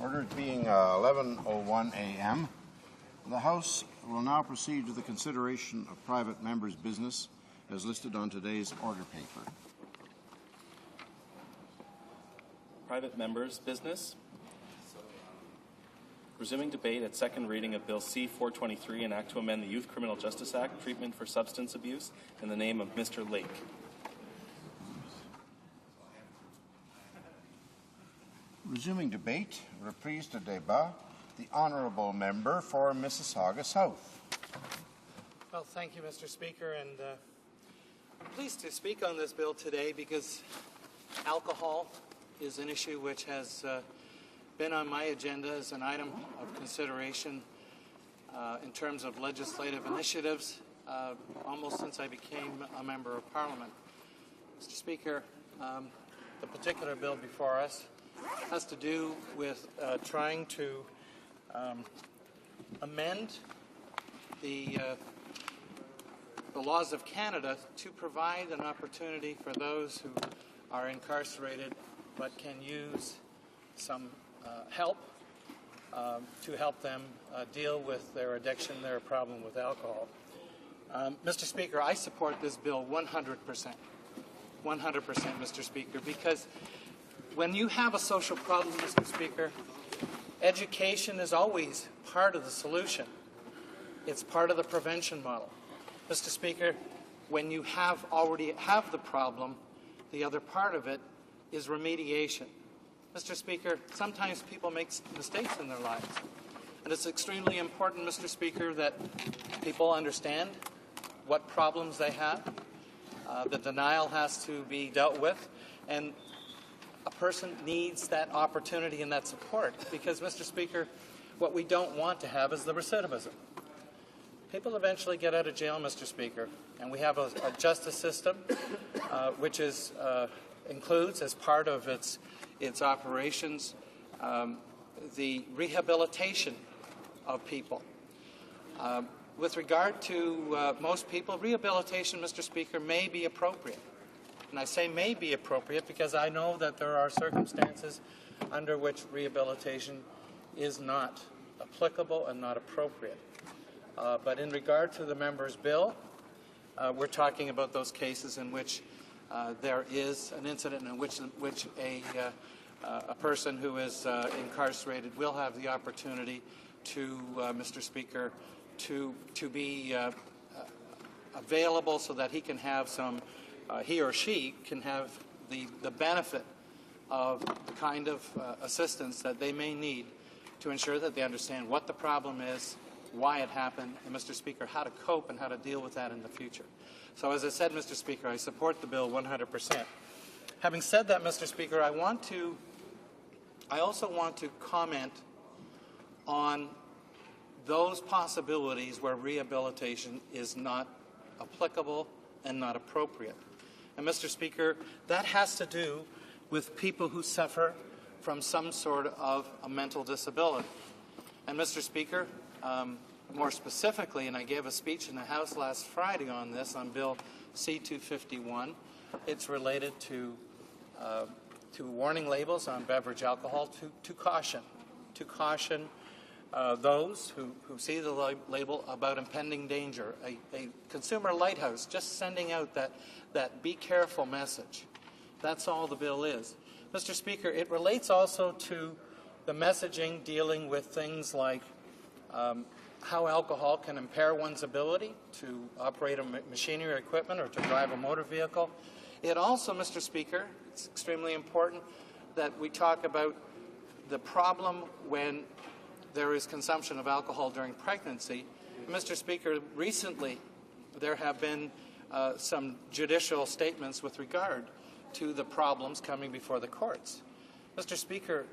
Order it being 11:01 a.m. The House will now proceed to the consideration of private members' business as listed on today's order paper. Private members' business. Resuming debate at second reading of Bill C-423, an act to amend the Youth Criminal Justice Act, treatment for substance abuse, in the name of Mr. Lake. Resuming debate, reprise de débat, the honourable member for Mississauga South. Well, thank you, Mr. Speaker, and I'm pleased to speak on this bill today because alcohol is an issue which has been on my agenda as an item of consideration in terms of legislative initiatives almost since I became a member of Parliament. Mr. Speaker, the particular bill before us has to do with trying to amend the laws of Canada to provide an opportunity for those who are incarcerated but can use some help to help them deal with their addiction, their problem with alcohol. Mr. Speaker, I support this bill 100%. 100%, Mr. Speaker, because when you have a social problem, Mr. Speaker, education is always part of the solution. It's part of the prevention model. Mr. Speaker, when you already have the problem, the other part of it is remediation. Mr. Speaker, sometimes people make mistakes in their lives. And it's extremely important, Mr. Speaker, that people understand what problems they have. The denial has to be dealt with. And a person needs that opportunity and that support. Because, Mr. Speaker, what we don't want to have is the recidivism. People eventually get out of jail, Mr. Speaker. And we have a justice system which includes, as part of its operations, the rehabilitation of people. With regard to most people, rehabilitation, Mr. Speaker, may be appropriate. And I say may be appropriate because I know that there are circumstances under which rehabilitation is not applicable and not appropriate. But in regard to the member's bill, we're talking about those cases in which there is an incident in which a person who is incarcerated will have the opportunity to, Mr. Speaker, to be available so that he can have some, he or she can have the benefit of the kind of assistance that they may need to ensure that they understand what the problem is, why it happened, and, Mr. Speaker, how to cope and how to deal with that in the future. So, as I said, Mr. Speaker, I support the bill 100%. Having said that, Mr. Speaker, I also want to comment on those possibilities where rehabilitation is not applicable and not appropriate. And, Mr. Speaker, that has to do with people who suffer from some sort of a mental disability. And, Mr. Speaker, more specifically, and I gave a speech in the House last Friday on this, on Bill C-251, it's related to warning labels on beverage alcohol to caution those who see the label about impending danger, a consumer lighthouse just sending out that be careful message. That's all the bill is. Mr. Speaker, it relates also to the messaging dealing with things like how alcohol can impair one's ability to operate a machinery or equipment or to drive a motor vehicle. It also, Mr. Speaker, it's extremely important that we talk about the problem when there is consumption of alcohol during pregnancy. Mr. Speaker, recently there have been some judicial statements with regard to the problems coming before the courts. Mr. Speaker,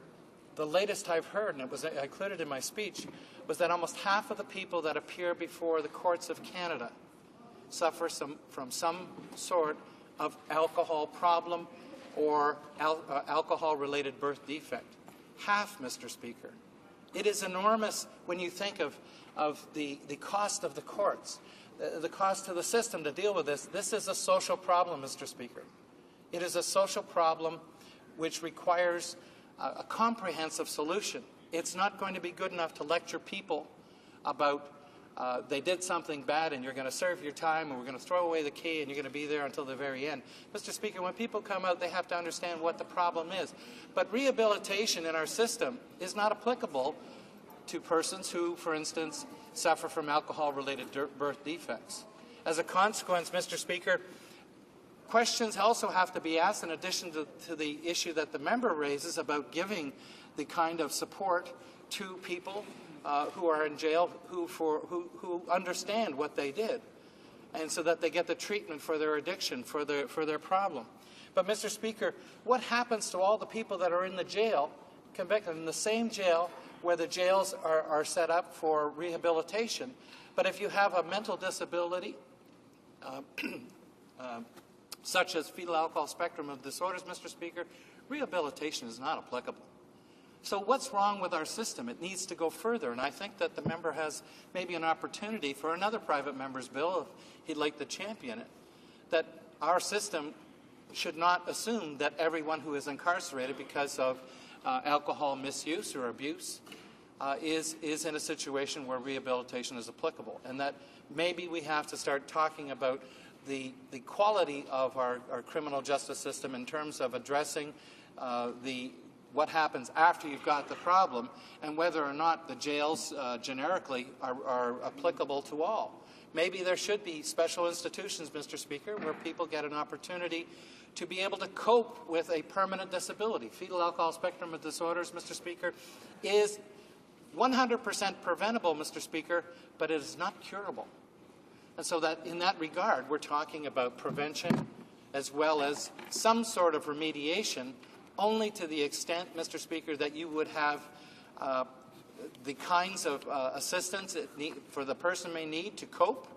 the latest I've heard, and I included in my speech, was that almost half of the people that appear before the courts of Canada suffer from some sort of alcohol problem or alcohol-related birth defect. Half, Mr. Speaker. It is enormous when you think of the cost of the courts, the cost to the system to deal with this. This is a social problem, Mr. Speaker. It is a social problem which requires a comprehensive solution. It's not going to be good enough to lecture people about they did something bad and you're going to serve your time and we're going to throw away the key and you're going to be there until the very end. Mr. Speaker, when people come out, they have to understand what the problem is. But rehabilitation in our system is not applicable to persons who, for instance, suffer from alcohol-related birth defects. As a consequence, Mr. Speaker, questions also have to be asked in addition to the issue that the member raises about giving the kind of support to people who are in jail who understand what they did, and so that they get the treatment for their addiction, for their problem. But, Mr. Speaker, what happens to all the people that are in the jail, convicted in the same jail where the jails are set up for rehabilitation? But if you have a mental disability, such as fetal alcohol spectrum of disorders, Mr. Speaker, rehabilitation is not applicable. So what's wrong with our system? It needs to go further, and I think that the member has maybe an opportunity for another private member's bill, if he'd like to champion it, that our system should not assume that everyone who is incarcerated because of alcohol misuse or abuse is in a situation where rehabilitation is applicable, and that maybe we have to start talking about the quality of our criminal justice system in terms of addressing what happens after you've got the problem, and whether or not the jails generically are applicable to all. Maybe there should be special institutions, Mr. Speaker, where people get an opportunity to be able to cope with a permanent disability. Fetal alcohol spectrum of disorders, Mr. Speaker, is 100% preventable, Mr. Speaker, but it is not curable. And so that in that regard, we're talking about prevention as well as some sort of remediation, only to the extent, Mr. Speaker, that you would have the kinds of assistance for the person may need to cope.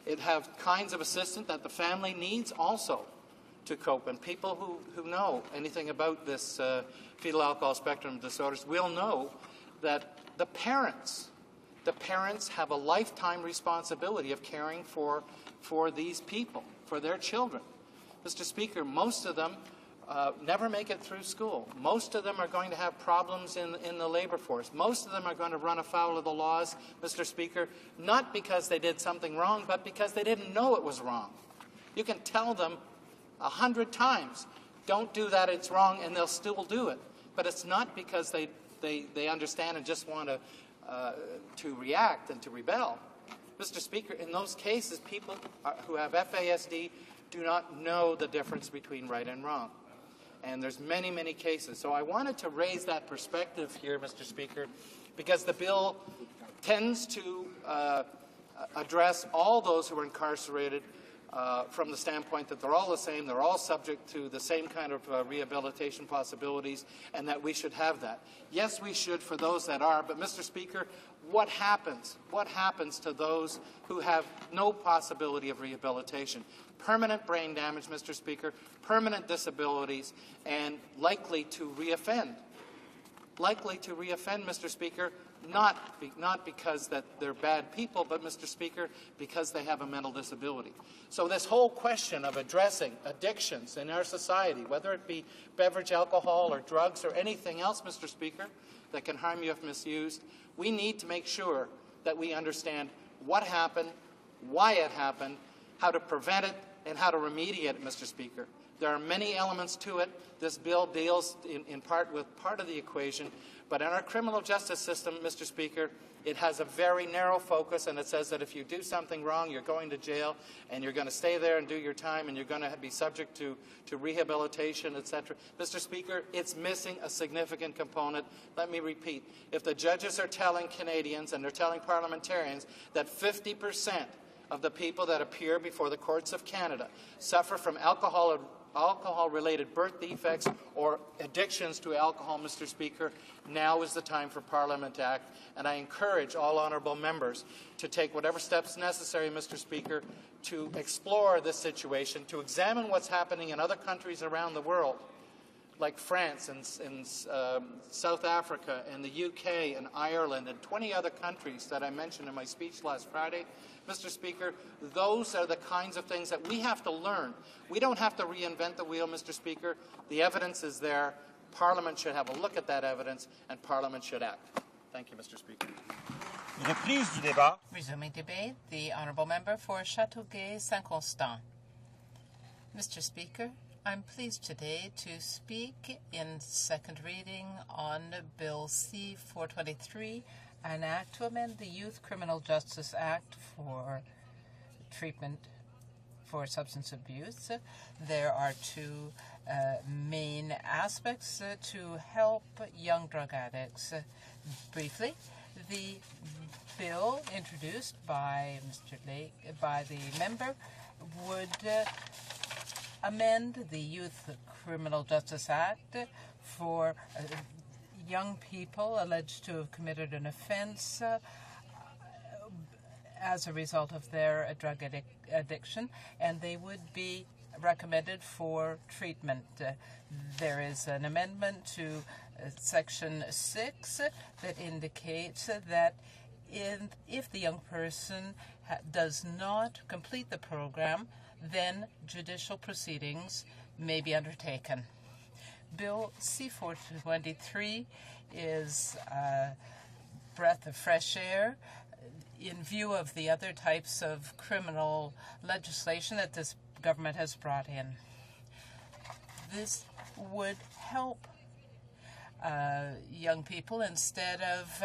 It have kinds of assistance that the family needs also to cope. And people who know anything about this fetal alcohol spectrum disorders will know that the parents have a lifetime responsibility of caring for these people, for their children. Mr. Speaker, most of them never make it through school. Most of them are going to have problems in the labor force. Most of them are going to run afoul of the laws, Mr. Speaker, not because they did something wrong, but because they didn't know it was wrong. You can tell them 100 times, don't do that, it's wrong, and they'll still do it. But it's not because they understand and just want to react and to rebel. Mr. Speaker, in those cases, people who have FASD do not know the difference between right and wrong. And there's many, many cases. So I wanted to raise that perspective here, Mr. Speaker, because the bill tends to address all those who are incarcerated from the standpoint that they're all the same, they're all subject to the same kind of rehabilitation possibilities, and that we should have that. Yes, we should for those that are, but Mr. Speaker, what happens? What happens to those who have no possibility of rehabilitation? Permanent brain damage, Mr. Speaker, permanent disabilities, and likely to reoffend. Likely to reoffend, Mr. Speaker, not because that they're bad people, but, Mr. Speaker, because they have a mental disability. So this whole question of addressing addictions in our society, whether it be beverage alcohol or drugs or anything else, Mr. Speaker, that can harm you if misused, we need to make sure that we understand what happened, why it happened, how to prevent it, and how to remediate it, Mr. Speaker. There are many elements to it. This bill deals in part with part of the equation, but in our criminal justice system, Mr. Speaker, it has a very narrow focus, and it says that if you do something wrong, you're going to jail, and you're going to stay there and do your time, and you're going to be subject to rehabilitation, etc. Mr. Speaker, it's missing a significant component. Let me repeat. If the judges are telling Canadians and they're telling parliamentarians that 50% of the people that appear before the courts of Canada suffer from alcohol-related birth defects or addictions to alcohol, Mr. Speaker, now is the time for Parliament to act, and I encourage all honourable members to take whatever steps necessary, Mr. Speaker, to explore this situation, to examine what's happening in other countries around the world, like France and South Africa and the UK and Ireland and 20 other countries that I mentioned in my speech last Friday. Mr. Speaker, those are the kinds of things that we have to learn. We don't have to reinvent the wheel, Mr. Speaker. The evidence is there. Parliament should have a look at that evidence, and Parliament should act. Thank you, Mr. Speaker. Reprise du débat. Resuming debate, the Honourable Member for Châteauguay-Saint-Constant. Mr. Speaker, I'm pleased today to speak in second reading on Bill C-423, an act to amend the Youth Criminal Justice Act for treatment for substance abuse. There are two main aspects to help young drug addicts. Briefly, the bill introduced by Mr. Lake, by the member, would amend the Youth Criminal Justice Act for young people alleged to have committed an offense as a result of their drug addiction, and they would be recommended for treatment. There is an amendment to Section 6 that indicates that if the young person does not complete the program, then judicial proceedings may be undertaken. Bill C-423 is a breath of fresh air in view of the other types of criminal legislation that this government has brought in. This would help young people instead of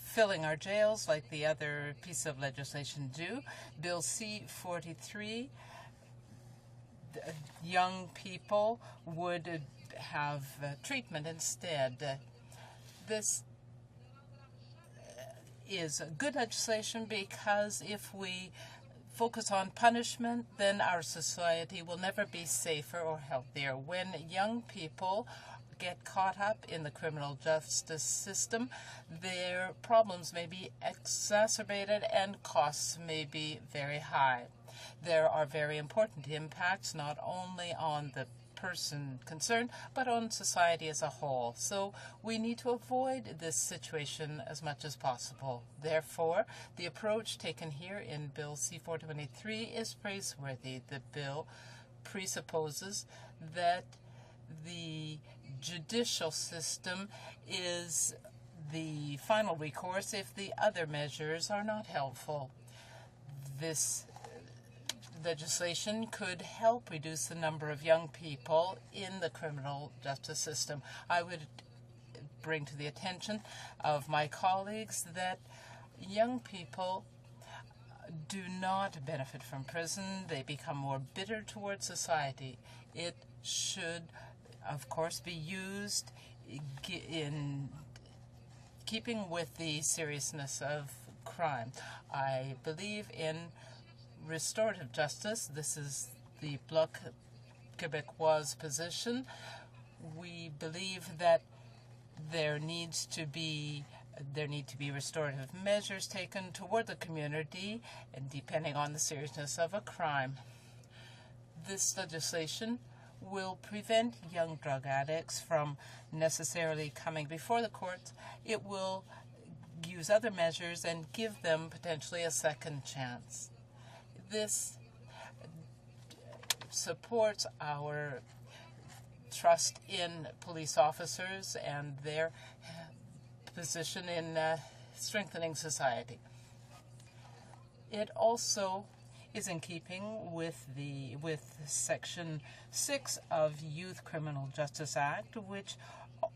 filling our jails like the other pieces of legislation do. Bill C-43, young people would have treatment instead. This is good legislation because if we focus on punishment, then our society will never be safer or healthier. When young people get caught up in the criminal justice system, their problems may be exacerbated and costs may be very high. There are very important impacts not only on the person concerned, but on society as a whole. So we need to avoid this situation as much as possible. Therefore, the approach taken here in Bill C-423 is praiseworthy. The bill presupposes that the judicial system is the final recourse if the other measures are not helpful. This legislation could help reduce the number of young people in the criminal justice system. I would bring to the attention of my colleagues that young people do not benefit from prison. They become more bitter towards society. It should, of course, be used in keeping with the seriousness of crime. I believe in restorative justice. This is the Bloc Québécois position. We believe that there need to be restorative measures taken toward the community, and depending on the seriousness of a crime. This legislation will prevent young drug addicts from necessarily coming before the courts. It will use other measures and give them potentially a second chance. This supports our trust in police officers and their position in strengthening society. It also is in keeping with Section 6 of Youth Criminal Justice Act, which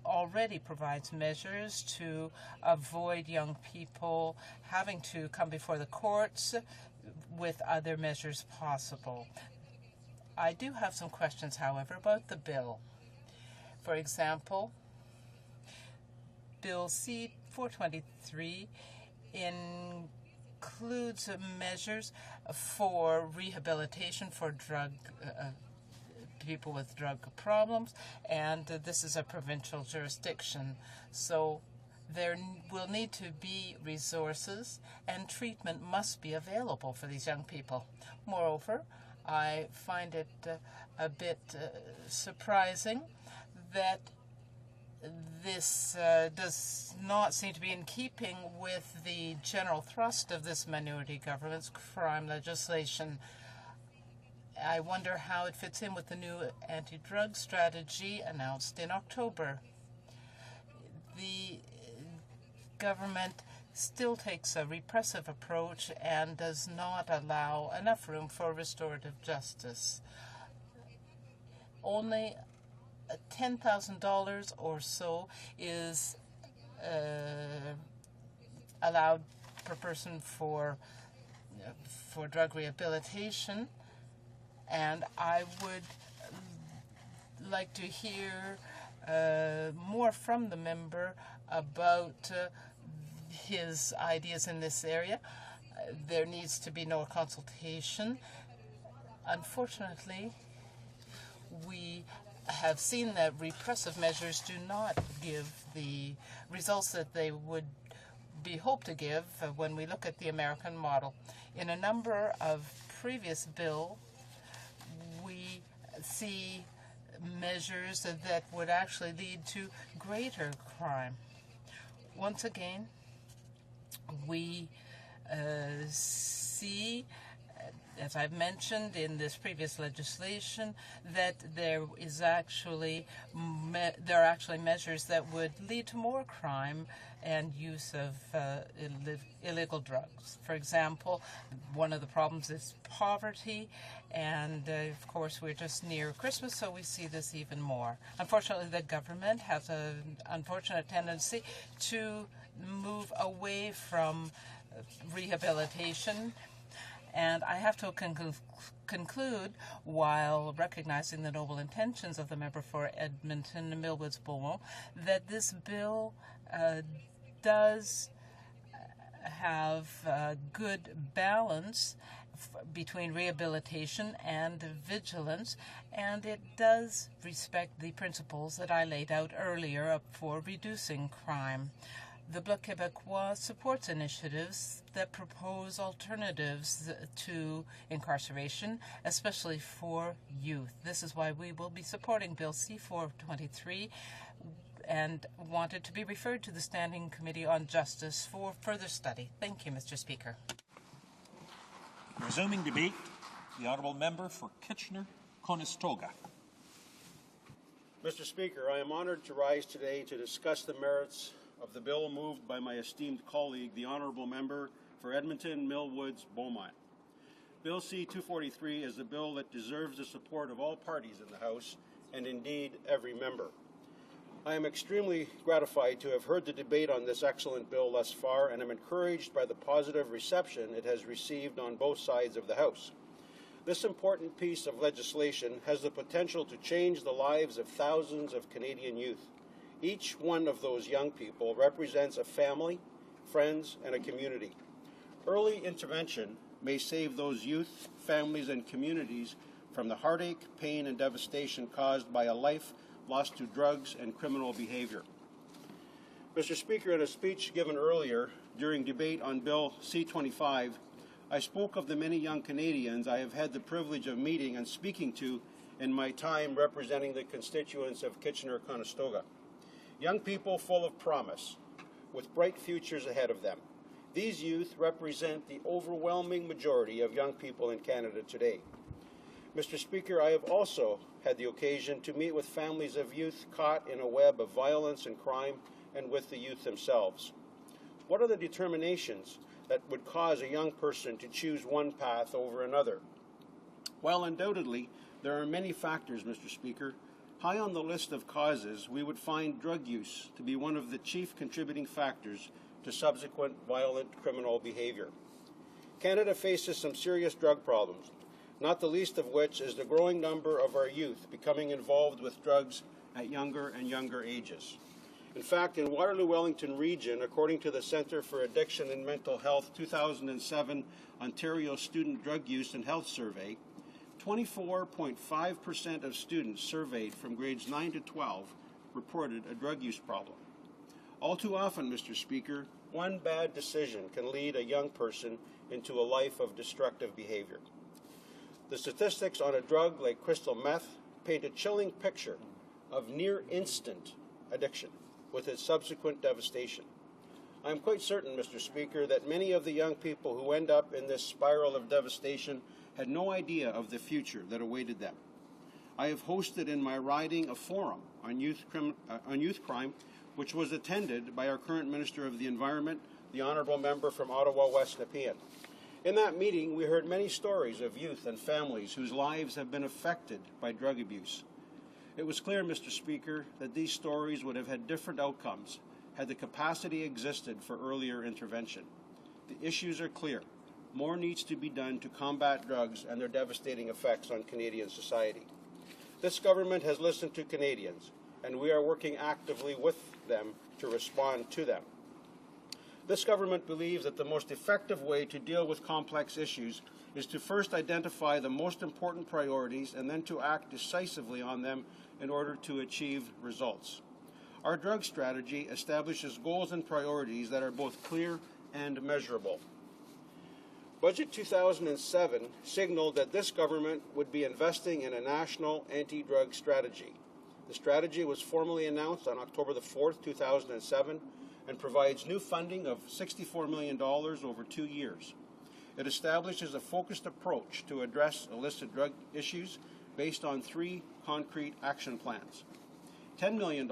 already provides measures to avoid young people having to come before the courts with other measures possible. I do have some questions, however, about the bill. For example, Bill C-423 includes measures for rehabilitation for people with drug problems, and this is a provincial jurisdiction. So there will need to be resources, and treatment must be available for these young people. Moreover, I find it a bit surprising that this does not seem to be in keeping with the general thrust of this minority government's crime legislation. I wonder how it fits in with the new anti-drug strategy announced in October. The government still takes a repressive approach and does not allow enough room for restorative justice. Only $10,000 or so is allowed per person for drug rehabilitation, and I would like to hear more from the member about his ideas in this area. There needs to be no consultation. Unfortunately, we have seen that repressive measures do not give the results that they would be hoped to give when we look at the American model. In a number of previous bills, we see measures that would actually lead to greater crime. Once again, we see, as I've mentioned in this previous legislation, that there are actually measures that would lead to more crime and use of illegal drugs. For example, one of the problems is poverty, and of course we're just near Christmas, so we see this even more. Unfortunately, the government has an unfortunate tendency to move away from rehabilitation, and I have to conclude, while recognizing the noble intentions of the member for Edmonton and Millwoods-Beaumont, that this bill does have a good balance between rehabilitation and vigilance, and it does respect the principles that I laid out earlier for reducing crime. The Bloc Québécois supports initiatives that propose alternatives to incarceration, especially for youth. This is why we will be supporting Bill C-423 and want it to be referred to the Standing Committee on Justice for further study. Thank you, Mr. Speaker. Resuming debate, the Honourable Member for Kitchener-Conestoga. Mr. Speaker, I am honoured to rise today to discuss the merits of the bill moved by my esteemed colleague, the Honourable Member for Edmonton, Millwoods, Beaumont. Bill C-243 is a bill that deserves the support of all parties in the House, and indeed every member. I am extremely gratified to have heard the debate on this excellent bill thus far, and am encouraged by the positive reception it has received on both sides of the House. This important piece of legislation has the potential to change the lives of thousands of Canadian youth. Each one of those young people represents a family, friends, and a community. Early intervention may save those youth, families, and communities from the heartache, pain, and devastation caused by a life lost to drugs and criminal behavior. Mr. Speaker, in a speech given earlier during debate on Bill C-25, I spoke of the many young Canadians I have had the privilege of meeting and speaking to in my time representing the constituents of Kitchener-Conestoga. Young people full of promise, with bright futures ahead of them. These youth represent the overwhelming majority of young people in Canada today. Mr. Speaker, I have also had the occasion to meet with families of youth caught in a web of violence and crime, and with the youth themselves. What are the determinations that would cause a young person to choose one path over another? Well, undoubtedly, there are many factors, Mr. Speaker. High on the list of causes, we would find drug use to be one of the chief contributing factors to subsequent violent criminal behavior. Canada faces some serious drug problems, not the least of which is the growing number of our youth becoming involved with drugs at younger and younger ages. In fact, in Waterloo-Wellington region, according to the Centre for Addiction and Mental Health 2007 Ontario Student Drug Use and Health Survey, 24.5% of students surveyed from grades 9 to 12 reported a drug use problem. All too often, Mr. Speaker, one bad decision can lead a young person into a life of destructive behavior. The statistics on a drug like crystal meth paint a chilling picture of near-instant addiction, with its subsequent devastation. I am quite certain, Mr. Speaker, that many of the young people who end up in this spiral of devastation had no idea of the future that awaited them. I have hosted in my riding a forum on youth crime, which was attended by our current Minister of the Environment, the Honourable Member from Ottawa West Nepean. In that meeting, we heard many stories of youth and families whose lives have been affected by drug abuse. It was clear, Mr. Speaker, that these stories would have had different outcomes had the capacity existed for earlier intervention. The issues are clear. More needs to be done to combat drugs and their devastating effects on Canadian society. This government has listened to Canadians, and we are working actively with them to respond to them. This government believes that the most effective way to deal with complex issues is to first identify the most important priorities and then to act decisively on them in order to achieve results. Our drug strategy establishes goals and priorities that are both clear and measurable. Budget 2007 signaled that this government would be investing in a national anti-drug strategy. The strategy was formally announced on October the 4th, 2007, and provides new funding of $64 million over 2 years. It establishes a focused approach to address illicit drug issues based on 3 concrete action plans. $10 million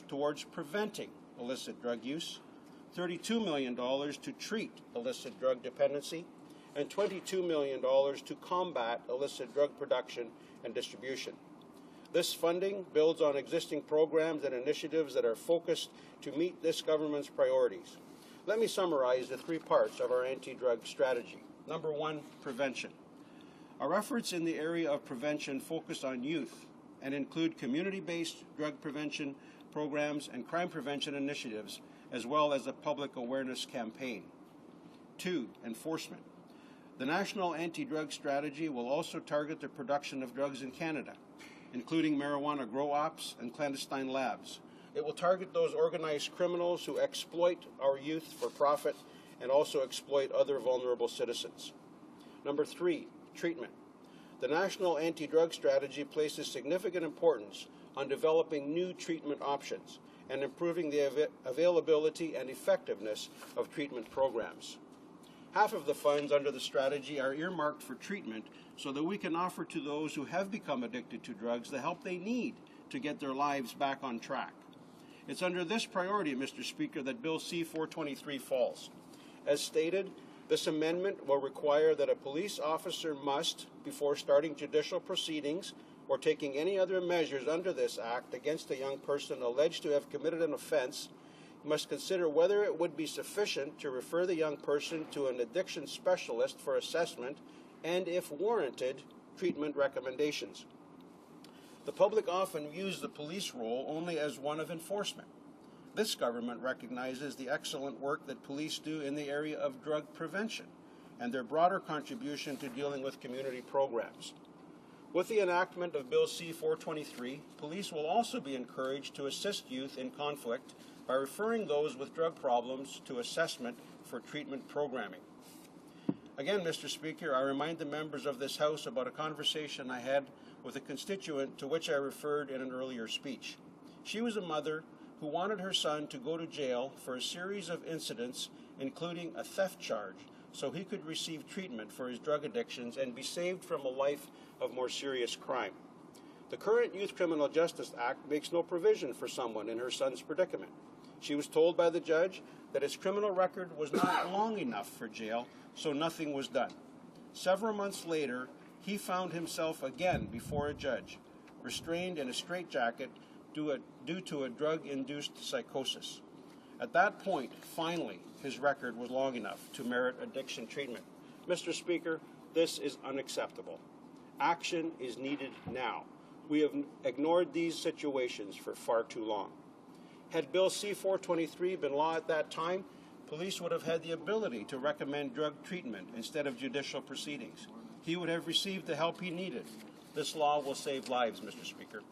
towards preventing illicit drug use, $32 million to treat illicit drug dependency, and $22 million to combat illicit drug production and distribution. This funding builds on existing programs and initiatives that are focused to meet this government's priorities. Let me summarize the 3 parts of our anti-drug strategy. Number 1, prevention. Our efforts in the area of prevention focus on youth and include community-based drug prevention programs and crime prevention initiatives, as well as a public awareness campaign. 2, enforcement. The National Anti-Drug Strategy will also target the production of drugs in Canada, including marijuana grow-ops and clandestine labs. It will target those organized criminals who exploit our youth for profit and also exploit other vulnerable citizens. Number 3, treatment. The National Anti-Drug Strategy places significant importance on developing new treatment options and improving the availability and effectiveness of treatment programs. Half of the funds under the strategy are earmarked for treatment so that we can offer to those who have become addicted to drugs the help they need to get their lives back on track. It's under this priority, Mr. Speaker, that Bill C-423 falls. As stated, this amendment will require that a police officer must, before starting judicial proceedings or taking any other measures under this Act against a young person alleged to have committed an offense, must consider whether it would be sufficient to refer the young person to an addiction specialist for assessment and, if warranted, treatment recommendations. The public often views the police role only as one of enforcement. This government recognizes the excellent work that police do in the area of drug prevention and their broader contribution to dealing with community programs. With the enactment of Bill C-423, police will also be encouraged to assist youth in conflict by referring those with drug problems to assessment for treatment programming. Again, Mr. Speaker, I remind the members of this House about a conversation I had with a constituent to which I referred in an earlier speech. She was a mother who wanted her son to go to jail for a series of incidents, including a theft charge, so he could receive treatment for his drug addictions and be saved from a life of more serious crime. The current Youth Criminal Justice Act makes no provision for someone in her son's predicament. She was told by the judge that his criminal record was not long enough for jail, so nothing was done. Several months later, he found himself again before a judge, restrained in a straitjacket due to a drug-induced psychosis. At that point, finally, his record was long enough to merit addiction treatment. Mr. Speaker, this is unacceptable. Action is needed now. We have ignored these situations for far too long. Had Bill C-423 been law at that time, police would have had the ability to recommend drug treatment instead of judicial proceedings. He would have received the help he needed. This law will save lives, Mr. Speaker.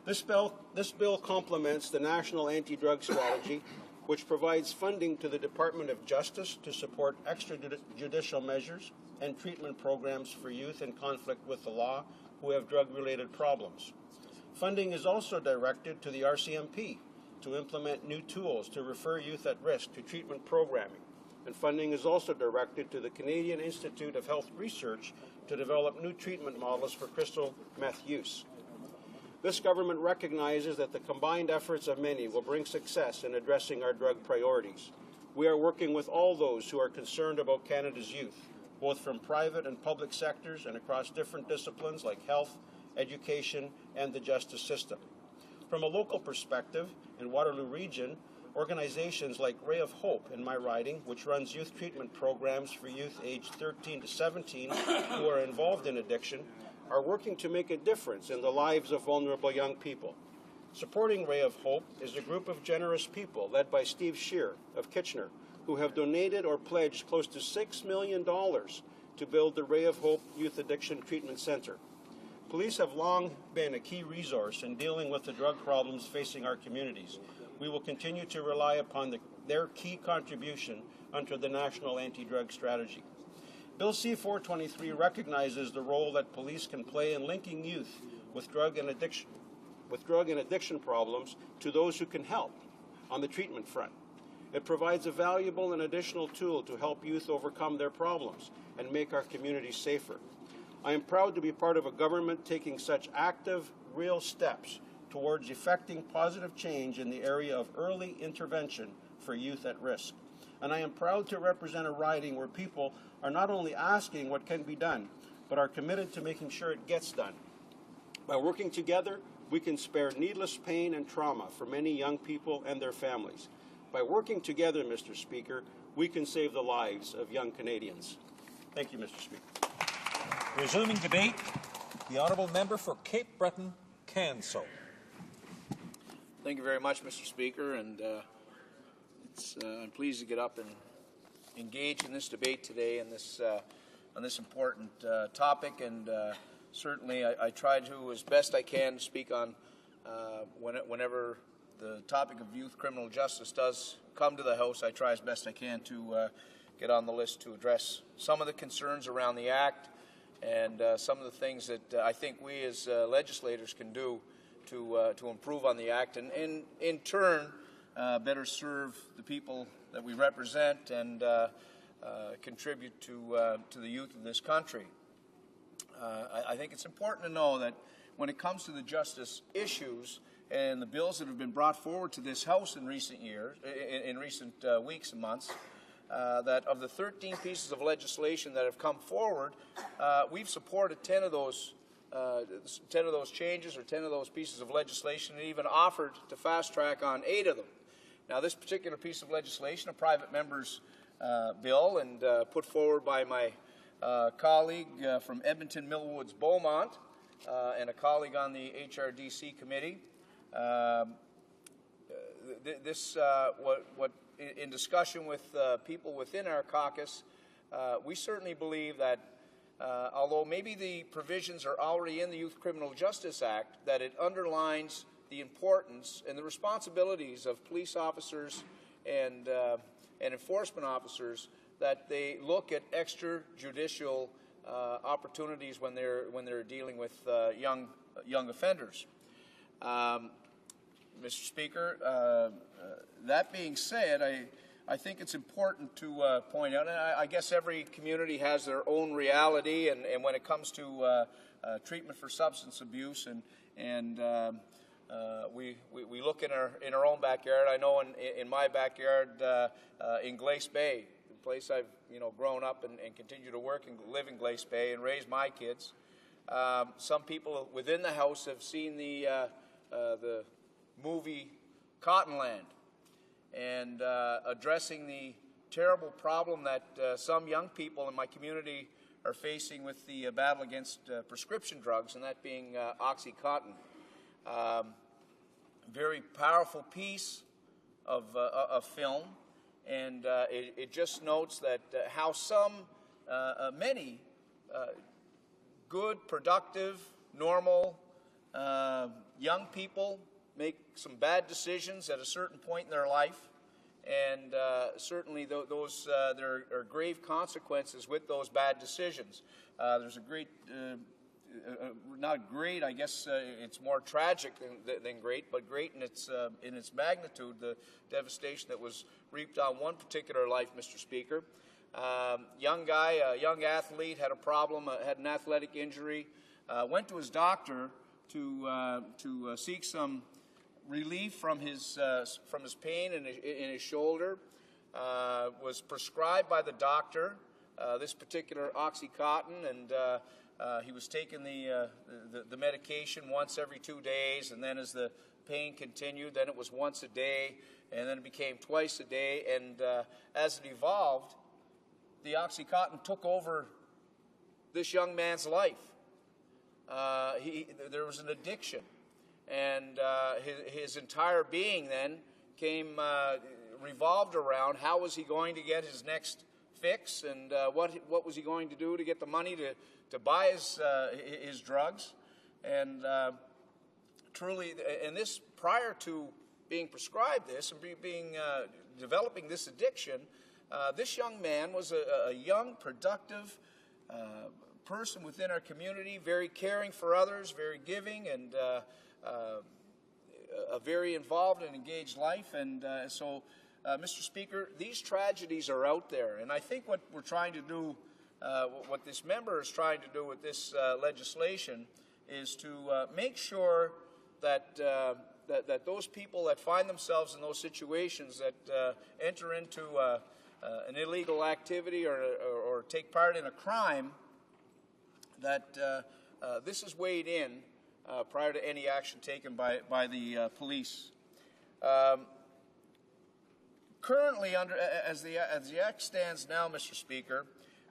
This bill complements the National Anti-Drug Strategy, which provides funding to the Department of Justice to support extrajudicial measures and treatment programs for youth in conflict with the law who have drug-related problems. Funding is also directed to the RCMP to implement new tools to refer youth at risk to treatment programming and funding is also directed to the Canadian Institute of Health Research to develop new treatment models for crystal meth use. This government recognizes that the combined efforts of many will bring success in addressing our drug priorities. We are working with all those who are concerned about Canada's youth, both from private and public sectors and across different disciplines like health, education, and the justice system. From a local perspective, in Waterloo Region, organizations like Ray of Hope in my riding, which runs youth treatment programs for youth aged 13 to 17 who are involved in addiction, are working to make a difference in the lives of vulnerable young people. Supporting Ray of Hope is a group of generous people led by Steve Shear of Kitchener, who have donated or pledged close to $6 million to build the Ray of Hope Youth Addiction Treatment Center. Police have long been a key resource in dealing with the drug problems facing our communities. We will continue to rely upon their key contribution under the National Anti-Drug Strategy. Bill C-423 recognizes the role that police can play in linking youth with drug and addiction problems to those who can help on the treatment front. It provides a valuable and additional tool to help youth overcome their problems and make our communities safer. I am proud to be part of a government taking such active, real steps towards effecting positive change in the area of early intervention for youth at risk. And I am proud to represent a riding where people are not only asking what can be done, but are committed to making sure it gets done. By working together, we can spare needless pain and trauma for many young people and their families. By working together, Mr. Speaker, we can save the lives of young Canadians. Thank you, Mr. Speaker. Resuming debate, the honourable member for Cape Breton, Canso. Thank you very much, Mr. Speaker, and I'm pleased to get up and engage in this debate today on this important topic. And certainly, I try to, as best I can, speak on whenever the topic of youth criminal justice does come to the House. I try as best I can to get on the list to address some of the concerns around the Act and some of the things that I think we as legislators can do to improve on the Act and in turn better serve the people that we represent and contribute to the youth of this country. I think it's important to know that when it comes to the justice issues and the bills that have been brought forward to this House in recent years, in recent weeks and months, that of the 13 pieces of legislation that have come forward, we've supported 10 of those changes or 10 of those pieces of legislation, and even offered to fast track on 8 of them. Now, this particular piece of legislation, a private member's bill, and put forward by my colleague from Edmonton Millwoods Beaumont and a colleague on the HRDC committee. In discussion with people within our caucus, we certainly believe that although maybe the provisions are already in the Youth Criminal Justice Act, that it underlines the importance and the responsibilities of police officers and enforcement officers, that they look at extrajudicial opportunities when they're dealing with young offenders. Mr. Speaker, that being said, I think it's important to point out, and I guess every community has their own reality, and when it comes to treatment for substance abuse, and we look in our own backyard. I know in my backyard in Glace Bay, the place I've grown up and continue to work and live in Glace Bay and raise my kids. Some people within the House have seen the movie Cottonland, and addressing the terrible problem that some young people in my community are facing with the battle against prescription drugs, and that being OxyContin. Very powerful piece of film, and it just notes that how many good, productive, normal young people make some bad decisions at a certain point in their life, and certainly there are grave consequences with those bad decisions. There's a great not great. I guess it's more tragic than great, but great in its magnitude, the devastation that was reaped on one particular life, Mr. Speaker. Young guy, a young athlete, had a problem, had an athletic injury, went to his doctor to seek some relief from his pain in his shoulder. Was prescribed by the doctor this particular OxyContin, and he was taking the medication once every 2 days, and then as the pain continued, then it was once a day, and then it became twice a day, and as it evolved, the OxyContin took over this young man's life. There was an addiction, and his entire being then revolved around how was he going to get his next fix, and what was he going to do to get the money to buy his drugs. And truly, and this prior to being prescribed this and developing this addiction, this young man was a young, productive person within our community, very caring for others, very giving, and a very involved and engaged life. And so, Mr. Speaker, these tragedies are out there, and I think what we're trying to do, what this member is trying to do with this legislation, is to make sure that that those people that find themselves in those situations, that enter into an illegal activity or take part in a crime, that this is weighed in prior to any action taken by the police. Currently, as the Act stands now, Mr. Speaker,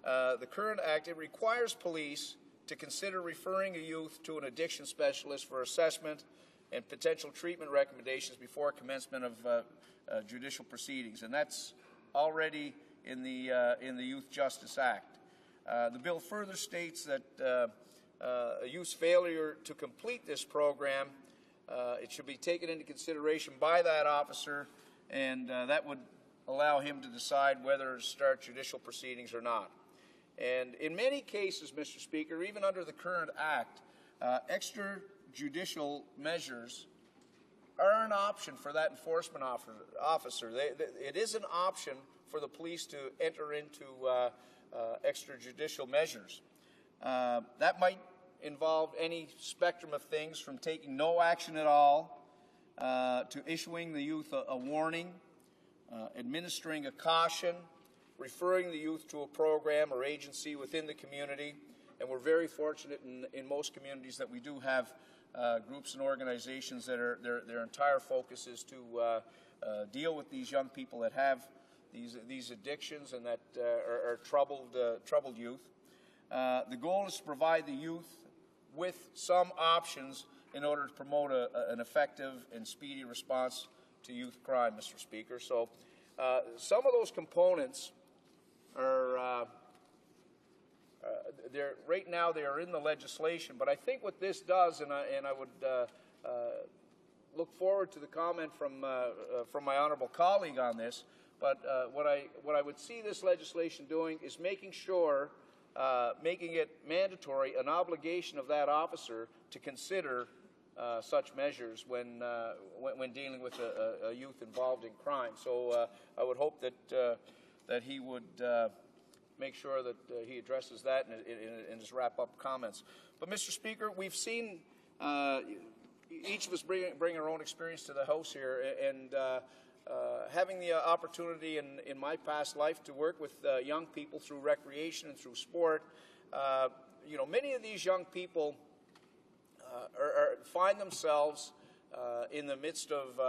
the current Act, it requires police to consider referring a youth to an addiction specialist for assessment and potential treatment recommendations before commencement of judicial proceedings, and that's already in the Youth Justice Act. The bill further states that a youth's failure to complete this program, it should be taken into consideration by that officer, and that would allow him to decide whether to start judicial proceedings or not. And in many cases, Mr. Speaker, even under the current Act, extrajudicial measures are an option for that enforcement officer. It is an option for the police to enter into extrajudicial measures. That might involve any spectrum of things, from taking no action at all to issuing the youth a warning, administering a caution, referring the youth to a program or agency within the community. And we're very fortunate in most communities that we do have groups and organizations that their entire focus is to deal with these young people that have these addictions and that are troubled youth. The goal is to provide the youth with some options in order to promote an effective and speedy response to youth crime, Mr. Speaker. So some of those components are right now they are in the legislation, but I think what this does, and I would look forward to the comment from my honourable colleague on this, but what I would see this legislation doing is making sure, making it mandatory, an obligation of that officer to consider such measures when dealing with a youth involved in crime. So I would hope that he would make sure that he addresses that in his wrap-up comments. But, Mr. Speaker, we've seen each of us bring our own experience to the House here, and having the opportunity in my past life to work with young people through recreation and through sport, many of these young people find themselves in the midst of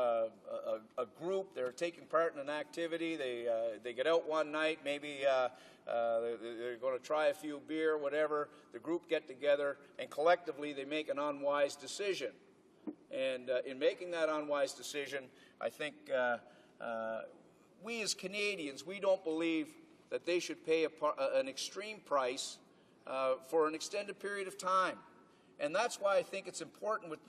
a group. They're taking part in an activity. They get out one night, maybe they're going to try a few beer, whatever. The group get together, and collectively they make an unwise decision. And in making that unwise decision, I think we as Canadians, we don't believe that they should pay an extreme price for an extended period of time. And that's why I think it's important with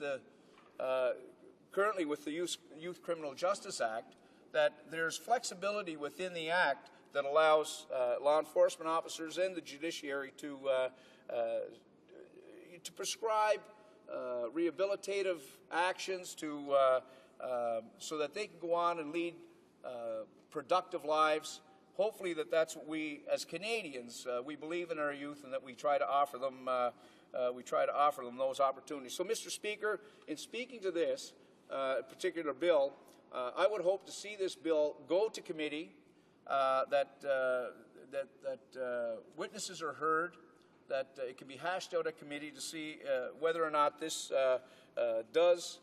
currently with the Youth Criminal Justice Act, that there's flexibility within the Act that allows law enforcement officers and the judiciary to to prescribe rehabilitative actions so that they can go on and lead productive lives. Hopefully that's what we, as Canadians, we believe in our youth, and that we try to offer them those opportunities. So, Mr. Speaker, in speaking to this particular bill, I would hope to see this bill go to committee, that witnesses are heard, that it can be hashed out at committee to see whether or not this does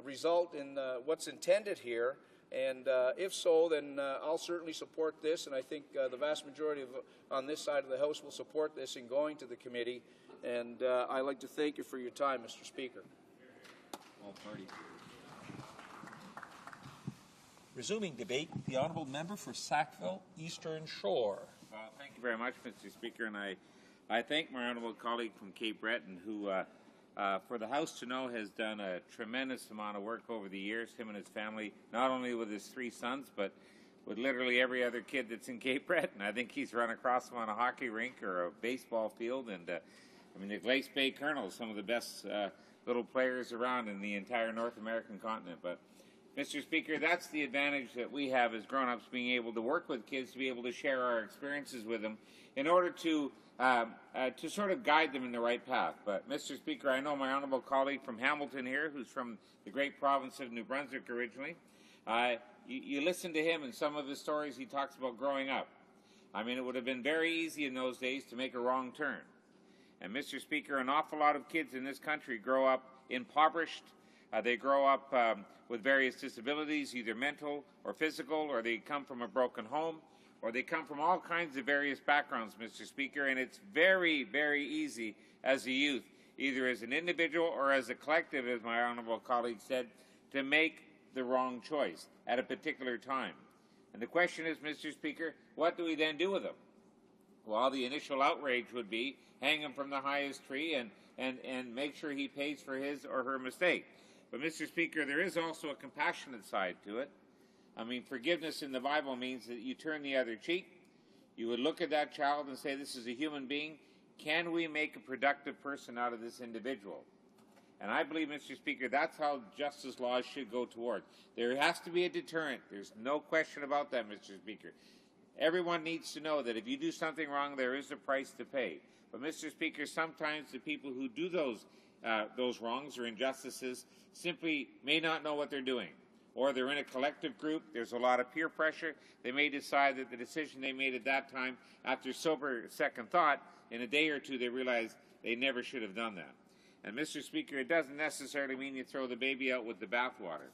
result in what's intended here. And if so, then I'll certainly support this, and I think the vast majority on this side of the House will support this in going to the committee. And I'd like to thank you for your time, Mr. Speaker. All party. Resuming debate, the honourable member for Sackville Eastern Shore. Thank you very much, Mr. Speaker, and I thank my honourable colleague from Cape Breton, who, for the House to know, has done a tremendous amount of work over the years, him and his family, not only with his 3 sons, but with literally every other kid that's in Cape Breton. I think he's run across them on a hockey rink or a baseball field, and I mean, the Glace Bay Colonels, some of the best little players around in the entire North American continent. But, Mr. Speaker, that's the advantage that we have as grown-ups, being able to work with kids, to be able to share our experiences with them in order to sort of guide them in the right path. But, Mr. Speaker, I know my honourable colleague from Hamilton here, who's from the great province of New Brunswick originally. You listen to him and some of his stories, he talks about growing up. I mean, it would have been very easy in those days to make a wrong turn. And, Mr. Speaker, an awful lot of kids in this country grow up impoverished. They grow up with various disabilities, either mental or physical, or they come from a broken home, or they come from all kinds of various backgrounds, Mr. Speaker, and it's very, very easy as a youth, either as an individual or as a collective, as my honourable colleague said, to make the wrong choice at a particular time. And the question is, Mr. Speaker, what do we then do with them? Well, the initial outrage would be hang him from the highest tree and make sure he pays for his or her mistake. But, Mr. Speaker, there is also a compassionate side to it. I mean, forgiveness in the Bible means that you turn the other cheek. You would look at that child and say, this is a human being. Can we make a productive person out of this individual? And I believe, Mr. Speaker, that's how justice laws should go toward. There has to be a deterrent. There's no question about that, Mr. Speaker. Everyone needs to know that if you do something wrong, there is a price to pay. But, Mr. Speaker, sometimes the people who do those wrongs or injustices simply may not know what they're doing. Or they're in a collective group, there's a lot of peer pressure, they may decide that the decision they made at that time, after sober second thought, in a day or two they realize they never should have done that. And, Mr. Speaker, it doesn't necessarily mean you throw the baby out with the bathwater.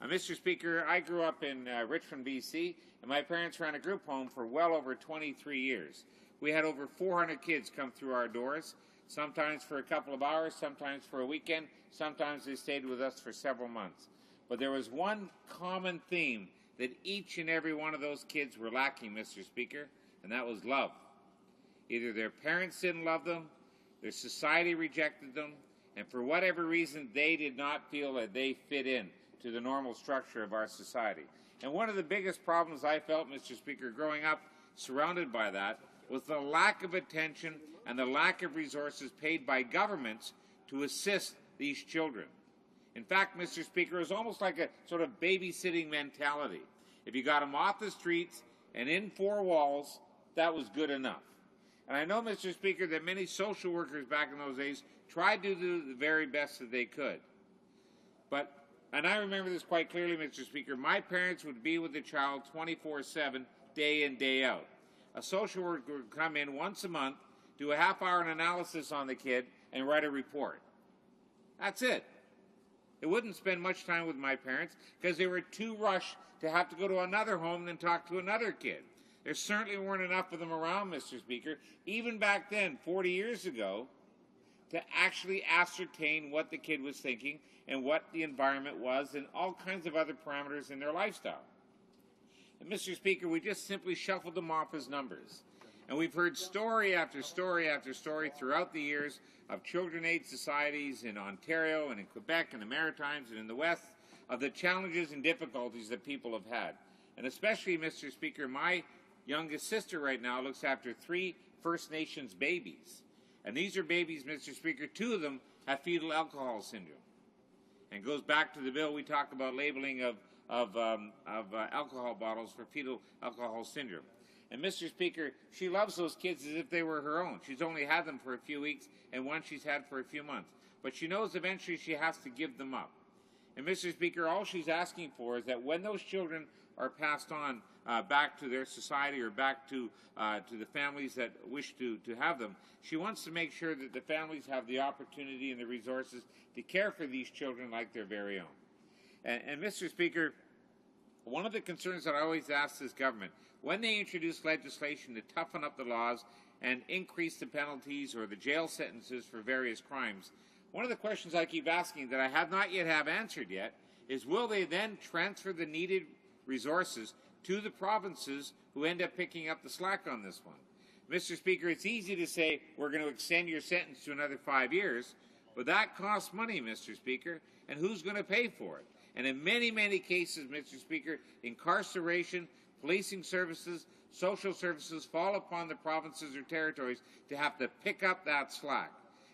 Mr. Speaker, I grew up in Richmond, BC, and my parents ran a group home for well over 23 years. We had over 400 kids come through our doors, sometimes for a couple of hours, sometimes for a weekend, sometimes they stayed with us for several months. But there was one common theme that each and every one of those kids were lacking, Mr. Speaker, and that was love. Either their parents didn't love them, their society rejected them, and for whatever reason, they did not feel that they fit in to the normal structure of our society. And one of the biggest problems I felt, Mr. Speaker, growing up surrounded by that, was the lack of attention and the lack of resources paid by governments to assist these children. In fact, Mr. Speaker, it was almost like a sort of babysitting mentality. If you got them off the streets and in 4 walls, that was good enough. And I know, Mr. Speaker, that many social workers back in those days tried to do the very best that they could. But, and I remember this quite clearly, Mr. Speaker, my parents would be with the child 24/7, day in, day out. A social worker would come in once a month, do a half-hour analysis on the kid, and write a report. That's it. They wouldn't spend much time with my parents because they were too rushed to have to go to another home and talk to another kid. There certainly weren't enough of them around, Mr. Speaker, even back then, 40 years ago, to actually ascertain what the kid was thinking and what the environment was and all kinds of other parameters in their lifestyle. And, Mr. Speaker, we just simply shuffled them off as numbers. And we've heard story after story after story throughout the years of children aid societies in Ontario and in Quebec and the Maritimes and in the West of the challenges and difficulties that people have had. And especially, Mr. Speaker, my youngest sister right now looks after 3 First Nations babies. And these are babies, Mr. Speaker, 2 of them have fetal alcohol syndrome. And goes back to the bill we talk about labeling of alcohol bottles for fetal alcohol syndrome. And Mr. Speaker, she loves those kids as if they were her own. She's only had them for a few weeks and one she's had for a few months. But she knows eventually she has to give them up. And Mr. Speaker, all she's asking for is that when those children are passed on back to their society or back to the families that wish to have them, she wants to make sure that the families have the opportunity and the resources to care for these children like their very own. And Mr. Speaker, one of the concerns that I always ask this government, when they introduce legislation to toughen up the laws and increase the penalties or the jail sentences for various crimes, one of the questions I keep asking that I have not yet have answered yet is, will they then transfer the needed resources to the provinces who end up picking up the slack on this one? Mr. Speaker, it's easy to say we're going to extend your sentence to another 5 years, but that costs money, Mr. Speaker, and who's going to pay for it? And in many, many cases, Mr. Speaker, incarceration, policing services, social services fall upon the provinces or territories to have to pick up that slack.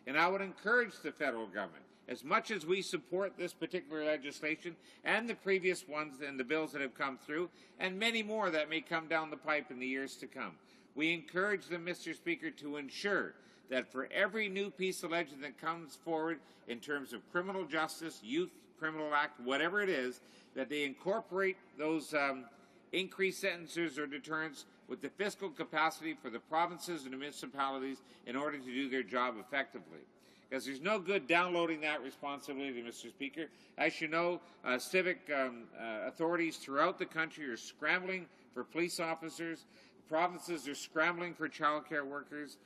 And I would encourage the federal government, as much as we support this particular legislation and the previous ones and the bills that have come through, and many more that may come down the pipe in the years to come, we encourage them, Mr. Speaker, to ensure that for every new piece of legislation that comes forward in terms of criminal justice, youth criminal act, whatever it is, that they incorporate those increased sentences or deterrents with the fiscal capacity for the provinces and the municipalities in order to do their job effectively. Because there's no good downloading that responsibility, Mr. Speaker. As you know, civic authorities throughout the country are scrambling for police officers. Provinces are scrambling for child care workers,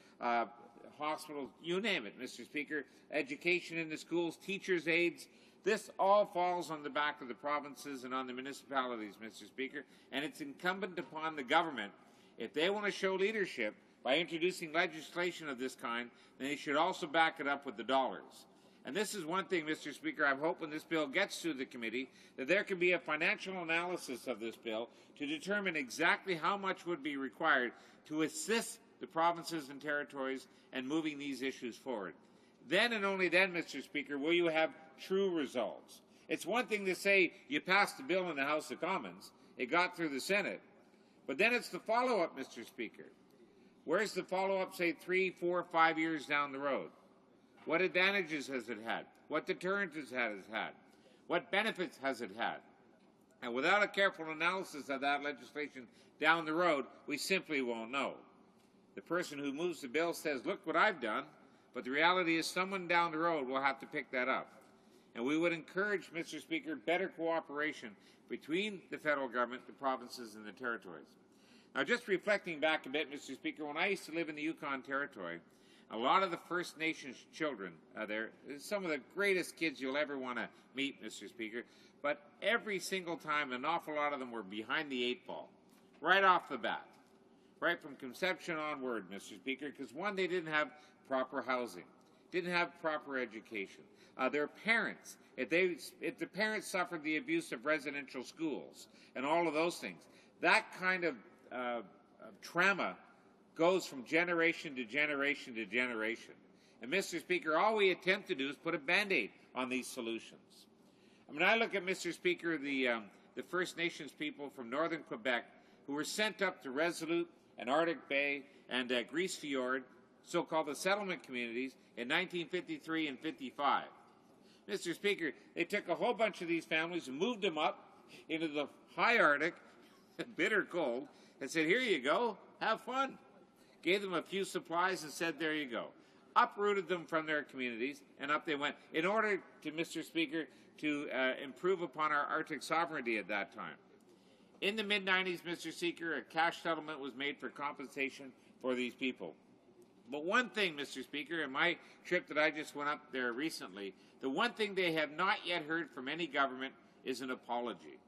hospitals, you name it, Mr. Speaker. Education in the schools, teachers' aides. This all falls on the back of the provinces and on the municipalities, Mr. Speaker, and it's incumbent upon the government, if they want to show leadership by introducing legislation of this kind, then they should also back it up with the dollars. And this is one thing, Mr. Speaker, I hope when this bill gets to the committee, that there can be a financial analysis of this bill to determine exactly how much would be required to assist the provinces and territories in moving these issues forward. Then and only then, Mr. Speaker, will you have true results. It's one thing to say you passed the bill in the House of Commons, it got through the Senate, but then it's the follow-up, Mr. Speaker. Where's the follow-up, say, 3, 4, 5 years down the road? What advantages has it had? What deterrents has it had? What benefits has it had? And without a careful analysis of that legislation down the road, we simply won't know. The person who moves the bill says, look what I've done, but the reality is someone down the road will have to pick that up. And we would encourage, Mr. Speaker, better cooperation between the federal government, the provinces, and the territories. Now, just reflecting back a bit, Mr. Speaker, when I used to live in the Yukon Territory, a lot of the First Nations children there, some of the greatest kids you'll ever want to meet, Mr. Speaker, but every single time, an awful lot of them were behind the 8 ball, right off the bat, right from conception onward, Mr. Speaker, because one, they didn't have proper housing, didn't have proper education. Their parents, if the parents suffered the abuse of residential schools and all of those things, that kind of trauma goes from generation to generation to generation. And, Mr. Speaker, all we attempt to do is put a Band-Aid on these solutions. I mean, I look at, Mr. Speaker, the First Nations people from northern Quebec who were sent up to Resolute and Arctic Bay and Grise Fiord, so-called the settlement communities, in 1953 and 55. Mr. Speaker, they took a whole bunch of these families and moved them up into the high Arctic, bitter cold, and said, here you go, have fun. Gave them a few supplies and said, there you go. Uprooted them from their communities, and up they went, in order to, Mr. Speaker, to improve upon our Arctic sovereignty at that time. In the mid-90s, Mr. Speaker, a cash settlement was made for compensation for these people. But one thing, Mr. Speaker, in my trip that I just went up there recently, the one thing they have not yet heard from any government is an apology.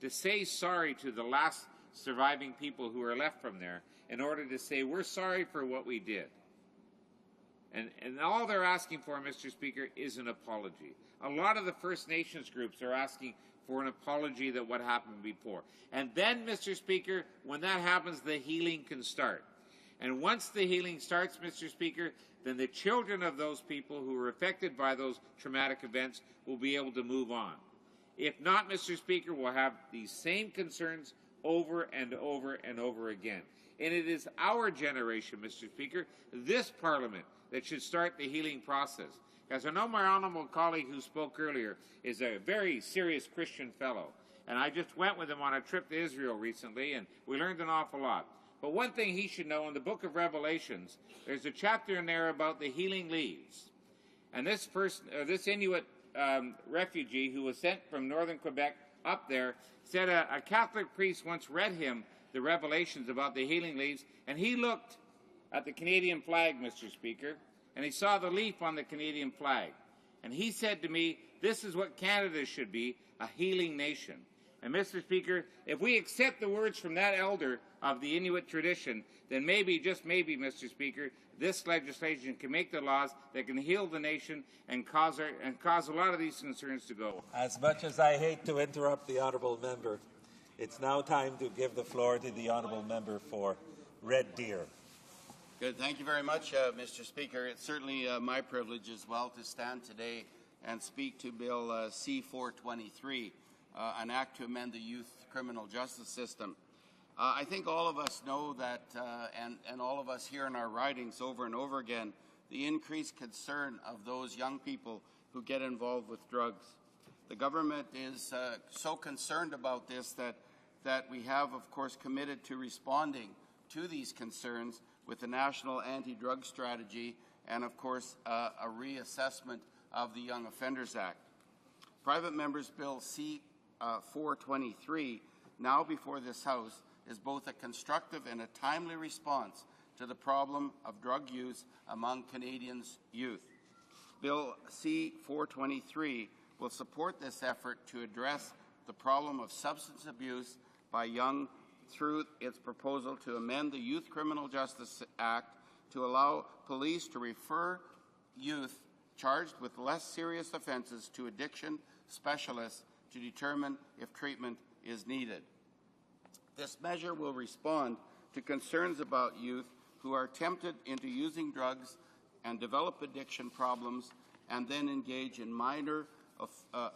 To say sorry to the last surviving people who are left from there in order to say, we're sorry for what we did. And all they're asking for, Mr. Speaker, is an apology. A lot of the First Nations groups are asking for an apology that what happened before. And then, Mr. Speaker, when that happens, the healing can start. And once the healing starts, Mr. Speaker, then the children of those people who were affected by those traumatic events will be able to move on. If not, Mr. Speaker, we'll have these same concerns over and over and over again. And it is our generation, Mr. Speaker, this Parliament, that should start the healing process. Because I know my honourable colleague who spoke earlier is a very serious Christian fellow. And I just went with him on a trip to Israel recently, and we learned an awful lot. But one thing he should know, in the book of Revelations, there's a chapter in there about the healing leaves. And this Inuit refugee who was sent from northern Quebec up there said a Catholic priest once read him the revelations about the healing leaves, and he looked at the Canadian flag, Mr. Speaker, and he saw the leaf on the Canadian flag. And he said to me, this is what Canada should be, a healing nation. And Mr. Speaker, if we accept the words from that elder of the Inuit tradition, then maybe, just maybe, Mr. Speaker, this legislation can make the laws that can heal the nation and cause a lot of these concerns to go. As much as I hate to interrupt the honourable member, it's now time to give the floor to the honourable member for Red Deer. Good. Thank you very much, Mr. Speaker. It's certainly my privilege as well to stand today and speak to Bill C-423, an act to amend the youth criminal justice system. I think all of us know that, and all of us hear in our writings over and over again, the increased concern of those young people who get involved with drugs. The government is so concerned about this that we have, of course, committed to responding to these concerns with the National Anti-Drug Strategy and, of course, a reassessment of the Young Offenders Act. Private Member's Bill C-423, now before this House, is both a constructive and a timely response to the problem of drug use among Canadians' youth. Bill C-423 will support this effort to address the problem of substance abuse by young through its proposal to amend the Youth Criminal Justice Act to allow police to refer youth charged with less serious offences to addiction specialists to determine if treatment is needed. This measure will respond to concerns about youth who are tempted into using drugs and develop addiction problems and then engage in minor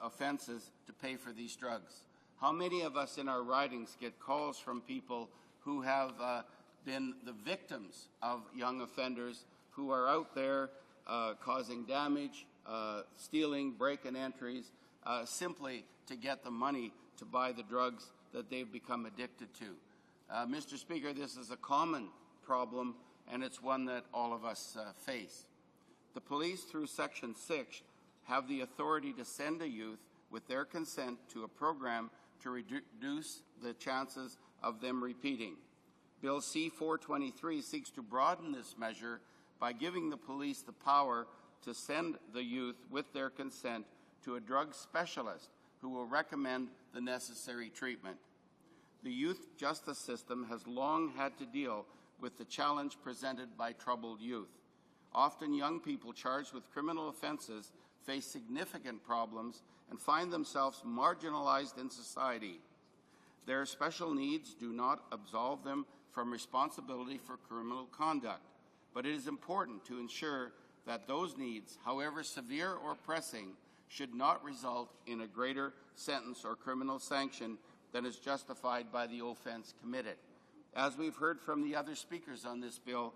offenses to pay for these drugs. How many of us in our ridings get calls from people who have been the victims of young offenders who are out there causing damage, stealing, break-in entries, simply to get the money to buy the drugs that they've become addicted to? Mr. Speaker, this is a common problem, and it's one that all of us face. The police, through Section 6, have the authority to send a youth with their consent to a program to reduce the chances of them repeating. Bill C-423 seeks to broaden this measure by giving the police the power to send the youth with their consent to a drug specialist who will recommend the necessary treatment. The youth justice system has long had to deal with the challenge presented by troubled youth. Often young people charged with criminal offenses face significant problems and find themselves marginalized in society. Their special needs do not absolve them from responsibility for criminal conduct, but it is important to ensure that those needs, however severe or pressing, should not result in a greater sentence or criminal sanction than is justified by the offense committed. As we've heard from the other speakers on this bill,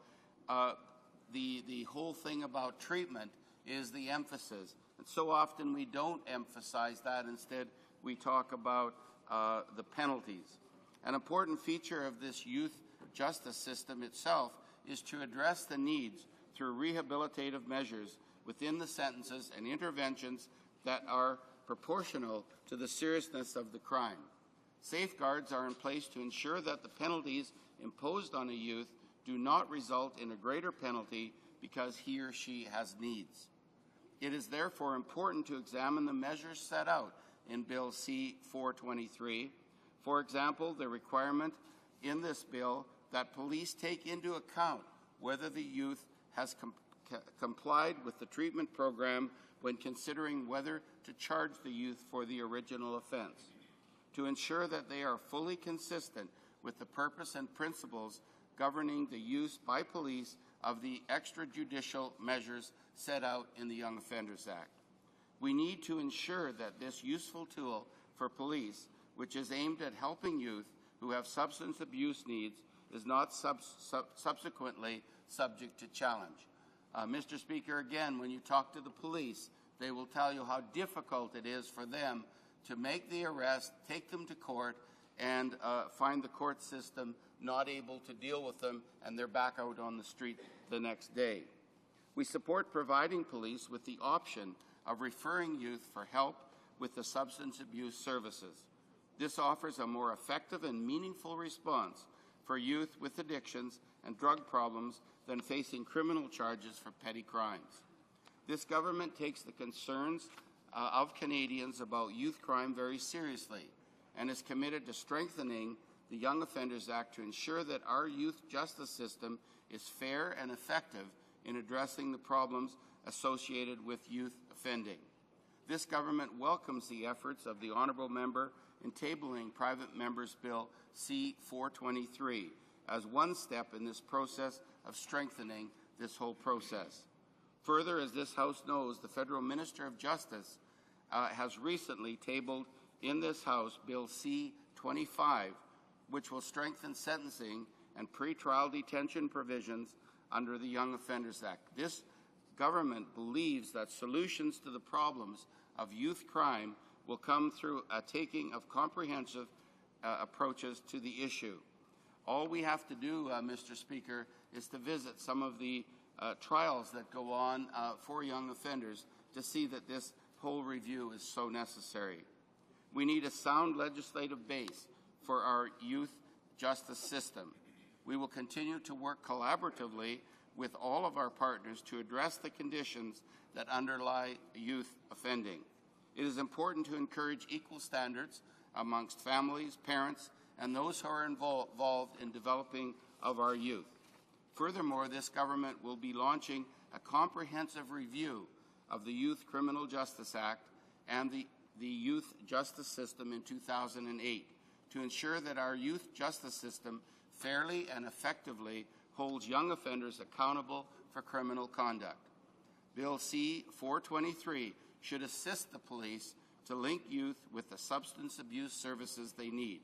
the whole thing about treatment is the emphasis. And so often we don't emphasize that. Instead, we talk about the penalties. An important feature of this youth justice system itself is to address the needs through rehabilitative measures within the sentences and interventions that are proportional to the seriousness of the crime. Safeguards are in place to ensure that the penalties imposed on a youth do not result in a greater penalty because he or she has needs. It is therefore important to examine the measures set out in Bill C-423. For example, the requirement in this bill that police take into account whether the youth has complied with the treatment program when considering whether to charge the youth for the original offense. To ensure that they are fully consistent with the purpose and principles governing the use by police of the extrajudicial measures set out in the Young Offenders Act. We need to ensure that this useful tool for police, which is aimed at helping youth who have substance abuse needs, is not subsequently subject to challenge. Mr. Speaker, again, when you talk to the police, they will tell you how difficult it is for them to make the arrest, take them to court, and find the court system not able to deal with them, and they're back out on the street the next day. We support providing police with the option of referring youth for help with the substance abuse services. This offers a more effective and meaningful response for youth with addictions and drug problems than facing criminal charges for petty crimes. This government takes the concerns of Canadians about youth crime very seriously and is committed to strengthening the Young Offenders Act to ensure that our youth justice system is fair and effective in addressing the problems associated with youth offending. This government welcomes the efforts of the honourable member in tabling Private Member's Bill C-423 as one step in this process of strengthening this whole process. Further, as this House knows, the Federal Minister of Justice has recently tabled in this House Bill C-25, which will strengthen sentencing and pretrial detention provisions under the Young Offenders Act. This government believes that solutions to the problems of youth crime will come through a taking of comprehensive approaches to the issue. All we have to do, Mr. Speaker, is to visit some of the trials that go on for young offenders to see that this whole review is so necessary. We need a sound legislative base for our youth justice system. We will continue to work collaboratively with all of our partners to address the conditions that underlie youth offending. It is important to encourage equal standards amongst families, parents, and those who are involved in developing of our youth. Furthermore, this government will be launching a comprehensive review of the Youth Criminal Justice Act and the youth justice system in 2008 to ensure that our youth justice system fairly and effectively holds young offenders accountable for criminal conduct. Bill C-423 should assist the police to link youth with the substance abuse services they need.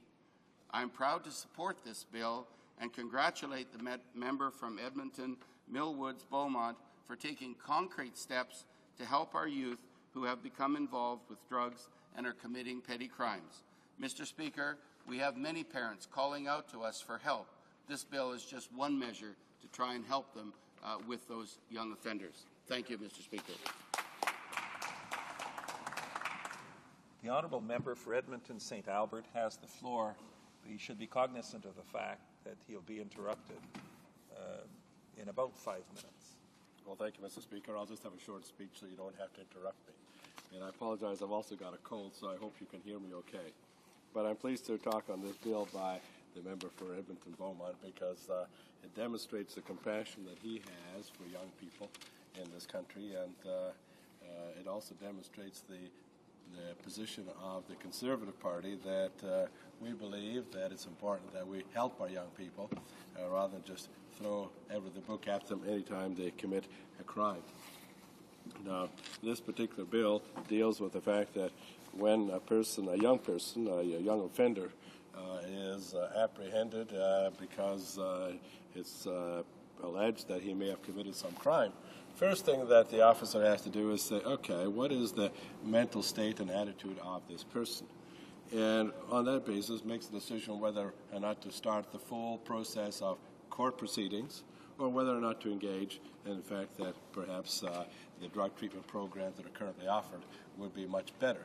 I am proud to support this bill and congratulate the member from Edmonton, Millwoods, Beaumont for taking concrete steps to help our youth who have become involved with drugs and are committing petty crimes. Mr. Speaker, we have many parents calling out to us for help. This bill is just one measure to try and help them with those young offenders. Thank you, Mr. Speaker. The honourable member for Edmonton St. Albert has the floor. He should be cognizant of the fact that he'll be interrupted in about 5 minutes. Well, thank you, Mr. Speaker. I'll just have a short speech so you don't have to interrupt me. And I apologize, I've also got a cold, so I hope you can hear me okay. But I'm pleased to talk on this bill by the member for Edmonton Beaumont because it demonstrates the compassion that he has for young people in this country, and it also demonstrates the position of the Conservative Party that we believe that it's important that we help our young people rather than just throw the book at them anytime they commit a crime. Now, this particular bill deals with the fact that when a young offender, is apprehended because it's alleged that he may have committed some crime, first thing that the officer has to do is say, okay, what is the mental state and attitude of this person? And on that basis makes a decision whether or not to start the full process of court proceedings or whether or not to engage in the fact that perhaps the drug treatment programs that are currently offered would be much better.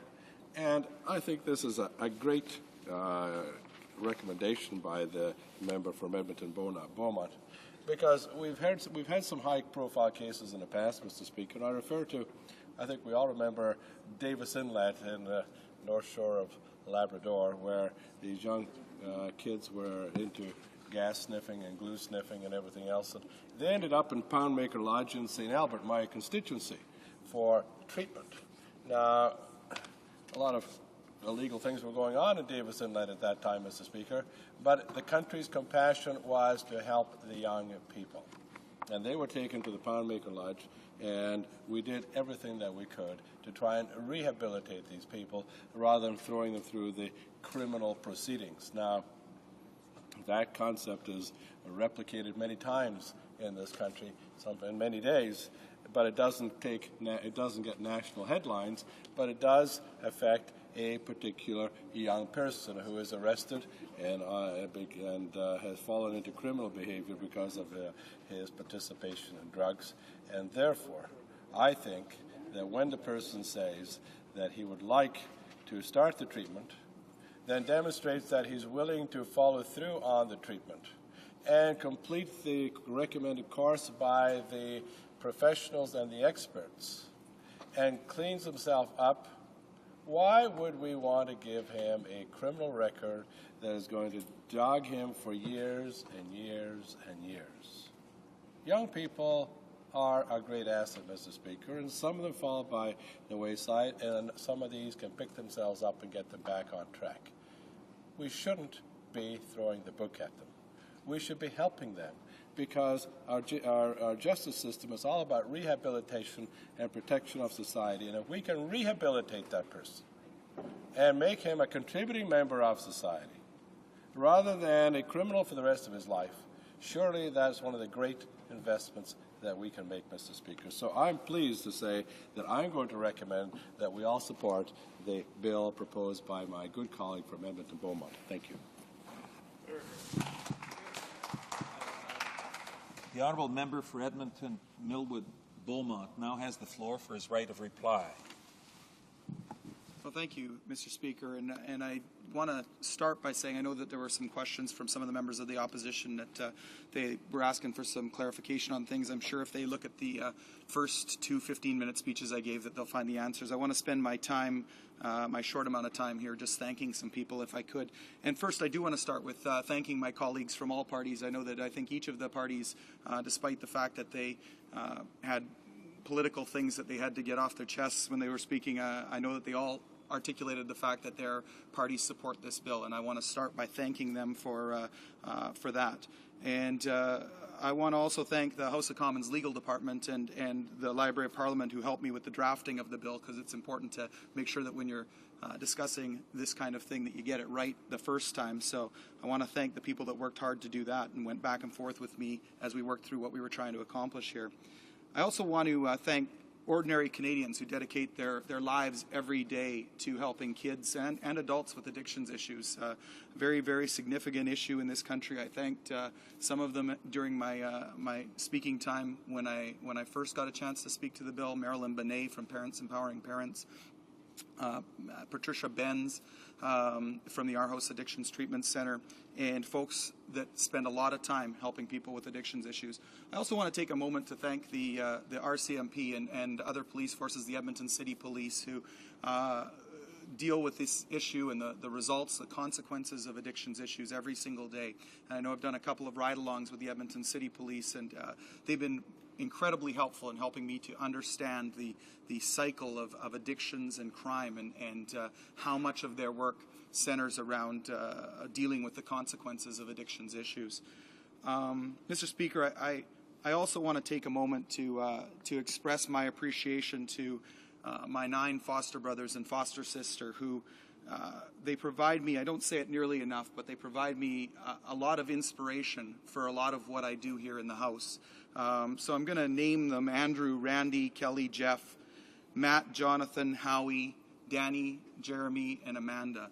And I think this is a great recommendation by the member from Edmonton Beaumont, because we've had some high-profile cases in the past, Mr. Speaker, and I refer to, I think we all remember Davis Inlet in the North Shore of Labrador, where these young kids were into gas sniffing and glue sniffing and everything else. And they ended up in Poundmaker Lodge in St. Albert, my constituency, for treatment. Now, a lot of illegal things were going on in Davis Inlet at that time, Mr. Speaker, but the country's compassion was to help the young people. And they were taken to the Poundmaker Lodge, and we did everything that we could to try and rehabilitate these people rather than throwing them through the criminal proceedings. Now, that concept is replicated many times in this country, in many days, but it doesn't get national headlines, but it does affect a particular young person who is arrested and has fallen into criminal behavior because of his participation in drugs. And therefore, I think that when the person says that he would like to start the treatment, then demonstrates that he's willing to follow through on the treatment and complete the recommended course by the professionals and the experts and cleans himself up, why would we want to give him a criminal record that is going to dog him for years and years and years? Young people are a great asset, Mr. Speaker, and some of them fall by the wayside, and some of these can pick themselves up and get them back on track. We shouldn't be throwing the book at them. We should be helping them, because our justice system is all about rehabilitation and protection of society. And if we can rehabilitate that person and make him a contributing member of society rather than a criminal for the rest of his life, surely that's one of the great investments that we can make, Mr. Speaker. So I'm pleased to say that I'm going to recommend that we all support the bill proposed by my good colleague from Edmonton Beaumont. Thank you. The honourable member for Edmonton Millwood Beaumont now has the floor for his right of reply. Well, thank you, Mr. Speaker, and I want to start by saying I know that there were some questions from some of the members of the opposition that they were asking for some clarification on things. I'm sure if they look at the first two 15-minute speeches I gave that they'll find the answers. I want to spend my time, my short amount of time here, just thanking some people if I could. And first, I do want to start with thanking my colleagues from all parties. I know that I think each of the parties, despite the fact that they had political things that they had to get off their chests when they were speaking, I know that they all articulated the fact that their parties support this bill, and I want to start by thanking them for that. And I want to also thank the House of Commons Legal Department and the Library of Parliament who helped me with the drafting of the bill, because it's important to make sure that when you're discussing this kind of thing that you get it right the first time. So I want to thank the people that worked hard to do that and went back and forth with me as we worked through what we were trying to accomplish here. I also want to thank ordinary Canadians who dedicate their lives every day to helping kids and adults with addictions issues. Very, very significant issue in this country. I thanked some of them during my speaking time when I first got a chance to speak to the bill. Marilyn Benet from Parents Empowering Parents, Patricia Benz from the HoC Addictions Treatment Center, and folks that spend a lot of time helping people with addictions issues. I also want to take a moment to thank the RCMP and other police forces, the Edmonton City Police, who deal with this issue and the results, the consequences of addictions issues every single day. And I know I've done a couple of ride-alongs with the Edmonton City Police, and they've been incredibly helpful in helping me to understand the cycle of addictions and crime, and how much of their work centers around dealing with the consequences of addictions issues. Mr. Speaker, I also want to take a moment to express my appreciation to my 9 foster brothers and foster sister who they provide me, I don't say it nearly enough, but they provide me a lot of inspiration for a lot of what I do here in the House. So I'm going to name them: Andrew, Randy, Kelly, Jeff, Matt, Jonathan, Howie, Danny, Jeremy, and Amanda.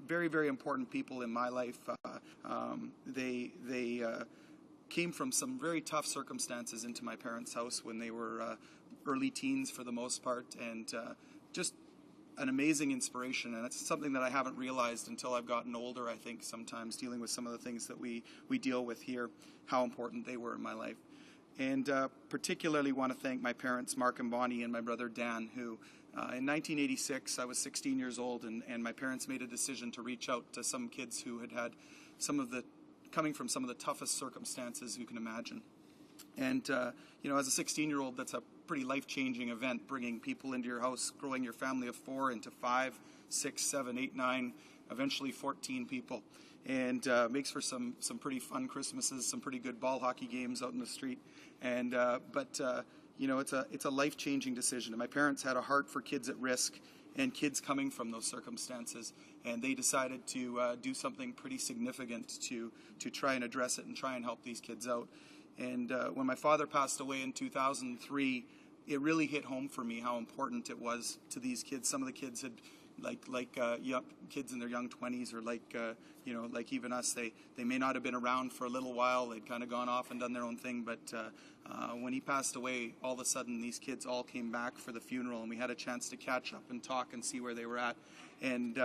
Very, very important people in my life. They came from some very tough circumstances into my parents' house when they were early teens for the most part, and just an amazing inspiration. And it's something that I haven't realized until I've gotten older, I think, sometimes dealing with some of the things that we deal with here, how important they were in my life. And particularly want to thank my parents, Mark and Bonnie, and my brother Dan, who in 1986, I was 16 years old, and my parents made a decision to reach out to some kids who had coming from some of the toughest circumstances you can imagine. And, as a 16-year-old, that's a pretty life-changing event, bringing people into your house, growing your family of 4 into 5, 6, 7, 8, 9, eventually 14 people. And makes for some pretty fun Christmases, some pretty good ball hockey games out in the street. And you know, it's a life-changing decision. And my parents had a heart for kids at risk and kids coming from those circumstances, and they decided to do something pretty significant to try and address it and try and help these kids out. And when my father passed away in 2003, it really hit home for me how important it was to these kids. Some of the kids had, young kids in their young 20s, or like even us, they may not have been around for a little while. They'd kind of gone off and done their own thing, but when he passed away, all of a sudden these kids all came back for the funeral, and we had a chance to catch up and talk and see where they were at. And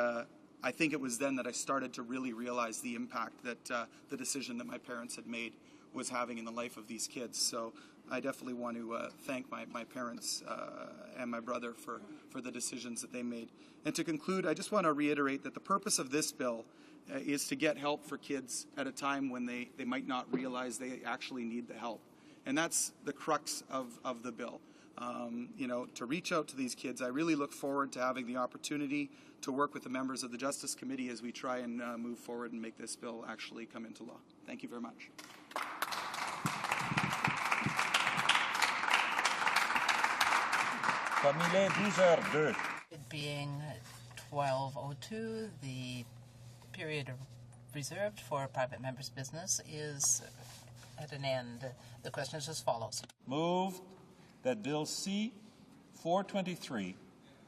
I think it was then that I started to really realize the impact that the decision that my parents had made was having in the life of these kids. So I definitely want to thank my parents and my brother for the decisions that they made. And to conclude, I just want to reiterate that the purpose of this bill is to get help for kids at a time when they might not realize they actually need the help. And that's the crux of the bill. You know, to reach out to these kids. I really look forward to having the opportunity to work with the members of the Justice Committee as we try and move forward and make this bill actually come into law. Thank you very much. It being 12:02, the period reserved for private members' business is at an end. The question is as follows. Moved that Bill C-423,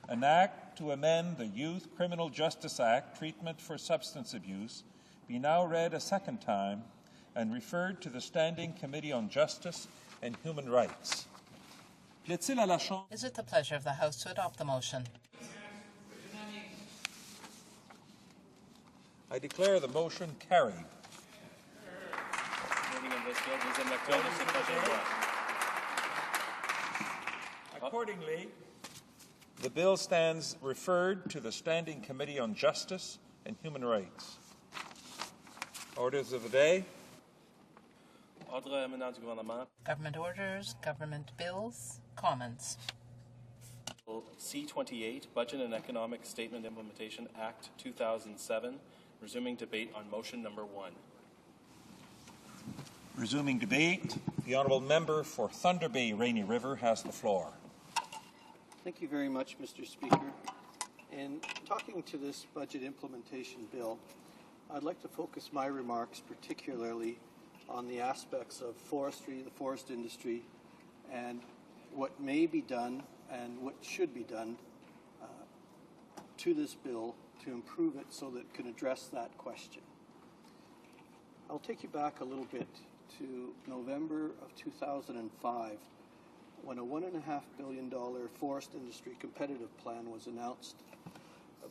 an act to amend the Youth Criminal Justice Act, Treatment for Substance Abuse, be now read a second time and referred to the Standing Committee on Justice and Human Rights. Is it the pleasure of the House to adopt the motion? I declare the motion carried. Accordingly, the bill stands referred to the Standing Committee on Justice and Human Rights. Orders of the day. Government orders, government bills, comments. C-28, Budget and Economic Statement Implementation Act 2007, resuming debate on motion number 1. Resuming debate, the Honourable Member for Thunder Bay, Rainy River has the floor. Thank you very much, Mr. Speaker. In talking to this budget implementation bill, I'd like to focus my remarks particularly on the aspects of forestry, the forest industry, and what may be done and what should be done to this bill to improve it so that it can address that question. I'll take you back a little bit to November of 2005, when a $1.5 billion forest industry competitive plan was announced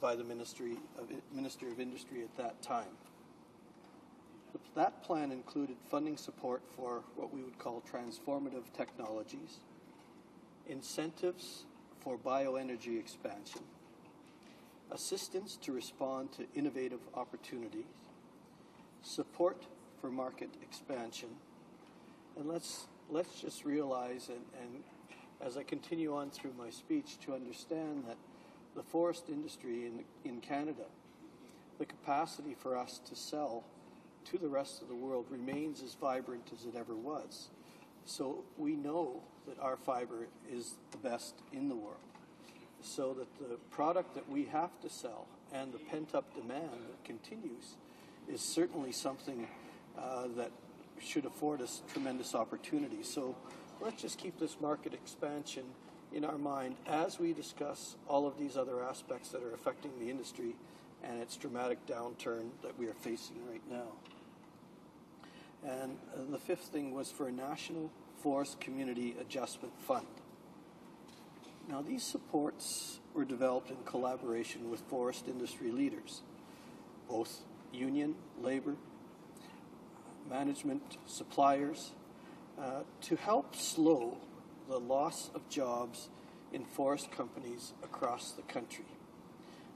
by the Minister of Industry at that time. That plan included funding support for what we would call transformative technologies, incentives for bioenergy expansion, assistance to respond to innovative opportunities, support for market expansion, and let's just realize, and as I continue on through my speech, to understand that the forest industry in Canada, the capacity for us to sell to the rest of the world remains as vibrant as it ever was. So we know that our fiber is the best in the world. So that the product that we have to sell and the pent-up demand that continues is certainly something that should afford us tremendous opportunity. So let's just keep this market expansion in our mind as we discuss all of these other aspects that are affecting the industry and its dramatic downturn that we are facing right now. And the fifth thing was for a National Forest Community Adjustment Fund. Now, these supports were developed in collaboration with forest industry leaders, both union, labor, management, suppliers, to help slow the loss of jobs in forest companies across the country.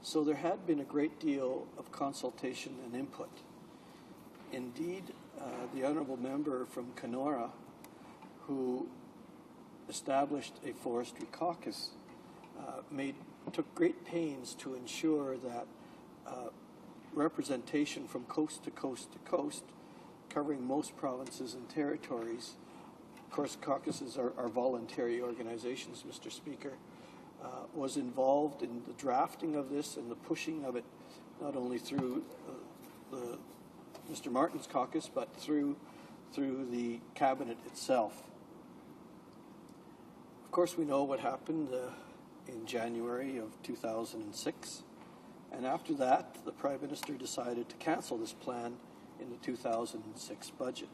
So there had been a great deal of consultation and input. Indeed, the Honourable Member from Kenora, who established a forestry caucus, took great pains to ensure that representation from coast to coast to coast, covering most provinces and territories. Of course, caucuses are voluntary organizations, Mr. Speaker, was involved in the drafting of this and the pushing of it, not only through Mr. Martin's caucus, but through the cabinet itself. Of course, we know what happened in January of 2006, and after that, the Prime Minister decided to cancel this plan in the 2006 budget.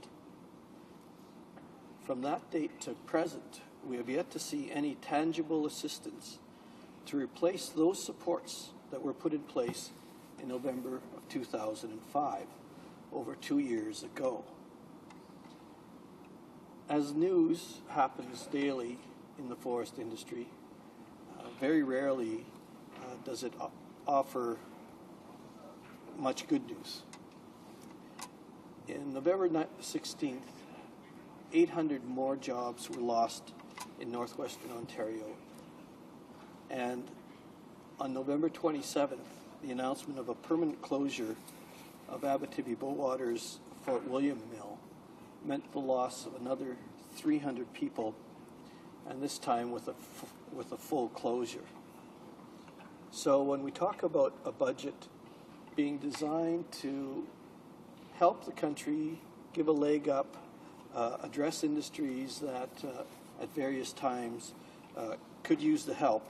From that date to present, we have yet to see any tangible assistance to replace those supports that were put in place in November of 2005, over 2 years ago. As news happens daily in the forest industry, very rarely does it offer much good news. In November 16th, 800 more jobs were lost in northwestern Ontario. And on November 27th, the announcement of a permanent closure of Abitibi-Bowater's Fort William Mill meant the loss of another 300 people, and this time with a full closure. So when we talk about a budget being designed to help the country, give a leg up, address industries that at various times could use the help,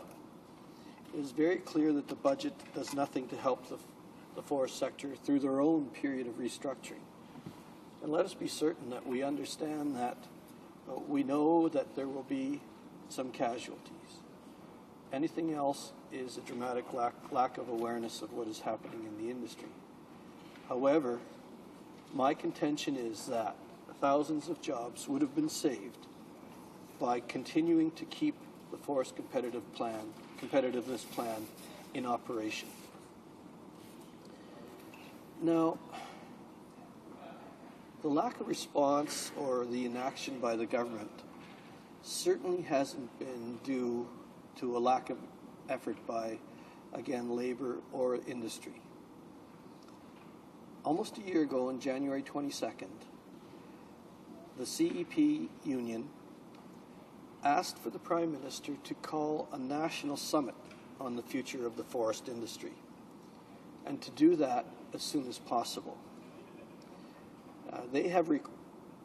it is very clear that the budget does nothing to help the forest sector through their own period of restructuring. And let us be certain that we understand that we know that there will be some casualties. Anything else is a dramatic lack of awareness of what is happening in the industry. However, my contention is that thousands of jobs would have been saved by continuing to keep the forest competitiveness plan in operation. Now, the lack of response or the inaction by the government certainly hasn't been due to a lack of effort by, again, labor or industry. Almost a year ago, on January 22nd, the CEP union asked for the Prime Minister to call a national summit on the future of the forest industry, and to do that as soon as possible. They have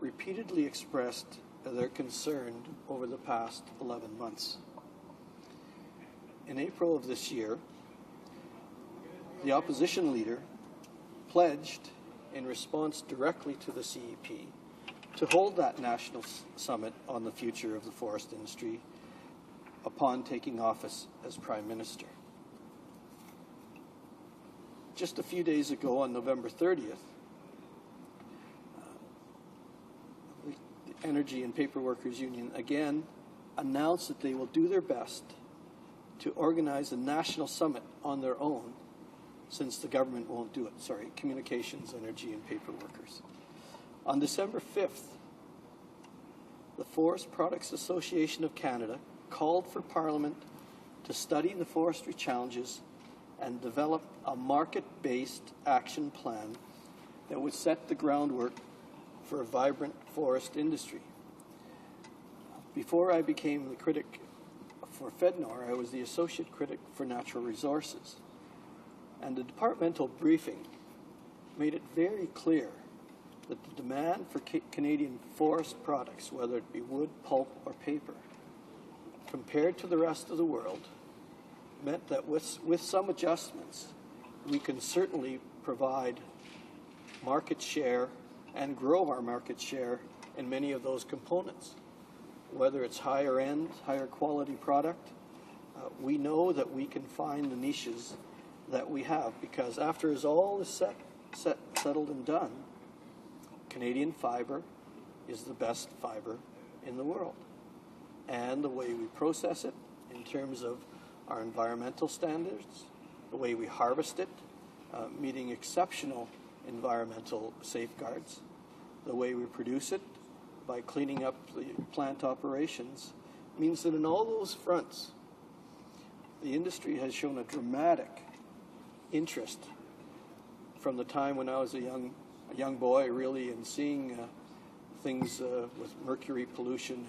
repeatedly expressed their concern over the past 11 months. In April of this year, the opposition leader pledged, in response directly to the CEP, to hold that national summit on the future of the forest industry upon taking office as Prime Minister. Just a few days ago, on November 30th, the Energy and Paper Workers Union again announced that they will do their best to organize a national summit on their own, since the government won't do it. Communications, Energy and Paper Workers. On December 5th, the Forest Products Association of Canada called for Parliament to study the forestry challenges and develop a market-based action plan that would set the groundwork for a vibrant forest industry. Before I became the critic for FedNor, I was the associate critic for natural resources. And the departmental briefing made it very clear that the demand for Canadian forest products, whether it be wood, pulp, or paper, compared to the rest of the world, meant that with some adjustments, we can certainly provide market share and grow our market share in many of those components. Whether it's higher end, higher quality product, we know that we can find the niches that we have, because after all is settled and done, Canadian fiber is the best fiber in the world. And the way we process it in terms of our environmental standards, the way we harvest it, meeting exceptional environmental safeguards, the way we produce it by cleaning up the plant operations, means that in all those fronts, the industry has shown a dramatic interest from the time when I was a young boy, really, and seeing things with mercury pollution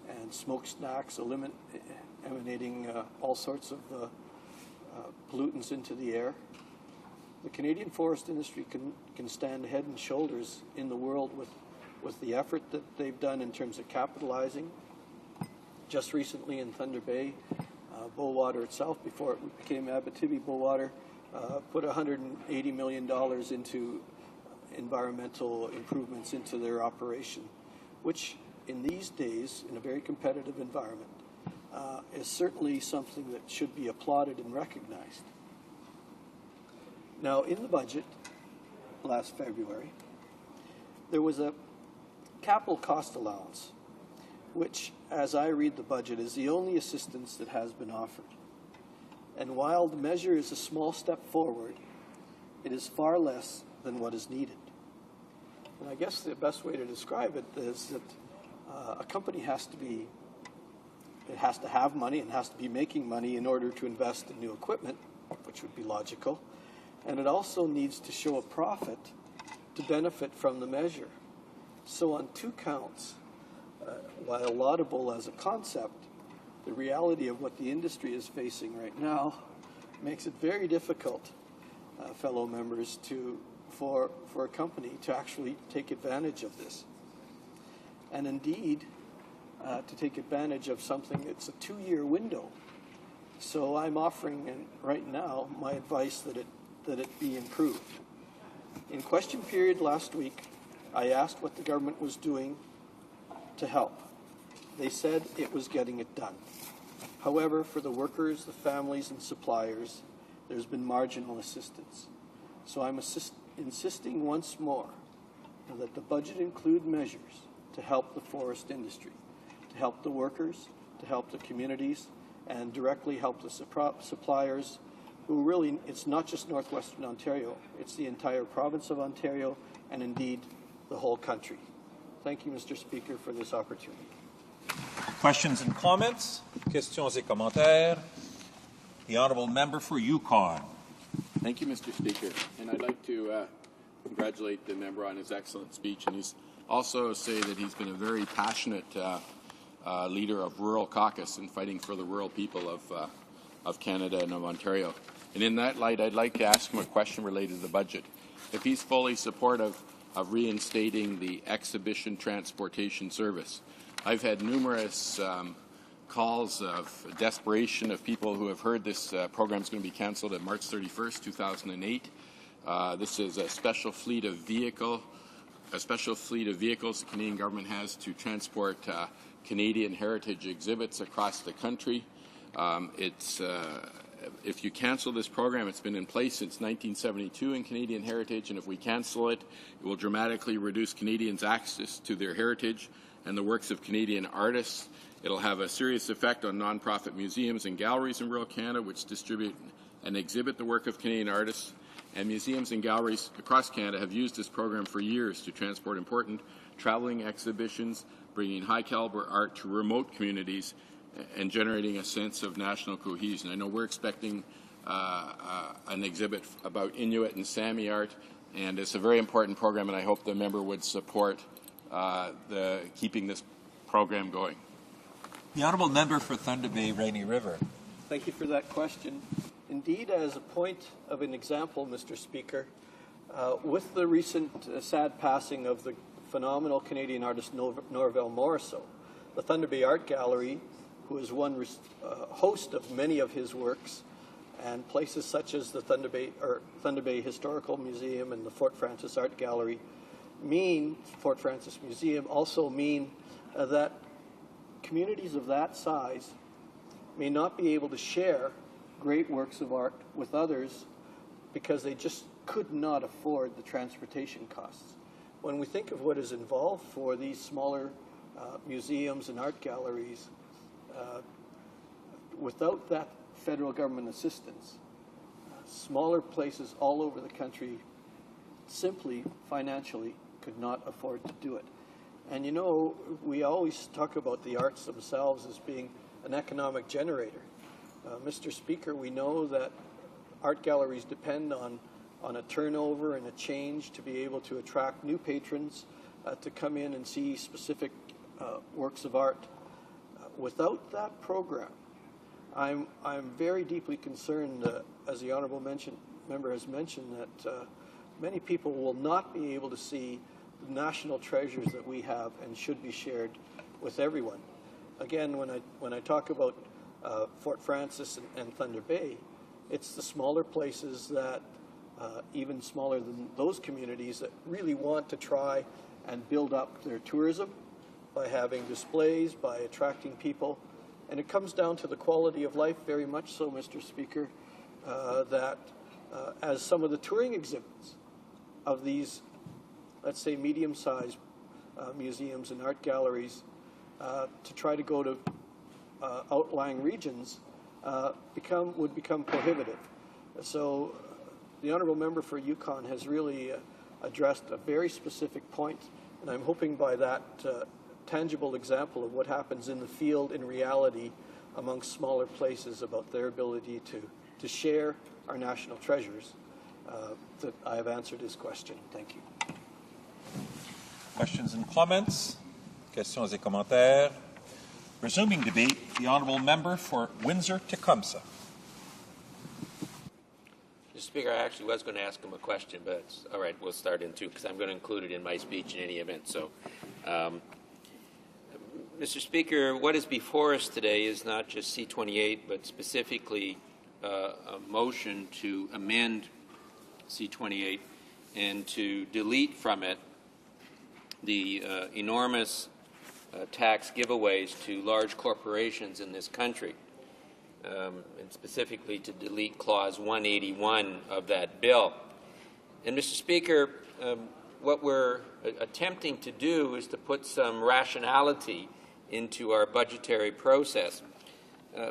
and smokestacks emanating all sorts of pollutants into the air. The Canadian forest industry can stand head and shoulders in the world with the effort that they've done in terms of capitalizing. Just recently in Thunder Bay, Bullwater itself, before it became Abitibi Bullwater, put $180 million into environmental improvements into their operation, which in these days, in a very competitive environment, is certainly something that should be applauded and recognized. Now, in the budget last February, there was a capital cost allowance, which, as I read the budget, is the only assistance that has been offered. And while the measure is a small step forward, it is far less than what is needed. And I guess the best way to describe it is that a company has to have money and has to be making money in order to invest in new equipment, which would be logical. And it also needs to show a profit to benefit from the measure. So on two counts, while laudable as a concept, the reality of what the industry is facing right now makes it very difficult, fellow members, for a company to actually take advantage of this. And indeed, to take advantage of something that's a 2-year window. So I'm offering right now my advice that it be improved. In question period last week, I asked what the government was doing to help. They said it was getting it done. However, for the workers, the families, and suppliers, there's been marginal assistance. So I'm insisting once more that the budget include measures to help the forest industry, to help the workers, to help the communities, and directly help the suppliers who really, it's not just Northwestern Ontario, it's the entire province of Ontario, and indeed the whole country. Thank you, Mr. Speaker, for this opportunity. Questions and comments? Questions et commentaires? The Honourable Member for Yukon. Thank you, Mr. Speaker. And I'd like to congratulate the member on his excellent speech. And he's also say that he's been a very passionate leader of Rural Caucus and fighting for the rural people of Canada and of Ontario. And in that light, I'd like to ask him a question related to the budget. If he's fully supportive of reinstating the exhibition transportation service. I've had numerous calls of desperation of people who have heard this program is going to be cancelled on March 31st, 2008. This is a special fleet of vehicles the Canadian government has to transport Canadian heritage exhibits across the country. If you cancel this program, it's been in place since 1972 in Canadian heritage, and if we cancel it, it will dramatically reduce Canadians' access to their heritage and the works of Canadian artists. It'll have a serious effect on nonprofit museums and galleries in rural Canada, which distribute and exhibit the work of Canadian artists. And museums and galleries across Canada have used this program for years to transport important traveling exhibitions, bringing high-caliber art to remote communities and generating a sense of national cohesion. I know we're expecting an exhibit about Inuit and Sami art, and it's a very important program, and I hope the member would support keeping this program going. The Honourable Member for Thunder Bay, Rainy River. Thank you for that question. Indeed, as a point of an example, Mr. Speaker, with the recent sad passing of the phenomenal Canadian artist Norvell Morrisseau, the Thunder Bay Art Gallery, who has won host of many of his works, and places such as the Thunder Bay Historical Museum and the Fort Frances Art Gallery Fort Frances Museum also mean that communities of that size may not be able to share great works of art with others because they just could not afford the transportation costs. When we think of what is involved for these smaller museums and art galleries, without that federal government assistance, smaller places all over the country simply financially could not afford to do it. And you know, we always talk about the arts themselves as being an economic generator. Mr. Speaker, we know that art galleries depend on a turnover and a change to be able to attract new patrons to come in and see specific works of art. Without that program, I'm very deeply concerned, as the honourable member has mentioned, that many people will not be able to see the national treasures that we have and should be shared with everyone. Again, when I talk about Fort Frances and Thunder Bay, it's the smaller places that, even smaller than those communities, that really want to try and build up their tourism by having displays, by attracting people. And it comes down to the quality of life, very much so, Mr. Speaker, that as some of the touring exhibits of these, let's say, medium-sized museums and art galleries to try to go to outlying regions would become prohibitive. So the honourable member for Yukon has really addressed a very specific point, and I'm hoping by that tangible example of what happens in the field in reality amongst smaller places about their ability to share our national treasures, that I have answered his question. Thank you. Questions and comments? Questions et commentaires? Resuming debate, the honourable member for Windsor-Tecumseh. Mr. Speaker, I actually was going to ask him a question, but it's all right, we'll start in two, because I'm going to include it in my speech in any event. So, Mr. Speaker, what is before us today is not just C-28, but specifically a motion to amend C-28 and to delete from it the enormous tax giveaways to large corporations in this country, and specifically to delete Clause 181 of that bill. And, Mr. Speaker, what we're attempting to do is to put some rationality into our budgetary process.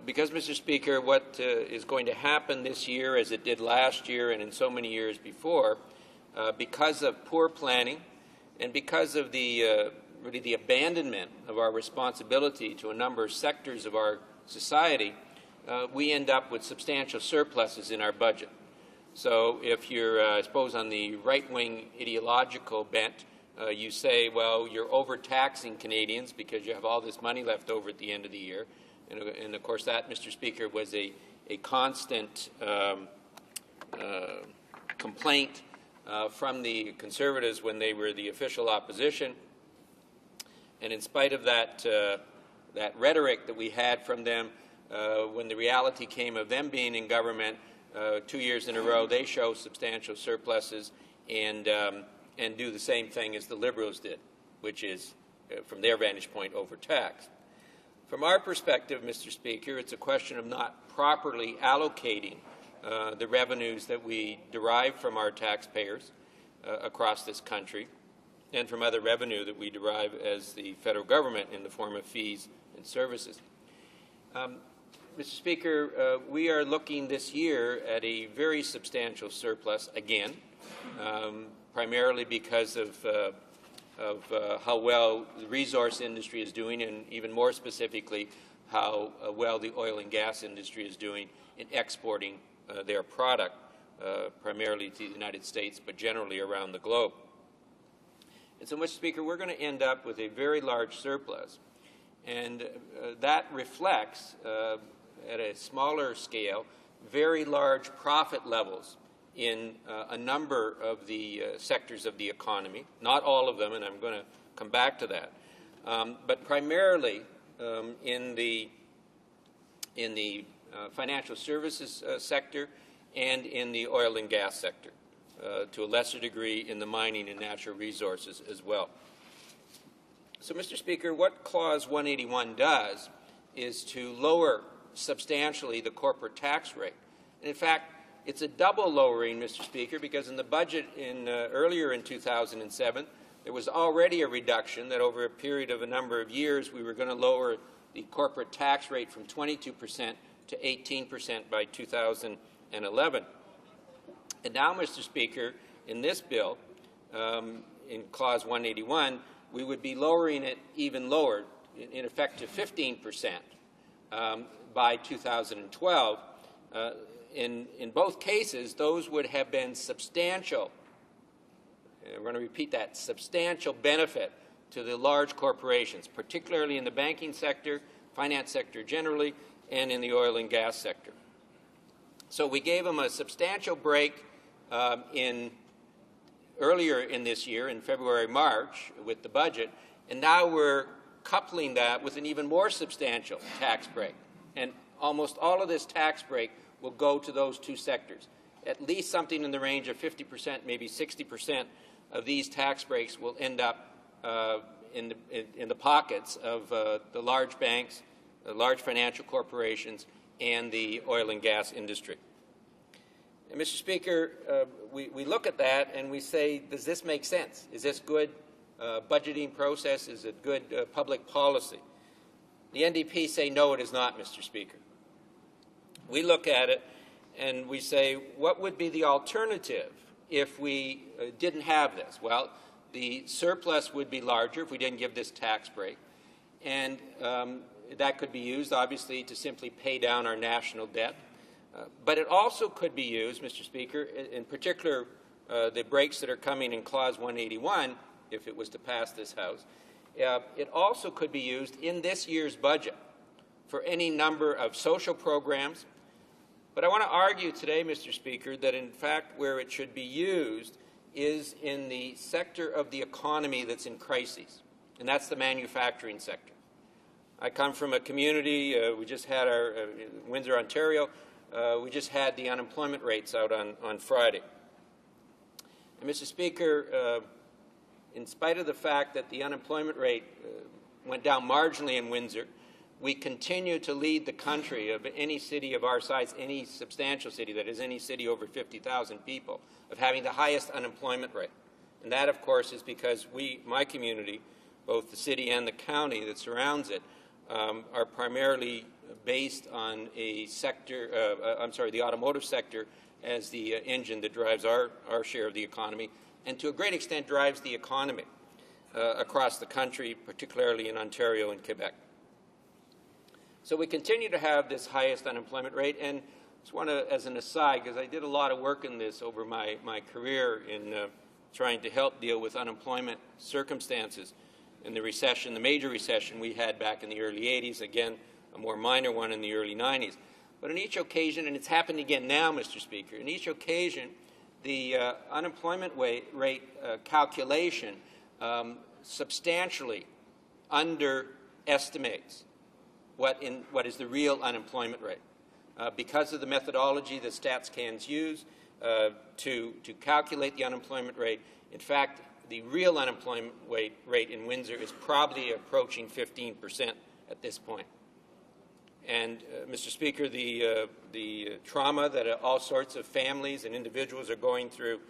Because, Mr. Speaker, what is going to happen this year, as it did last year and in so many years before, because of poor planning and because of the really the abandonment of our responsibility to a number of sectors of our society, we end up with substantial surpluses in our budget. So if you're, I suppose, on the right-wing ideological bent, you say, well, you're overtaxing Canadians because you have all this money left over at the end of the year. And of course, that, Mr. Speaker, was a constant complaint from the Conservatives when they were the official opposition. And in spite of that, that rhetoric that we had from them, when the reality came of them being in government 2 years in a row, they show substantial surpluses and do the same thing as the Liberals did, which is, from their vantage point, overtaxed. From our perspective, Mr. Speaker, it's a question of not properly allocating the revenues that we derive from our taxpayers across this country and from other revenue that we derive as the federal government in the form of fees and services. Mr. Speaker, we are looking this year at a very substantial surplus again, primarily because of how well the resource industry is doing, and even more specifically, how well the oil and gas industry is doing in exporting their product, primarily to the United States, but generally around the globe. And so, Mr. Speaker, we're going to end up with a very large surplus, and that reflects, at a smaller scale, very large profit levels in a number of the sectors of the economy, not all of them, and I'm going to come back to that, but primarily in the financial services sector and in the oil and gas sector, to a lesser degree in the mining and natural resources as well. So, Mr. Speaker, what Clause 181 does is to lower substantially the corporate tax rate. And in fact, it's a double lowering, Mr. Speaker, because in the budget earlier in 2007, there was already a reduction that over a period of a number of years we were going to lower the corporate tax rate from 22% to 18% by 2011. And now, Mr. Speaker, in this bill, in Clause 181, we would be lowering it even lower, in effect to 15% by 2012. In both cases, those would have been substantial, we're going to repeat that, substantial benefit to the large corporations, particularly in the banking sector, finance sector generally, and in the oil and gas sector. So we gave them a substantial break earlier in this year, in February, March, with the budget, and now we're coupling that with an even more substantial tax break. And almost all of this tax break will go to those two sectors. At least something in the range of 50%, maybe 60% of these tax breaks will end up in the pockets of the large banks, the large financial corporations, and the oil and gas industry. And Mr. Speaker, we look at that and we say, does this make sense? Is this good budgeting process? Is it good public policy? The NDP say, no, it is not, Mr. Speaker. We look at it and we say, what would be the alternative if we didn't have this? Well, the surplus would be larger if we didn't give this tax break. And that could be used, obviously, to simply pay down our national debt. But it also could be used, Mr. Speaker, in particular the breaks that are coming in Clause 181, if it was to pass this House. It also could be used in this year's budget for any number of social programs. But I want to argue today, Mr. Speaker, that in fact where it should be used is in the sector of the economy that's in crises, and that's the manufacturing sector. I come from a community, we just had our, Windsor, Ontario, we just had the unemployment rates out on Friday. And Mr. Speaker, in spite of the fact that the unemployment rate went down marginally in Windsor, we continue to lead the country of any city of our size, any substantial city, that is any city over 50,000 people, of having the highest unemployment rate. And that, of course, is because my community, both the city and the county that surrounds it, are primarily based on a sector, the automotive sector as the engine that drives our share of the economy, and to a great extent drives the economy across the country, particularly in Ontario and Quebec. So we continue to have this highest unemployment rate, and just want to, as an aside, because I did a lot of work in this over my career in trying to help deal with unemployment circumstances in the recession, the major recession we had back in the early 80s, again, a more minor one in the early 90s. But on each occasion, and it's happened again now, Mr. Speaker, in each occasion, the unemployment rate calculation substantially underestimates what is the real unemployment rate. Because of the methodology that StatsCan's use to calculate the unemployment rate, in fact, the real unemployment rate in Windsor is probably approaching 15% at this point. And, Mr. Speaker, the trauma that all sorts of families and individuals are going through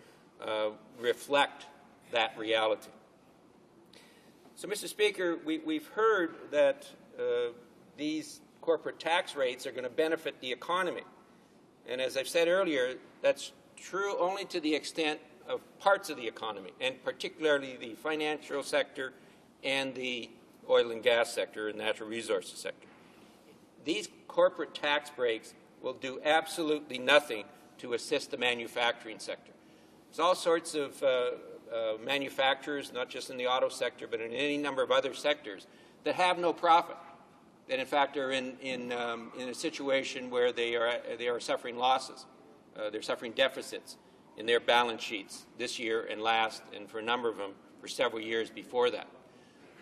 reflect that reality. So, Mr. Speaker, we've heard that these corporate tax rates are going to benefit the economy. And as I've said earlier, that's true only to the extent of parts of the economy, and particularly the financial sector and the oil and gas sector and natural resources sector. These corporate tax breaks will do absolutely nothing to assist the manufacturing sector. There's all sorts of manufacturers, not just in the auto sector, but in any number of other sectors, that have no profit, that in fact are in a situation where they are suffering losses. They're suffering deficits in their balance sheets this year and last, and for a number of them for several years before that.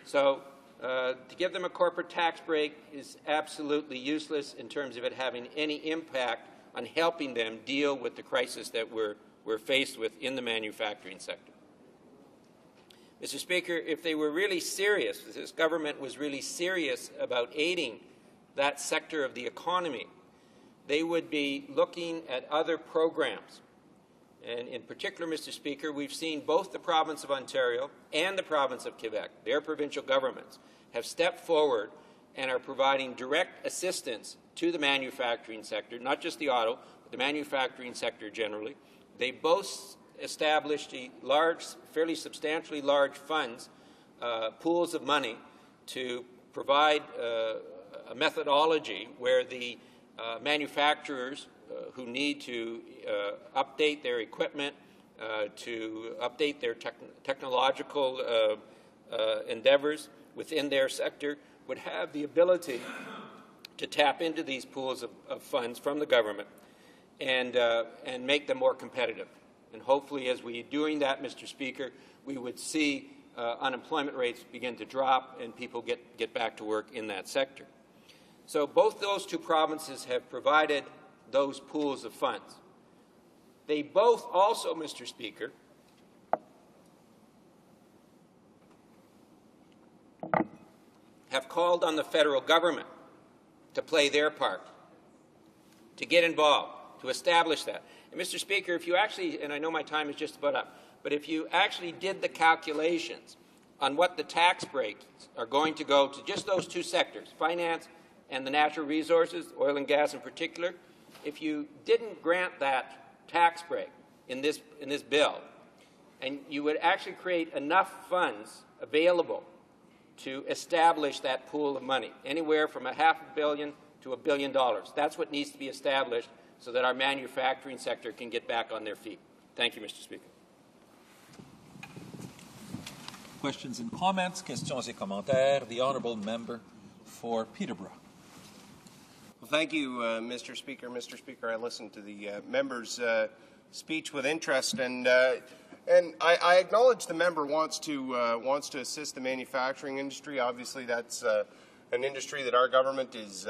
So to give them a corporate tax break is absolutely useless in terms of it having any impact on helping them deal with the crisis that we're faced with in the manufacturing sector. Mr. Speaker, if they were really serious, if this government was really serious about aiding that sector of the economy, they would be looking at other programs. And in particular, Mr. Speaker, we've seen both the province of Ontario and the province of Quebec, their provincial governments, have stepped forward and are providing direct assistance to the manufacturing sector, not just the auto, but the manufacturing sector generally. They both established large, fairly substantially large funds pools of money to provide a methodology where the manufacturers who need to update their equipment, to update their technological endeavors within their sector would have the ability to tap into these pools of funds from the government and make them more competitive. And hopefully, as we are doing that, Mr. Speaker, we would see unemployment rates begin to drop and people get back to work in that sector. So both those two provinces have provided those pools of funds. They both also, Mr. Speaker, have called on the federal government to play their part, to get involved, to establish that. And Mr. Speaker, if you actually, and I know my time is just about up, but if you actually did the calculations on what the tax breaks are going to go to just those two sectors, finance and the natural resources, oil and gas in particular, if you didn't grant that tax break in this bill, and you would actually create enough funds available to establish that pool of money, anywhere from $500 million to $1 billion. That's what needs to be established so that our manufacturing sector can get back on their feet. Thank you, Mr. Speaker. Questions and comments, questions et commentaires. The honourable member for Peterborough. Well, thank you, Mr. Speaker. Mr. Speaker, I listened to the member's speech with interest, and I acknowledge the member wants to assist the manufacturing industry. Obviously, that's an industry that our government is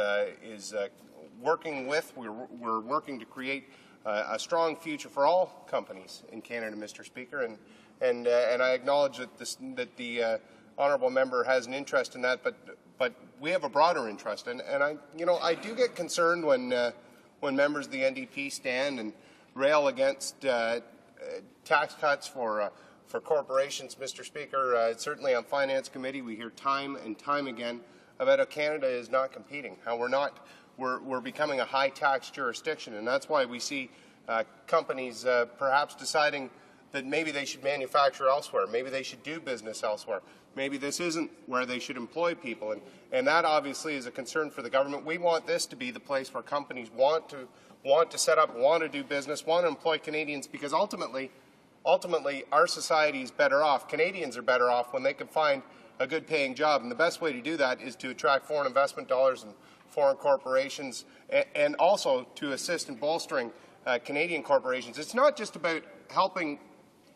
working with. We're working to create a strong future for all companies in Canada, Mr. Speaker, and I acknowledge that the honourable member has an interest in that, but we have a broader interest, and I do get concerned when members of the NDP stand and rail against tax cuts for corporations, Mr. Speaker. Certainly on Finance Committee, we hear time and time again about how Canada is not competing, how we're becoming a high tax jurisdiction, and that's why we see companies perhaps deciding that maybe they should manufacture elsewhere, maybe they should do business elsewhere, maybe this isn't where they should employ people, and that obviously is a concern for the government. We want this to be the place where companies want to set up, want to do business, want to employ Canadians, because ultimately our society is better off. Canadians are better off when they can find a good paying job, and the best way to do that is to attract foreign investment dollars and foreign corporations, and also to assist in bolstering Canadian corporations. It's not just about helping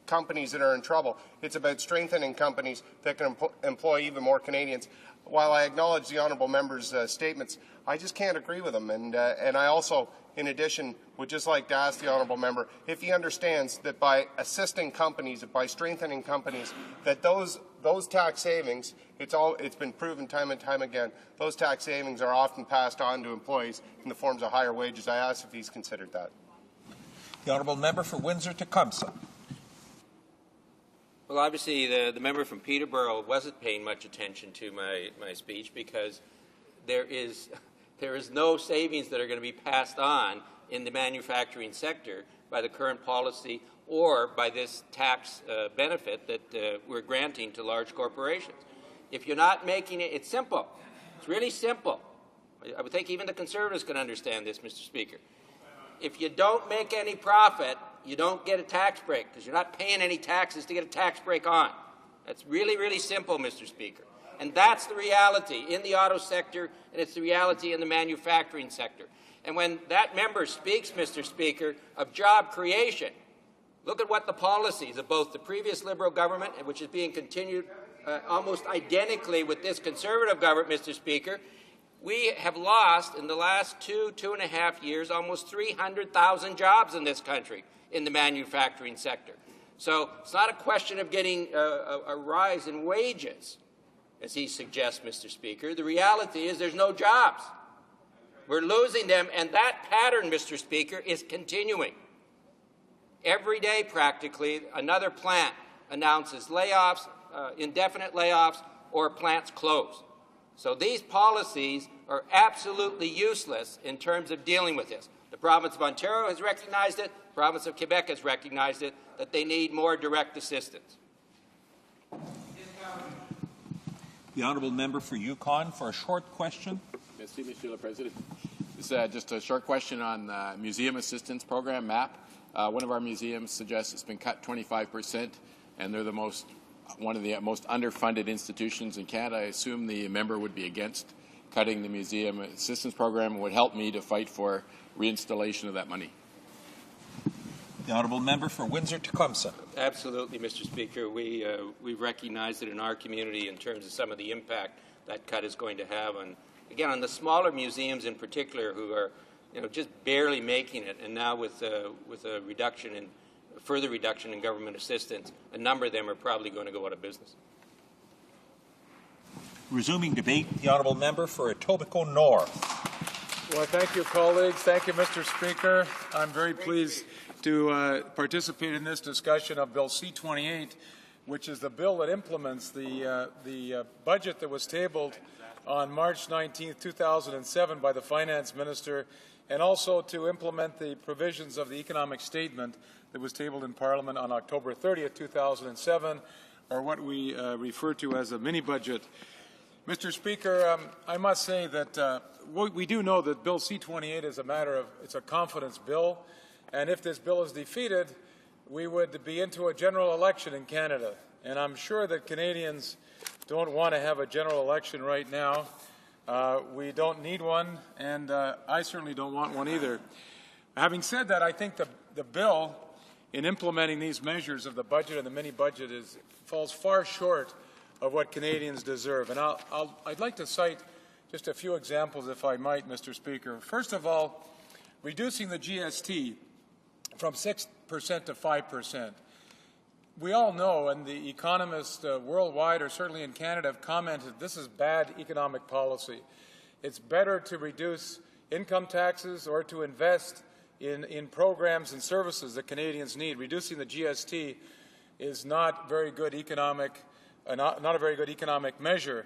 companies that are in trouble. It's about strengthening companies that can employ even more Canadians. While I acknowledge the honourable member's statements, I just can't agree with them. And I also, in addition, would just like to ask the honourable member if he understands that by assisting companies, by strengthening companies, that those tax savings, it's been proven time and time again, those tax savings are often passed on to employees in the forms of higher wages. I ask if he's considered that. The honourable member for Windsor-Tecumseh. Well, obviously, the member from Peterborough wasn't paying much attention to my speech, because there is no savings that are going to be passed on in the manufacturing sector by the current policy or by this tax benefit that we're granting to large corporations. If you're not making it, it's simple. It's really simple. I would think even the Conservatives can understand this, Mr. Speaker. If you don't make any profit, you don't get a tax break, because you're not paying any taxes to get a tax break on. That's really, really simple, Mr. Speaker. And that's the reality in the auto sector, and it's the reality in the manufacturing sector. And when that member speaks, Mr. Speaker, of job creation, look at what the policies of both the previous Liberal government, which is being continued almost identically with this Conservative government, Mr. Speaker. We have lost in the last 2.5 years, almost 300,000 jobs in this country in the manufacturing sector. So it's not a question of getting a rise in wages, as he suggests, Mr. Speaker. The reality is there's no jobs. We're losing them, and that pattern, Mr. Speaker, is continuing. Every day, practically, another plant announces layoffs, indefinite layoffs, or plants close. So these policies are absolutely useless in terms of dealing with this. The province of Ontario has recognized it. The province of Quebec has recognized it, that they need more direct assistance. The honourable member for Yukon for a short question. Merci, Monsieur le Président. This is just a short question on the Museum Assistance Program, MAP. One of our museums suggests it's been cut 25%, and they're one of the most underfunded institutions in Canada. I assume the member would be against cutting the Museum Assistance Program and would help me to fight for reinstallation of that money. The honourable member for Windsor-Tecumseh. Absolutely, Mr. Speaker. We recognize it in our community in terms of some of the impact that cut is going to have on, again, on the smaller museums in particular who are, just barely making it, and now with a further reduction in government assistance, a number of them are probably going to go out of business. Resuming debate, the honourable member for Etobicoke North. Well, thank you, colleagues. Thank you, Mr. Speaker. I'm very pleased to participate in this discussion of Bill C-28, which is the bill that implements the budget that was tabled on March 19, 2007 by the Finance Minister, and also to implement the provisions of the economic statement that was tabled in Parliament on October 30, 2007, or what we refer to as a mini-budget. Mr. Speaker, I must say that we do know that Bill C-28 is it's a confidence bill, and if this bill is defeated, we would be into a general election in Canada. And I'm sure that Canadians don't want to have a general election right now. We don't need one, and I certainly don't want one either. Having said that, I think the bill, in implementing these measures of the budget and the mini-budget, falls far short of what Canadians deserve. And I'd like to cite just a few examples, if I might, Mr. Speaker. First of all, reducing the GST from 6% to 5%. We all know, and the economists worldwide, or certainly in Canada, have commented, this is bad economic policy. It's better to reduce income taxes or to invest in programs and services that Canadians need. Reducing the GST is not very good not a very good economic measure.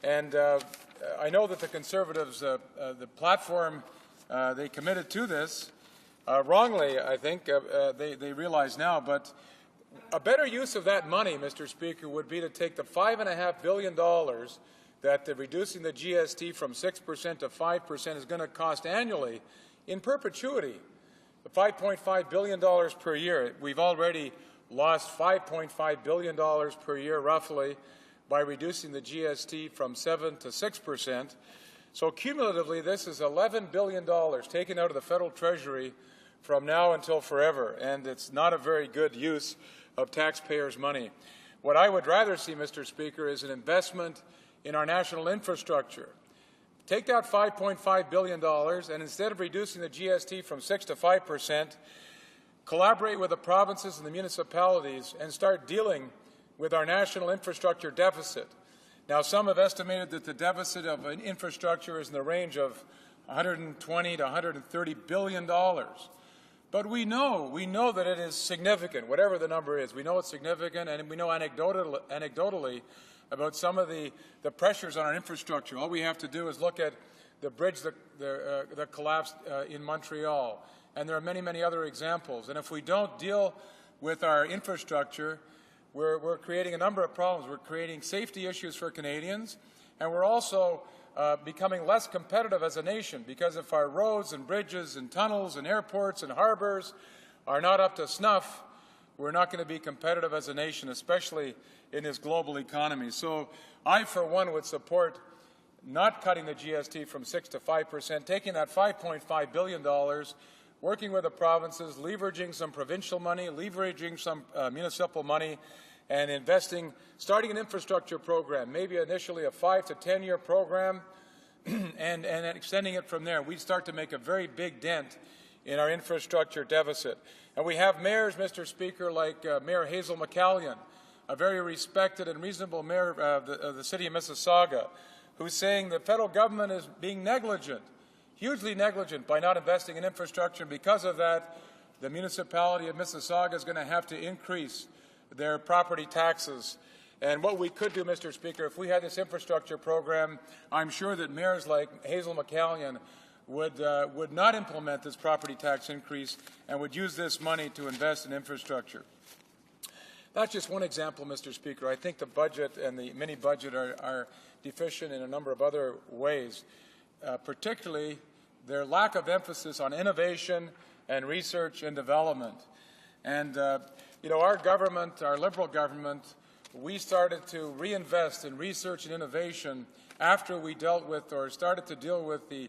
And I know that the Conservatives, the platform, they committed to this, wrongly, I think, they realize now, but a better use of that money, Mr. Speaker, would be to take the $5.5 billion that reducing the GST from 6% to 5% is going to cost annually in perpetuity, the $5.5 billion per year. We've already lost $5.5 billion per year, roughly, by reducing the GST from 7% to 6%. So cumulatively, this is $11 billion taken out of the federal treasury from now until forever, and it's not a very good use of taxpayers' money. What I would rather see, Mr. Speaker, is an investment in our national infrastructure. Take that $5.5 billion, and instead of reducing the GST from 6% to 5%, collaborate with the provinces and the municipalities and start dealing with our national infrastructure deficit. Now, some have estimated that the deficit of an infrastructure is in the range of $120 to $130 billion. But we know that it is significant, whatever the number is. We know it's significant, and we know anecdotally about some of the pressures on our infrastructure. All we have to do is look at the bridge that collapsed in Montreal, and there are many, many other examples. And if we don't deal with our infrastructure, we're creating a number of problems. We're creating safety issues for Canadians, and we're also becoming less competitive as a nation, because if our roads and bridges and tunnels and airports and harbors are not up to snuff, we're not going to be competitive as a nation, especially in this global economy. So I, for one, would support not cutting the GST from 6% to 5%, taking that $5.5 billion, working with the provinces, leveraging some provincial money, leveraging some municipal money, and investing, starting an infrastructure program, maybe initially a 5 to 10-year program, and extending it from there. We'd start to make a very big dent in our infrastructure deficit. And we have mayors, Mr. Speaker, like Mayor Hazel McCallion, a very respected and reasonable mayor of the city of Mississauga, who's saying the federal government is being negligent, hugely negligent, by not investing in infrastructure. And because of that, the municipality of Mississauga is going to have to increase their property taxes. And what we could do, Mr. Speaker, if we had this infrastructure program, I'm sure that mayors like Hazel McCallion would not implement this property tax increase and would use this money to invest in infrastructure. That's just one example, Mr. Speaker. I think the budget and the mini-budget are deficient in a number of other ways, particularly their lack of emphasis on innovation and research and development. And, our government, our Liberal government, we started to reinvest in research and innovation after we dealt with or started to deal with the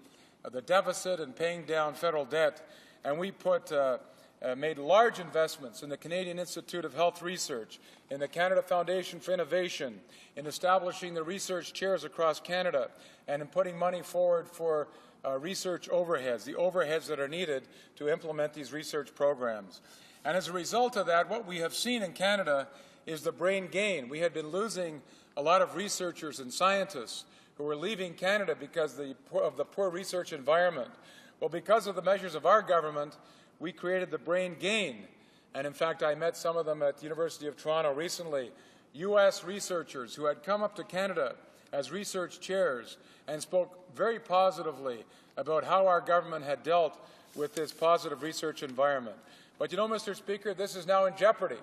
deficit and paying down federal debt. And we made large investments in the Canadian Institute of Health Research, in the Canada Foundation for Innovation, in establishing the research chairs across Canada, and in putting money forward for research overheads, the overheads that are needed to implement these research programs. And as a result of that, what we have seen in Canada is the brain gain. We had been losing a lot of researchers and scientists who were leaving Canada because of the poor research environment. Well, because of the measures of our government, we created the brain gain. And in fact, I met some of them at the University of Toronto recently, U.S. researchers who had come up to Canada as research chairs and spoke very positively about how our government had dealt with this positive research environment. But Mr. Speaker, this is now in jeopardy.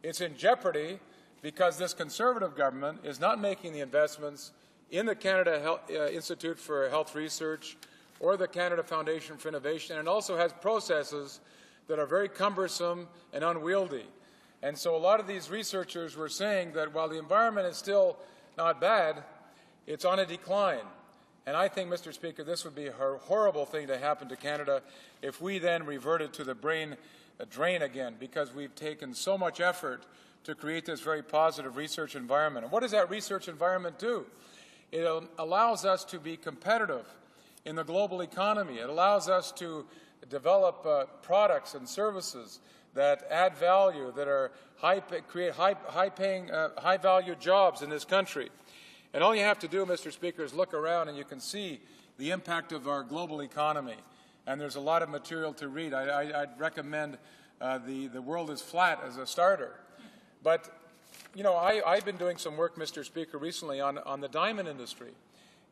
It's in jeopardy because this Conservative government is not making the investments in the Canada Institute for Health Research or the Canada Foundation for Innovation, and also has processes that are very cumbersome and unwieldy. And so a lot of these researchers were saying that while the environment is still not bad, it's on a decline. And I think, Mr. Speaker, this would be a horrible thing to happen to Canada if we then reverted to the brain drain again, because we've taken so much effort to create this very positive research environment. And what does that research environment do? It allows us to be competitive in the global economy. It allows us to develop products and services that add value, that are create high-paying, high-value jobs in this country. And all you have to do, Mr. Speaker, is look around and you can see the impact of our global economy. And there's a lot of material to read. I'd recommend The World is Flat as a starter. But, I've been doing some work, Mr. Speaker, recently on the diamond industry.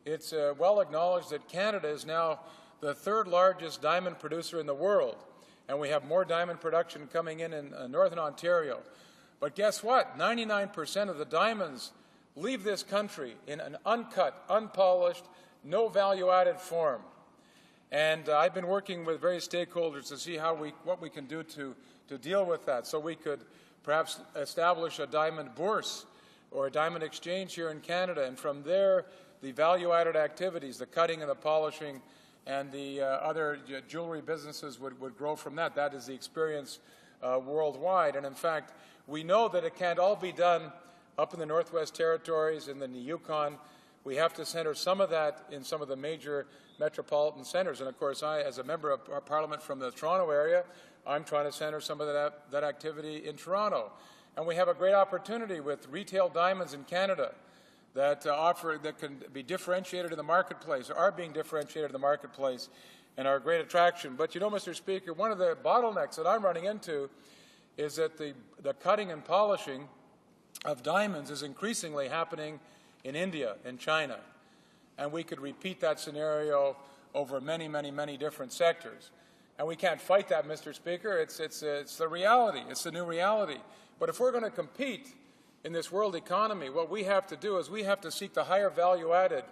It's well acknowledged that Canada is now the third largest diamond producer in the world, and we have more diamond production coming in Northern Ontario. But guess what? 99% of the diamonds leave this country in an uncut, unpolished, no value-added form. And I've been working with various stakeholders to see what we can do to deal with that, so we could perhaps establish a diamond bourse or a diamond exchange here in Canada, and from there the value-added activities, the cutting and the polishing, and the other jewelry businesses would grow from that. That is the experience worldwide. And in fact, we know that it can't all be done up in the Northwest Territories and in the Yukon. We have to center some of that in some of the major metropolitan centers. And of course, I, as a member of Parliament from the Toronto area, I'm trying to center some of that activity in Toronto. And we have a great opportunity with retail diamonds in Canada that can be differentiated in the marketplace, or are being differentiated in the marketplace, and are a great attraction. But Mr. Speaker, one of the bottlenecks that I'm running into is that the cutting and polishing of diamonds is increasingly happening in India and China. And we could repeat that scenario over many, many, many different sectors. And we can't fight that, Mr. Speaker. It's the reality. It's the new reality. But if we're going to compete in this world economy, what we have to do is we have to seek the higher value-added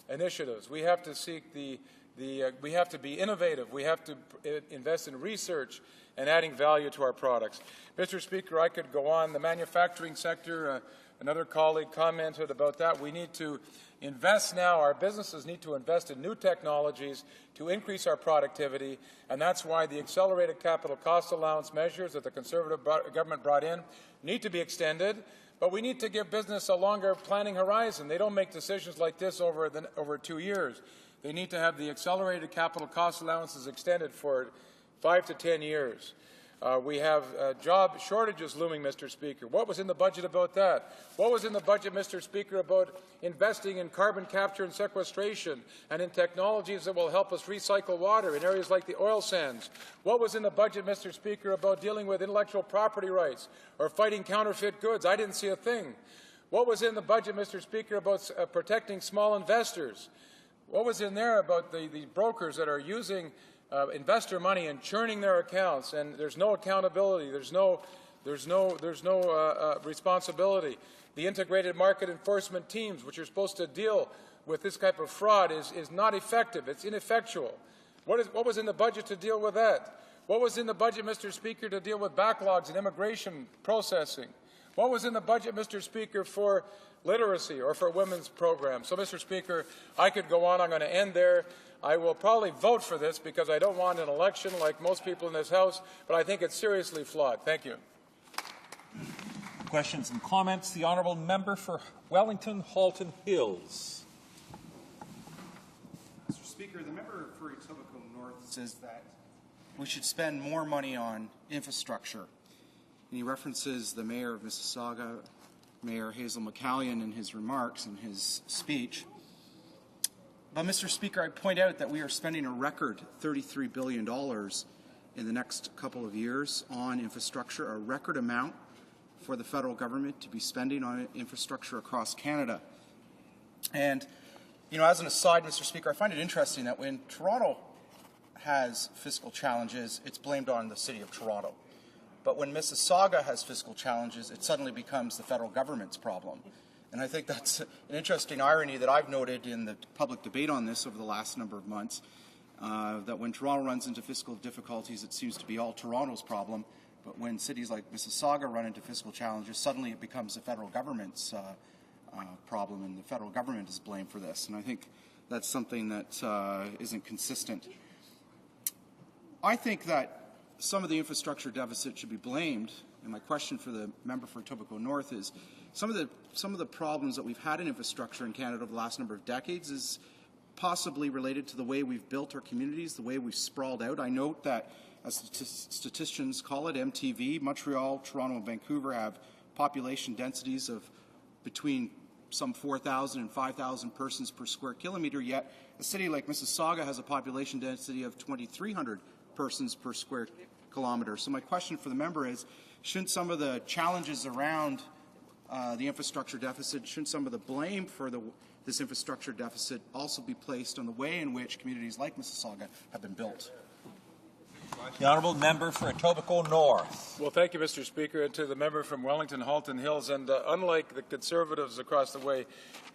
initiatives. We have to seek we have to be innovative. We have to invest in research and adding value to our products. Mr. Speaker, I could go on. The manufacturing sector, another colleague commented about that. We need to invest now. Our businesses need to invest in new technologies to increase our productivity, and that's why the accelerated capital cost allowance measures that the Conservative government brought in need to be extended. But we need to give business a longer planning horizon. They don't make decisions like this over 2 years. They need to have the accelerated capital cost allowances extended for 5 to 10 years. We have job shortages looming, Mr. Speaker. What was in the budget about that? What was in the budget, Mr. Speaker, about investing in carbon capture and sequestration and in technologies that will help us recycle water in areas like the oil sands? What was in the budget, Mr. Speaker, about dealing with intellectual property rights or fighting counterfeit goods? I didn't see a thing. What was in the budget, Mr. Speaker, about protecting small investors? What was in there about the brokers that are using investor money and churning their accounts, and there's no accountability, there's no There's no responsibility. The integrated market enforcement teams, which are supposed to deal with this type of fraud, is not effective. It's ineffectual. What was in the budget to deal with that? What was in the budget, Mr. Speaker, to deal with backlogs in immigration processing? What was in the budget, Mr. Speaker, for literacy or for women's programs? So, Mr. Speaker, I could go on. I'm going to end there. I will probably vote for this because I don't want an election like most people in this House, but I think it's seriously flawed. Thank you. Questions and comments? The honourable member for Wellington Halton Hills. Mr. Speaker, the member for Etobicoke North says that we should spend more money on infrastructure. And he references the mayor of Mississauga, Mayor Hazel McCallion, in his remarks in his speech. But, Mr. Speaker, I point out that we are spending a record $33 billion in the next couple of years on infrastructure, a record amount for the federal government to be spending on infrastructure across Canada. And, you know, as an aside, Mr. Speaker, I find it interesting that when Toronto has fiscal challenges, it's blamed on the City of Toronto. But when Mississauga has fiscal challenges, it suddenly becomes the federal government's problem. And I think that's an interesting irony that I've noted in the public debate on this over the last number of months, that when Toronto runs into fiscal difficulties, it seems to be all Toronto's problem. But when cities like Mississauga run into fiscal challenges, suddenly it becomes the federal government's problem, and the federal government is blamed for this. And I think that's something that isn't consistent. I think that some of the infrastructure deficit should be blamed, and my question for the member for Etobicoke North is, some of the problems that we've had in infrastructure in Canada over the last number of decades is possibly related to the way we've built our communities, the way we've sprawled out. I note that, as statisticians call it, MTV, Montreal, Toronto, and Vancouver have population densities of between some 4,000 and 5,000 persons per square kilometre, yet a city like Mississauga has a population density of 2,300 persons per square kilometre. So my question for the member is, shouldn't some of the challenges around the infrastructure deficit, shouldn't some of the blame for this infrastructure deficit also be placed on the way in which communities like Mississauga have been built? The honourable member for Etobicoke North. Well, thank you, Mr. Speaker, and to the member from Wellington Halton Hills. And unlike the Conservatives across the way,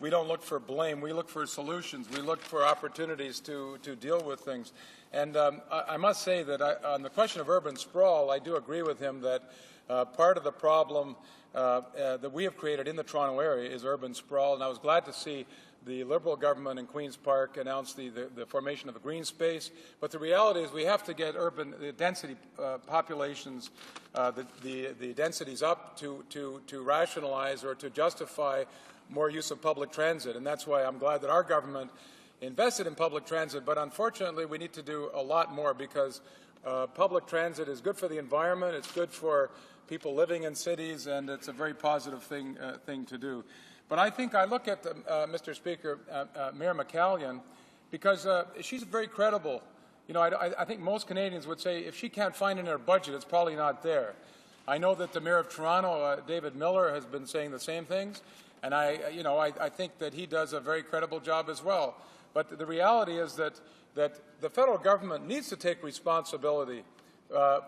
we don't look for blame. We look for solutions. We look for opportunities to deal with things. And I must say that on the question of urban sprawl, I do agree with him that part of the problem that we have created in the Toronto area is urban sprawl. And I was glad to see the Liberal government in Queen's Park announced the formation of a green space. But the reality is we have to get urban density populations, the densities up to rationalize or to justify more use of public transit. And that's why I'm glad that our government invested in public transit. But unfortunately, we need to do a lot more because public transit is good for the environment, it's good for people living in cities, and it's a very positive thing to do. But I think I look at, Mr. Speaker, Mayor McCallion, because she's very credible. You know, I think most Canadians would say if she can't find it in her budget, it's probably not there. I know that the Mayor of Toronto, David Miller, has been saying the same things, and I think that he does a very credible job as well. But the reality is that the federal government needs to take responsibility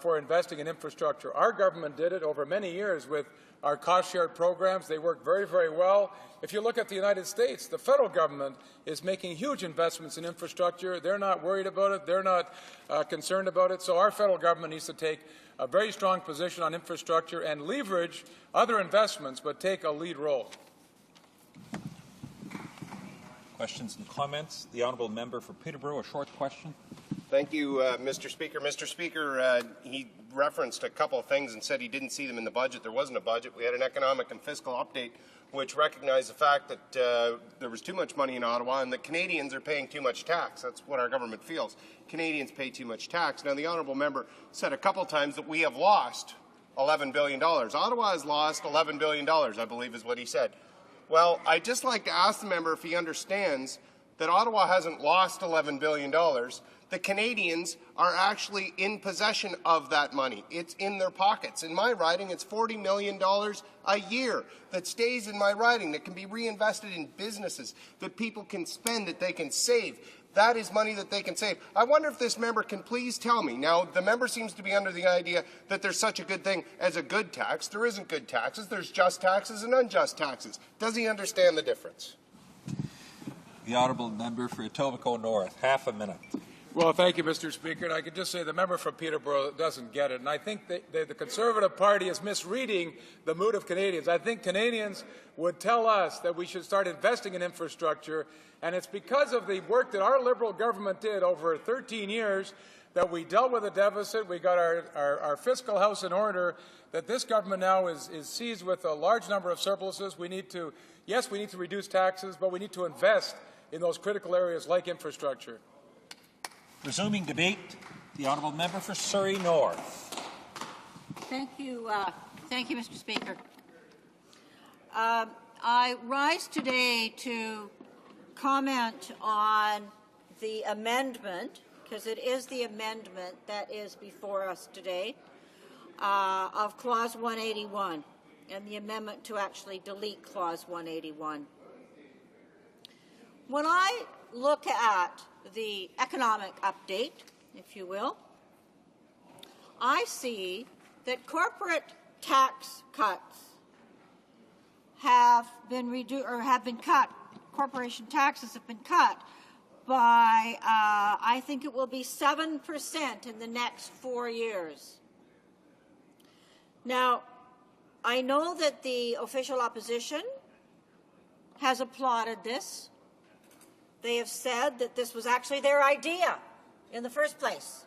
for investing in infrastructure. Our government did it over many years with our cost-shared programs. They work very, very well. If you look at the United States, the federal government is making huge investments in infrastructure. They're not worried about it. They're not concerned about it. So our federal government needs to take a very strong position on infrastructure and leverage other investments, but take a lead role. Questions and comments? The honourable member for Peterborough, a short question. Thank you, Mr. Speaker. Mr. Speaker, he referenced a couple of things and said he didn't see them in the budget. There wasn't a budget. We had an economic and fiscal update which recognized the fact that there was too much money in Ottawa and that Canadians are paying too much tax. That's what our government feels. Canadians pay too much tax. Now, the honourable member said a couple of times that we have lost $11 billion. Ottawa has lost $11 billion, I believe is what he said. Well, I'd just like to ask the member if he understands that Ottawa hasn't lost $11 billion, the Canadians are actually in possession of that money. It's in their pockets. In my riding, it's $40 million a year that stays in my riding, that can be reinvested in businesses, that people can spend, that they can save. That is money that they can save. I wonder if this member can please tell me. Now, the member seems to be under the idea that there's such a good thing as a good tax. There isn't good taxes. There's just taxes and unjust taxes. Does he understand the difference? The honourable member for Etobicoke North, half a minute. Well, thank you, Mr. Speaker. And I could just say the member from Peterborough doesn't get it. And I think that the Conservative Party is misreading the mood of Canadians. I think Canadians would tell us that we should start investing in infrastructure. And it's because of the work that our Liberal government did over 13 years that we dealt with a deficit, we got our fiscal house in order, that this government now is seized with a large number of surpluses. We need to, yes, we need to reduce taxes, but we need to invest in those critical areas like infrastructure. Resuming debate, the honourable member for Surrey North. Thank you, Mr. Speaker. I rise today to comment on the amendment, because it is the amendment that is before us today, of Clause 181, and the amendment to actually delete Clause 181. When I look at the economic update, if you will, I see that corporate tax cuts have been reduced or have been cut. Corporation taxes have been cut by, I think it will be 7% in the next 4 years. Now, I know that the official opposition has applauded this. They have said that this was actually their idea in the first place,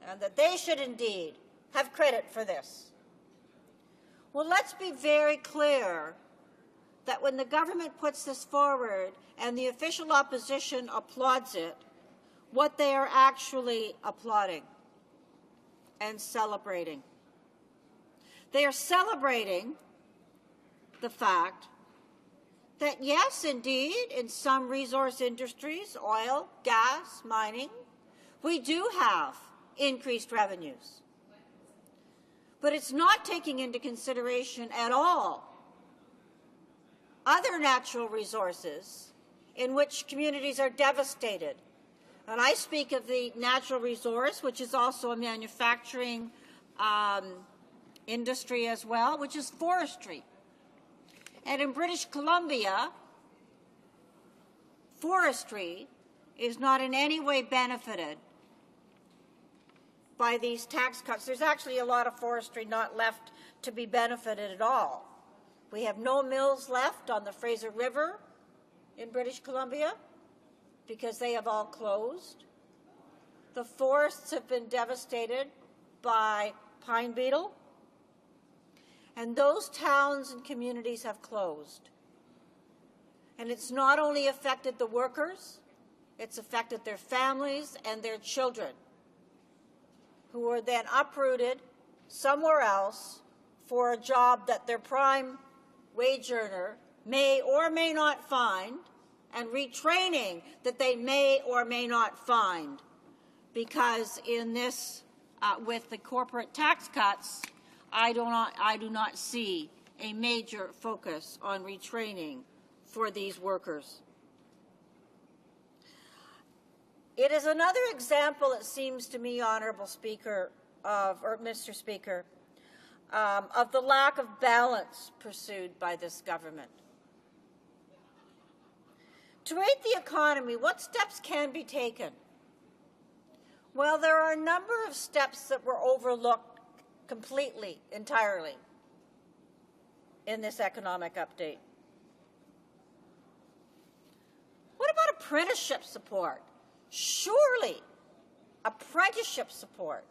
and that they should indeed have credit for this. Well, let's be very clear that when the government puts this forward and the official opposition applauds it, what they are actually applauding and celebrating. They are celebrating the fact that, yes, indeed, in some resource industries, oil, gas, mining, we do have increased revenues. But it's not taking into consideration at all other natural resources in which communities are devastated. And I speak of the natural resource, which is also a manufacturing industry as well, which is forestry. And in British Columbia, forestry is not in any way benefited by these tax cuts. There's actually a lot of forestry not left to be benefited at all. We have no mills left on the Fraser River in British Columbia because they have all closed. The forests have been devastated by pine beetle. And those towns and communities have closed. And it's not only affected the workers, it's affected their families and their children, who are then uprooted somewhere else for a job that their prime wage earner may or may not find, and retraining that they may or may not find. Because in this, with the corporate tax cuts, I do not see a major focus on retraining for these workers. It is another example, it seems to me, Honourable Speaker, Mr. Speaker, of the lack of balance pursued by this government. To aid the economy, what steps can be taken? Well, there are a number of steps that were overlooked completely, entirely, in this economic update. What about apprenticeship support? Surely apprenticeship support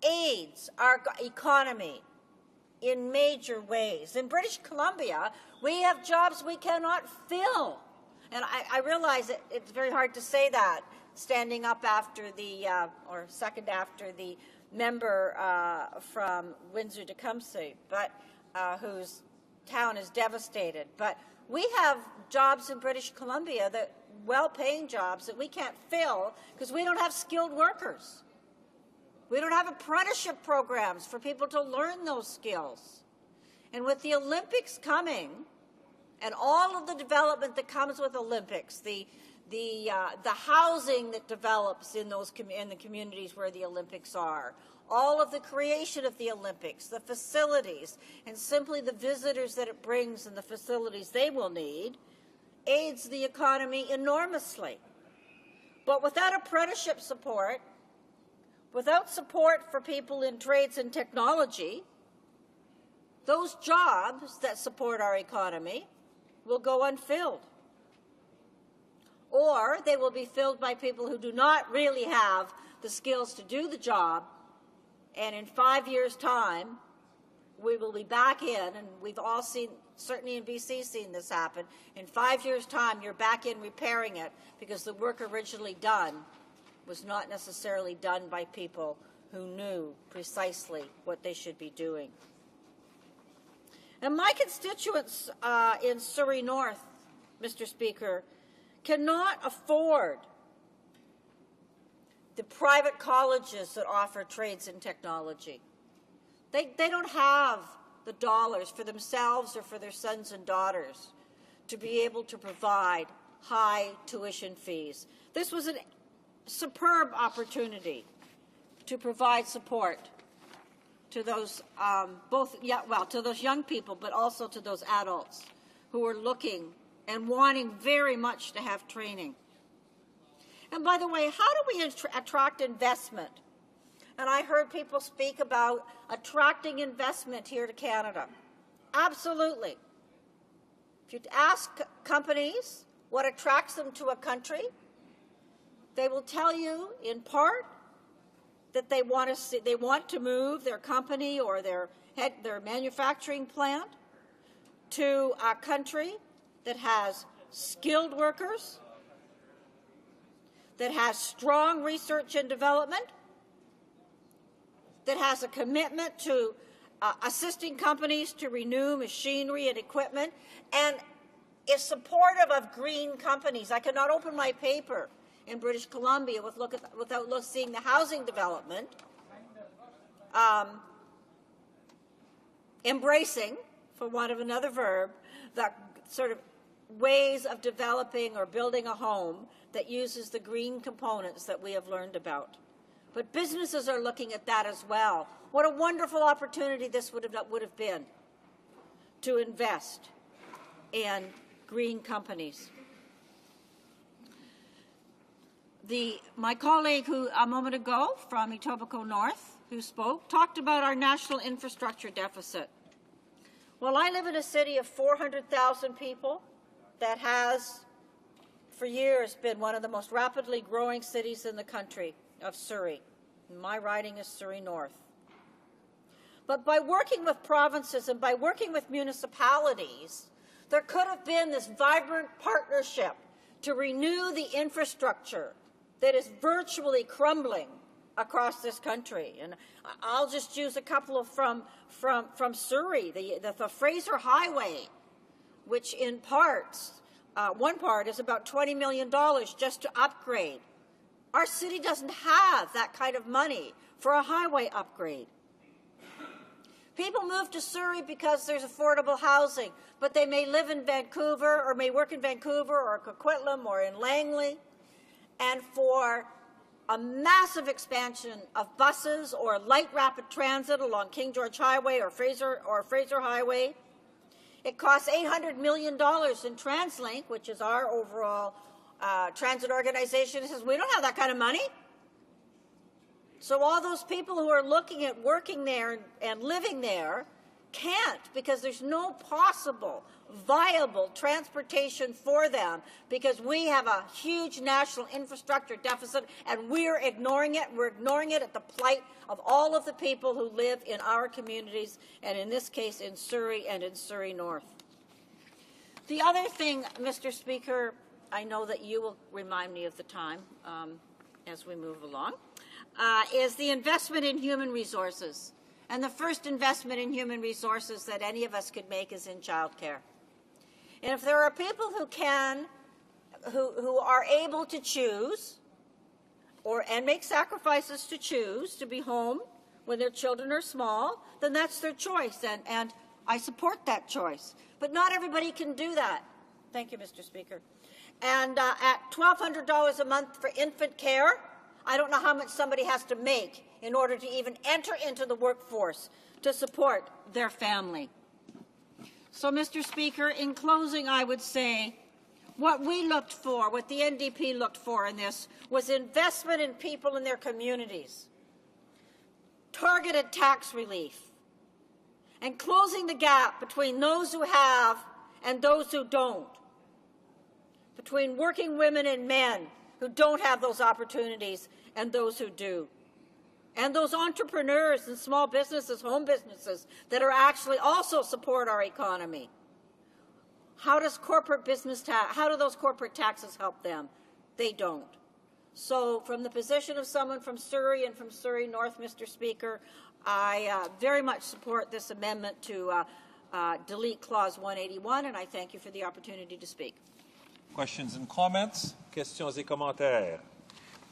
aids our economy in major ways. In British Columbia, we have jobs we cannot fill. And I realize it's very hard to say that standing up after the, or second after the member from Windsor-Tecumseh, but who's town is devastated. But we have jobs in British Columbia, that well-paying jobs that we can't fill because we don't have skilled workers. We don't have apprenticeship programs for people to learn those skills. And with the Olympics coming, and all of the development that comes with Olympics, the housing that develops in the communities where the Olympics are, all of the creation of the Olympics, the facilities, and simply the visitors that it brings and the facilities they will need, aids the economy enormously. But without apprenticeship support, without support for people in trades and technology, those jobs that support our economy will go unfilled. Or they will be filled by people who do not really have the skills to do the job, and in 5 years' time, we will be back in, and we've all seen, certainly in BC, seen this happen. In 5 years' time, you're back in repairing it because the work originally done was not necessarily done by people who knew precisely what they should be doing. And my constituents in Surrey North, Mr. Speaker, cannot afford the private colleges that offer trades and technology. They don't have the dollars for themselves or for their sons and daughters to be able to provide high tuition fees. This was a superb opportunity to provide support to those to those young people, but also to those adults who are looking and wanting very much to have training. And by the way, how do we attract investment? And I heard people speak about attracting investment here to Canada. Absolutely. If you ask companies what attracts them to a country, they will tell you, in part, that they want to move their company or their manufacturing plant to a country that has skilled workers, that has strong research and development, that has a commitment to assisting companies to renew machinery and equipment, and is supportive of green companies. I cannot open my paper in British Columbia without seeing the housing development embracing, for want of another verb, the sort of ways of developing or building a home that uses the green components that we have learned about. But businesses are looking at that as well. What a wonderful opportunity this would have been to invest in green companies. My colleague who a moment ago from Etobicoke North, who spoke, talked about our national infrastructure deficit. Well, I live in a city of 400,000 people that has, for years, been one of the most rapidly growing cities in the country, of Surrey. My riding is Surrey North. But by working with provinces and by working with municipalities, there could have been this vibrant partnership to renew the infrastructure that is virtually crumbling across this country. And I'll just use a couple of from Surrey, the Fraser Highway, which in parts, one part is about $20 million just to upgrade. Our city doesn't have that kind of money for a highway upgrade. People move to Surrey because there's affordable housing, but they may live in Vancouver or may work in Vancouver or Coquitlam or in Langley. And for a massive expansion of buses or light rapid transit along King George Highway or Fraser Highway, it costs $800 million. And TransLink, which is our overall transit organization, says we don't have that kind of money. So all those people who are looking at working there and living there can't, because there's no possible viable transportation for them, because we have a huge national infrastructure deficit and we're ignoring it. We're ignoring it at the plight of all of the people who live in our communities, and in this case in Surrey and in Surrey North. The other thing, Mr. Speaker, I know that you will remind me of the time as we move along, is the investment in human resources. And the first investment in human resources that any of us could make is in childcare. And if there are people who are able to choose and make sacrifices to choose to be home when their children are small, then that's their choice, and I support that choice. But not everybody can do that. Thank you, Mr. Speaker. And at $1,200 a month for infant care, I don't know how much somebody has to make in order to even enter into the workforce to support their family. So, Mr. Speaker, in closing, I would say what we looked for, what the NDP looked for in this, was investment in people in their communities, targeted tax relief, and closing the gap between those who have and those who don't, between working women and men who don't have those opportunities and those who do, and those entrepreneurs and small businesses, home businesses, that are actually also support our economy. How does how do those corporate taxes help them? They don't. So from the position of someone from Surrey and from Surrey North, Mr. Speaker, I very much support this amendment to delete Clause 181, and I thank you for the opportunity to speak. Questions and comments? Questions et commentaires.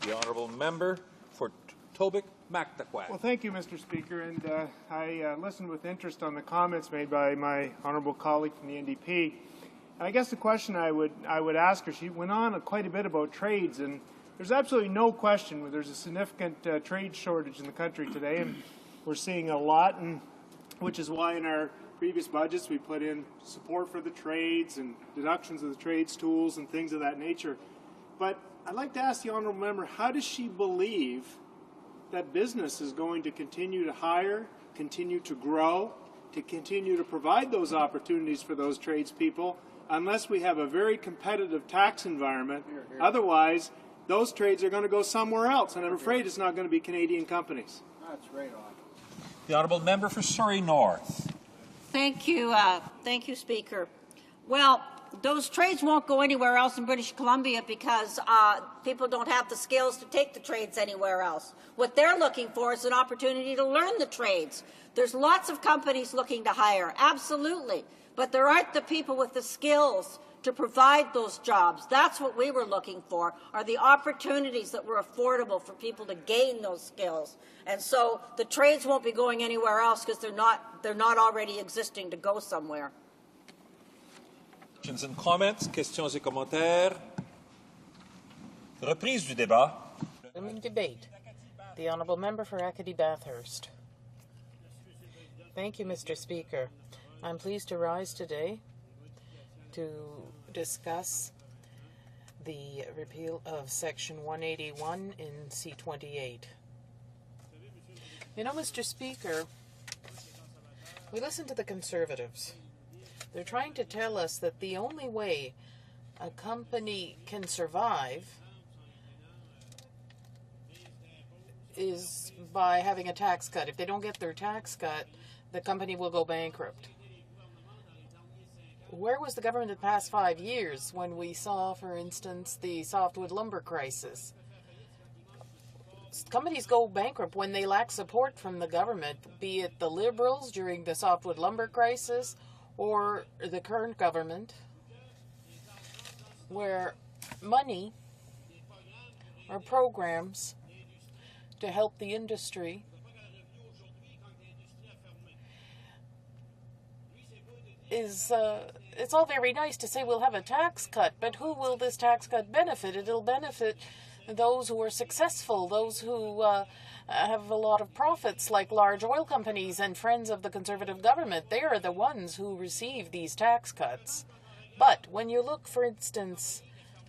The honourable member for Tobic Mactaquac. Well, thank you, Mr. Speaker, and I listened with interest on the comments made by my honourable colleague from the NDP. And I guess the question I would ask her, she went on quite a bit about trades, and there's absolutely no question there's a significant trade shortage in the country today, and we're seeing a lot, and which is why in our previous budgets we put in support for the trades and deductions of the trades tools and things of that nature. But I'd like to ask the honourable member, how does she believe that business is going to continue to hire, continue to grow, to continue to provide those opportunities for those tradespeople unless we have a very competitive tax environment? Otherwise, those trades are going to go somewhere else, and I'm afraid it's not going to be Canadian companies. That's right on. The honourable member for Surrey North. Thank you, Speaker. Well, those trades won't go anywhere else in British Columbia because people don't have the skills to take the trades anywhere else. What they're looking for is an opportunity to learn the trades. There's lots of companies looking to hire, absolutely, but there aren't the people with the skills to provide those jobs. That's what we were looking for, are the opportunities that were affordable for people to gain those skills. And so the trades won't be going anywhere else because they're not already existing to go somewhere. Questions and comments? Questions et commentaires? Reprise du débat. Debate. The honourable member for Acadie-Bathurst. Thank you, Mr. Speaker. I'm pleased to rise today to discuss the repeal of Section 181 in C-28. You know, Mr. Speaker, we listen to the Conservatives. They're trying to tell us that the only way a company can survive is by having a tax cut. If they don't get their tax cut, the company will go bankrupt. Where was the government the past 5 years when we saw, for instance, the softwood lumber crisis? Companies go bankrupt when they lack support from the government, be it the Liberals during the softwood lumber crisis or the current government, where money or programs to help the industry is, it's all very nice to say we'll have a tax cut, but who will this tax cut benefit? It'll benefit those who are successful, those who have a lot of profits, like large oil companies and friends of the Conservative government. They are the ones who receive these tax cuts. But when you look, for instance,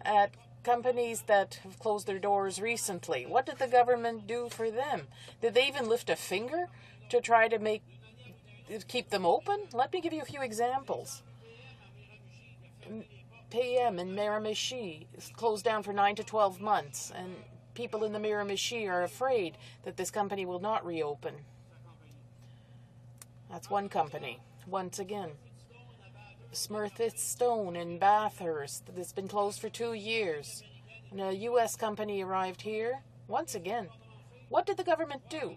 at companies that have closed their doors recently, what did the government do for them? Did they even lift a finger to try to keep them open? Let me give you a few examples. PM in Miramichi is closed down for 9 to 12 months, and people in the Miramichi are afraid that this company will not reopen. That's one company. Once again, Smurfit Stone in Bathurst that's been closed for 2 years. And a U.S. company arrived here. Once again, what did the government do?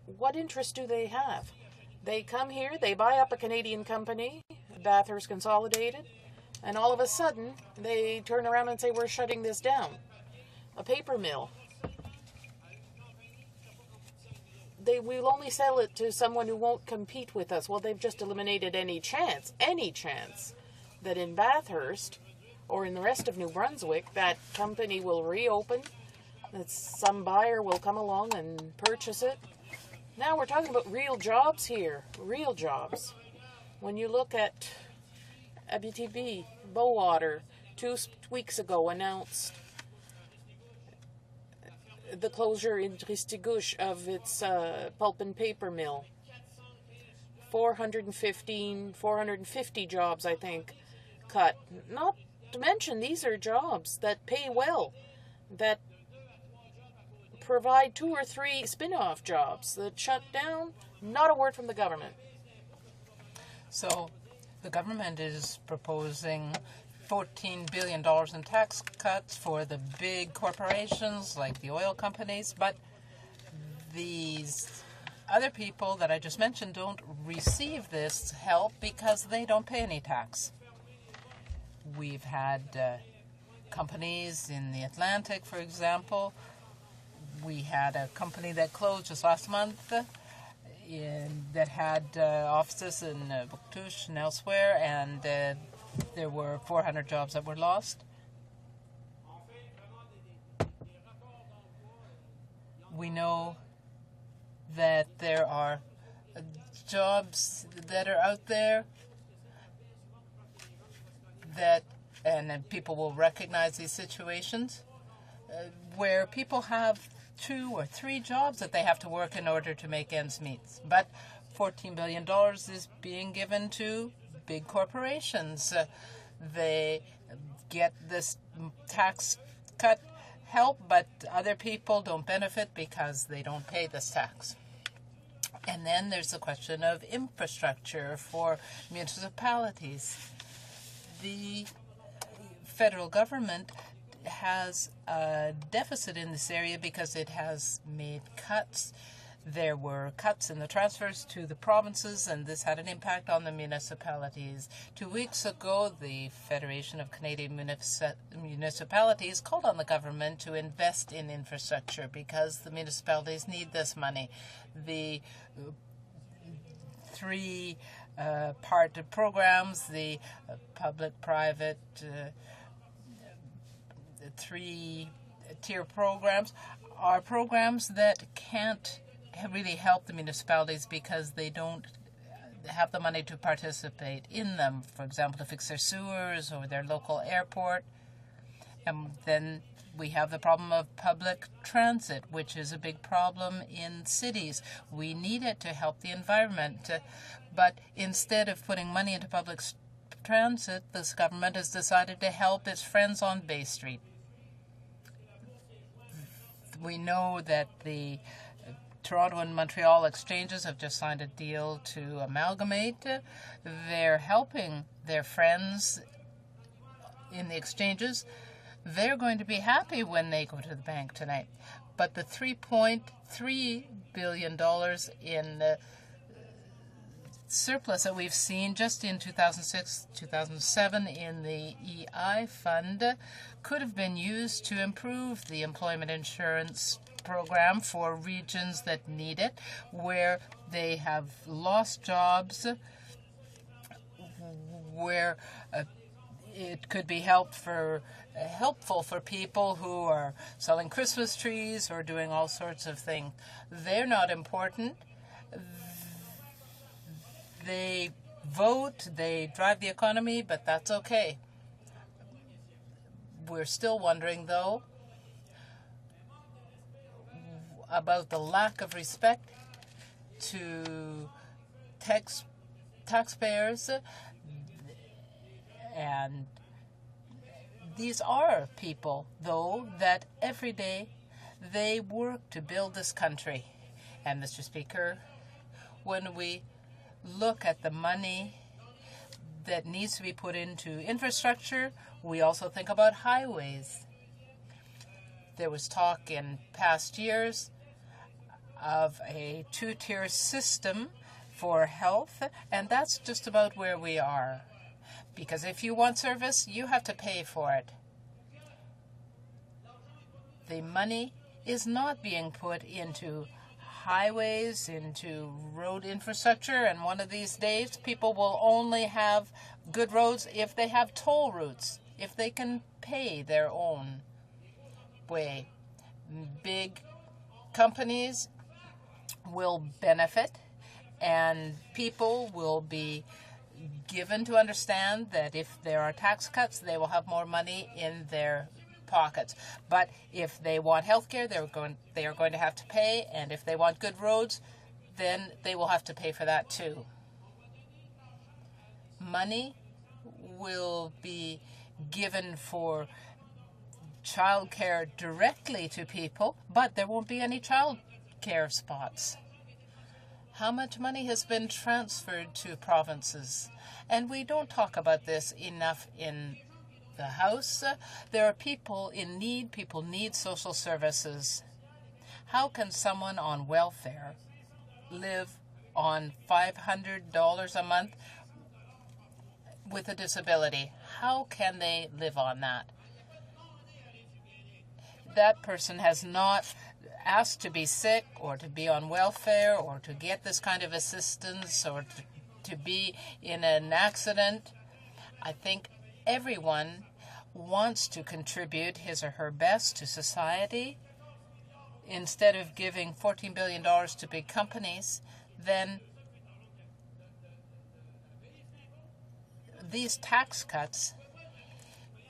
what interest do they have? They come here, they buy up a Canadian company, Bathurst Consolidated, and all of a sudden they turn around and say, we're shutting this down. A paper mill. We'll only sell it to someone who won't compete with us. Well, they've just eliminated any chance that in Bathurst or in the rest of New Brunswick that company will reopen, that some buyer will come along and purchase it. Now we're talking about real jobs here, real jobs. When you look at Abitibi, Bowater, 2 weeks ago announced the closure in Ristigouche of its pulp and paper mill. 450 jobs, I think, cut. Not to mention, these are jobs that pay well, that provide 2 or 3 spin-off jobs that shut down. Not a word from the government. So the government is proposing $14 billion in tax cuts for the big corporations like the oil companies, but these other people that I just mentioned don't receive this help because they don't pay any tax. We've had companies in the Atlantic, for example. We had a company that closed just last month that had offices in Bouctouche and elsewhere, and there were 400 jobs that were lost. We know that there are jobs that are out there and people will recognize these situations where people have 2 or 3 jobs that they have to work in order to make ends meet. But $14 billion is being given to big corporations. They get this tax cut help, but other people don't benefit because they don't pay this tax. And then there's the question of infrastructure for municipalities. The federal government has a deficit in this area because it has made cuts. There were cuts in the transfers to the provinces, and this had an impact on the municipalities. 2 weeks ago, the Federation of Canadian Municipalities called on the government to invest in infrastructure because the municipalities need this money. The 3 part programs, the public-private 3-tier programs, are programs that can't really help the municipalities because they don't have the money to participate in them. For example, to fix their sewers or their local airport. And then we have the problem of public transit, which is a big problem in cities. We need it to help the environment. But instead of putting money into public transit, this government has decided to help its friends on Bay Street. We know that the Toronto and Montreal exchanges have just signed a deal to amalgamate. They're helping their friends in the exchanges. They're going to be happy when they go to the bank tonight. But the $3.3 billion in surplus that we've seen just in 2006-2007 in the EI fund could have been used to improve the employment insurance program for regions that need it, where they have lost jobs, where it could be helpful for people who are selling Christmas trees or doing all sorts of things. They're not important. They vote, they drive the economy, but that's okay. We're still wondering, though, about the lack of respect to taxpayers, and these are people, though, that every day they work to build this country. And, Mr. Speaker, when we look at the money that needs to be put into infrastructure, we also think about highways. There was talk in past years of a two-tier system for health, and that's just about where we are. Because if you want service, you have to pay for it. The money is not being put into highways, into road infrastructure, and one of these days people will only have good roads if they have toll routes, if they can pay their own way. Big companies will benefit, and people will be given to understand that if there are tax cuts, they will have more money in their pockets. But if they want health care, they are going to have to pay, and if they want good roads, then they will have to pay for that too. Money will be given for child care directly to people, but there won't be any child care spots. How much money has been transferred to provinces? And we don't talk about this enough in the House. There are people in need. People need social services. How can someone on welfare live on $500 a month with a disability? How can they live on that? That person has not asked to be sick or to be on welfare or to get this kind of assistance or to be in an accident. I think everyone wants to contribute his or her best to society. Instead of giving $14 billion to big companies, then these tax cuts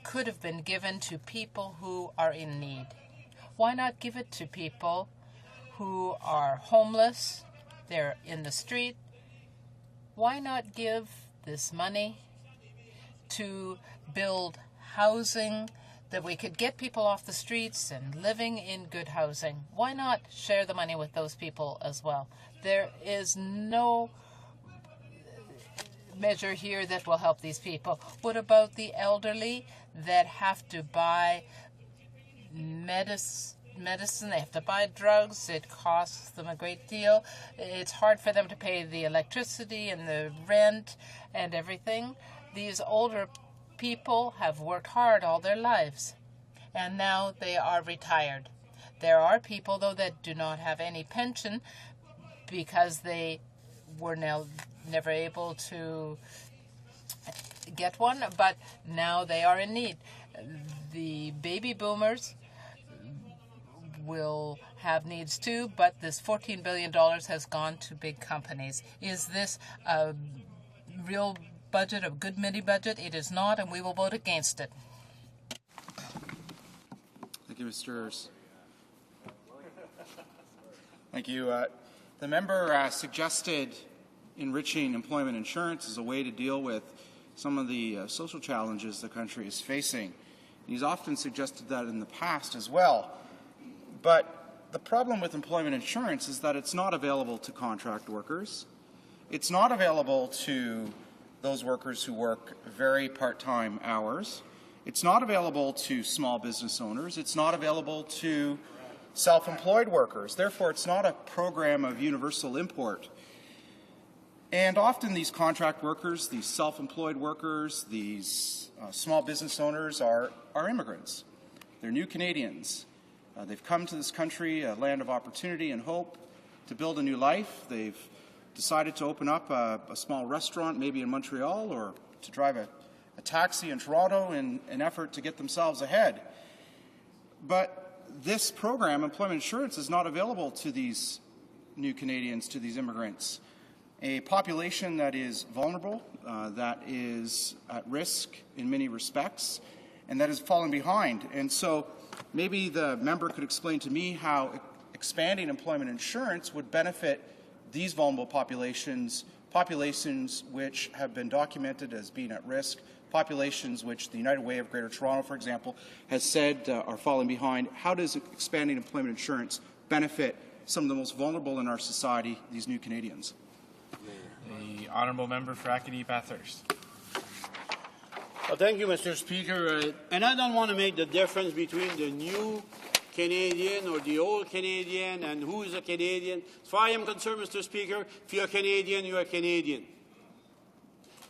could have been given to people who are in need. Why not give it to people who are homeless, they're in the street? Why not give this money to build housing that we could get people off the streets and living in good housing? Why not share the money with those people as well? There is no measure here that will help these people. What about the elderly that have to buy medicine, they have to buy drugs, it costs them a great deal. It's hard for them to pay the electricity and the rent and everything. These older people have worked hard all their lives, and now they are retired. There are people, though, that do not have any pension because they were never able to get one, but now they are in need. The baby boomers will have needs too, but this $14 billion has gone to big companies. Is this a real budget, a good mini budget? It is not, and we will vote against it. Thank you, Mr. Ers. Thank you. The member suggested enriching employment insurance as a way to deal with some of the social challenges the country is facing. He's often suggested that in the past as well. But the problem with employment insurance is that it's not available to contract workers. It's not available to those workers who work very part-time hours. It's not available to small business owners. It's not available to self-employed workers. Therefore, it's not a program of universal import. And often these contract workers, these self-employed workers, these small business owners are immigrants. They're new Canadians. They've come to this country, a land of opportunity and hope, to build a new life. They've decided to open up a small restaurant, maybe in Montreal, or to drive a taxi in Toronto in an effort to get themselves ahead. But this program, employment insurance, is not available to these new Canadians, to these immigrants. A population that is vulnerable, that is at risk in many respects, and that is falling behind. And so maybe the member could explain to me how expanding employment insurance would benefit these vulnerable populations, populations which have been documented as being at risk, populations which the United Way of Greater Toronto, for example, has said are falling behind. How does expanding employment insurance benefit some of the most vulnerable in our society, these new Canadians? The Honourable Member for Acadie Bathurst. Well, thank you, Mr. Speaker. And I don't want to make the difference between the new Canadian or the old Canadian and who's a Canadian. As far as I am concerned, Mr. Speaker, if you're a Canadian, you're a Canadian.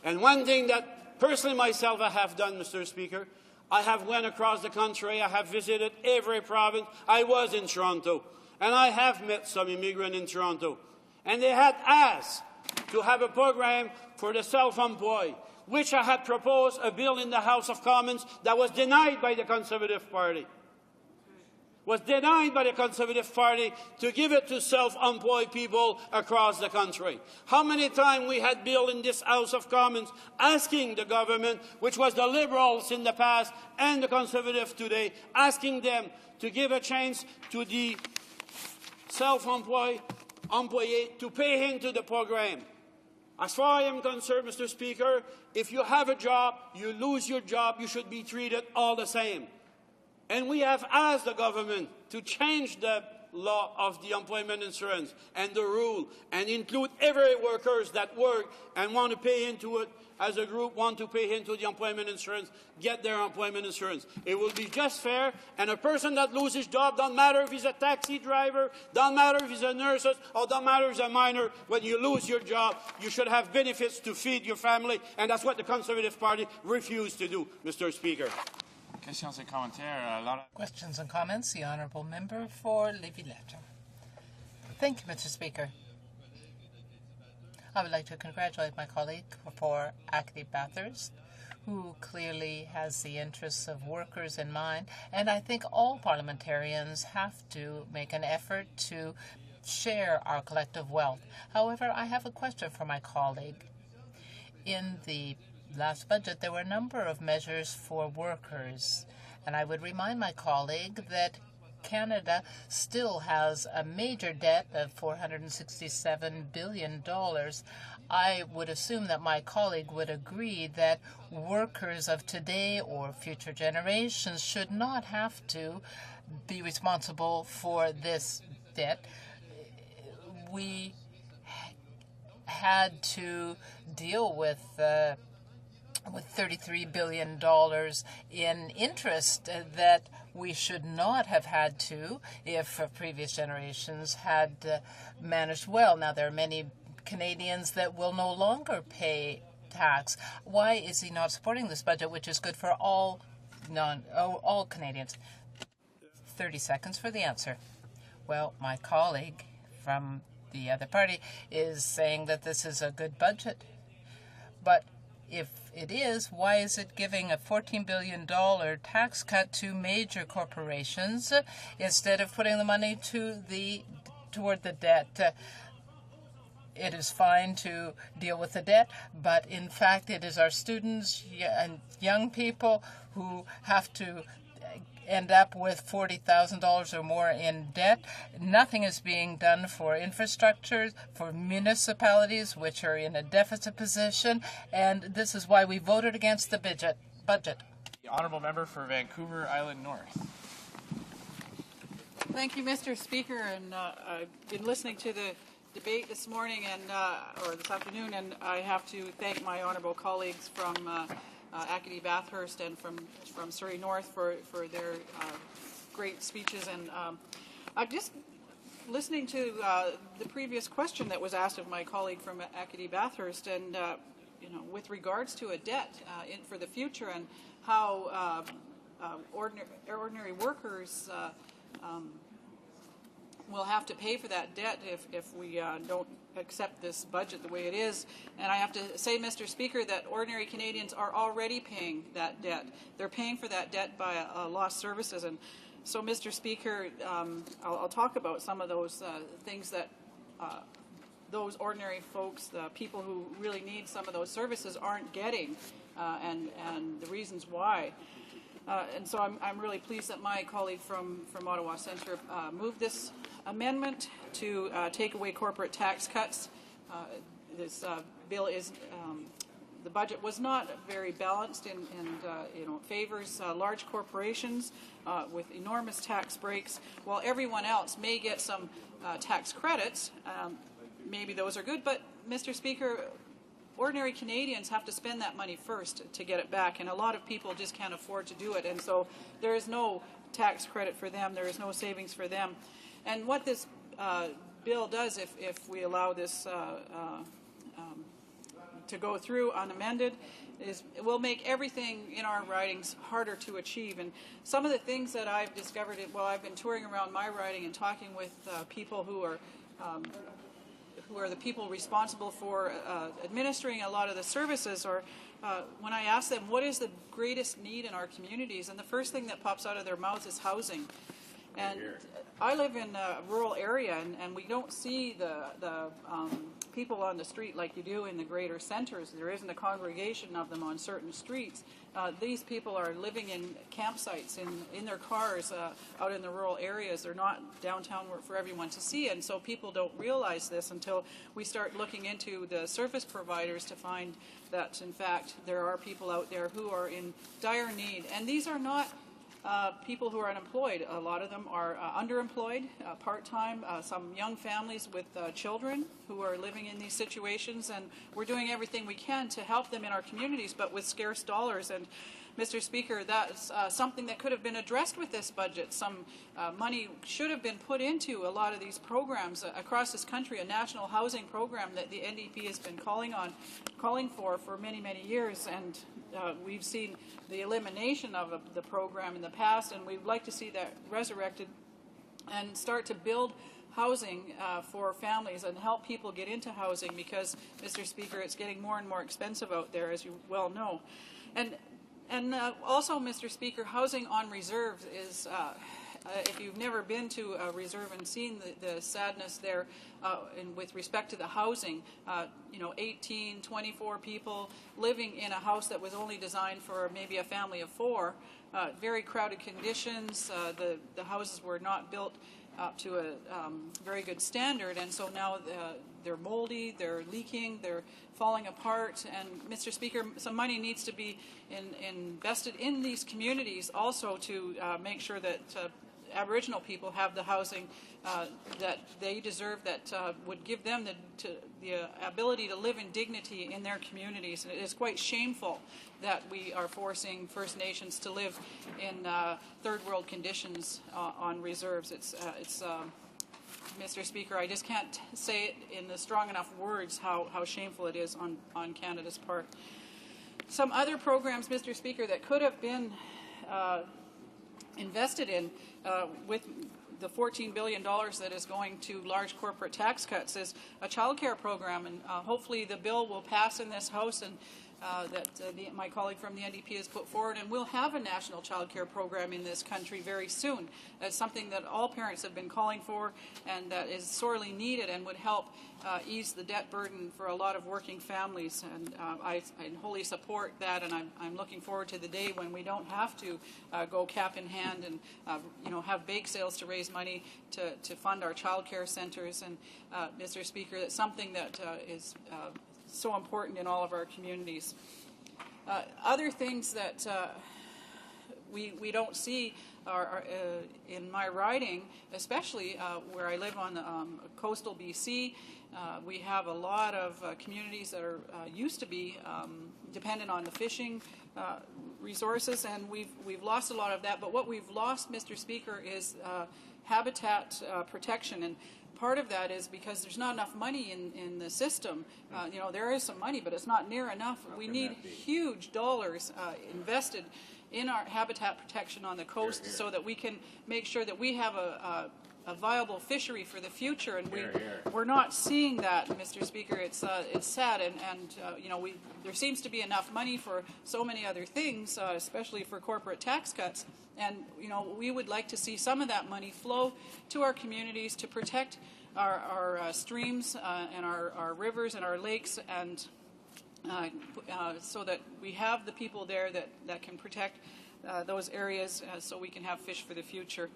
And one thing that personally myself I have done, Mr. Speaker, I have went across the country, I have visited every province. I was in Toronto, and I have met some immigrants in Toronto. And they had asked to have a program for the self-employed, which I had proposed a bill in the House of Commons that was denied by the Conservative Party. Was denied by the Conservative Party to give it to self-employed people across the country. How many times we had bill in this House of Commons asking the government, which was the Liberals in the past and the Conservative today, asking them to give a chance to the self-employed employee to pay into the program. As far as I am concerned, Mr. Speaker, if you have a job, you lose your job, you should be treated all the same. And we have asked the government to change the law of the employment insurance and the rule and include every workers that work and want to pay into it as a group, want to pay into the employment insurance, get their employment insurance. It will be just fair, and a person that loses his job, don't matter if he's a taxi driver, don't matter if he's a nurse, or don't matter if he's a miner, when you lose your job, you should have benefits to feed your family, and that's what the Conservative Party refused to do, Mr. Speaker. Questions and commentaires. Questions and comments. The Honourable Member for Lévis-Lettres. Thank you, Mr. Speaker. I would like to congratulate my colleague for Acadie Bathurst, who clearly has the interests of workers in mind, and I think all parliamentarians have to make an effort to share our collective wealth. However, I have a question for my colleague. In the last budget, there were a number of measures for workers, and I would remind my colleague that Canada still has a major debt of $467 billion. I would assume that my colleague would agree that workers of today or future generations should not have to be responsible for this debt. We had to deal with $33 billion in interest that we should not have had to if previous generations had managed well. Now, there are many Canadians that will no longer pay tax. Why is he not supporting this budget, which is good for all Canadians? 30 seconds for the answer. Well, my colleague from the other party is saying that this is a good budget. But if it is, why is it giving a $14 billion tax cut to major corporations instead of putting the money toward the debt? It is fine to deal with the debt, but in fact it is our students and young people who have to end up with $40,000 or more in debt. Nothing is being done for infrastructure, for municipalities, which are in a deficit position, and this is why we voted against the budget. The Honourable Member for Vancouver Island North. Thank you, Mr. Speaker, and I've been listening to the debate this morning or this afternoon, and I have to thank my honourable colleagues from Acadie Bathurst and from Surrey North for their great speeches. And I'm just listening to the previous question that was asked of my colleague from Acadie Bathurst, and with regards to a debt for the future and how ordinary workers will have to pay for that debt if we don't accept this budget the way it is. And I have to say, Mr. Speaker, that ordinary Canadians are already paying that debt. They're paying for that debt by lost services. And so, Mr. Speaker, I'll talk about some of those things that those ordinary folks, the people who really need some of those services, aren't getting, and the reasons why. And so I'm really pleased that my colleague from Ottawa Centre moved this amendment to take away corporate tax cuts. This bill is, the budget was not very balanced and favors large corporations with enormous tax breaks, while everyone else may get some tax credits. Maybe those are good, but Mr. Speaker, ordinary Canadians have to spend that money first to get it back, and a lot of people just can't afford to do it, and so there is no tax credit for them. There is no savings for them. And what this bill does, if we allow this to go through unamended, is it will make everything in our ridings harder to achieve. And some of the things that I've discovered while I've been touring around my riding and talking with people who are the people responsible for administering a lot of the services, or when I ask them what is the greatest need in our communities, and the first thing that pops out of their mouths is housing. And I live in a rural area, and we don't see the people on the street like you do in the greater centers. There isn't a congregation of them on certain streets. These people are living in campsites, in their cars, out in the rural areas. They're not downtown for everyone to see, and so people don't realize this until we start looking into the service providers to find that, in fact, there are people out there who are in dire need. And these are not people who are unemployed. A lot of them are underemployed, part-time, some young families with children who are living in these situations, and we're doing everything we can to help them in our communities, but with scarce dollars. And Mr. Speaker, that's something that could have been addressed with this budget. Some money should have been put into a lot of these programs across this country, a national housing program that the NDP has been calling for many, many years. And we've seen the elimination of the program in the past, and we'd like to see that resurrected and start to build housing for families and help people get into housing, because, Mr. Speaker, it's getting more and more expensive out there, as you well know. And also, Mr. Speaker, housing on reserves is, if you've never been to a reserve and seen the sadness there with respect to the housing, 18, 24 people living in a house that was only designed for maybe a family of 4, very crowded conditions, the houses were not built up to a very good standard, and so now they're moldy, they're leaking, they're falling apart. And Mr. Speaker, some money needs to be invested in these communities also to make sure that Aboriginal people have the housing that they deserve, that would give them the ability to live in dignity in their communities. And it is quite shameful that we are forcing First Nations to live in third world conditions on reserves. It's Mr. Speaker, I just can't say it in the strong enough words how shameful it is on Canada's part. Some other programs, Mr. Speaker, that could have been invested in with the $14 billion that is going to large corporate tax cuts is a child care program, and hopefully the bill will pass in this House, and that my colleague from the NDP has put forward, and we'll have a national child care program in this country very soon. It's something that all parents have been calling for, and that is sorely needed and would help ease the debt burden for a lot of working families. And I wholly support that, and I'm looking forward to the day when we don't have to go cap in hand and have bake sales to raise money to fund our child care centers. And Mr. Speaker, that's something that is so important in all of our communities. Other things that we don't see are in my riding, especially where I live on coastal BC. We have a lot of communities that are used to be dependent on the fishing resources, and we've lost a lot of that. But what we've lost, Mr. Speaker, is habitat protection. And part of that is because there's not enough money in the system. There is some money, but it's not near enough. We need huge dollars invested in our habitat protection on the coast so that we can make sure that we have a viable fishery for the future, and we're not seeing that, Mr. Speaker. It's sad, and there seems to be enough money for so many other things, especially for corporate tax cuts. And we would like to see some of that money flow to our communities to protect our streams and our rivers and our lakes, and so that we have the people there that can protect those areas, so we can have fish for the future.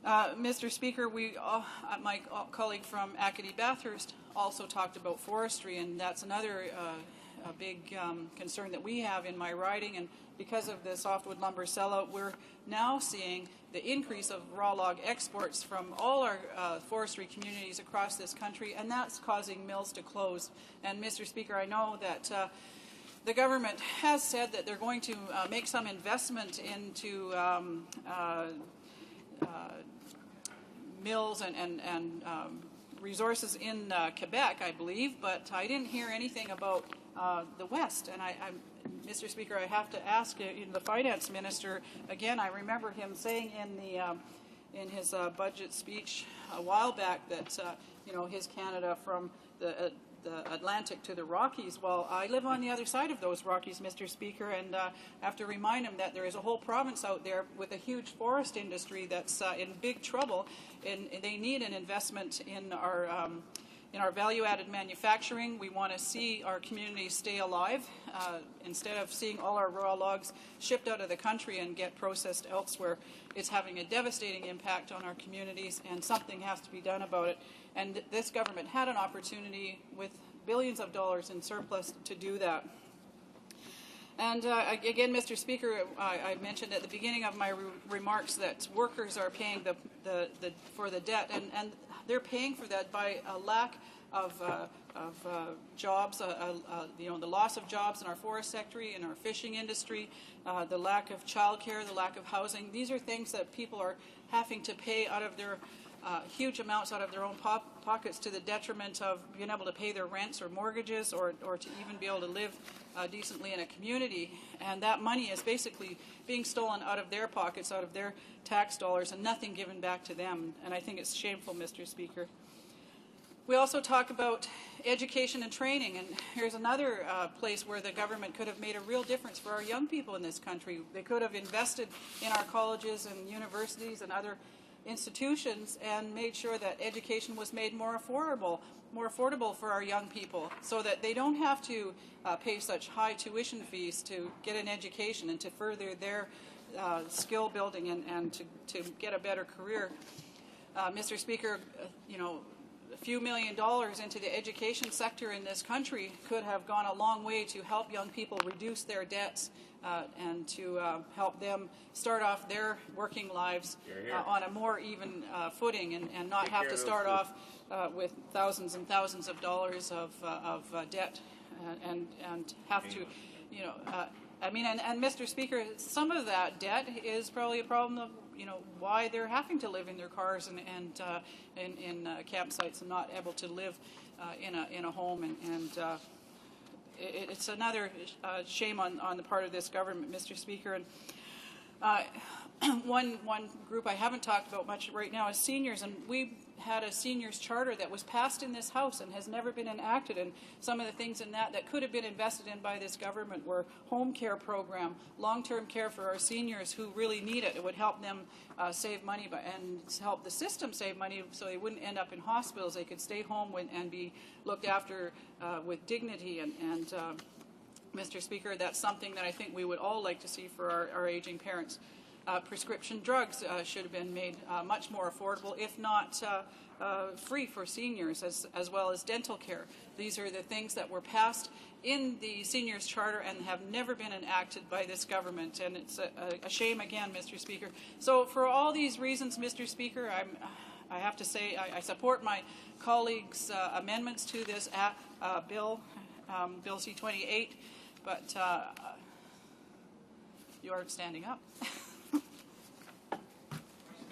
Mr. Speaker, my colleague from Acadie Bathurst also talked about forestry, and that's another a big concern that we have in my riding. And because of the softwood lumber sellout, we're now seeing the increase of raw log exports from all our forestry communities across this country, and that's causing mills to close. And Mr. Speaker, I know that the government has said that they're going to make some investment into mills and resources in Quebec, I believe, but I didn't hear anything about the West. And Mr. Speaker, I have to ask the finance minister again. I remember him saying in his budget speech a while back that his Canada from the Atlantic to the Rockies. Well, I live on the other side of those Rockies, Mr. Speaker, and I have to remind him that there is a whole province out there with a huge forest industry that's in big trouble, and they need an investment in our value-added manufacturing. We want to see our communities stay alive instead of seeing all our raw logs shipped out of the country and get processed elsewhere. It's having a devastating impact on our communities, and something has to be done about it. And this government had an opportunity with billions of dollars in surplus to do that. And again, Mr. Speaker, I mentioned at the beginning of my remarks that workers are paying for the debt, and they're paying for that by a lack of jobs, the loss of jobs in our forest sector, in our fishing industry, the lack of childcare, the lack of housing. These are things that people are having to pay out of their huge amounts out of their own pockets, to the detriment of being able to pay their rents or mortgages, or to even be able to live decently in a community. And that money is basically being stolen out of their pockets, out of their tax dollars, and nothing given back to them. And I think it's shameful, Mr. Speaker. We also talk about education and training, and here's another place where the government could have made a real difference for our young people in this country. They could have invested in our colleges and universities and other institutions and made sure that education was made more affordable for our young people, so that they don't have to pay such high tuition fees to get an education and to further their skill building and to get a better career. Mr. Speaker, a few $1 million into the education sector in this country could have gone a long way to help young people reduce their debts and to help them start off their working lives on a more even footing, and not have to start off with thousands and thousands of dollars of debt and have to, and Mr. Speaker, some of that debt is probably a problem of why they're having to live in their cars and in campsites and not able to live in a home, and it's another shame on the part of this government, Mr. Speaker. And one group I haven't talked about much right now is seniors, and we had a seniors charter that was passed in this House and has never been enacted, and some of the things in that could have been invested in by this government were home care program, long-term care for our seniors who really need it. It would help them save money and help the system save money, so they wouldn't end up in hospitals. They could stay home and be looked after with dignity. And Mr. Speaker, that's something that I think we would all like to see for our aging parents. Prescription drugs should have been made much more affordable, if not free for seniors, as well as dental care. These are the things that were passed in the Seniors Charter and have never been enacted by this government, and it's a shame again, Mr. Speaker. So for all these reasons, Mr. Speaker, I have to say I support my colleagues' amendments to this bill, Bill C-28, but you aren't standing up.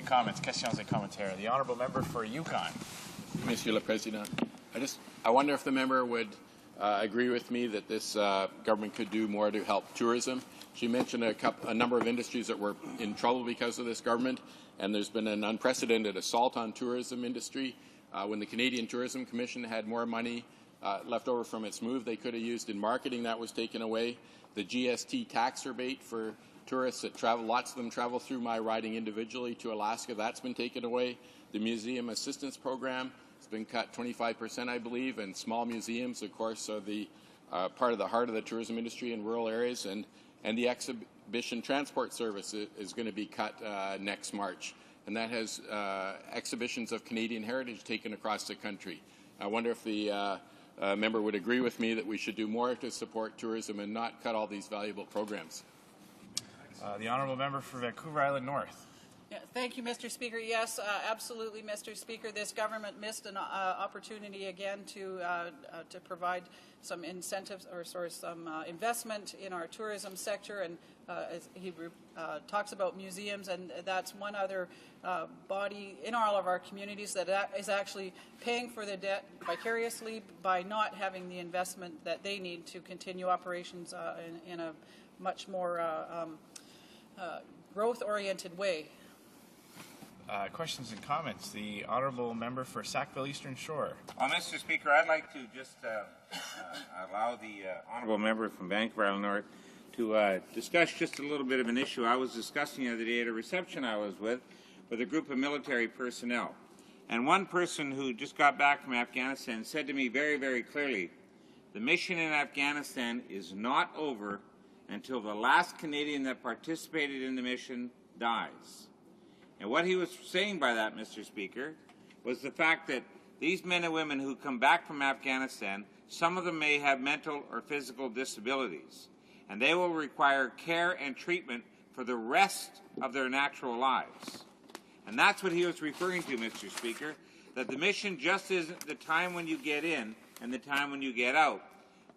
Comments, questions et commentaires. The honourable member for Yukon. Monsieur le Président, I wonder if the member would agree with me that this government could do more to help tourism. She mentioned a number of industries that were in trouble because of this government, and there's been an unprecedented assault on tourism industry. When the Canadian Tourism Commission had more money left over from its move they could have used in marketing, that was taken away. The GST tax rebate for tourists that travel, lots of them travel through my riding individually to Alaska, that's been taken away. The museum assistance program has been cut 25%, I believe, and small museums, of course, are the part of the heart of the tourism industry in rural areas, and the exhibition transport service is going to be cut next March, and that has exhibitions of Canadian heritage taken across the country. I wonder if the member would agree with me that we should do more to support tourism and not cut all these valuable programs. The honourable member for Vancouver Island North. Yeah, thank you, Mr. Speaker. Yes, absolutely, Mr. Speaker. This government missed an opportunity again to provide some incentives or some investment in our tourism sector, and as he talks about museums, and that's one other body in all of our communities that is actually paying for the debt vicariously by not having the investment that they need to continue operations in a much more growth-oriented way. Questions and comments. The Honourable Member for Sackville Eastern Shore. Well, Mr. Speaker, I'd like to just allow the Honourable Member from Vancouver Island North to discuss just a little bit of an issue I was discussing the other day at a reception I was with a group of military personnel. And one person who just got back from Afghanistan said to me very, very clearly, the mission in Afghanistan is not over until the last Canadian that participated in the mission dies. And what he was saying by that, Mr. Speaker, was the fact that these men and women who come back from Afghanistan, some of them may have mental or physical disabilities, and they will require care and treatment for the rest of their natural lives. And that's what he was referring to, Mr. Speaker, that the mission just isn't the time when you get in and the time when you get out,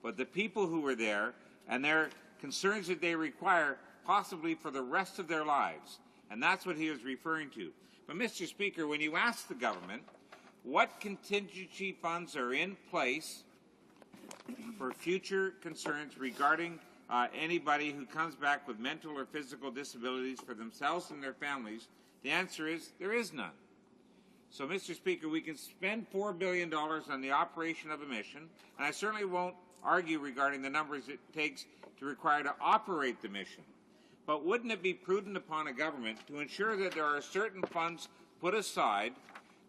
but the people who are there and their concerns that they require possibly for the rest of their lives. And that's what he was referring to. But, Mr. Speaker, when you ask the government what contingency funds are in place for future concerns regarding anybody who comes back with mental or physical disabilities for themselves and their families, the answer is there is none. So, Mr. Speaker, we can spend $4 billion on the operation of a mission, and I certainly won't argue regarding the numbers it takes to require to operate the mission. But wouldn't it be prudent upon a government to ensure that there are certain funds put aside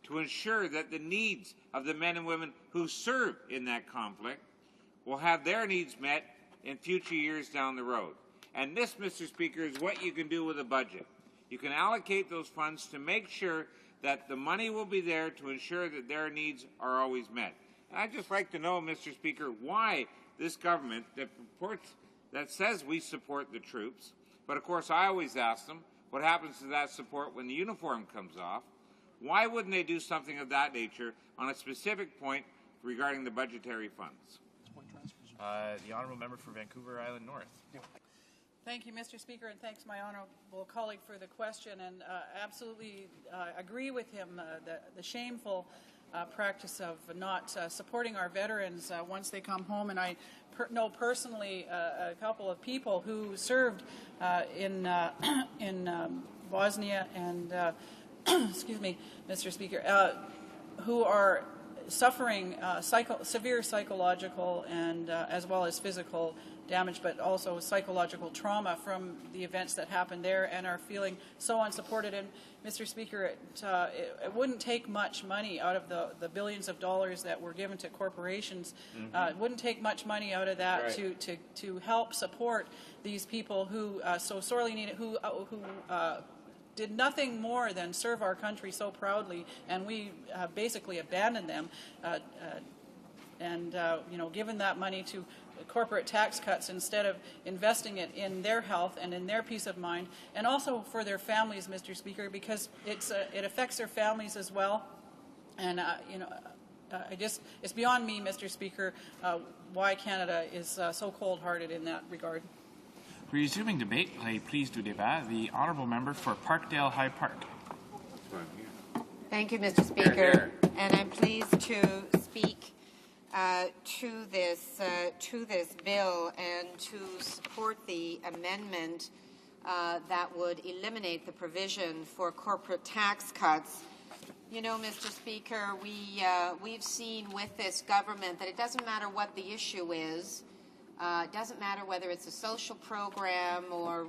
to ensure that the needs of the men and women who serve in that conflict will have their needs met in future years down the road? And this, Mr. Speaker, is what you can do with a budget. You can allocate those funds to make sure that the money will be there to ensure that their needs are always met. And I'd just like to know, Mr. Speaker, why this government that says we support the troops, but of course I always ask them, what happens to that support when the uniform comes off? Why wouldn't they do something of that nature on a specific point regarding the budgetary funds? The Honourable Member for Vancouver Island North. Thank you, Mr. Speaker, and thanks my honourable colleague for the question, and absolutely agree with him the shameful practice of not supporting our veterans once they come home. And I know personally a couple of people who served in Bosnia and, excuse me, Mr. Speaker, who are suffering severe psychological and as well as physical damage, but also psychological trauma from the events that happened there, and are feeling so unsupported. And Mr. Speaker, it wouldn't take much money out of the billions of dollars that were given to corporations. It wouldn't take much money out of that to help support these people who so sorely need it, who did nothing more than serve our country so proudly, and we basically abandoned them, and given that money to corporate tax cuts instead of investing it in their health and in their peace of mind, and also for their families, Mr. Speaker, because it affects their families as well. And it's beyond me, Mr. Speaker, why Canada is so cold-hearted in that regard. Resuming debate, please do débat. The Honourable Member for Parkdale High Park. Thank you, Mr. Speaker, and I'm pleased to speak to this bill and to support the amendment that would eliminate the provision for corporate tax cuts. You know, Mr. Speaker, we've seen with this government that it doesn't matter what the issue is. It doesn't matter whether it's a social program or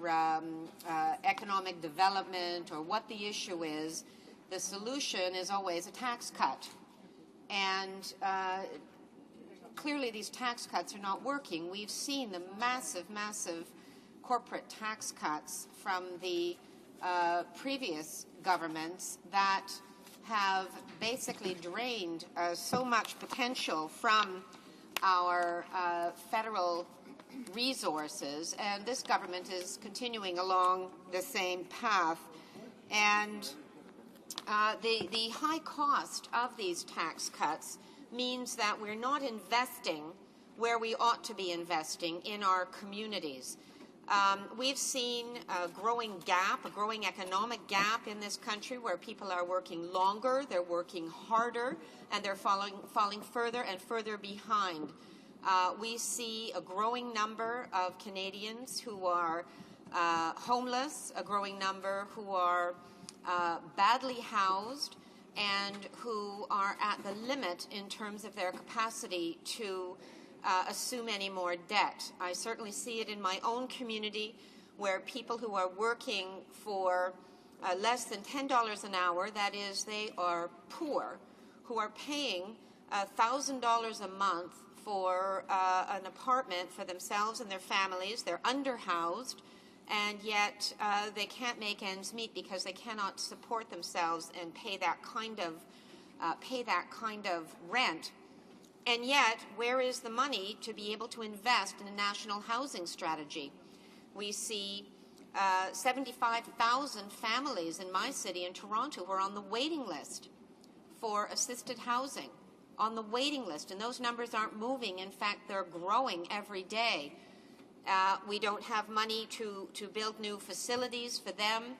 economic development or what the issue is. The solution is always a tax cut. And clearly these tax cuts are not working. We've seen the massive, massive corporate tax cuts from the previous governments that have basically drained so much potential from our federal resources, and this government is continuing along the same path. And the high cost of these tax cuts means that we're not investing where we ought to be investing in our communities. We've seen a growing gap, a growing economic gap in this country where people are working longer, they're working harder, and they're falling further and further behind. We see a growing number of Canadians who are homeless, a growing number who are badly housed, and who are at the limit in terms of their capacity to assume any more debt. I certainly see it in my own community where people who are working for less than $10 an hour, that is, they are poor, who are paying $1,000 a month for an apartment for themselves and their families. They're underhoused, and yet they can't make ends meet because they cannot support themselves and pay that kind of rent. And yet, where is the money to be able to invest in a national housing strategy? We see 75,000 families in my city in Toronto who are on the waiting list for assisted housing, on the waiting list, and those numbers aren't moving. In fact, they're growing every day. We don't have money to build new facilities for them.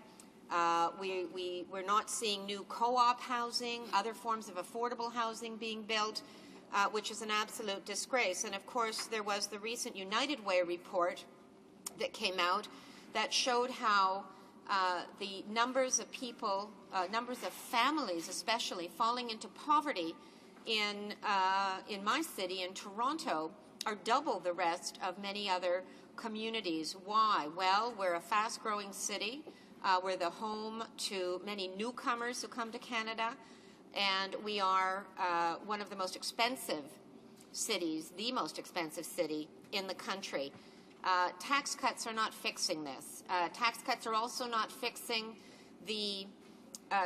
We're not seeing new co-op housing, other forms of affordable housing being built, which is an absolute disgrace. And of course, there was the recent United Way report that came out that showed how the numbers of people, numbers of families especially, falling into poverty in my city, in Toronto, are double the rest of many other communities. Why? Well, we're a fast-growing city. We're the home to many newcomers who come to Canada, and we are one of the most expensive cities, the most expensive city in the country. Tax cuts are not fixing this. Tax cuts are also not fixing the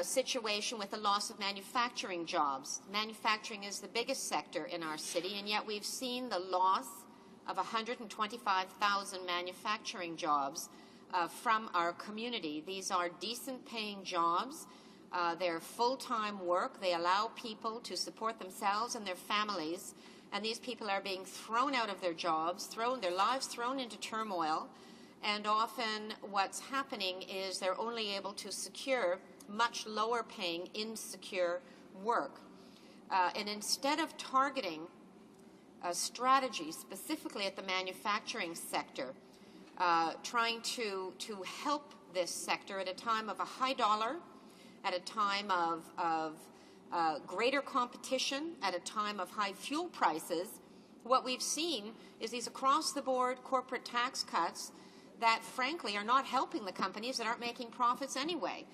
situation with the loss of manufacturing jobs. Manufacturing is the biggest sector in our city, and yet we've seen the loss of 125,000 manufacturing jobs from our community. These are decent-paying jobs. They're full-time work. They allow people to support themselves and their families, and these people are being thrown out of their jobs, their lives thrown into turmoil, and often what's happening is they're only able to secure much lower-paying, insecure work. And instead of targeting a strategy specifically at the manufacturing sector, trying to help this sector at a time of a high dollar, at a time of greater competition, at a time of high fuel prices, what we've seen is these across-the-board corporate tax cuts that, frankly, are not helping the companies that aren't making profits anyway.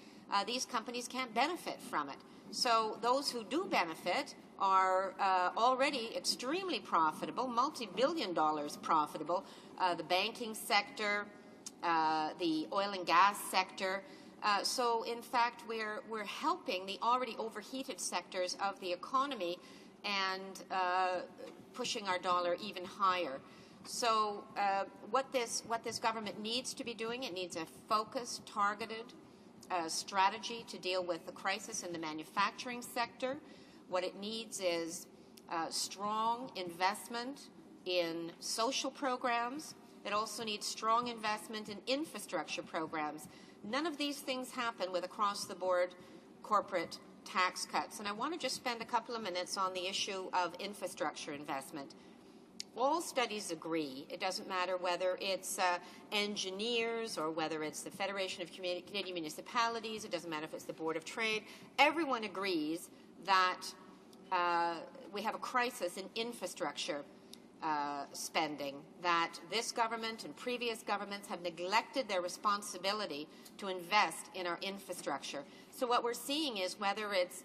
These companies can't benefit from it. So those who do benefit are already extremely profitable, multi-billion dollars profitable. The banking sector, the oil and gas sector. So, in fact, we're helping the already overheated sectors of the economy and pushing our dollar even higher. So, what this government needs to be doing, it needs a focused, targeted strategy to deal with the crisis in the manufacturing sector. What it needs is strong investment in social programs. It also needs strong investment in infrastructure programs. None of these things happen with across-the-board corporate tax cuts. And I want to just spend a couple of minutes on the issue of infrastructure investment. All studies agree, it doesn't matter whether it's engineers or whether it's the Federation of Canadian Municipalities, it doesn't matter if it's the Board of Trade, everyone agrees that we have a crisis in infrastructure spending, that this government and previous governments have neglected their responsibility to invest in our infrastructure. So what we're seeing is whether it's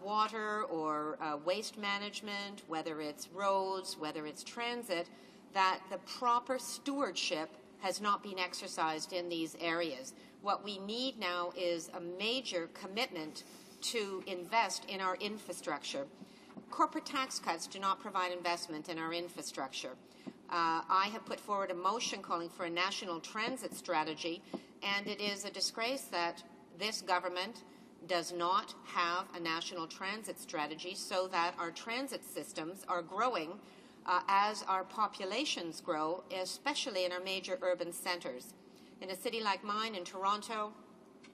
water or waste management, whether it's roads, whether it's transit, that the proper stewardship has not been exercised in these areas. What we need now is a major commitment to invest in our infrastructure. Corporate tax cuts do not provide investment in our infrastructure. I have put forward a motion calling for a national transit strategy, and it is a disgrace that this government does not have a national transit strategy so that our transit systems are growing as our populations grow, especially in our major urban centers. In a city like mine in Toronto,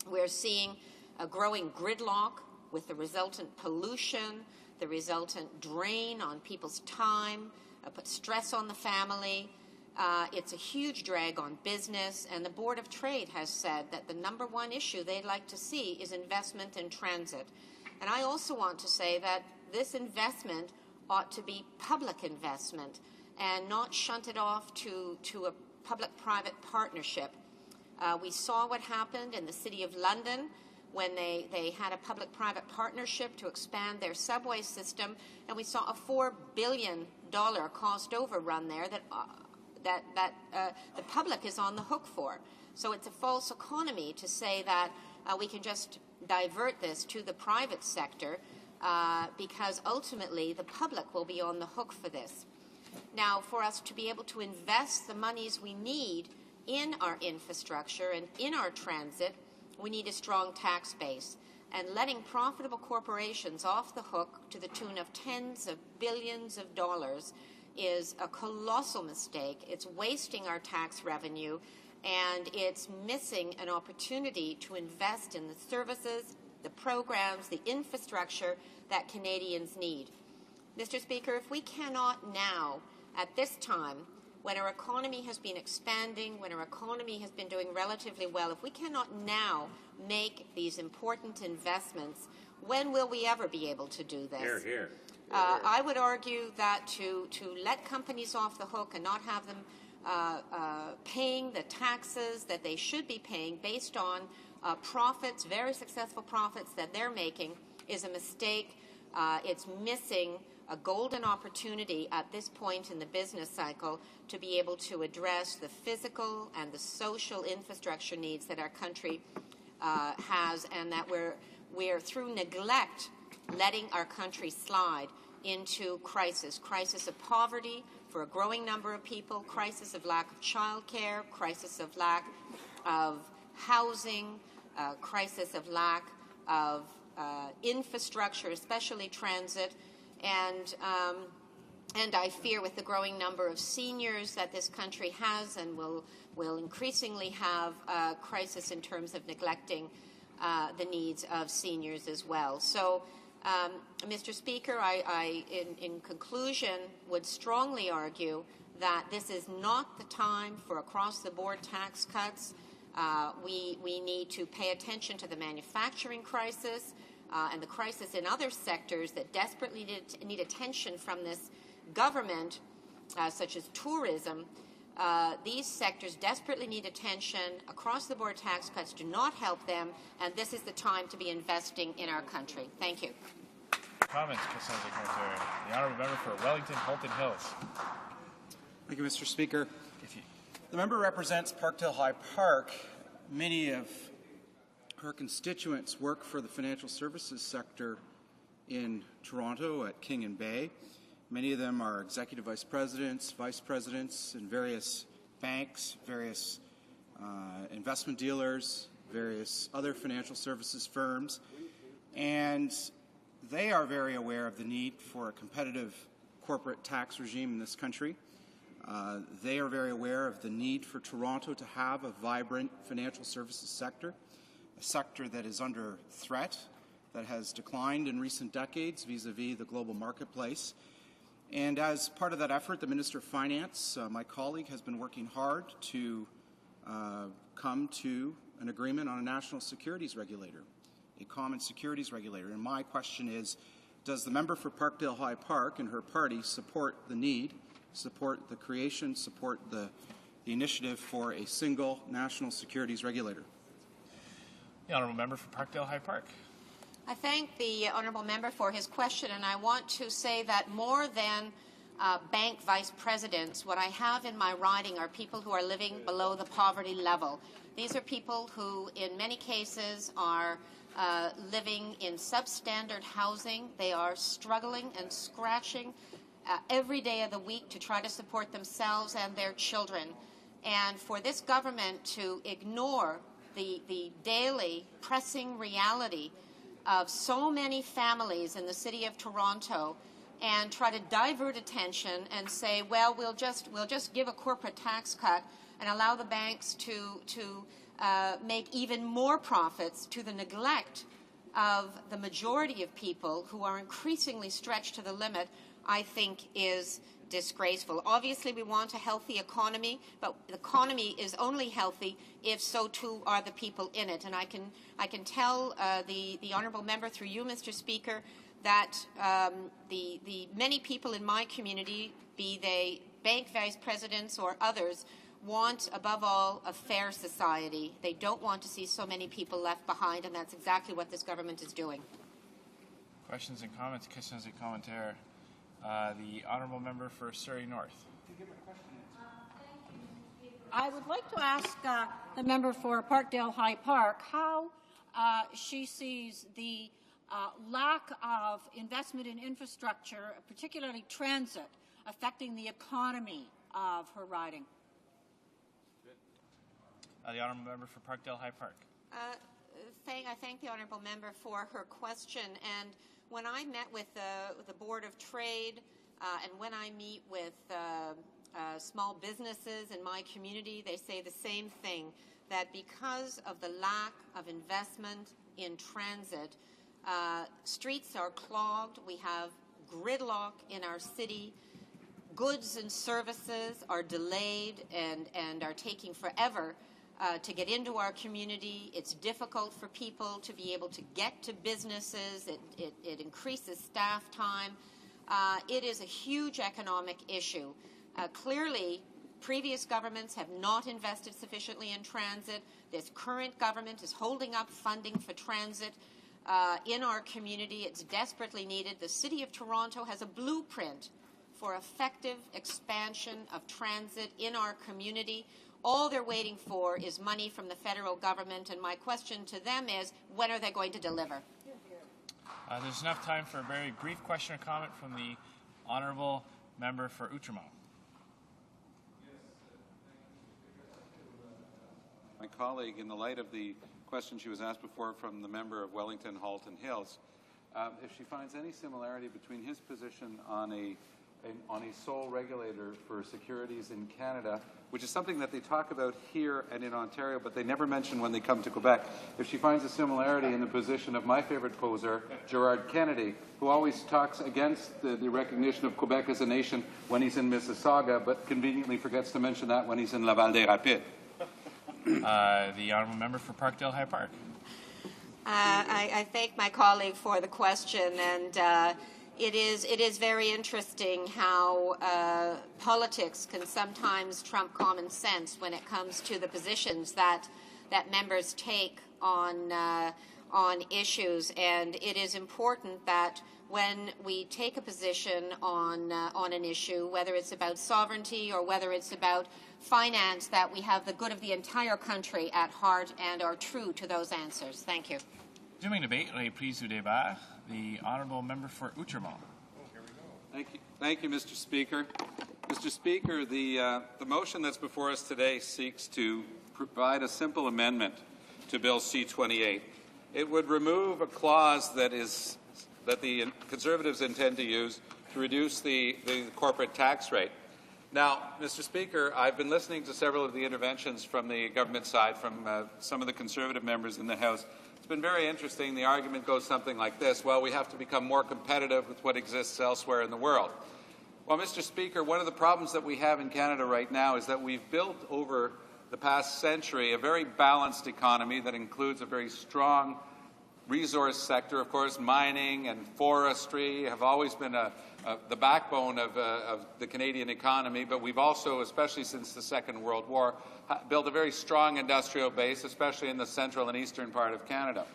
we're seeing a growing gridlock with the resultant pollution, the resultant drain on people's time, put stress on the family. It's a huge drag on business, and the Board of Trade has said that the number one issue they'd like to see is investment in transit. And I also want to say that this investment ought to be public investment and not shunted off to a public-private partnership. We saw what happened in the City of London when they had a public-private partnership to expand their subway system, and we saw a $4 billion cost overrun there that the public is on the hook for. So it's a false economy to say that we can just divert this to the private sector because ultimately the public will be on the hook for this. Now, for us to be able to invest the monies we need in our infrastructure and in our transit, we need a strong tax base. And letting profitable corporations off the hook to the tune of tens of billions of dollars is a colossal mistake. It's wasting our tax revenue, and it's missing an opportunity to invest in the services, the programs, the infrastructure that Canadians need. Mr. Speaker, if we cannot now, at this time, when our economy has been expanding, when our economy has been doing relatively well, if we cannot now make these important investments, when will we ever be able to do this? Here, here. I would argue that to let companies off the hook and not have them paying the taxes that they should be paying based on profits, very successful profits that they're making, is a mistake. It's missing a golden opportunity at this point in the business cycle to be able to address the physical and the social infrastructure needs that our country has, and that we're through neglect letting our country slide into crisis of poverty for a growing number of people, crisis of lack of childcare, crisis of lack of housing, crisis of lack of infrastructure, especially transit, and I fear with the growing number of seniors that this country has and will increasingly have a crisis in terms of neglecting the needs of seniors as well. So, Mr. Speaker, I in conclusion, would strongly argue that this is not the time for across-the-board tax cuts. We need to pay attention to the manufacturing crisis and the crisis in other sectors that desperately need attention from this government, such as tourism. These sectors desperately need attention. Across-the-board tax cuts do not help them, and this is the time to be investing in our country. Thank you. Comments, the honourable member for Wellington Halton Hills. Thank you, Mr. Speaker. The member represents Parkdale High Park. Many of her constituents work for the financial services sector in Toronto at King and Bay. Many of them are executive vice presidents in various banks, various investment dealers, various other financial services firms, and they are very aware of the need for a competitive corporate tax regime in this country. They are very aware of the need for Toronto to have a vibrant financial services sector, a sector that is under threat, that has declined in recent decades vis-a-vis the global marketplace. And as part of that effort, the Minister of Finance, my colleague, has been working hard to come to an agreement on a national securities regulator, a common securities regulator. And my question is, does the member for Parkdale High Park and her party support the need, support the creation, support the initiative for a single national securities regulator? The honourable member for Parkdale High Park. I thank the honourable member for his question, and I want to say that more than bank vice presidents, what I have in my riding are people who are living below the poverty level. These are people who, in many cases, are living in substandard housing. They are struggling and scratching every day of the week to try to support themselves and their children. And for this government to ignore the daily pressing reality of so many families in the city of Toronto and try to divert attention and say, well, we'll just give a corporate tax cut and allow the banks to make even more profits to the neglect of the majority of people who are increasingly stretched to the limit, I think is disgraceful. Obviously, we want a healthy economy, but the economy is only healthy if so too are the people in it. And I can tell the honourable member through you, Mr. Speaker, that the many people in my community, be they bank vice presidents or others, want above all a fair society. They don't want to see so many people left behind, and that's exactly what this government is doing. Questions and comments? Questions et commentaires. The honourable member for Surrey North. I would like to ask the member for Parkdale High Park how she sees the lack of investment in infrastructure, particularly transit, affecting the economy of her riding. The honourable member for Parkdale High Park. I thank the honourable member for her question. And when I met with the Board of Trade and when I meet with small businesses in my community, they say the same thing, that because of the lack of investment in transit, streets are clogged, we have gridlock in our city, goods and services are delayed and are taking forever to get into our community. It's difficult for people to be able to get to businesses. It increases staff time. It is a huge economic issue. Clearly, previous governments have not invested sufficiently in transit. This current government is holding up funding for transit in our community. It's desperately needed. The City of Toronto has a blueprint for effective expansion of transit in our community. All they're waiting for is money from the federal government, and my question to them is, when are they going to deliver? There's enough time for a very brief question or comment from the honourable member for Outremont. My colleague, in the light of the question she was asked before from the member of Wellington Halton Hills, if she finds any similarity between his position on a sole regulator for securities in Canada, which is something that they talk about here and in Ontario, but they never mention when they come to Quebec. If she finds a similarity in the position of my favorite poser, Gerard Kennedy, who always talks against the recognition of Quebec as a nation when he's in Mississauga, but conveniently forgets to mention that when he's in Laval des Rapides. The honourable member for Parkdale High Park. I thank my colleague for the question, and it is very interesting how politics can sometimes trump common sense when it comes to the positions that members take on issues. And it is important that when we take a position on an issue, whether it's about sovereignty or whether it's about finance, that we have the good of the entire country at heart and are true to those answers. Thank you. Resuming debate, reprise du débat. The honourable member for Outremont. Thank you, Mr. Speaker. Mr. Speaker, the motion that's before us today seeks to provide a simple amendment to Bill C-28. It would remove a clause that the Conservatives intend to use to reduce the corporate tax rate. Now, Mr. Speaker, I've been listening to several of the interventions from the government side, from some of the Conservative members in the House. It's been very interesting. The argument goes something like this: well, we have to become more competitive with what exists elsewhere in the world. Well, Mr. Speaker, one of the problems that we have in Canada right now is that we've built over the past century a very balanced economy that includes a very strong resource sector. Of course, mining and forestry have always been the backbone of the Canadian economy, but we've also, especially since the Second World War, built a very strong industrial base, especially in the central and eastern part of Canada.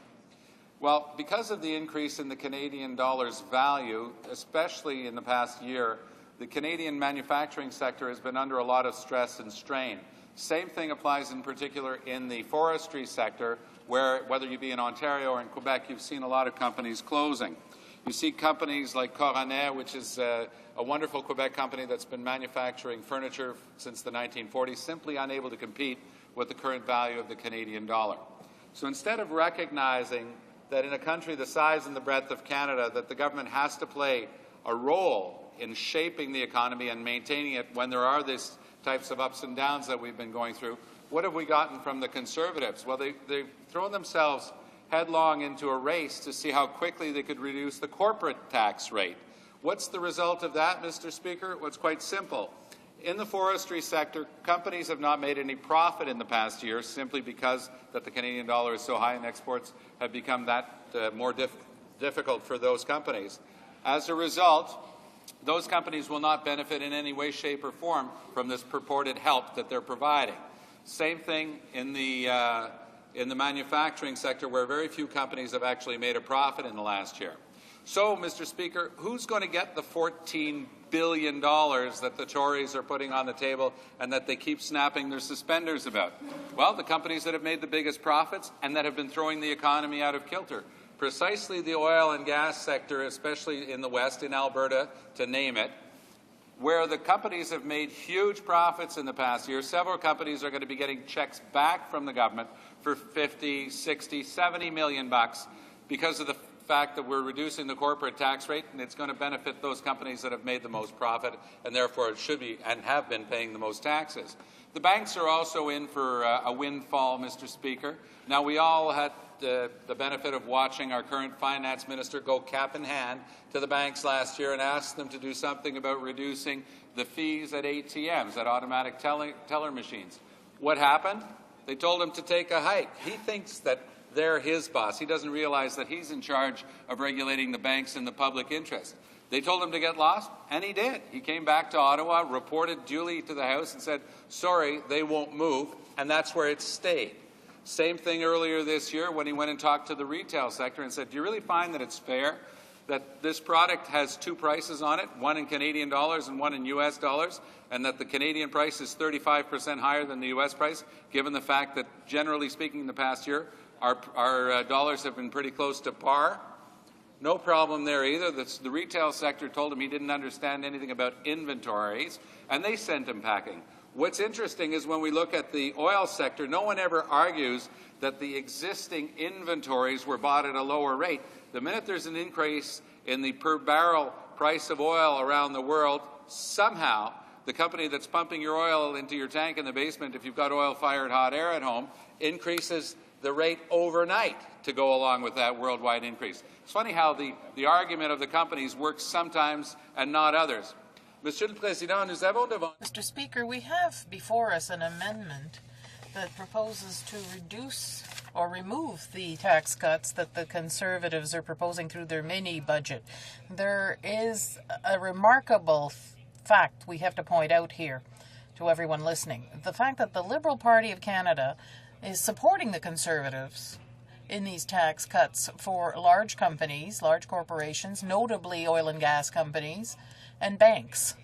Well, because of the increase in the Canadian dollar's value, especially in the past year, the Canadian manufacturing sector has been under a lot of stress and strain. Same thing applies in particular in the forestry sector, where, whether you be in Ontario or in Quebec, you've seen a lot of companies closing. You see companies like Coronet, which is a wonderful Quebec company that's been manufacturing furniture since the 1940s, simply unable to compete with the current value of the Canadian dollar. So instead of recognizing that in a country the size and the breadth of Canada, that the government has to play a role in shaping the economy and maintaining it when there are these types of ups and downs that we've been going through, what have we gotten from the Conservatives? Well, they've thrown themselves headlong into a race to see how quickly they could reduce the corporate tax rate. What's the result of that, Mr. Speaker? Well, it's quite simple. In the forestry sector, companies have not made any profit in the past year simply because that the Canadian dollar is so high and exports have become that more difficult for those companies. As a result, those companies will not benefit in any way, shape, or form from this purported help that they're providing. Same thing in the manufacturing sector, where very few companies have actually made a profit in the last year. So, Mr. Speaker, who's going to get the $14 billion that the Tories are putting on the table and that they keep snapping their suspenders about? Well, the companies that have made the biggest profits and that have been throwing the economy out of kilter. Precisely the oil and gas sector, especially in the West, in Alberta, to name it, where the companies have made huge profits in the past year. Several companies are going to be getting checks back from the government for 50, 60, 70 million bucks because of the fact that we're reducing the corporate tax rate, and it's going to benefit those companies that have made the most profit and therefore should be and have been paying the most taxes. The banks are also in for a windfall, Mr. Speaker. Now, we all had the benefit of watching our current finance minister go cap in hand to the banks last year and ask them to do something about reducing the fees at ATMs, at automatic teller machines. What happened? They told him to take a hike. He thinks that they're his boss. He doesn't realize that he's in charge of regulating the banks in the public interest. They told him to get lost, and he did. He came back to Ottawa, reported duly to the House, and said, sorry, they won't move, and that's where it stayed. Same thing earlier this year when he went and talked to the retail sector and said, do you really find that it's fair that this product has two prices on it, one in Canadian dollars and one in US dollars, and that the Canadian price is 35% higher than the US price, given the fact that, generally speaking, in the past year, our dollars have been pretty close to par? No problem there either. The retail sector told him he didn't understand anything about inventories, and they sent him packing. What's interesting is when we look at the oil sector, no one ever argues that the existing inventories were bought at a lower rate. The minute there's an increase in the per barrel price of oil around the world, somehow the company that's pumping your oil into your tank in the basement, if you've got oil-fired hot air at home, increases the rate overnight to go along with that worldwide increase. It's funny how the argument of the companies works sometimes and not others. Monsieur le Président, nous avons devant... Mr. Speaker, we have before us an amendment that proposes to reduce or remove the tax cuts that the Conservatives are proposing through their mini-budget. There is a remarkable fact we have to point out here to everyone listening. The fact that the Liberal Party of Canada is supporting the Conservatives in these tax cuts for large companies, large corporations, notably oil and gas companies, and banks.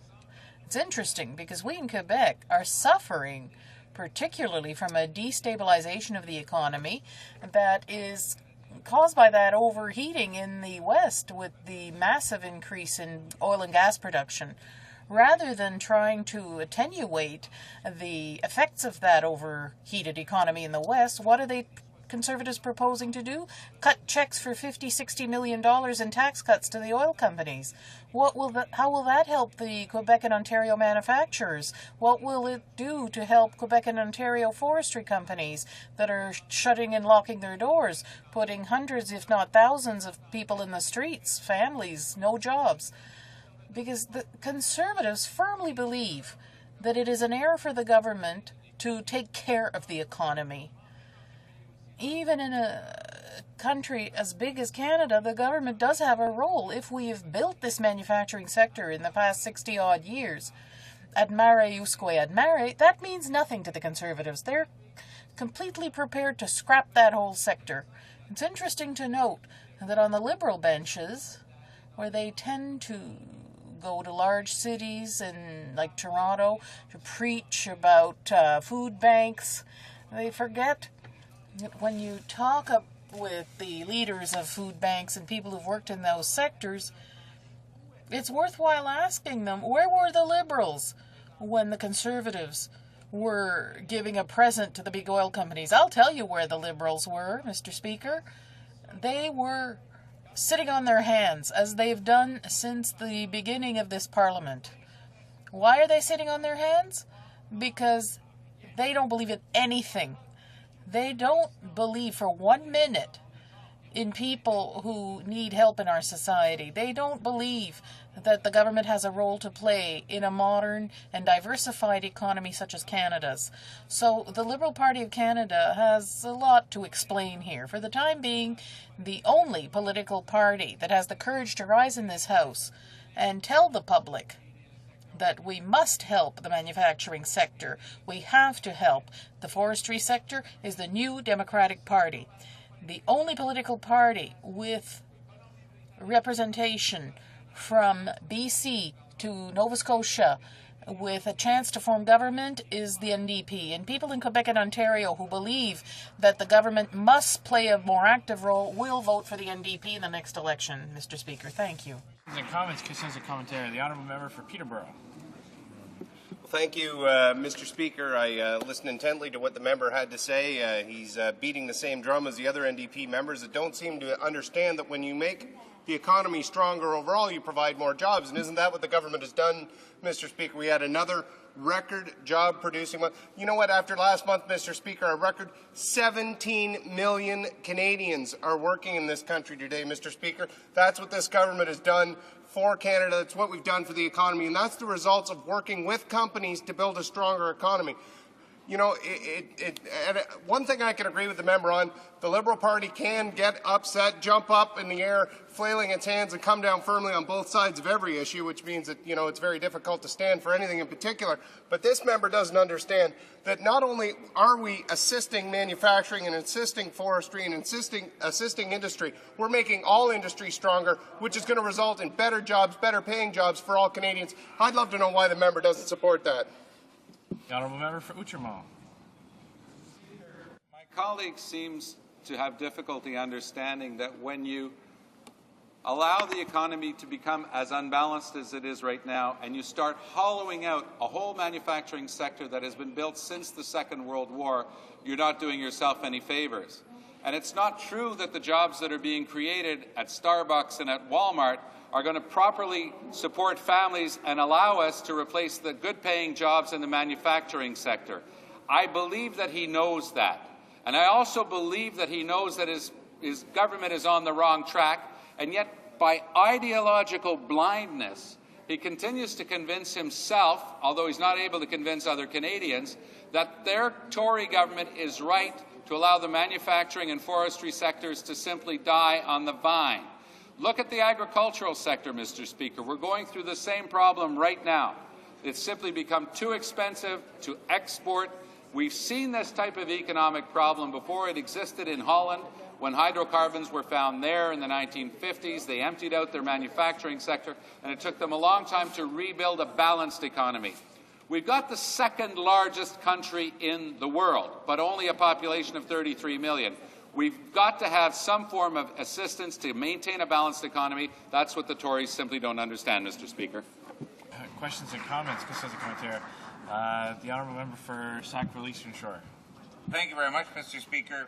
It's interesting because we in Quebec are suffering particularly from a destabilization of the economy that is caused by that overheating in the West with the massive increase in oil and gas production. Rather than trying to attenuate the effects of that overheated economy in the West, what are they Conservatives proposing to do? Cut checks for $50, $60 million in tax cuts to the oil companies. How will that help the Quebec and Ontario manufacturers? What will it do to help Quebec and Ontario forestry companies that are shutting and locking their doors, putting hundreds, if not thousands, of people in the streets, families, no jobs? Because the Conservatives firmly believe that it is an error for the government to take care of the economy. Even in a country as big as Canada, the government does have a role. If we have built this manufacturing sector in the past 60-odd years, admare usque admare, that means nothing to the Conservatives. They're completely prepared to scrap that whole sector. It's interesting to note that on the Liberal benches, where they tend to go to large cities and like Toronto to preach about food banks, they forget that when you talk up with the leaders of food banks and people who've worked in those sectors, it's worthwhile asking them, where were the Liberals when the Conservatives were giving a present to the big oil companies. I'll tell you where the Liberals were, Mr. Speaker. They were sitting on their hands, as they've done since the beginning of this Parliament. Why are they sitting on their hands? Because they don't believe in anything. They don't believe for 1 minute in people who need help in our society. They don't believe that the government has a role to play in a modern and diversified economy such as Canada's. So the Liberal Party of Canada has a lot to explain here. For the time being, the only political party that has the courage to rise in this House and tell the public that we must help the manufacturing sector. We have to help. The forestry sector is the new Democratic Party. The only political party with representation from BC to Nova Scotia with a chance to form government is the NDP. And people in Quebec and Ontario who believe that the government must play a more active role will vote for the NDP in the next election, Mr. Speaker. Thank you. And comments, questions and commentary. The honourable member for Peterborough. Thank you, Mr. Speaker. I listened intently to what the member had to say. He's beating the same drum as the other NDP members that don't seem to understand that when you make the economy stronger overall, you provide more jobs. And isn't that what the government has done, Mr. Speaker? We had another record job-producing month. You know what? After last month, Mr. Speaker, a record 17 million Canadians are working in this country today, Mr. Speaker. That's what this government has done for Canada. That's what we've done for the economy, and that's the results of working with companies to build a stronger economy. You know, one thing I can agree with the member on, the Liberal Party can get upset, jump up in the air, flailing its hands and come down firmly on both sides of every issue, which means that, you know, it's very difficult to stand for anything in particular. But this member doesn't understand that not only are we assisting manufacturing and assisting forestry and assisting industry, we're making all industry stronger, which is going to result in better jobs, better paying jobs for all Canadians. I'd love to know why the member doesn't support that. The honourable member for Outremont. My colleague seems to have difficulty understanding that when you allow the economy to become as unbalanced as it is right now, and you start hollowing out a whole manufacturing sector that has been built since the Second World War, you're not doing yourself any favors. And it's not true that the jobs that are being created at Starbucks and at Walmart are going to properly support families and allow us to replace the good-paying jobs in the manufacturing sector. I believe that he knows that. And I also believe that he knows that his government is on the wrong track, and yet by ideological blindness, he continues to convince himself, although he's not able to convince other Canadians, that their Tory government is right to allow the manufacturing and forestry sectors to simply die on the vine. Look at the agricultural sector, Mr. Speaker. We're going through the same problem right now. It's simply become too expensive to export. We've seen this type of economic problem before. It existed in Holland when hydrocarbons were found there in the 1950s. They emptied out their manufacturing sector, and it took them a long time to rebuild a balanced economy. We've got the second largest country in the world, but only a population of 33 million. We've got to have some form of assistance to maintain a balanced economy. That's what the Tories simply don't understand, Mr. Speaker. Questions and comments. Questions and commentary. The honourable member for Sackville Eastern Shore. Thank you very much, Mr. Speaker.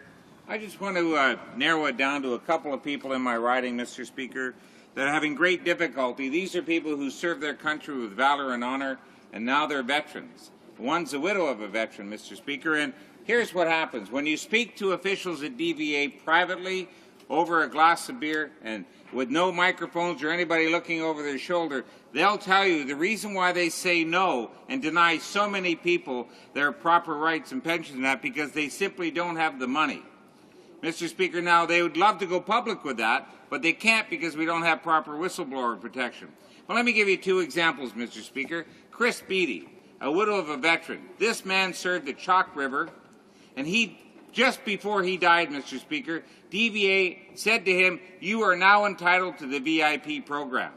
I just want to narrow it down to a couple of people in my riding, Mr. Speaker, that are having great difficulty. These are people who served their country with valor and honor, and now they're veterans. One's a widow of a veteran, Mr. Speaker, and here's what happens. When you speak to officials at DVA privately over a glass of beer and with no microphones or anybody looking over their shoulder, they'll tell you the reason why they say no and deny so many people their proper rights and pensions and that because they simply don't have the money. Mr. Speaker, now they would love to go public with that, but they can't because we don't have proper whistleblower protection. Well, let me give you two examples, Mr. Speaker. Chris Beattie, a widow of a veteran. This man served the Chalk River, and just before he died, Mr. Speaker, DVA said to him, "You are now entitled to the VIP program."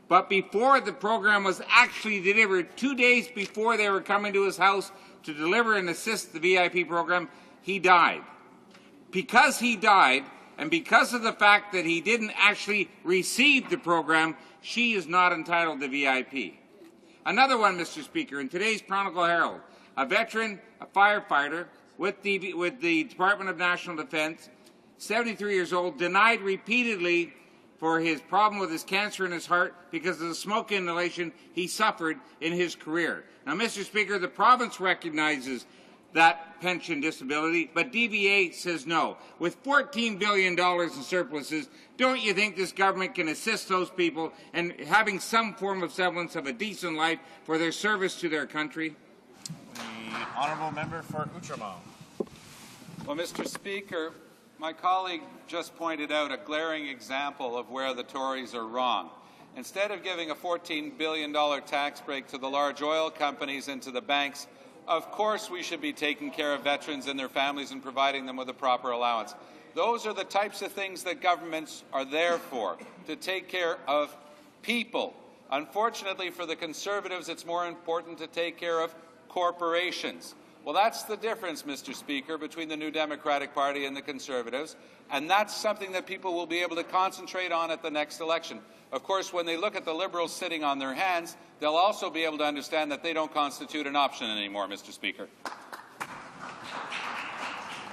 But before the program was actually delivered, 2 days before they were coming to his house to deliver and assist the VIP program, he died. Because he died, and because of the fact that he didn't actually receive the program, she is not entitled to VIP. Another one, Mr. Speaker, in today's Chronicle Herald, a veteran, a firefighter with the Department of National Defense, 73 years old, denied repeatedly for his problem with his cancer in his heart because of the smoke inhalation he suffered in his career. Now, Mr. Speaker, the province recognizes that pension disability, but DVA says no. With $14 billion in surpluses, don't you think this government can assist those people in having some form of semblance of a decent life for their service to their country? The honourable member for Outremer. Well, Mr. Speaker, my colleague just pointed out a glaring example of where the Tories are wrong. Instead of giving a $14 billion tax break to the large oil companies and to the banks, of course we should be taking care of veterans and their families and providing them with a proper allowance. Those are the types of things that governments are there for, to take care of people. Unfortunately for the Conservatives, it's more important to take care of corporations. Well, that's the difference, Mr. Speaker, between the New Democratic Party and the Conservatives, and that's something that people will be able to concentrate on at the next election. Of course, when they look at the Liberals sitting on their hands, they'll also be able to understand that they don't constitute an option anymore, Mr. Speaker.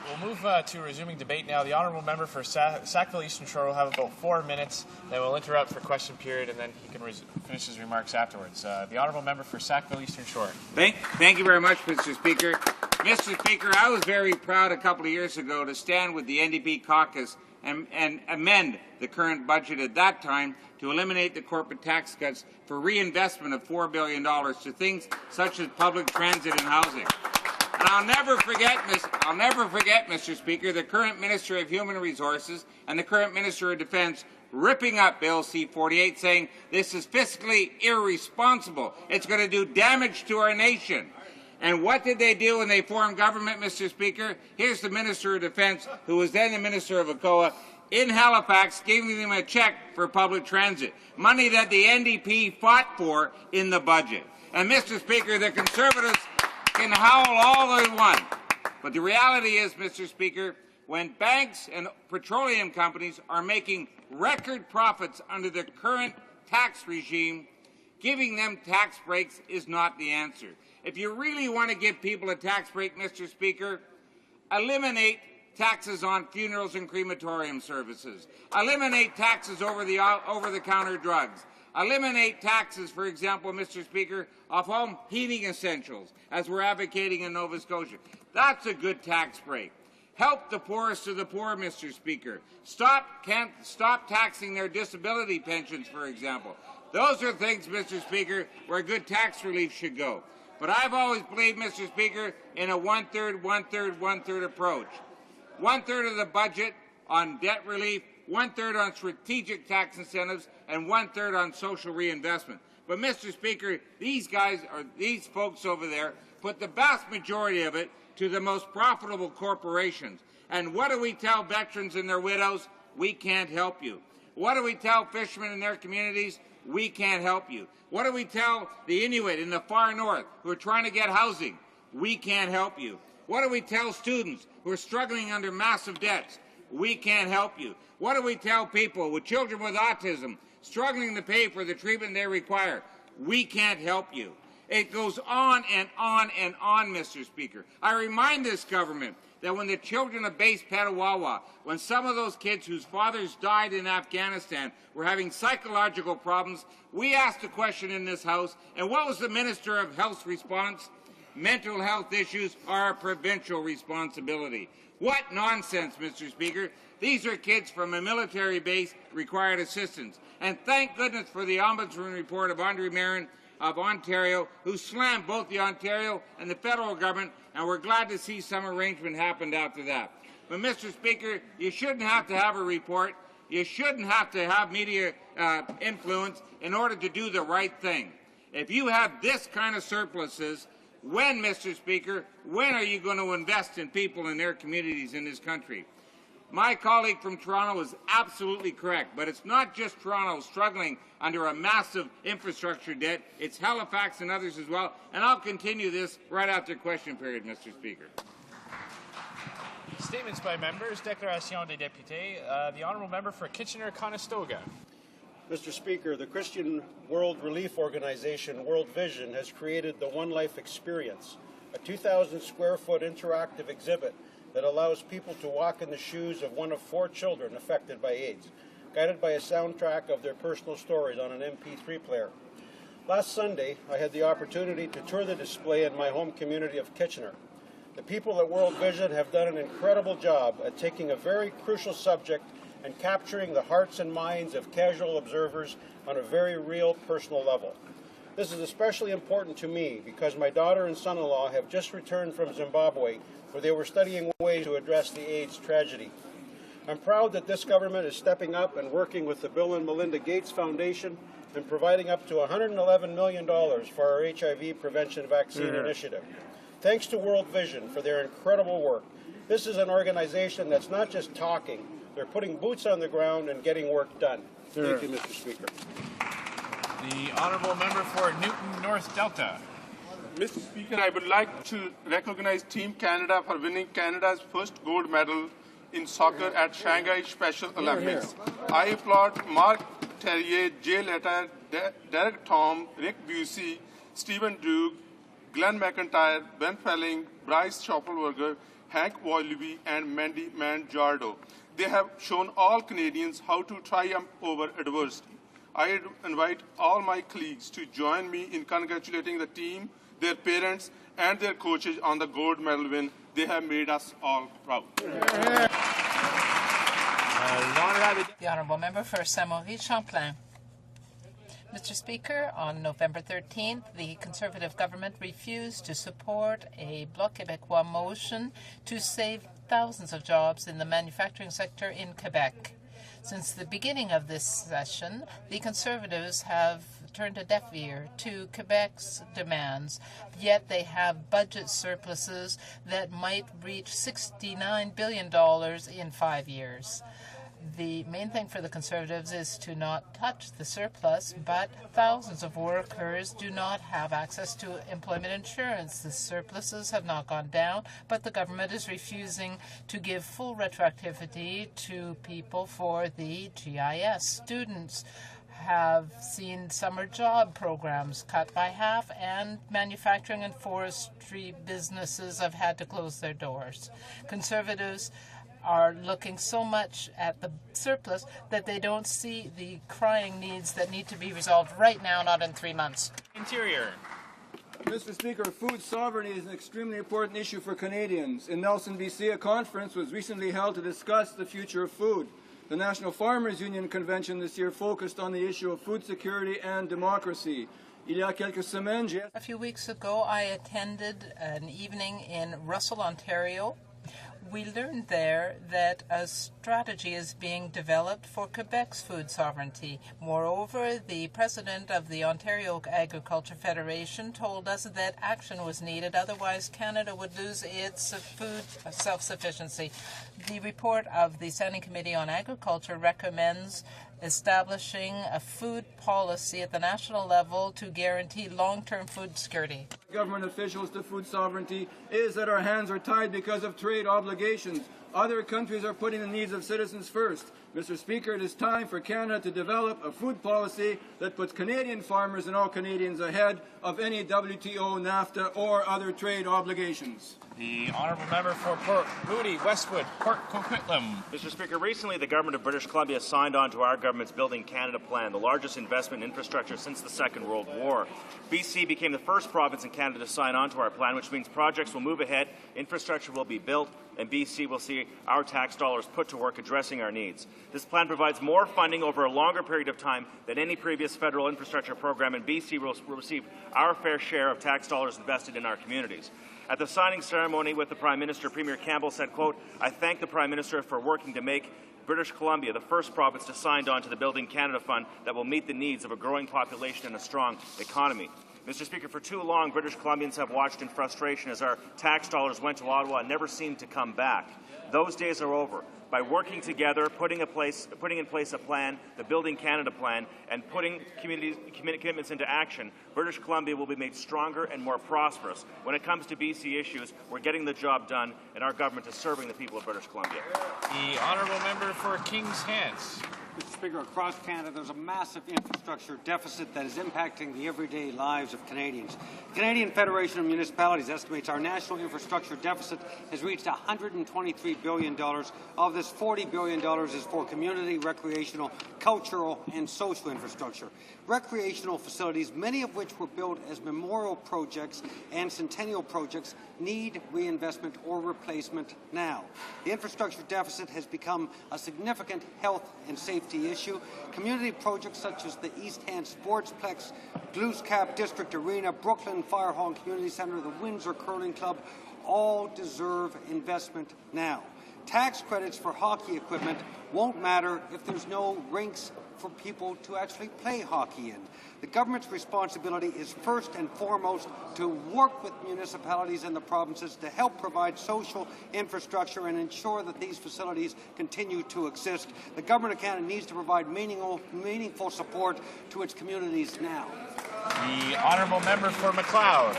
We'll move to resuming debate now. The honourable member for Sackville Eastern Shore will have about 4 minutes. Then we'll interrupt for question period, and then he can finish his remarks afterwards. The honourable member for Sackville Eastern Shore. Thank you very much, Mr. Speaker. Mr. Speaker, I was very proud a couple of years ago to stand with the NDP caucus and amend the current budget at that time to eliminate the corporate tax cuts for reinvestment of $4 billion to things such as public transit and housing. And I'll never forget, Mr. Speaker, the current Minister of Human Resources and the current Minister of Defence ripping up Bill C-48, saying this is fiscally irresponsible. It's going to do damage to our nation. And what did they do when they formed government, Mr. Speaker? Here's the Minister of Defence, who was then the Minister of HoC, in Halifax, giving them a check for public transit, money that the NDP fought for in the budget. And, Mr. Speaker, the Conservatives can howl all they want. But the reality is, Mr. Speaker, when banks and petroleum companies are making record profits under the current tax regime, giving them tax breaks is not the answer. If you really want to give people a tax break, Mr. Speaker, eliminate taxes on funerals and crematorium services. Eliminate taxes over the over-the-counter drugs. Eliminate taxes, for example, Mr. Speaker, of home heating essentials, as we're advocating in Nova Scotia. That's a good tax break. Help the poorest of the poor, Mr. Speaker. Stop taxing their disability pensions, for example. Those are things, Mr. Speaker, where good tax relief should go. But I've always believed, Mr. Speaker, in a one-third, one-third, one-third approach. One-third of the budget on debt relief, one-third on strategic tax incentives, and one-third on social reinvestment. But, Mr. Speaker, these folks over there put the vast majority of it to the most profitable corporations. And what do we tell veterans and their widows? We can't help you. What do we tell fishermen in their communities? We can't help you. What do we tell the Inuit in the far north who are trying to get housing? We can't help you. What do we tell students who are struggling under massive debts? We can't help you. What do we tell people with children with autism struggling to pay for the treatment they require? We can't help you. It goes on and on and on, Mr. Speaker. I remind this government that when the children of base Petawawa, when some of those kids whose fathers died in Afghanistan were having psychological problems, we asked a question in this House, and what was the Minister of Health's response? Mental health issues are a provincial responsibility. What nonsense, Mr. Speaker. These are kids from a military base required assistance. And thank goodness for the Ombudsman report of Andre Marin of Ontario, who slammed both the Ontario and the federal government, and we're glad to see some arrangement happened after that. But, Mr. Speaker, you shouldn't have to have a report. You shouldn't have to have media influence in order to do the right thing. If you have this kind of surpluses, when, Mr. Speaker, when are you going to invest in people in their communities in this country? My colleague from Toronto is absolutely correct, but it's not just Toronto struggling under a massive infrastructure debt. It's Halifax and others as well, and I'll continue this right after question period, Mr. Speaker. Statements by members. Déclaration des députés. The honourable member for Kitchener-Conestoga. Mr. Speaker, the Christian World Relief Organization, World Vision, has created the One Life Experience, a 2,000 square foot interactive exhibit that allows people to walk in the shoes of one of 4 children affected by AIDS, guided by a soundtrack of their personal stories on an MP3 player. Last Sunday, I had the opportunity to tour the display in my home community of Kitchener. The people at World Vision have done an incredible job at taking a very crucial subject and capturing the hearts and minds of casual observers on a very real personal level. This is especially important to me because my daughter and son-in-law have just returned from Zimbabwe, where they were studying ways to address the AIDS tragedy. I'm proud that this government is stepping up and working with the Bill and Melinda Gates Foundation and providing up to $111 million for our HIV prevention vaccine initiative. Thanks to World Vision for their incredible work. This is an organization that's not just talking, they're putting boots on the ground and getting work done. Thank you, Mr. Speaker. The honourable member for Newton North Delta. Mr. Speaker, I would like to recognize Team Canada for winning Canada's first gold medal in soccer at Shanghai Special Olympics. I applaud Mark Terrier, Jay Letta, Derek Tom, Rick Busey, Stephen Drug, Glenn McIntyre, Ben Felling, Bryce Schoppelberger, Hank Willoughby, and Mandy Manjardo. They have shown all Canadians how to triumph over adversity. I invite all my colleagues to join me in congratulating the team, their parents, and their coaches on the gold medal win. They have made us all proud. The honourable member for Saint-Maurice-Champlain. Mr. Speaker, on November 13th, the Conservative government refused to support a Bloc Québécois motion to save thousands of jobs in the manufacturing sector in Quebec. Since the beginning of this session, the Conservatives have turned a deaf ear to Quebec's demands, yet they have budget surpluses that might reach $69 billion in 5 years. The main thing for the Conservatives is to not touch the surplus, but thousands of workers do not have access to employment insurance. The surpluses have not gone down, but the government is refusing to give full retroactivity to people for the GIS. Students have seen summer job programs cut by half, and manufacturing and forestry businesses have had to close their doors. Conservatives are looking so much at the surplus that they don't see the crying needs that need to be resolved right now, not in 3 months. Interior. Mr. Speaker, food sovereignty is an extremely important issue for Canadians. In Nelson, BC, a conference was recently held to discuss the future of food. The National Farmers Union Convention this year focused on the issue of food security and democracy. A few weeks ago, I attended an evening in Russell, Ontario. We learned there that a strategy is being developed for Quebec's food sovereignty. Moreover, the president of the Ontario Agriculture Federation told us that action was needed, otherwise Canada would lose its food self-sufficiency. The report of the Standing Committee on Agriculture recommends establishing a food policy at the national level to guarantee long-term food security. Government officials to food sovereignty is that our hands are tied because of trade obligations. Other countries are putting the needs of citizens first. Mr. Speaker, it is time for Canada to develop a food policy that puts Canadian farmers and all Canadians ahead of any WTO, NAFTA, or other trade obligations. The honourable member for Port Moody, Westwood, Port Coquitlam. Mr. Speaker, recently the government of British Columbia signed on to our government's Building Canada plan, the largest investment in infrastructure since the Second World War. BC became the first province in Canada to sign on to our plan, which means projects will move ahead, infrastructure will be built, and BC will see our tax dollars put to work addressing our needs. This plan provides more funding over a longer period of time than any previous federal infrastructure program, and BC will receive our fair share of tax dollars invested in our communities. At the signing ceremony with the Prime Minister, Premier Campbell said, quote, "I thank the Prime Minister for working to make British Columbia the first province to sign on to the Building Canada Fund that will meet the needs of a growing population and a strong economy." Mr. Speaker, for too long, British Columbians have watched in frustration as our tax dollars went to Ottawa and never seemed to come back. Those days are over. By working together, putting in place a plan, the Building Canada plan, and putting commitments into action, British Columbia will be made stronger and more prosperous. When it comes to BC issues, we're getting the job done, and our government is serving the people of British Columbia. The honourable member for Kings Hants. Mr. Speaker, across Canada, there's a massive infrastructure deficit that is impacting the everyday lives of Canadians. The Canadian Federation of Municipalities estimates our national infrastructure deficit has reached $123 billion. Of this, $40 billion is for community, recreational, cultural, and social infrastructure. Recreational facilities, many of which were built as memorial projects and centennial projects, need reinvestment or replacement now. The infrastructure deficit has become a significant health and safety issue. Community projects such as the East Hand Sportsplex, Glooscap District Arena, Brooklyn Fire Hall and Community Centre, the Windsor Curling Club, all deserve investment now. Tax credits for hockey equipment won't matter if there's no rinks for people to actually play hockey in. The government's responsibility is first and foremost to work with municipalities and the provinces to help provide social infrastructure and ensure that these facilities continue to exist. The Government of Canada needs to provide meaningful support to its communities now. The Honourable Member for McLeod.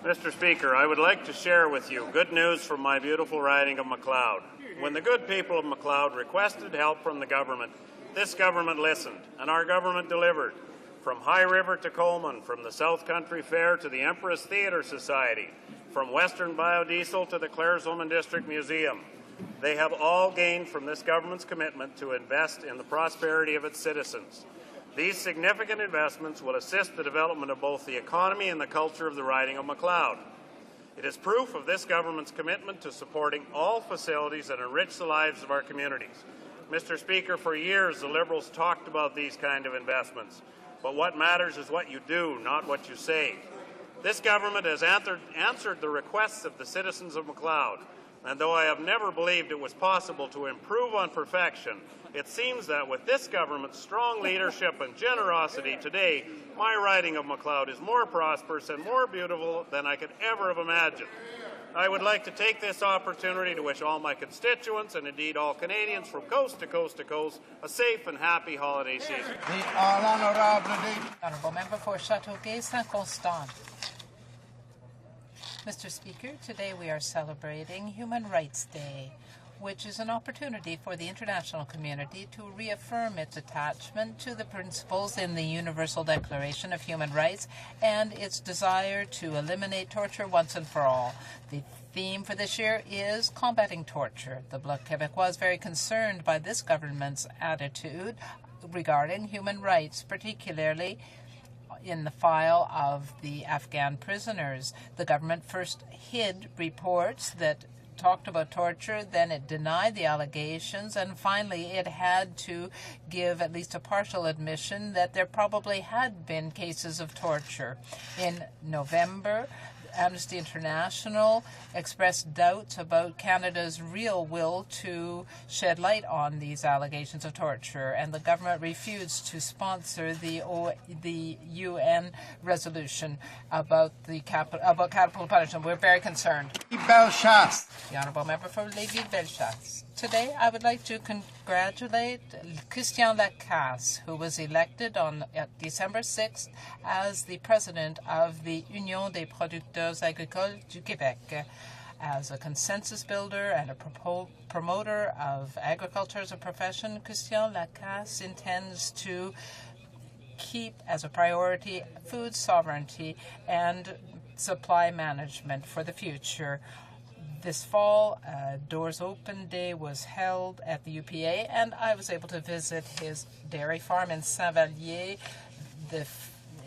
Mr. Speaker, I would like to share with you good news from my beautiful riding of McLeod. When the good people of McLeod requested help from the government, this government listened, and our government delivered. From High River to Coleman, from the South Country Fair to the Empress Theatre Society, from Western Biodiesel to the Claresholm District Museum, they have all gained from this government's commitment to invest in the prosperity of its citizens. These significant investments will assist the development of both the economy and the culture of the riding of McLeod. It is proof of this government's commitment to supporting all facilities that enrich the lives of our communities. Mr. Speaker, for years the Liberals talked about these kind of investments, but what matters is what you do, not what you say. This government has answered the requests of the citizens of McLeod, and though I have never believed it was possible to improve on perfection, it seems that with this government's strong leadership and generosity today, my riding of McLeod is more prosperous and more beautiful than I could ever have imagined. I would like to take this opportunity to wish all my constituents and indeed all Canadians from coast to coast to coast a safe and happy holiday season. The Honourable Member for Châteauguay Saint-Constant. Mr. Speaker, today we are celebrating Human Rights Day, which is an opportunity for the international community to reaffirm its attachment to the principles in the Universal Declaration of Human Rights and its desire to eliminate torture once and for all. The theme for this year is combating torture. The Bloc Québécois is very concerned by this government's attitude regarding human rights, particularly in the file of the Afghan prisoners. The government first hid reports that talked about torture, then it denied the allegations, and finally it had to give at least a partial admission that there probably had been cases of torture. In November, Amnesty International expressed doubts about Canada's real will to shed light on these allegations of torture, and the government refused to sponsor the UN resolution about capital punishment. We're very concerned. The Honourable Member for Lévis-Bellechasse. Today, I would like to congratulate Christian Lacasse, who was elected on December 6th as the president of the Union des Producteurs Agricoles du Québec. As a consensus builder and a promoter of agriculture as a profession, Christian Lacasse intends to keep as a priority food sovereignty and supply management for the future. This fall, Doors Open Day was held at the UPA, and I was able to visit his dairy farm in Saint-Vallier, the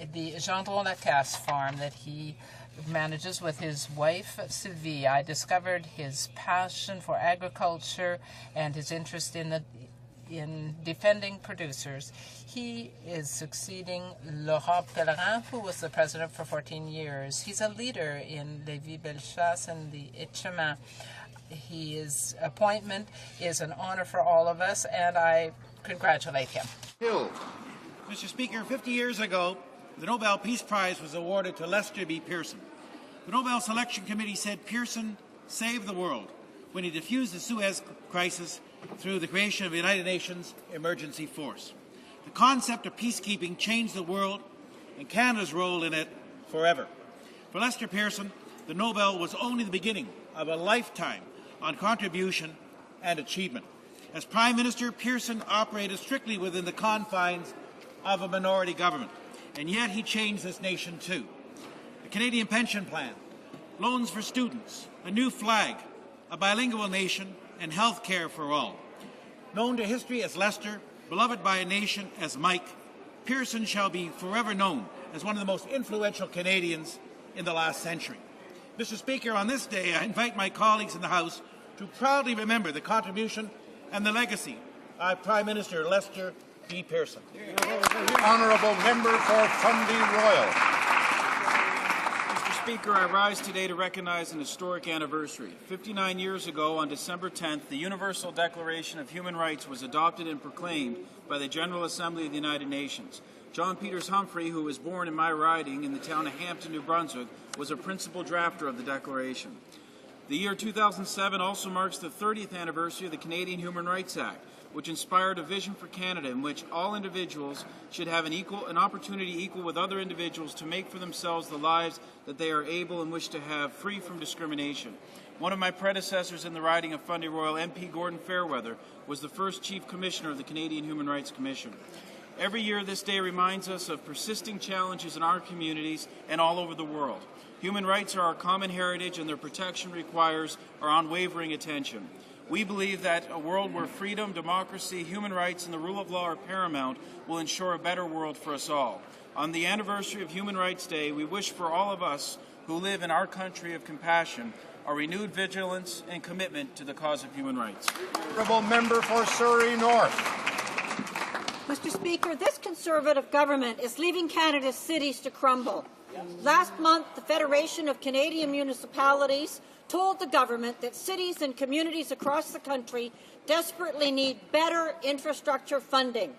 Gendron Lacasse farm that he manages with his wife, Sylvie. I discovered his passion for agriculture and his interest in defending producers. He is succeeding Laurent Pellerin, who was the president for 14 years. He's a leader in Lévis-Bellechasse and the Etchemin. His appointment is an honor for all of us, and I congratulate him. Mr. Speaker, 50 years ago, the Nobel Peace Prize was awarded to Lester B. Pearson. The Nobel Selection Committee said Pearson saved the world when he diffused the Suez crisis through the creation of the United Nations Emergency Force. The concept of peacekeeping changed the world and Canada's role in it forever. For Lester Pearson, the Nobel was only the beginning of a lifetime on contribution and achievement. As Prime Minister, Pearson operated strictly within the confines of a minority government, and yet he changed this nation too. The Canadian Pension Plan, loans for students, a new flag, a bilingual nation, and health care for all. Known to history as Lester, beloved by a nation as Mike, Pearson shall be forever known as one of the most influential Canadians in the last century. Mr. Speaker, on this day, I invite my colleagues in the House to proudly remember the contribution and the legacy of Prime Minister Lester B. Pearson. Honourable Member for Fundy Royal. Mr. Speaker, I rise today to recognize an historic anniversary. 59 years ago, on December 10th, the Universal Declaration of Human Rights was adopted and proclaimed by the General Assembly of the United Nations. John Peters Humphrey, who was born in my riding in the town of Hampton, New Brunswick, was a principal drafter of the Declaration. The year 2007 also marks the 30th anniversary of the Canadian Human Rights Act, which inspired a vision for Canada in which all individuals should have an opportunity equal with other individuals to make for themselves the lives that they are able and wish to have, free from discrimination. One of my predecessors in the riding of Fundy Royal, MP Gordon Fairweather, was the first Chief Commissioner of the Canadian Human Rights Commission. Every year, this day reminds us of persisting challenges in our communities and all over the world. Human rights are our common heritage, and their protection requires our unwavering attention. We believe that a world where freedom, democracy, human rights, and the rule of law are paramount will ensure a better world for us all. On the anniversary of Human Rights Day, we wish for all of us who live in our country of compassion a renewed vigilance and commitment to the cause of human rights. Honourable Member for Surrey North. Mr. Speaker, this Conservative government is leaving Canada's cities to crumble. Last month, the Federation of Canadian Municipalities told the government that cities and communities across the country desperately need better infrastructure funding.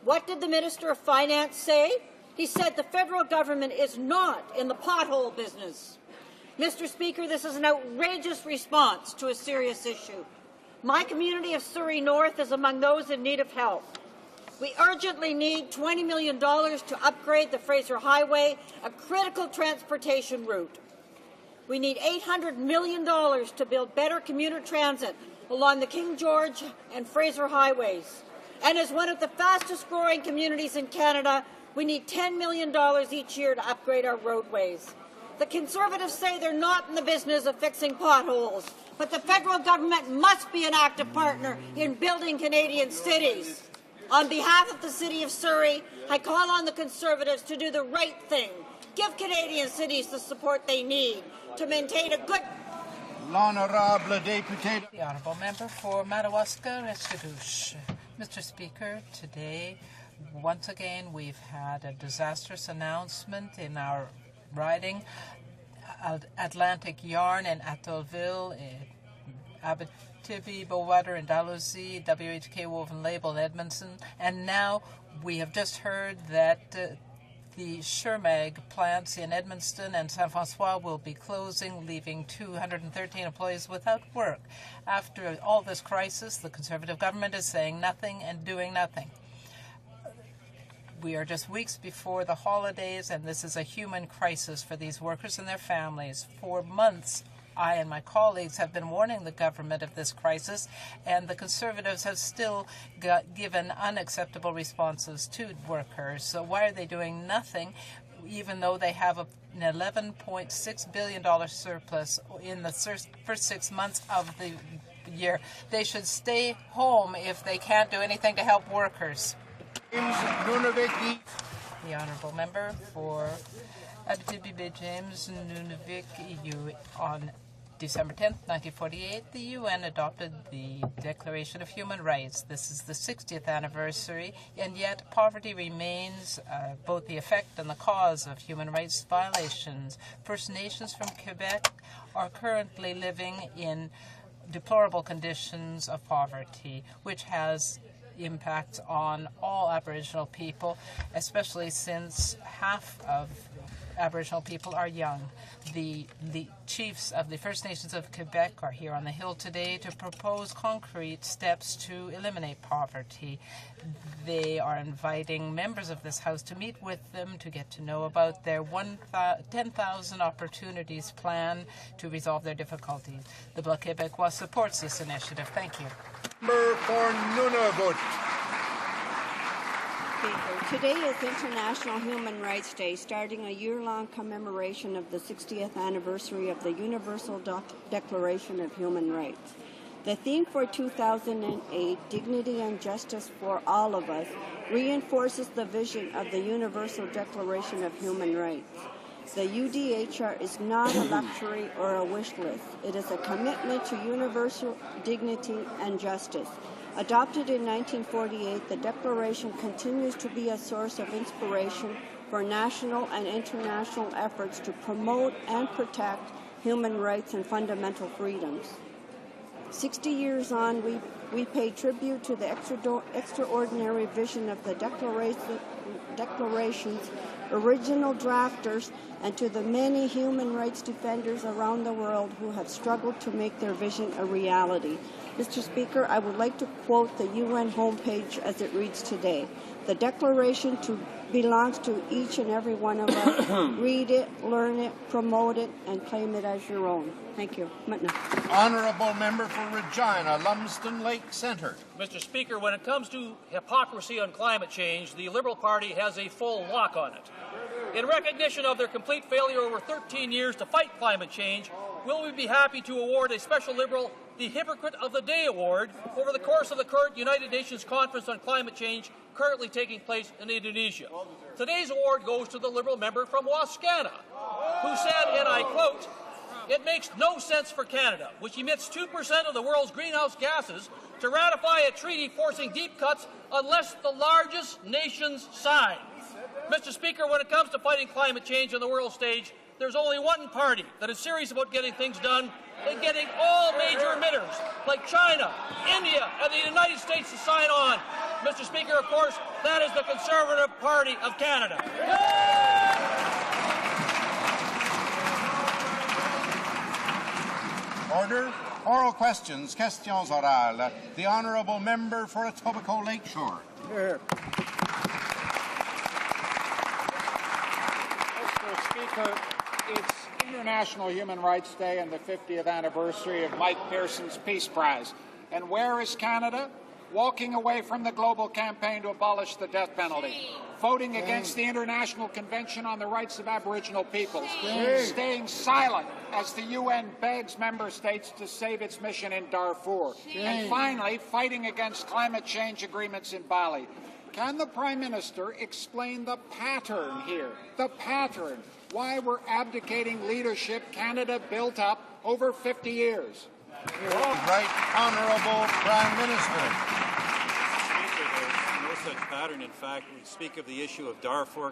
What did the Minister of Finance say? He said the federal government is not in the pothole business. Mr. Speaker, this is an outrageous response to a serious issue. My community of Surrey North is among those in need of help. We urgently need $20 million to upgrade the Fraser Highway, a critical transportation route. We need $800 million to build better commuter transit along the King George and Fraser highways. And as one of the fastest growing communities in Canada, we need $10 million each year to upgrade our roadways. The Conservatives say they're not in the business of fixing potholes, but the federal government must be an active partner in building Canadian cities. On behalf of the City of Surrey, I call on the Conservatives to do the right thing. Give Canadian cities the support they need to maintain a good... L'honorable député. The Honourable Member for Madawaska-Restigouche. Mr. Speaker, today, once again, we've had a disastrous announcement in our riding. Atlantic Yarn in Atholville, Abitibi, Bowater, and Dalhousie, WHK Woven Label in Edmondson, and now we have just heard that the Shermag plants in Edmundston and Saint Francois will be closing, leaving 213 employees without work. After all this crisis, the Conservative government is saying nothing and doing nothing. We are just weeks before the holidays, and this is a human crisis for these workers and their families. For months, I and my colleagues have been warning the government of this crisis, and the Conservatives have still given unacceptable responses to workers. So why are they doing nothing, even though they have an $11.6 billion surplus in the first 6 months of the year? They should stay home if they can't do anything to help workers. The Honourable Member for Abitibi James Nunavik EU. On December 10, 1948, the UN adopted the Declaration of Human Rights. This is the 60th anniversary, and yet poverty remains both the effect and the cause of human rights violations. First Nations from Quebec are currently living in deplorable conditions of poverty, which has impacts on all Aboriginal people, especially since half of Aboriginal people are young. The chiefs of the First Nations of Quebec are here on the Hill today to propose concrete steps to eliminate poverty. They are inviting members of this House to meet with them to get to know about their 10,000 opportunities plan to resolve their difficulties. The Bloc Québécois supports this initiative. Thank you. Member for Nunavut. Speaker, today is International Human Rights Day, starting a year-long commemoration of the 60th anniversary of the Universal Declaration of Human Rights. The theme for 2008, Dignity and Justice for All of Us, reinforces the vision of the Universal Declaration of Human Rights. The UDHR is not a luxury or a wish list. It is a commitment to universal dignity and justice. Adopted in 1948, the Declaration continues to be a source of inspiration for national and international efforts to promote and protect human rights and fundamental freedoms. 60 years on, we pay tribute to the extraordinary vision of the Declaration's original drafters and to the many human rights defenders around the world who have struggled to make their vision a reality. Mr. Speaker, I would like to quote the UN homepage as it reads today. The Declaration belongs to each and every one of us. Read it, learn it, promote it, and claim it as your own. Thank you. Honourable Member for Regina, Lumsden Lake Centre. Mr. Speaker, when it comes to hypocrisy on climate change, the Liberal Party has a full lock on it. In recognition of their complete failure over 13 years to fight climate change, will we be happy to award a special Liberal the Hypocrite of the Day Award over the course of the current United Nations Conference on Climate Change currently taking place in Indonesia? Today's award goes to the Liberal member from Wascana, who said, and I quote, "It makes no sense for Canada, which emits 2% of the world's greenhouse gases, to ratify a treaty forcing deep cuts unless the largest nations sign." Mr. Speaker, when it comes to fighting climate change on the world stage, there's only one party that is serious about getting things done and getting all major emitters like China, India, and the United States to sign on. Mr. Speaker, of course, that is the Conservative Party of Canada. Order. Oral questions. Questions orales. The Honourable Member for Etobicoke Lakeshore. Mr. Speaker, it's International Human Rights Day and the 50th anniversary of Mike Pearson's Peace Prize. And where is Canada? Walking away from the global campaign to abolish the death penalty, voting against the International Convention on the Rights of Aboriginal Peoples, staying silent as the UN begs member states to save its mission in Darfur, and finally fighting against climate change agreements in Bali. Can the Prime Minister explain the pattern here? The pattern. Why we're abdicating leadership Canada built up over 50 years. Right Honourable Prime Minister. No such pattern. In fact, we speak of the issue of Darfur.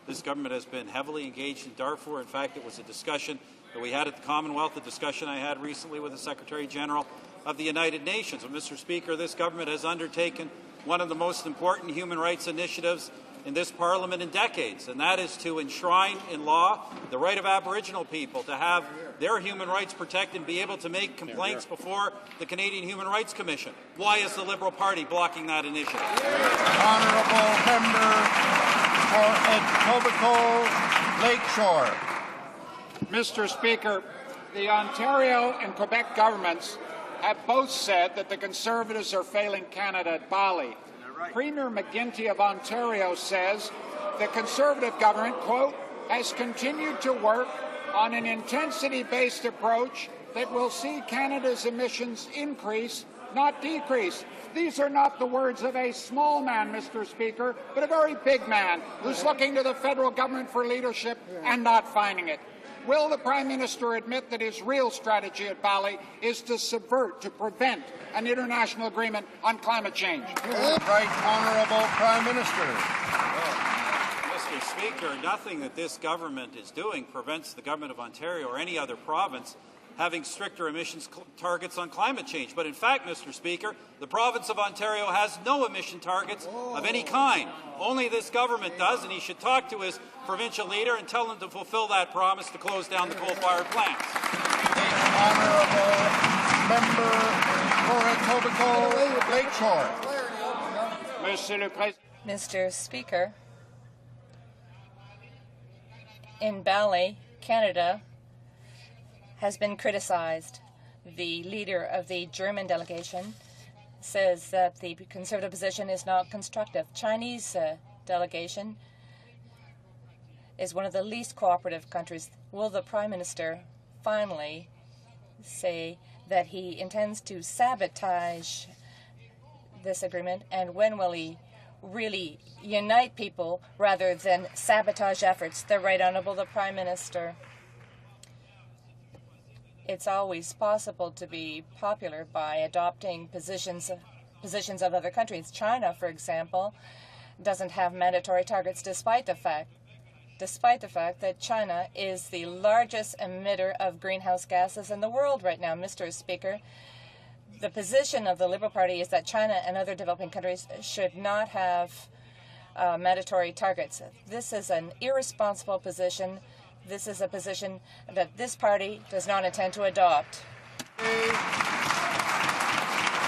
This government has been heavily engaged in Darfur. In fact, it was a discussion that we had at the Commonwealth, a discussion I had recently with the Secretary General of the United Nations. And Mr. Speaker, this government has undertaken one of the most important human rights initiatives in this Parliament in decades, and that is to enshrine in law the right of Aboriginal people to have their human rights protected and be able to make complaints before the Canadian Human Rights Commission. Why is the Liberal Party blocking that initiative? Honourable Member for Etobicoke Lakeshore. Mr. Speaker, the Ontario and Quebec governments have both said that the Conservatives are failing Canada at Bali. Premier McGuinty of Ontario says the Conservative government, quote, has continued to work on an intensity-based approach that will see Canada's emissions increase, not decrease. These are not the words of a small man, Mr. Speaker, but a very big man who's looking to the federal government for leadership and not finding it. Will the Prime Minister admit that his real strategy at Bali is to subvert, to prevent an international agreement on climate change? Right Honourable Prime Minister. Mr. Speaker, nothing that this government is doing prevents the government of Ontario or any other province having stricter emissions targets on climate change. But in fact, Mr. Speaker, the province of Ontario has no emission targets of any kind. Only this government does, and he should talk to his provincial leader and tell him to fulfill that promise to close down the coal-fired plants. Honourable Member for Etobicoke Lakeshore. Mr. Speaker, in Bali, Canada has been criticized. The leader of the German delegation says that the Conservative position is not constructive. Chinese delegation is one of the least cooperative countries. Will the Prime Minister finally say that he intends to sabotage this agreement, and when will he really unite people rather than sabotage efforts? The Right Honourable the Prime Minister. It's always possible to be popular by adopting positions of other countries. China, for example, doesn't have mandatory targets despite the fact that China is the largest emitter of greenhouse gases in the world right now. Mr. Speaker, the position of the Liberal Party is that China and other developing countries should not have mandatory targets. This is an irresponsible position. This is a position that this party does not intend to adopt.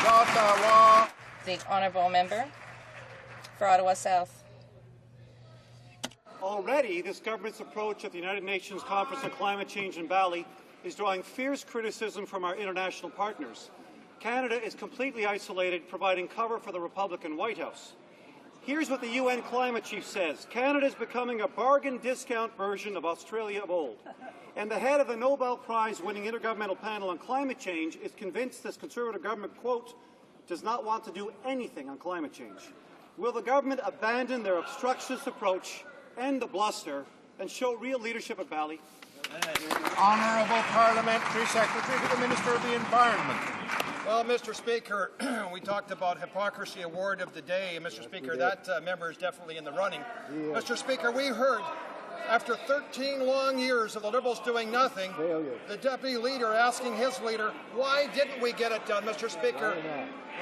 Ottawa. The honourable member for Ottawa South. Already, this government's approach at the United Nations Conference on Climate Change in Bali is drawing fierce criticism from our international partners. Canada is completely isolated, providing cover for the Republican White House. Here's what the UN climate chief says. Canada is becoming a bargain discount version of Australia of old. And the head of the Nobel Prize-winning Intergovernmental Panel on Climate Change is convinced this Conservative government, quote, does not want to do anything on climate change. Will the government abandon their obstructionist approach, end the bluster, and show real leadership at Bali? Honourable Parliamentary Secretary to the Minister of the Environment. Well, Mr. Speaker, we talked about Hypocrisy Award of the Day. Mr. Speaker, that member is definitely in the running. Mr. Speaker, we heard, after 13 long years of the Liberals doing nothing, the Deputy Leader asking his leader, why didn't we get it done, Mr. Speaker?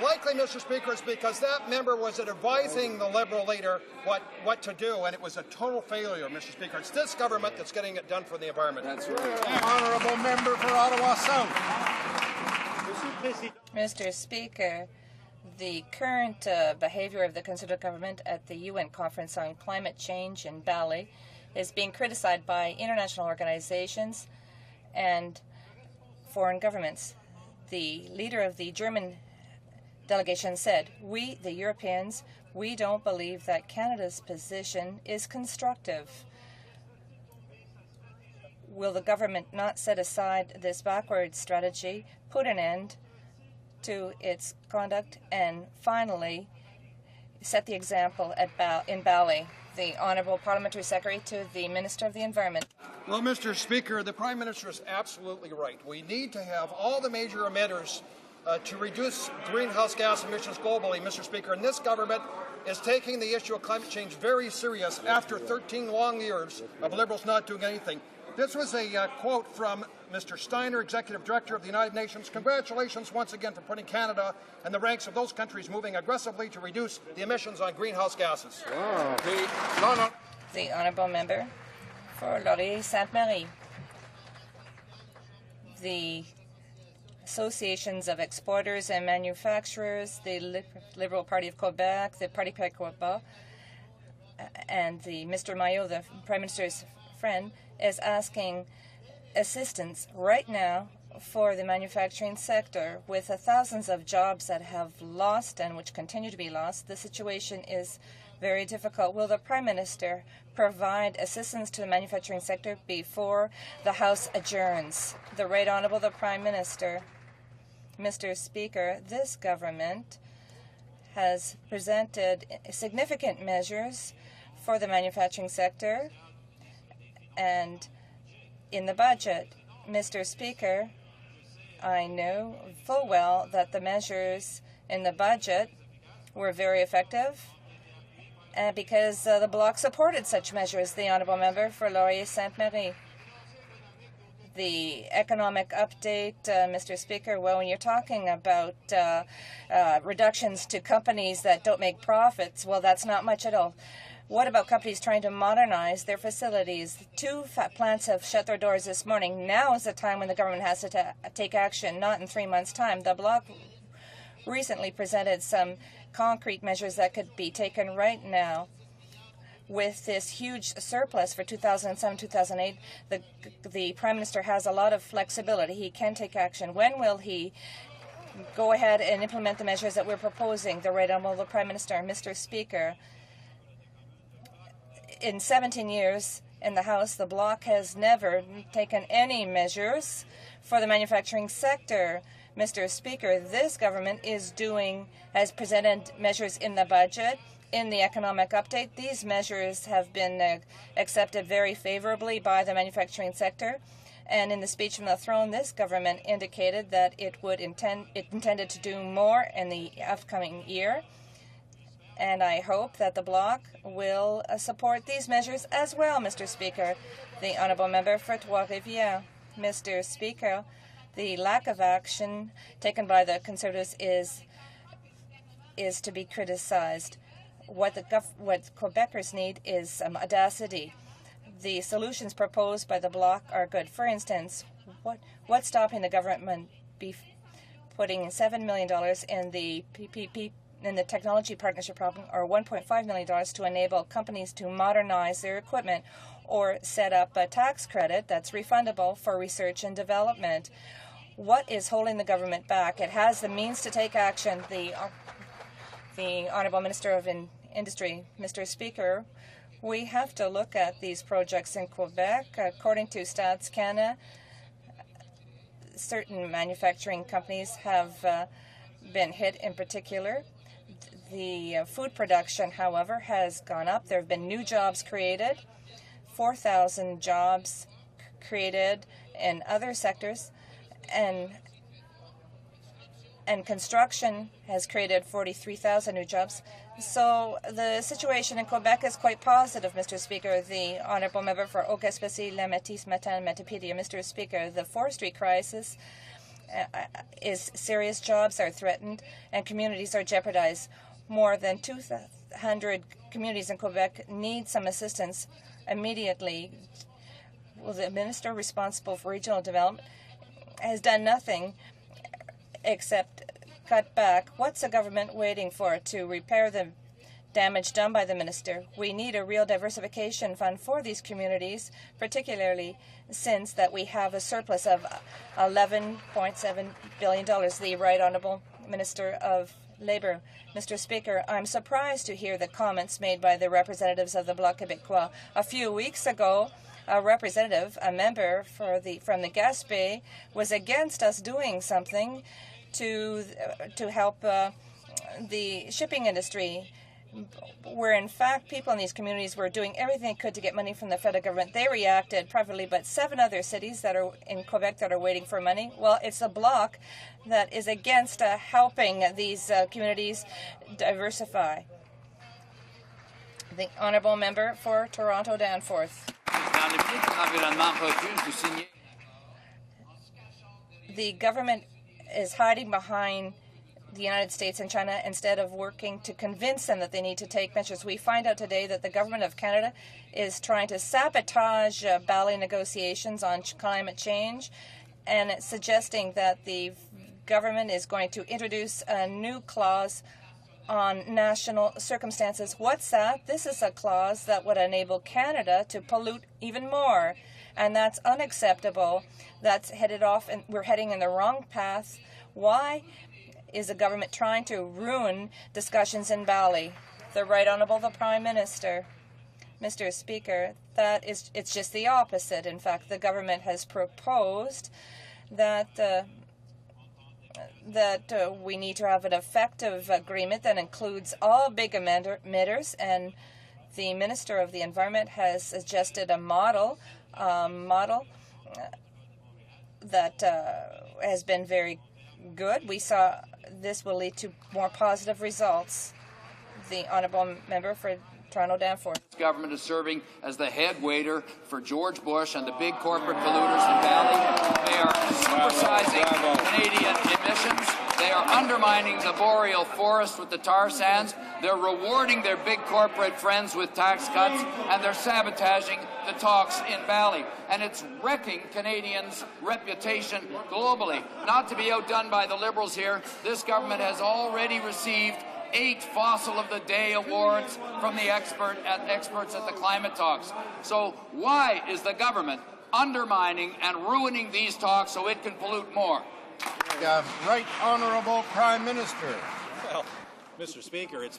Likely, Mr. Speaker, it's because that member was advising the Liberal leader what to do, and it was a total failure, Mr. Speaker. It's this government that's getting it done for the environment. That's right. Honourable member for Ottawa South. Mr. Speaker, the current behavior of the Conservative government at the UN Conference on Climate Change in Bali is being criticized by international organizations and foreign governments. The leader of the German delegation said, we, the Europeans, we don't believe that Canada's position is constructive. Will the government not set aside this backward strategy, put an end to its conduct, and finally set the example in Bali? The Honourable Parliamentary Secretary to the Minister of the Environment. Well, Mr. Speaker, the Prime Minister is absolutely right. We need to have all the major emitters to reduce greenhouse gas emissions globally, Mr. Speaker, and this government is taking the issue of climate change very serious after 13 long years of Liberals not doing anything. This was a quote from Mr. Steiner, Executive Director of the United Nations. Congratulations once again for putting Canada in the ranks of those countries moving aggressively to reduce the emissions on greenhouse gases. Wow. The Honourable Member for Laurier-Sainte-Marie. The associations of exporters and manufacturers, the Liberal Party of Quebec, the Parti Québécois, and the Mr. Maillot, the Prime Minister's friend, is asking assistance right now for the manufacturing sector. With the thousands of jobs that have lost and which continue to be lost, the situation is very difficult. Will the Prime Minister provide assistance to the manufacturing sector before the House adjourns? The Right Honourable the Prime Minister. Mr. Speaker, this government has presented significant measures for the manufacturing sector, and in the budget, Mr. Speaker, I know full well that the measures in the budget were very effective, and because the Bloc supported such measures. The Honourable Member for Laurier-Sainte-Marie. The economic update, Mr. Speaker, well, when you're talking about reductions to companies that don't make profits, well, that's not much at all. What about companies trying to modernize their facilities? 2 plants have shut their doors this morning. Now is the time when the government has to take action, not in 3 months' time. The Bloc recently presented some concrete measures that could be taken right now. With this huge surplus for 2007-2008, the Prime Minister has a lot of flexibility. He can take action. When will he go ahead and implement the measures that we're proposing. The Right Honourable Prime Minister, Mr. Speaker, in 17 years in the House, the Bloc has never taken any measures for the manufacturing sector. Mr. Speaker, this government has presented measures in the budget, in the economic update. These measures have been accepted very favorably by the manufacturing sector. And in the speech from the throne, this government indicated that it intended to do more in the upcoming year. And I hope that the Bloc will support these measures as well, Mr. Speaker. The Honourable Member for Trois-Rivières. Mr. Speaker, the lack of action taken by the Conservatives is to be criticized. What Quebecers need is some audacity. The solutions proposed by the Bloc are good. For instance, what's stopping the government putting $7 million in the PPP, in the Technology Partnership Program, or $1.5 million to enable companies to modernize their equipment, or set up a tax credit that's refundable for research and development? What is holding the government back? It has the means to take action. The Honourable Minister of Industry, Mr. Speaker, we have to look at these projects in Quebec. According to Stats Canada, certain manufacturing companies have been hit in particular. The food production, however, has gone up. There have been new jobs created, 4,000 jobs created in other sectors, and construction has created 43,000 new jobs. So the situation in Quebec is quite positive, Mr. Speaker. The Honourable Member for HoC, La Métis, Matin, Matapedia. Mr. Speaker, the forestry crisis is serious. Jobs are threatened and communities are jeopardized. More than 200 communities in Quebec need some assistance immediately. Well, the minister responsible for regional development has done nothing except cut back. What's the government waiting for to repair the damage done by the minister? We need a real diversification fund for these communities, particularly since that we have a surplus of $11.7 billion. The Right Honourable Minister of Labour. Mr. Speaker, I'm surprised to hear the comments made by the representatives of the Bloc Québécois. A few weeks ago, a representative, a member from the Gaspé, was against us doing something to help the shipping industry, where in fact people in these communities were doing everything they could to get money from the federal government. They reacted privately, but 7 other cities that are in Quebec that are waiting for money, well, it's a Bloc that is against helping these communities diversify. The Honourable Member for Toronto Danforth. The government is hiding behind the United States and China instead of working to convince them that they need to take measures. We find out today that the government of Canada is trying to sabotage Bali negotiations on climate change, and it's suggesting that the government is going to introduce a new clause on national circumstances. What's that? This is a clause that would enable Canada to pollute even more, and that's unacceptable. That's headed off, and we're heading in the wrong path. Why is the government trying to ruin discussions in Bali? The Right Honourable the Prime Minister. Mr. Speaker, it's just the opposite. In fact, the government has proposed that we need to have an effective agreement that includes all big emitters, and the Minister of the Environment has suggested a model that has been very good. We saw this will lead to more positive results. The Honourable Member for Toronto Danforth. This government is serving as the head waiter for George Bush and the big corporate polluters in Bali. They are supersizing Canadian emissions. They are undermining the boreal forest with the tar sands. They're rewarding their big corporate friends with tax cuts, and they're sabotaging the talks in Bali. And it's wrecking Canadians' reputation globally. Not to be outdone by the Liberals here, this government has already received 8 Fossil of the Day awards from the experts at the climate talks. So why is the government undermining and ruining these talks so it can pollute more? Right Honourable Prime Minister. Well, Mr. Speaker, it's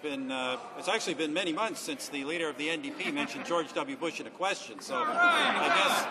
actually been many months since the leader of the NDP mentioned George W. Bush in a question, so I guess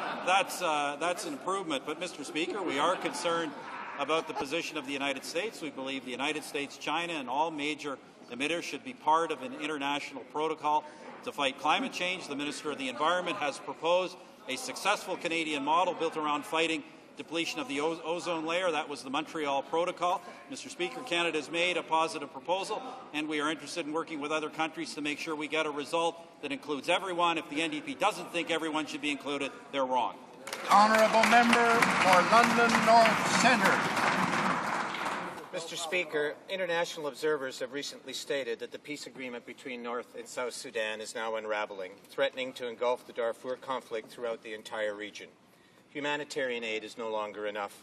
that's an improvement. But, Mr. Speaker, we are concerned about the position of the United States. We believe the United States, China, and all major emitters should be part of an international protocol to fight climate change. The Minister of the Environment has proposed a successful Canadian model built around fighting depletion of the ozone layer. That was the Montreal Protocol. Mr. Speaker, Canada has made a positive proposal, and we are interested in working with other countries to make sure we get a result that includes everyone. If the NDP doesn't think everyone should be included, they're wrong. Honourable Member for London North Centre. Mr. Speaker, international observers have recently stated that the peace agreement between North and South Sudan is now unraveling, threatening to engulf the Darfur conflict throughout the entire region. Humanitarian aid is no longer enough.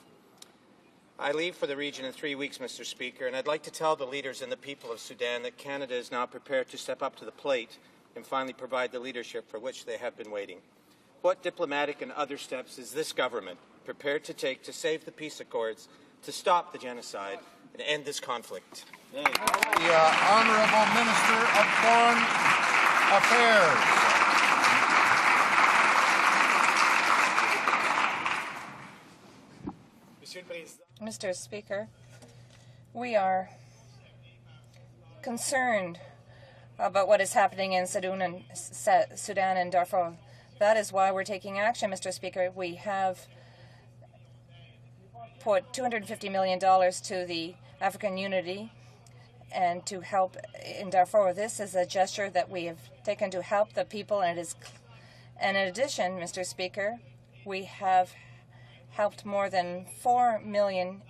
I leave for the region in 3 weeks, Mr. Speaker, and I'd like to tell the leaders and the people of Sudan that Canada is now prepared to step up to the plate and finally provide the leadership for which they have been waiting. What diplomatic and other steps is this government prepared to take to save the peace accords, to stop the genocide, and end this conflict? The Honourable Minister of Foreign Affairs. Mr. Speaker, we are concerned about what is happening in Sudan and Darfur. That is why we're taking action, Mr. Speaker. We have put $250 million to the African Unity and to help in Darfur. This is a gesture that we have taken to help the people, and in addition, Mr. Speaker, we have helped more than 4 million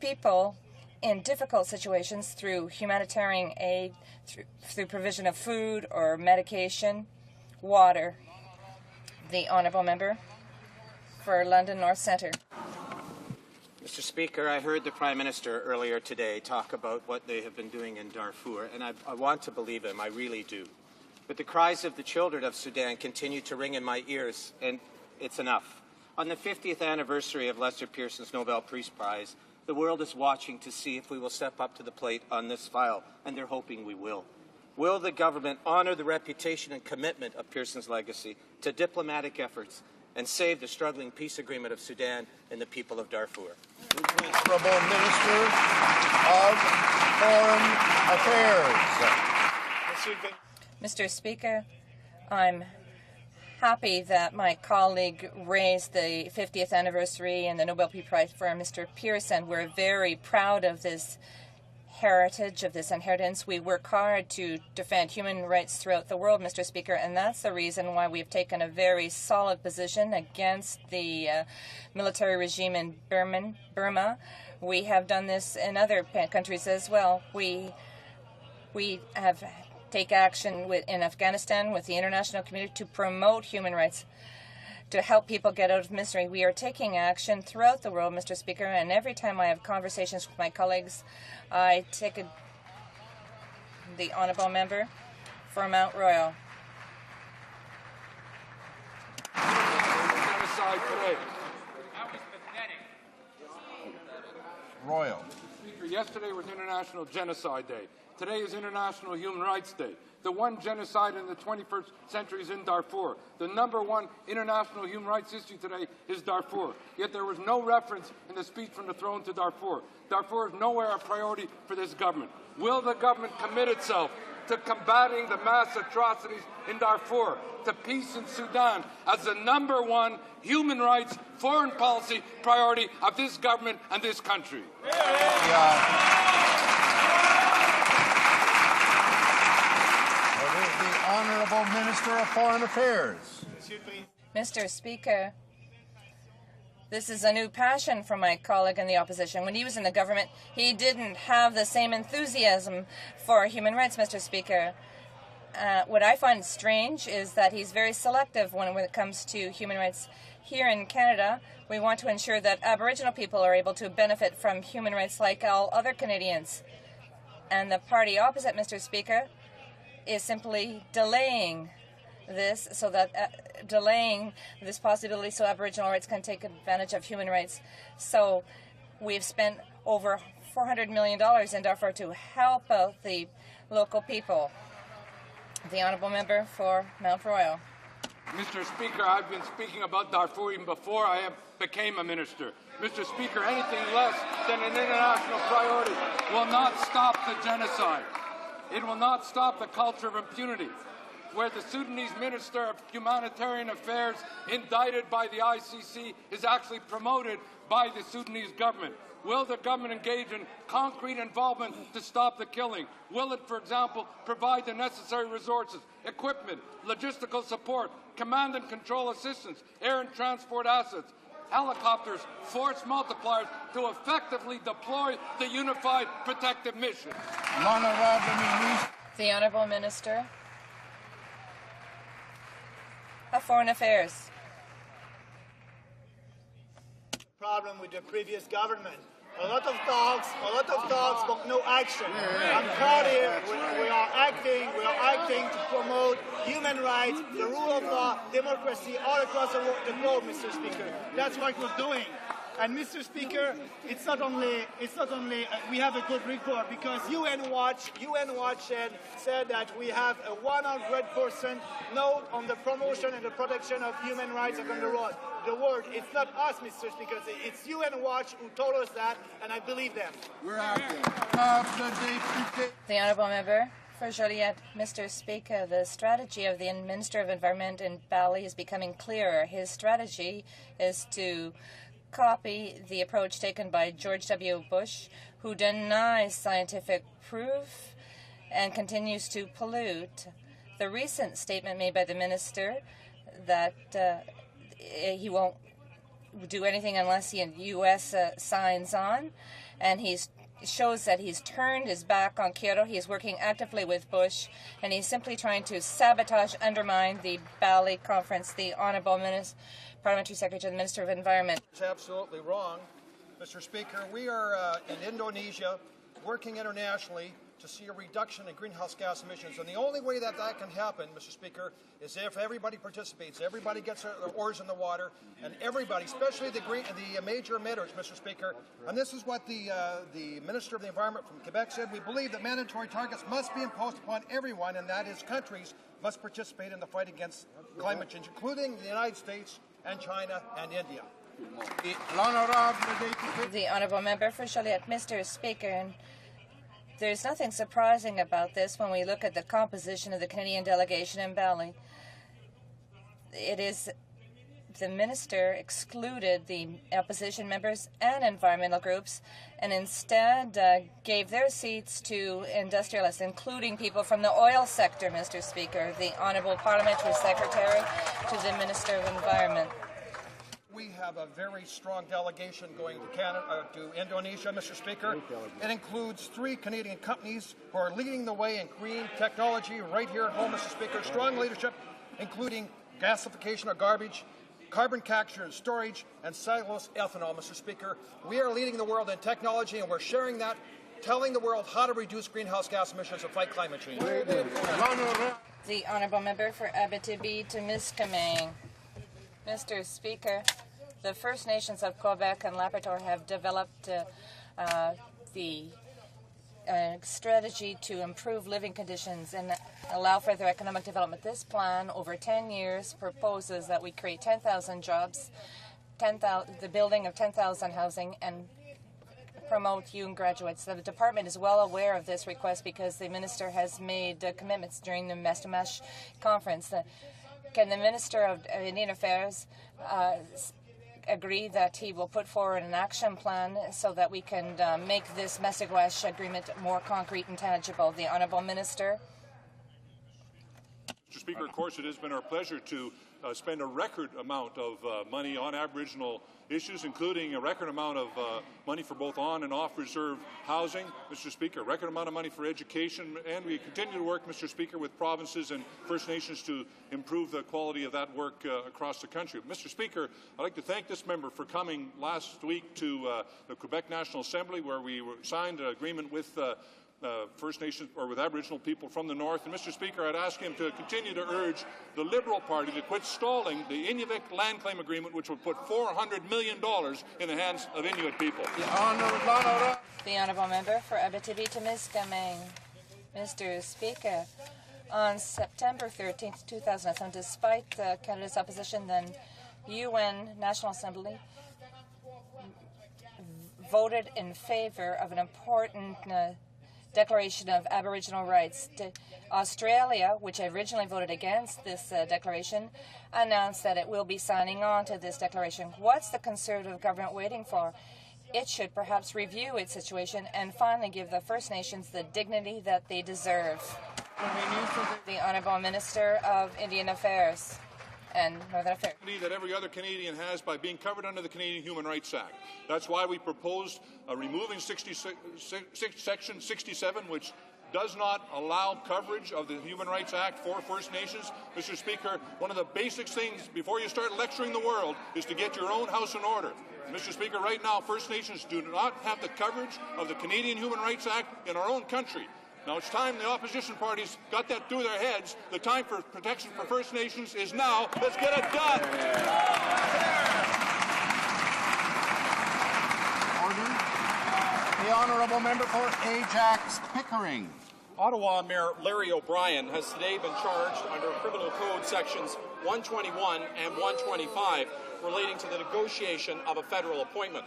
people in difficult situations through humanitarian aid, through provision of food or medication, water. The Honourable Member for London North Centre. Mr. Speaker, I heard the Prime Minister earlier today talk about what they have been doing in Darfur, and I want to believe him, I really do. But the cries of the children of Sudan continue to ring in my ears, and it's enough. On the 50th anniversary of Lester Pearson's Nobel Peace Prize, the world is watching to see if we will step up to the plate on this file, and they're hoping we will. Will the government honour the reputation and commitment of Pearson's legacy to diplomatic efforts and save the struggling peace agreement of Sudan and the people of Darfur? Honourable Minister of Foreign Affairs. Mr. Speaker, I'm happy that my colleague raised the 50th anniversary and the Nobel Peace Prize for Mr. Pearson. We're very proud of this heritage, of this inheritance. We work hard to defend human rights throughout the world, Mr. Speaker, and that's the reason why we've taken a very solid position against the military regime in Burma. We have done this in other countries as well. We have take action in Afghanistan with the international community to promote human rights, to help people get out of misery. We are taking action throughout the world, Mr. Speaker, and every time I have conversations with my colleagues, I take the Honourable Member for Mount Royal. Royal. Speaker, yesterday was International Genocide Day. Today is International Human Rights Day. The one genocide in the 21st century is in Darfur. The #1 international human rights issue today is Darfur. Yet there was no reference in the speech from the throne to Darfur. Darfur is nowhere a priority for this government. Will the government commit itself to combating the mass atrocities in Darfur, to peace in Sudan as the #1 human rights foreign policy priority of this government and this country? The Honourable Minister of Foreign Affairs. Mr. Speaker, this is a new passion for my colleague in the opposition. When he was in the government, he didn't have the same enthusiasm for human rights, Mr. Speaker. What I find strange is that he's very selective when it comes to human rights. Here in Canada, we want to ensure that Aboriginal people are able to benefit from human rights like all other Canadians. And the party opposite, Mr. Speaker, is simply delaying this delaying this possibility so Aboriginal rights can take advantage of human rights. So We've spent over $400 million in Darfur to help out the local people. The Honourable Member for Mount Royal. Mr. Speaker, I've been speaking about Darfur even before I became a minister. Mr. Speaker, anything less than an international priority will not stop the genocide. It will not stop the culture of impunity, where the Sudanese Minister of Humanitarian Affairs, indicted by the ICC, is actually promoted by the Sudanese government. Will the government engage in concrete involvement to stop the killing? Will it, for example, provide the necessary resources, equipment, logistical support, command and control assistance, air and transport assets, helicopters, force multipliers to effectively deploy the unified protective mission? The Honourable Minister of Foreign Affairs. Problem with the previous government. A lot of talks, but no action. I'm proud here. We are acting to promote human rights, the rule of law, democracy all across the globe, Mr. Speaker. That's what we're doing. And Mr. Speaker, it's not only we have a good report, because UN Watch said that we have a 100% note on the promotion and the protection of human rights around the world. It's not us, Mr. Speaker. It's UN Watch who told us that, and I believe them. The Honourable Member for Joliette. Mr. Speaker, the strategy of the Minister of Environment in Bali is becoming clearer. His strategy is to copy the approach taken by George W. Bush, who denies scientific proof and continues to pollute. The recent statement made by the minister that he won't do anything unless the U.S. signs on, and he shows that he's turned his back on Kyoto. He's working actively with Bush, and he's simply trying to sabotage, undermine the Bali conference. The Honourable Parliamentary Secretary, the Minister of Environment. It's absolutely wrong. Mr. Speaker, we are in Indonesia working internationally to see a reduction in greenhouse gas emissions. And the only way that can happen, Mr. Speaker, is if everybody participates, everybody gets their oars in the water, and everybody, especially the major emitters, Mr. Speaker. And this is what the Minister of the Environment from Quebec said. We believe that mandatory targets must be imposed upon everyone, and that is countries must participate in the fight against climate change, including the United States and China and India. The Honourable Member for Joliette. Mr. Speaker, there's nothing surprising about this when we look at the composition of the Canadian delegation in Bali. It is the minister excluded the opposition members and environmental groups and instead gave their seats to industrialists, including people from the oil sector, Mr. Speaker. The Honourable Parliamentary Secretary to the Minister of Environment. We have a very strong delegation going to Indonesia, Mr. Speaker. It includes 3 Canadian companies who are leading the way in green technology right here at home, Mr. Speaker. Strong leadership, including gasification of garbage, carbon capture and storage, and cellulose ethanol, Mr. Speaker. We are leading the world in technology, and we're sharing that, telling the world how to reduce greenhouse gas emissions and fight climate change. The Honourable Member for Abitibi to Miskaming. Mr. Speaker, the First Nations of Quebec and Labrador have developed the strategy to improve living conditions and allow further economic development. This plan, over 10 years, proposes that we create 10,000 jobs, the building of 10,000 housing, and promote young graduates. The department is well aware of this request because the minister has made commitments during the Mestamash conference. Can the Minister of Indian Affairs agree that he will put forward an action plan so that we can make this Mestamash agreement more concrete and tangible? The Honourable Minister. Mr. Speaker, of course, it has been our pleasure to spend a record amount of money on Aboriginal issues, including a record amount of money for both on and off reserve housing, Mr. Speaker, a record amount of money for education, and we continue to work, Mr. Speaker, with provinces and First Nations to improve the quality of that work across the country. Mr. Speaker, I'd like to thank this member for coming last week to the Quebec National Assembly, where we signed an agreement with First Nations or with Aboriginal people from the north. And Mr. Speaker, I'd ask him to continue to urge the Liberal Party to quit stalling the Inuvik land claim agreement, which would put $400 million in the hands of Inuit people. The Honourable Member for Abitibi-Témiscamingue. Mr. Speaker, on September 13, 2007, despite Canada's opposition, the UN National Assembly voted in favour of an important Declaration of Aboriginal Rights. Australia, which originally voted against this declaration, announced that it will be signing on to this declaration. What's the Conservative government waiting for? It should perhaps review its situation and finally give the First Nations the dignity that they deserve. The Honourable Minister of Indian Affairs and Northern Affairs. That every other Canadian has by being covered under the Canadian Human Rights Act. That's why we proposed removing Section 67, which does not allow coverage of the Human Rights Act for First Nations. Mr. Speaker, one of the basic things before you start lecturing the world is to get your own house in order. Mr. Speaker, right now First Nations do not have the coverage of the Canadian Human Rights Act in our own country. Now it's time the opposition parties got that through their heads. The time for protection for First Nations is now. Let's get it done. Order. The Honourable Member for Ajax Pickering. Ottawa Mayor Larry O'Brien has today been charged under Criminal Code Sections 121 and 125 relating to the negotiation of a federal appointment.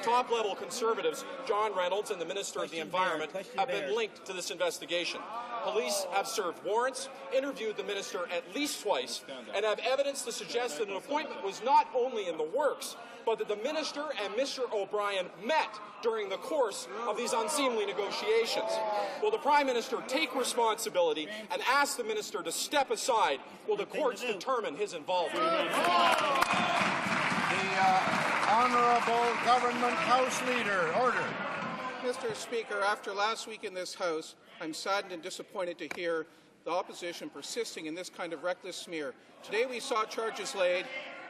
Top-level Conservatives John Reynolds and the Minister of the Environment have been linked to this investigation. Police have served warrants, interviewed the minister at least twice, and have evidence to suggest that an appointment was not only in the works, but that the minister and Mr. O'Brien met during the course of these unseemly negotiations. Will the Prime Minister take responsibility and ask the minister to step aside while the courts determine his involvement? Honourable Government House Leader. Order. Mr. Speaker, after last week in this House, I'm saddened and disappointed to hear the opposition persisting in this kind of reckless smear. Today we saw charges laid,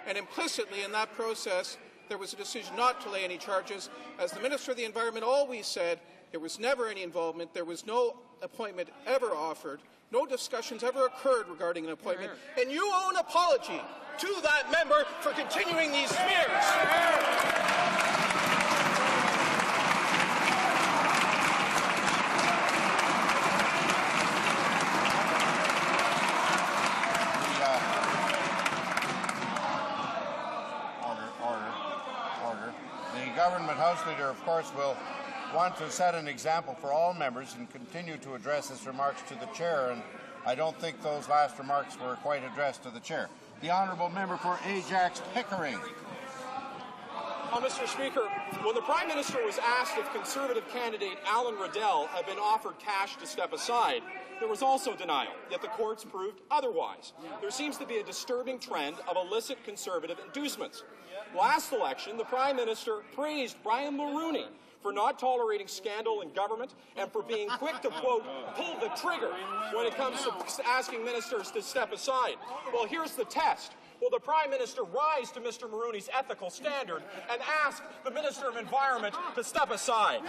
and implicitly in that process there was a decision not to lay any charges. As the Minister of the Environment always said, there was never any involvement, there was no appointment ever offered, no discussions ever occurred regarding an appointment, and you owe an apology to that member for continuing these smears. Order. The Government House Leader, of course, will want to set an example for all members and continue to address his remarks to the Chair, and I don't think those last remarks were quite addressed to the Chair. The Honourable Member for Ajax Pickering. Mr. Speaker, when the Prime Minister was asked if Conservative candidate Alan Riddell had been offered cash to step aside, there was also denial, yet the courts proved otherwise. There seems to be a disturbing trend of illicit Conservative inducements. Last election, the Prime Minister praised Brian Mulroney for not tolerating scandal in government and for being quick to, quote, pull the trigger when it comes to asking ministers to step aside. Well, here's the test. Will the Prime Minister rise to Mr. Mulroney's ethical standard and ask the Minister of Environment to step aside?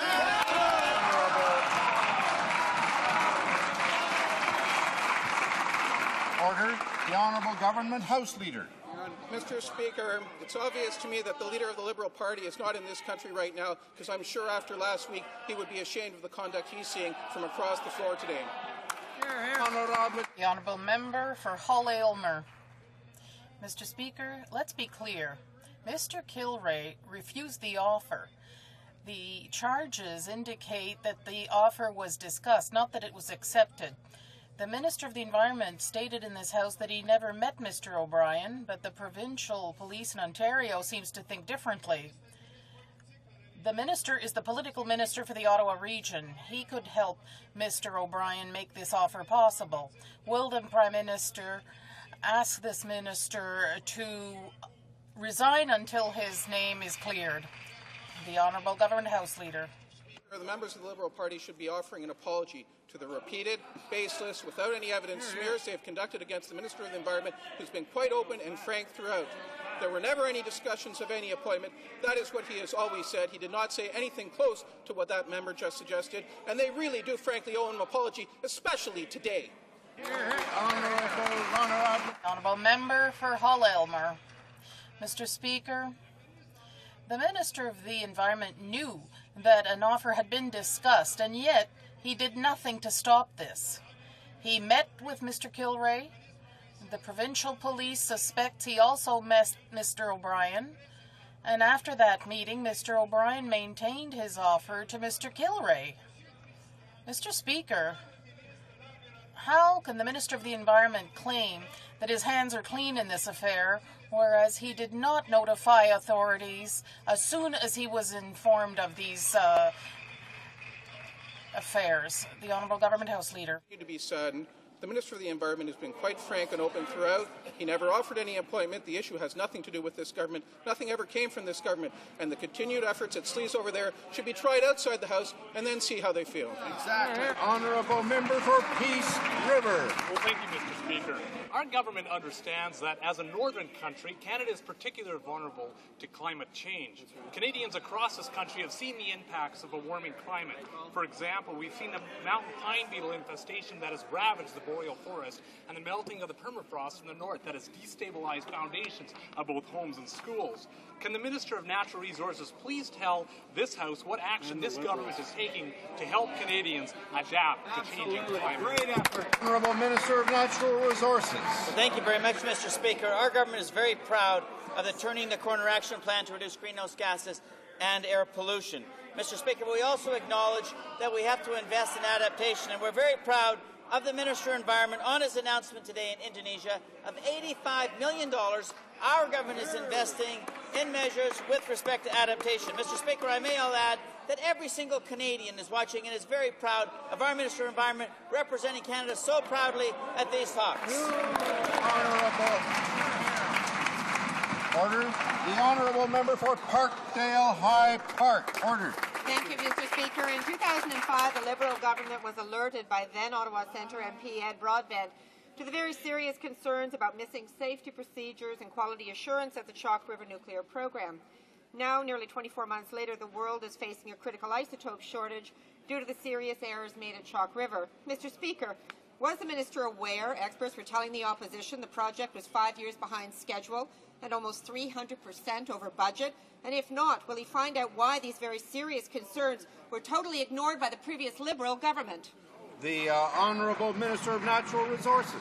Order. The Honourable Government House Leader. Mr. Speaker, it's obvious to me that the leader of the Liberal Party is not in this country right now, because I'm sure after last week he would be ashamed of the conduct he's seeing from across the floor today. The Honourable Member for Hull-Aylmer. Mr. Speaker, let's be clear. Mr. Kilray refused the offer. The charges indicate that the offer was discussed, not that it was accepted. The Minister of the Environment stated in this House that he never met Mr. O'Brien, but the provincial police in Ontario seems to think differently. The Minister is the political minister for the Ottawa region. He could help Mr. O'Brien make this offer possible. Will the Prime Minister ask this minister to resign until his name is cleared? The Honourable Government House Leader. The members of the Liberal Party should be offering an apology to the repeated, baseless, without any evidence smears they have conducted against the Minister of the Environment, who's been quite open and frank throughout. There were never any discussions of any appointment. That is what he has always said. He did not say anything close to what that member just suggested, and they really do frankly owe him an apology, especially today. Honourable Member for Hull-Aylmer. Mr. Speaker, the Minister of the Environment knew that an offer had been discussed, and yet he did nothing to stop this. He met with Mr. Kilrea. The provincial police suspects he also met Mr. O'Brien, and after that meeting, Mr. O'Brien maintained his offer to Mr. Kilrea. Mr. Speaker, how can the Minister of the Environment claim that his hands are clean in this affair, whereas he did not notify authorities as soon as he was informed of these affairs? The Honourable Government House Leader. To be saddened. The Minister of the Environment has been quite frank and open throughout. He never offered any appointment. The issue has nothing to do with this government. Nothing ever came from this government. And the continued efforts at sleaze over there should be tried outside the House and then see how they feel. Exactly. Honourable Member for Peace River. Well, thank you, Mr. Speaker. Our government understands that as a northern country, Canada is particularly vulnerable to climate change. Canadians across this country have seen the impacts of a warming climate. For example, we've seen the mountain pine beetle infestation that has ravaged the boreal forest and the melting of the permafrost in the north that has destabilized foundations of both homes and schools. Can the Minister of Natural Resources please tell this House what action this government is taking to help Canadians adapt to changing climate? Great effort. Honourable Minister of Natural Resources. Well, thank you very much, Mr. Speaker. Our government is very proud of the Turning the Corner Action Plan to reduce greenhouse gases and air pollution. Mr. Speaker, we also acknowledge that we have to invest in adaptation, and we're very proud of the Minister of Environment on his announcement today in Indonesia of $85 million. Our government is investing in measures with respect to adaptation. Mr. Speaker, I may add that every single Canadian is watching and is very proud of our Minister of Environment representing Canada so proudly at these talks. Order. The Honourable Member for Parkdale High Park. Order. Thank you, Mr. Speaker. In 2005, the Liberal government was alerted by then Ottawa Centre MP Ed Broadbent to the very serious concerns about missing safety procedures and quality assurance at the Chalk River nuclear program. Now, nearly 24 months later, the world is facing a critical isotope shortage due to the serious errors made at Chalk River. Mr. Speaker, was the Minister aware experts were telling the opposition the project was 5 years behind schedule and almost 300% over budget? And if not, will he find out why these very serious concerns were totally ignored by the previous Liberal government? The Honourable Minister of Natural Resources.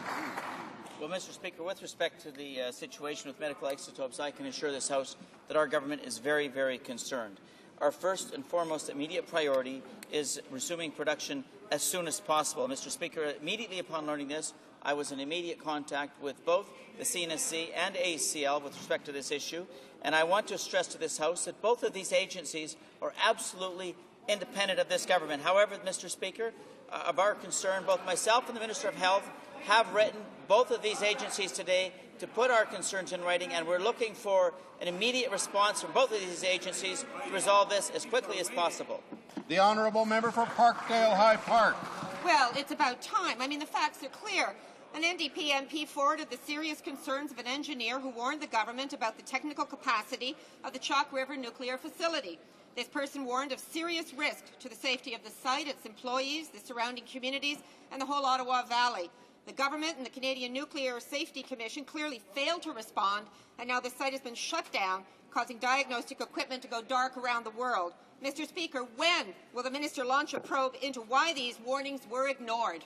Well, Mr. Speaker, with respect to the situation with medical isotopes, I can assure this House that our government is very, very concerned. Our first and foremost immediate priority is resuming production as soon as possible. Mr. Speaker, immediately upon learning this, I was in immediate contact with both the CNSC and ACL with respect to this issue, and I want to stress to this House that both of these agencies are absolutely independent of this government. However, Mr. Speaker, of our concern, both myself and the Minister of Health have written both of these agencies today to put our concerns in writing, and we're looking for an immediate response from both of these agencies to resolve this as quickly as possible. The Honourable Member for Parkdale High Park. Well, it's about time. I mean, the facts are clear. An NDP MP forwarded the serious concerns of an engineer who warned the government about the technical capacity of the Chalk River nuclear facility. This person warned of serious risk to the safety of the site, its employees, the surrounding communities, and the whole Ottawa Valley. The government and the Canadian Nuclear Safety Commission clearly failed to respond, and now the site has been shut down, causing diagnostic equipment to go dark around the world. Mr. Speaker, when will the Minister launch a probe into why these warnings were ignored?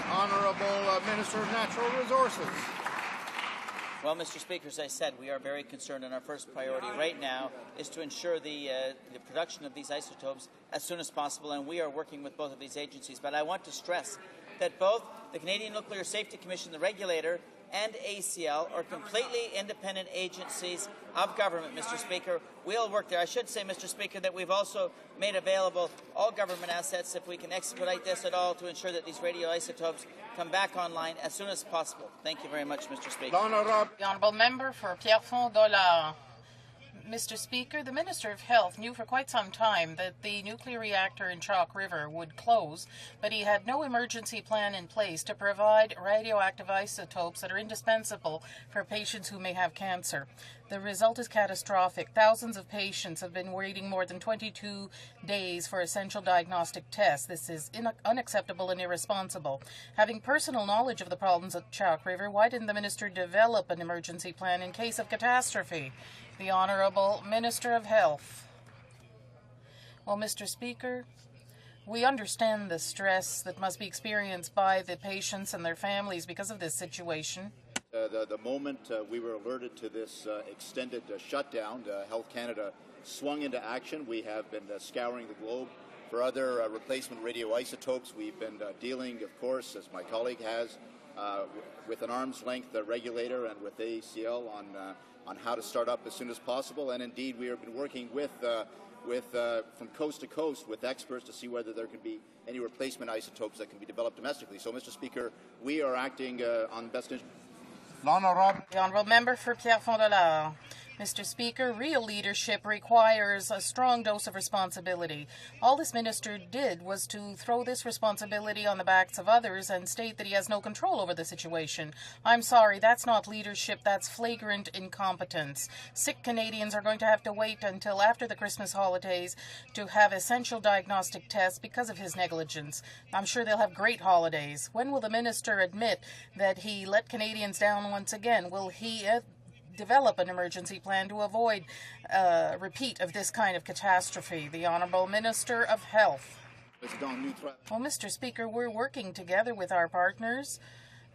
Honourable Minister of Natural Resources. Well, Mr. Speaker, as I said, we are very concerned, and our first priority right now is to ensure the production of these isotopes as soon as possible, and we are working with both of these agencies. But I want to stress that both the Canadian Nuclear Safety Commission, the regulator, and ACL are completely independent agencies of government, Mr. Speaker. We'll work there. I should say, Mr. Speaker, that we've also made available all government assets, if we can expedite this at all, to ensure that these radioisotopes come back online as soon as possible. Thank you very much, Mr. Speaker. The Honourable Member for Pierrefonds-Dollard. Mr. Speaker, the Minister of Health knew for quite some time that the nuclear reactor in Chalk River would close, but he had no emergency plan in place to provide radioactive isotopes that are indispensable for patients who may have cancer. The result is catastrophic. Thousands of patients have been waiting more than 22 days for essential diagnostic tests. This is unacceptable and irresponsible. Having personal knowledge of the problems at Chalk River, why didn't the Minister develop an emergency plan in case of catastrophe? The Honourable Minister of Health. Well, Mr. Speaker, we understand the stress that must be experienced by the patients and their families because of this situation. The moment we were alerted to this extended shutdown, Health Canada swung into action. We have been scouring the globe for other replacement radioisotopes. We've been dealing, of course, as my colleague has, with an arm's length regulator and with ACL on how to start up as soon as possible. And indeed, we have been working with from coast to coast with experts to see whether there can be any replacement isotopes that can be developed domestically. So, Mr. Speaker, we are acting on best interest. The Honourable Member for Pierre-Fond-Dollard. Mr. Speaker, real leadership requires a strong dose of responsibility. All this minister did was to throw this responsibility on the backs of others and state that he has no control over the situation. I'm sorry, that's not leadership, that's flagrant incompetence. Sick Canadians are going to have to wait until after the Christmas holidays to have essential diagnostic tests because of his negligence. I'm sure they'll have great holidays. When will the minister admit that he let Canadians down once again? Will he develop an emergency plan to avoid a repeat of this kind of catastrophe? The Honourable Minister of Health. Well, Mr. Speaker, we're working together with our partners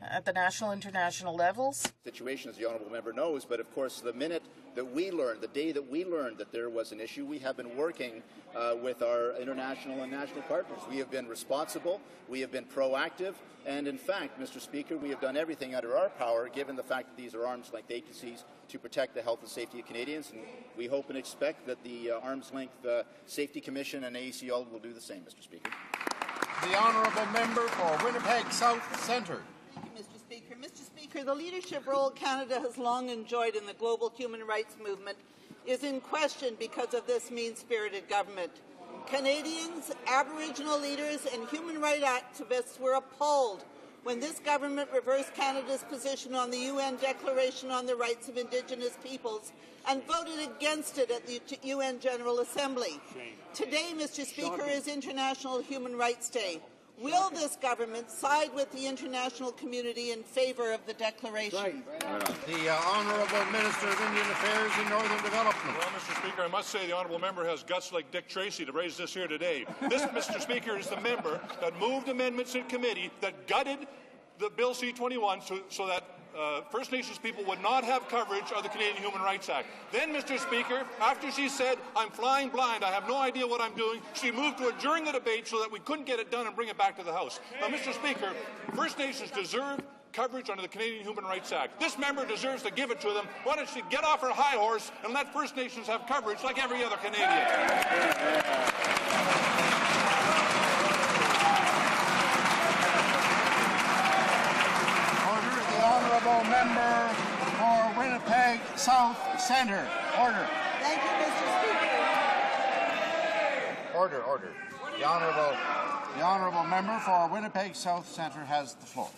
at the national and international levels. Situation, as the Honourable Member knows, but of course the minute that we learned, the day that we learned that there was an issue, we have been working with our international and national partners. We have been responsible, we have been proactive, and in fact, Mr. Speaker, we have done everything under our power, given the fact that these are arm's-length agencies, to protect the health and safety of Canadians, and we hope and expect that the Arms-Length Safety Commission and ACL will do the same, Mr. Speaker. The Honourable Member for Winnipeg South Centre. Mr. Speaker. Mr. Speaker, the leadership role Canada has long enjoyed in the global human rights movement is in question because of this mean-spirited government. Canadians, Aboriginal leaders and human rights activists were appalled when this government reversed Canada's position on the UN Declaration on the Rights of Indigenous Peoples and voted against it at the UN General Assembly. Today, Mr. Speaker, is International Human Rights Day. Will this government side with the international community in favour of the declaration? The Honourable Minister of Indian Affairs and Northern Development. Well, Mr. Speaker, I must say the Honourable Member has guts like Dick Tracy to raise this here today. This, Mr. Speaker, is the member that moved amendments in committee that gutted the Bill C-21 so that First Nations people would not have coverage of the Canadian Human Rights Act. Then, Mr. Speaker, after she said, I'm flying blind, I have no idea what I'm doing, she moved to adjourn the debate so that we couldn't get it done and bring it back to the House. Now, Mr. Speaker, First Nations deserve coverage under the Canadian Human Rights Act. This member deserves to give it to them. Why don't she get off her high horse and let First Nations have coverage like every other Canadian? Honourable Member for Winnipeg South Centre. Order. Thank you, Mr. Speaker. Order. The Honourable Member for Winnipeg South Centre has the floor.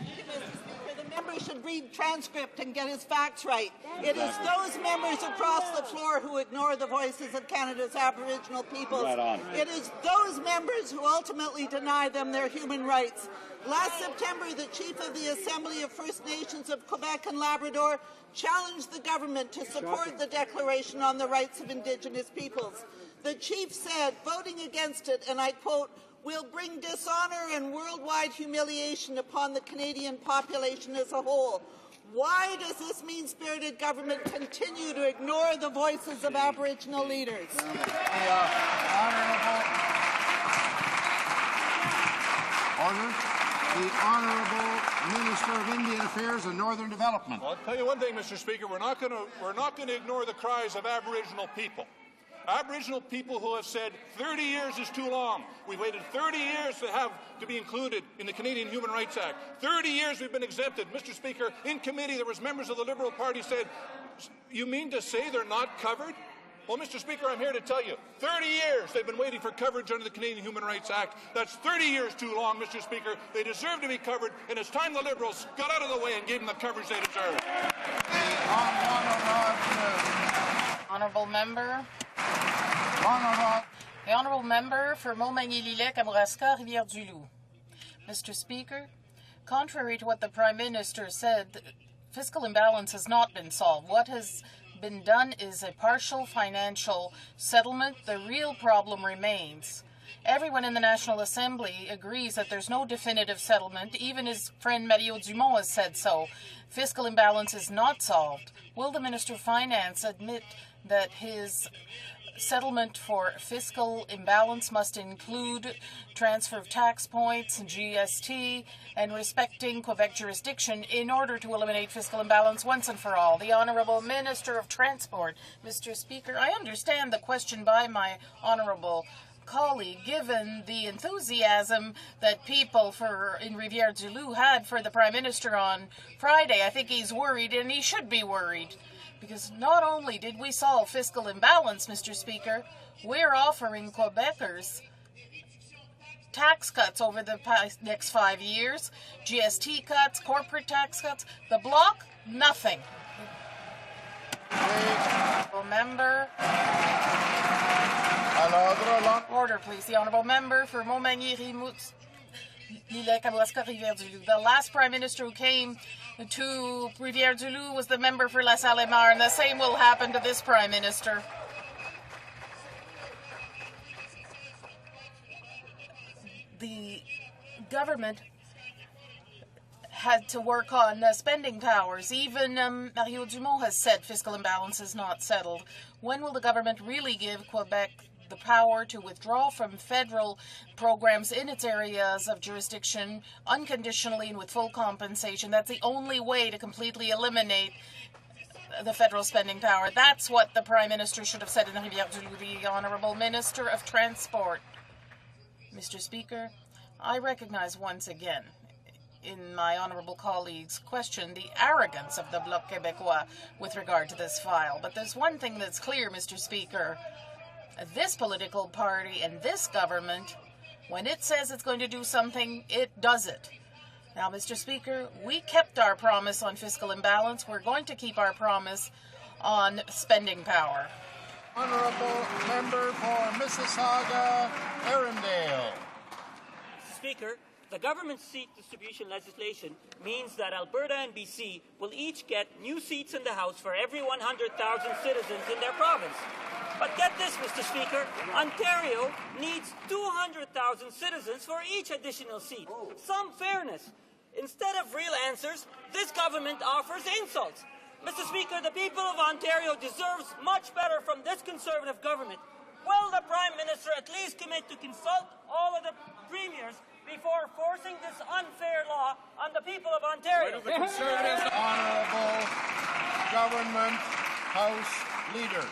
Thank you, Mr. Speaker. The member should read transcript and get his facts right. It is those members across the floor who ignore the voices of Canada's Aboriginal peoples. It is those members who ultimately deny them their human rights. Last September, the Chief of the Assembly of First Nations of Quebec and Labrador challenged the government to support the Declaration on the Rights of Indigenous Peoples. The Chief said, voting against it, and I quote, will bring dishonor and worldwide humiliation upon the Canadian population as a whole. Why does this mean-spirited government continue to ignore the voices of Aboriginal leaders? The Honourable Minister of Indian Affairs and Northern Development. Well, I'll tell you one thing, Mr. Speaker. We're not going to ignore the cries of Aboriginal people. Aboriginal people who have said 30 years is too long. We've waited 30 years to be included in the Canadian Human Rights Act. 30 years we've been exempted. Mr. Speaker, in committee there was members of the Liberal Party said You mean to say they're not covered? Well, Mr. Speaker, I'm here to tell you, 30 years they've been waiting for coverage under the Canadian Human Rights Act. That's 30 years too long, Mr. Speaker. They deserve to be covered, and it's time the Liberals got out of the way and gave them the coverage they deserve. Honourable Member. The Honourable Member for Montmagny-Lillet, Kamouraska, Rivière-du-Loup. Mr. Speaker, contrary to what the Prime Minister said, fiscal imbalance has not been solved. What has been done is a partial financial settlement. The real problem remains. Everyone in the National Assembly agrees that there's no definitive settlement. Even his friend Mario Dumont has said so. Fiscal imbalance is not solved. Will the Minister of Finance admit that his settlement for fiscal imbalance must include transfer of tax points and GST and respecting Quebec jurisdiction in order to eliminate fiscal imbalance once and for all? The Honourable Minister of Transport. Mr. Speaker, I understand the question by my honourable colleague, given the enthusiasm that people in Rivière-du-Loup had for the Prime Minister on Friday. I think he's worried, and he should be worried. Because not only did we solve fiscal imbalance, Mr. Speaker, we're offering Quebecers tax cuts over the next 5 years, GST cuts, corporate tax cuts. The Bloc, nothing. Honourable Member. Order, please. The Honourable Member for Montmagny-Lillet, Kamouraska, Rivière-du-Loup. The last Prime Minister who came to Rivière-du-Loup was the member for La Salle-et-Mar, and the same will happen to this Prime Minister. The government had to work on spending powers. Even Mario Dumont has said fiscal imbalance is not settled. When will the government really give Quebec the power to withdraw from federal programs in its areas of jurisdiction unconditionally and with full compensation? That's the only way to completely eliminate the federal spending power. That's what the Prime Minister should have said in Rivière-du-Loup. The Honourable Minister of Transport. Mr. Speaker, I recognize once again in my honourable colleague's question the arrogance of the Bloc Québécois with regard to this file. But there's one thing that's clear, Mr. Speaker. This political party and this government, when it says it's going to do something, it does it. Now, Mr. Speaker, we kept our promise on fiscal imbalance. We're going to keep our promise on spending power. Honourable Member for Mississauga, Arundel. Mr. Speaker, the government's seat distribution legislation means that Alberta and BC will each get new seats in the House for every 100,000 citizens in their province. But get this, Mr. Speaker, Ontario needs 200,000 citizens for each additional seat. Some fairness. Instead of real answers, this government offers insults. Mr. Speaker, the people of Ontario deserves much better from this Conservative government. Will the Prime Minister at least commit to consult all of the premiers before forcing this unfair law on the people of Ontario? The Conservatives, Honourable Government House Leader.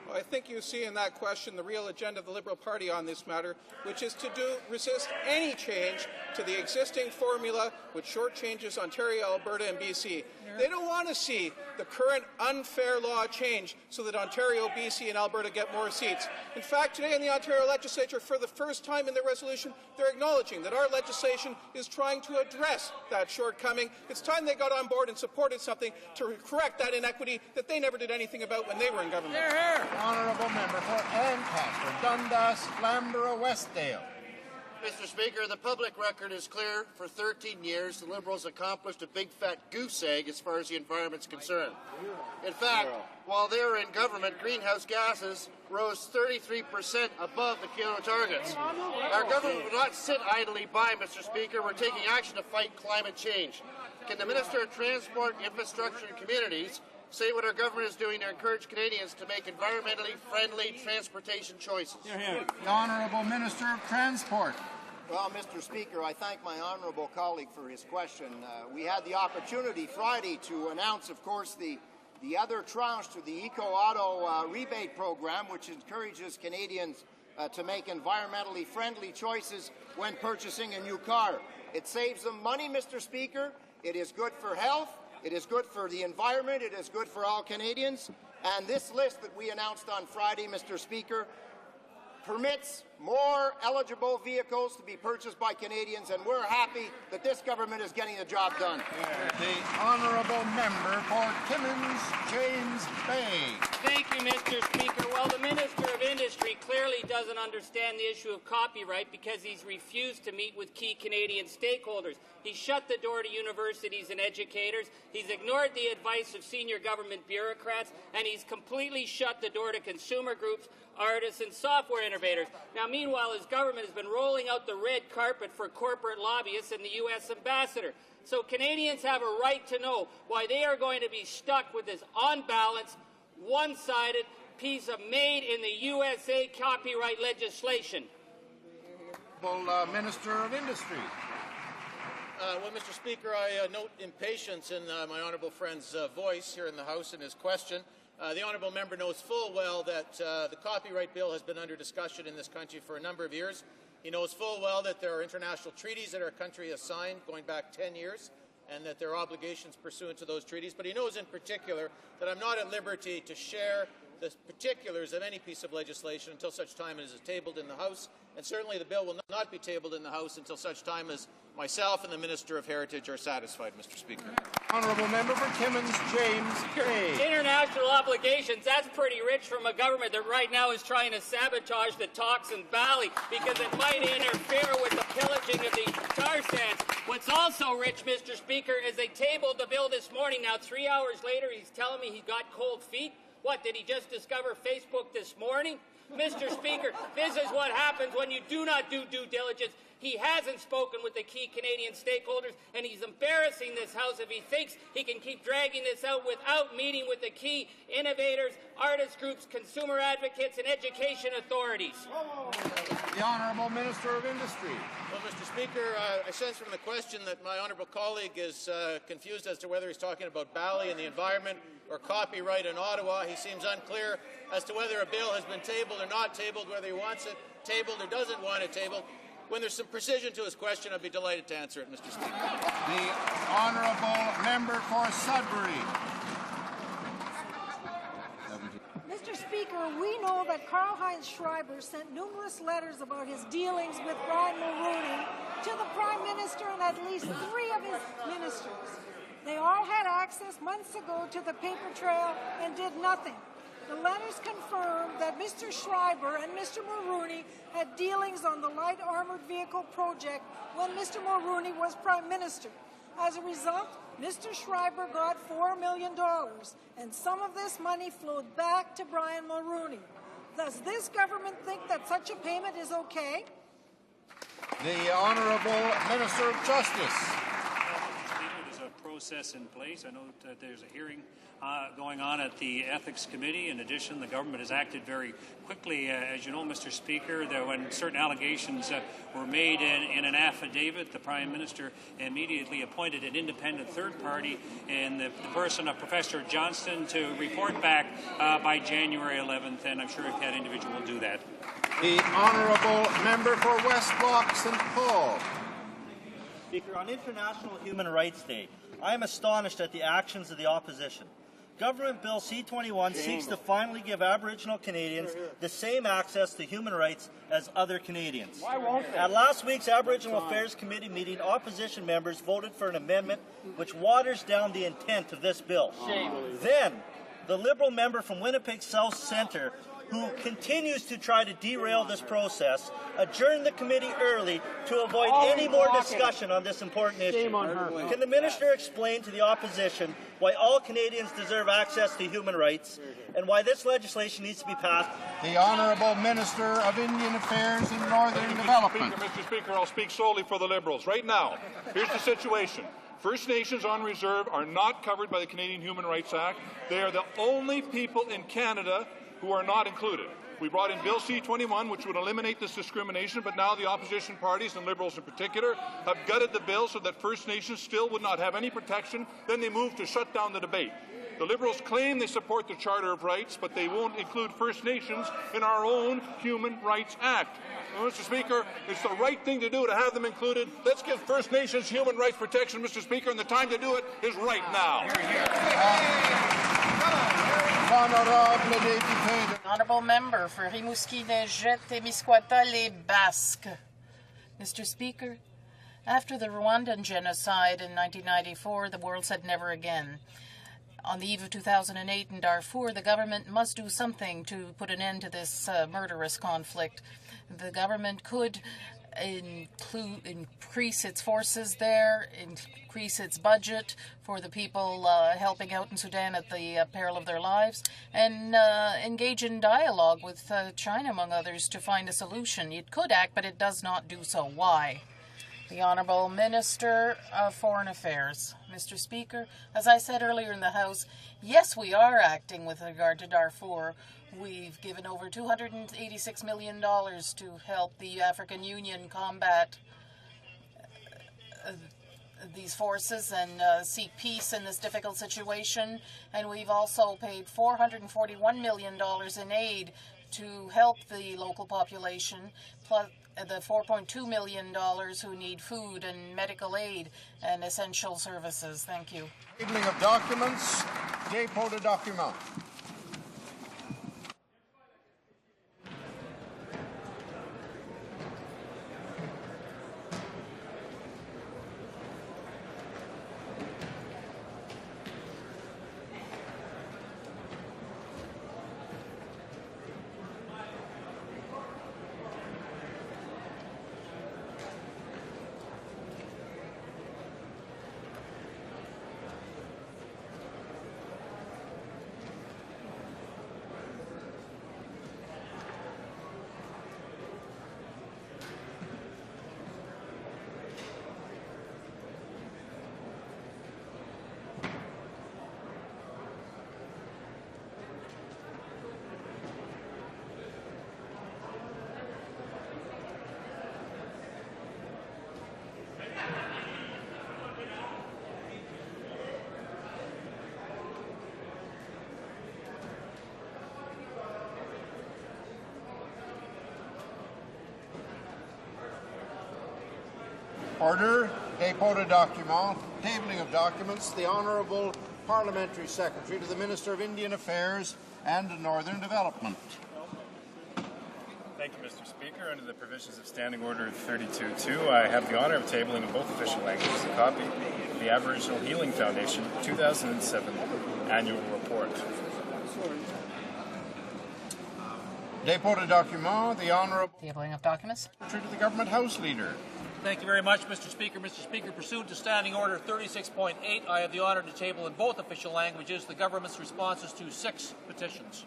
Well, I think you see in that question the real agenda of the Liberal Party on this matter, which is to resist any change to the existing formula which shortchanges Ontario, Alberta and BC. They don't want to see the current unfair law change so that Ontario, BC and Alberta get more seats. In fact, today in the Ontario legislature, for the first time in their resolution, they're acknowledging that our legislation is trying to address that shortcoming. It's time they got on board and supported something to correct that inequity that they never did anything about when they were in government. Honourable Member for Ancaster, Dundas, Flamborough, Westdale. Mr. Speaker, the public record is clear. For 13 years, the Liberals accomplished a big fat goose egg as far as the environment's concerned. In fact, while they were in government, greenhouse gases rose 33% above the Kyoto targets. Our government will not sit idly by, Mr. Speaker. We're taking action to fight climate change. Can the Minister of Transport, Infrastructure and Communities say what our government is doing to encourage Canadians to make environmentally friendly transportation choices? The Honourable Minister of Transport. Well, Mr. Speaker, I thank my honourable colleague for his question. We had the opportunity Friday to announce, of course, the other tranche to the Eco-Auto rebate program, which encourages Canadians to make environmentally friendly choices when purchasing a new car. It saves them money, Mr. Speaker. It is good for health. It is good for the environment. It is good for all Canadians. And this list that we announced on Friday, Mr. Speaker, permits more eligible vehicles to be purchased by Canadians, and we're happy that this government is getting the job done. The honourable member for Timmins, James Bay. Thank you, Mr. Speaker. Well, the Minister of Industry clearly doesn't understand the issue of copyright because he's refused to meet with key Canadian stakeholders. He's shut the door to universities and educators, he's ignored the advice of senior government bureaucrats, and he's completely shut the door to consumer groups, artists, and software innovators. Now, meanwhile, his government has been rolling out the red carpet for corporate lobbyists and the U.S. ambassador. So Canadians have a right to know why they are going to be stuck with this on-balance, one-sided piece of made-in-the-USA copyright legislation. Minister of Industry. Well, Mr. Speaker, I note impatience in my honourable friend's voice here in the House in his question. The honourable member knows full well that the copyright bill has been under discussion in this country for a number of years. He knows full well that there are international treaties that our country has signed going back 10 years and that there are obligations pursuant to those treaties. But he knows in particular that I'm not at liberty to share the particulars of any piece of legislation until such time as it is tabled in the House. And certainly the bill will not be tabled in the House until such time as myself and the Minister of Heritage are satisfied, Mr. Speaker. Honourable member for Timmins, James Gray. International obligations, that's pretty rich from a government that right now is trying to sabotage the talks in Bali because it might interfere with the pillaging of the tar sands. What's also rich, Mr. Speaker, is they tabled the bill this morning. Now, 3 hours later, he's telling me he got cold feet. What, did he just discover Facebook this morning? Mr. Speaker, this is what happens when you do not do due diligence. He hasn't spoken with the key Canadian stakeholders, and he's embarrassing this House if he thinks he can keep dragging this out without meeting with the key innovators, artist groups, consumer advocates, and education authorities. The Honourable Minister of Industry. Well, Mr. Speaker, I sense from the question that my honourable colleague is confused as to whether he's talking about Bali and the environment or copyright in Ottawa. He seems unclear as to whether a bill has been tabled or not tabled, whether he wants it tabled or doesn't want it tabled. When there's some precision to his question, I'd be delighted to answer it, Mr. Speaker. The Honourable Member for Sudbury. Mr. Speaker, we know that Karl-Heinz Schreiber sent numerous letters about his dealings with Brian Mulroney to the Prime Minister and at least 3 of his ministers. They all had access months ago to the paper trail and did nothing. The letters confirm that Mr. Schreiber and Mr. Mulroney had dealings on the light armored vehicle project when Mr. Mulroney was Prime Minister. As a result, Mr. Schreiber got $4 million, and some of this money flowed back to Brian Mulroney. Does this government think that such a payment is okay? The Honourable Minister of Justice. There's a process in place. I know that there's a hearing going on at the Ethics Committee. In addition, the government has acted very quickly. As you know, Mr. Speaker, that when certain allegations were made in an affidavit, the Prime Minister immediately appointed an independent third party in the person of Professor Johnston to report back by January 11th, and I'm sure that individual will do that. The Honourable Member for West Block St. Paul. Speaker, on International Human Rights Day, I am astonished at the actions of the opposition. Government Bill C-21 seeks to finally give Aboriginal Canadians the same access to human rights as other Canadians. Why won't they? At last week's Aboriginal Affairs Committee meeting, opposition members voted for an amendment which waters down the intent of this bill. Shame. Then, the Liberal member from Winnipeg South Centre, who continues to try to derail this process, adjourned the committee early to avoid any more discussion on this important issue. Can the Minister explain to the opposition why all Canadians deserve access to human rights and why this legislation needs to be passed? The Honourable Minister of Indian Affairs and Northern Development. Mr. Speaker, I'll speak solely for the Liberals. Right now, here's the situation. First Nations on reserve are not covered by the Canadian Human Rights Act. They are the only people in Canada who are not included. We brought in Bill C-21, which would eliminate this discrimination, but now the opposition parties, and Liberals in particular, have gutted the bill so that First Nations still would not have any protection. Then they moved to shut down the debate. The Liberals claim they support the Charter of Rights, but they won't include First Nations in our own Human Rights Act. Well, Mr. Speaker, it's the right thing to do to have them included. Let's give First Nations human rights protection, Mr. Speaker, and the time to do it is right now. Honourable Member for Rimouski-Neigette-Témiscouata-les-Basques. Mr. Speaker, after the Rwandan genocide in 1994, the world said never again. On the eve of 2008 in Darfur, the government must do something to put an end to this murderous conflict. The government could increase its forces there, increase its budget for the people helping out in Sudan at the peril of their lives, and engage in dialogue with China, among others, to find a solution. It could act, but it does not do so. Why? The Honourable Minister of Foreign Affairs. Mr. Speaker, as I said earlier in the House, yes, we are acting with regard to Darfur. We've given over $286 million to help the African Union combat these forces and seek peace in this difficult situation. And we've also paid $441 million in aid to help the local population, plus the $4.2 million who need food and medical aid and essential services. Thank you. Evening of documents. Dépôt de documents. Order. Dépôt de documents. Tabling of documents. The Honourable Parliamentary Secretary to the Minister of Indian Affairs and Northern Development. Thank you, Mr. Speaker. Under the provisions of Standing Order 32.2, I have the honour of tabling in both official languages a copy of the Aboriginal Healing Foundation 2007 Annual Report. Dépôt de documents. The Honourable Tabling of documents. Secretary to the Government House Leader. Thank you very much, Mr. Speaker. Mr. Speaker, pursuant to Standing Order 36.8, I have the honour to table in both official languages the government's responses to 6 petitions.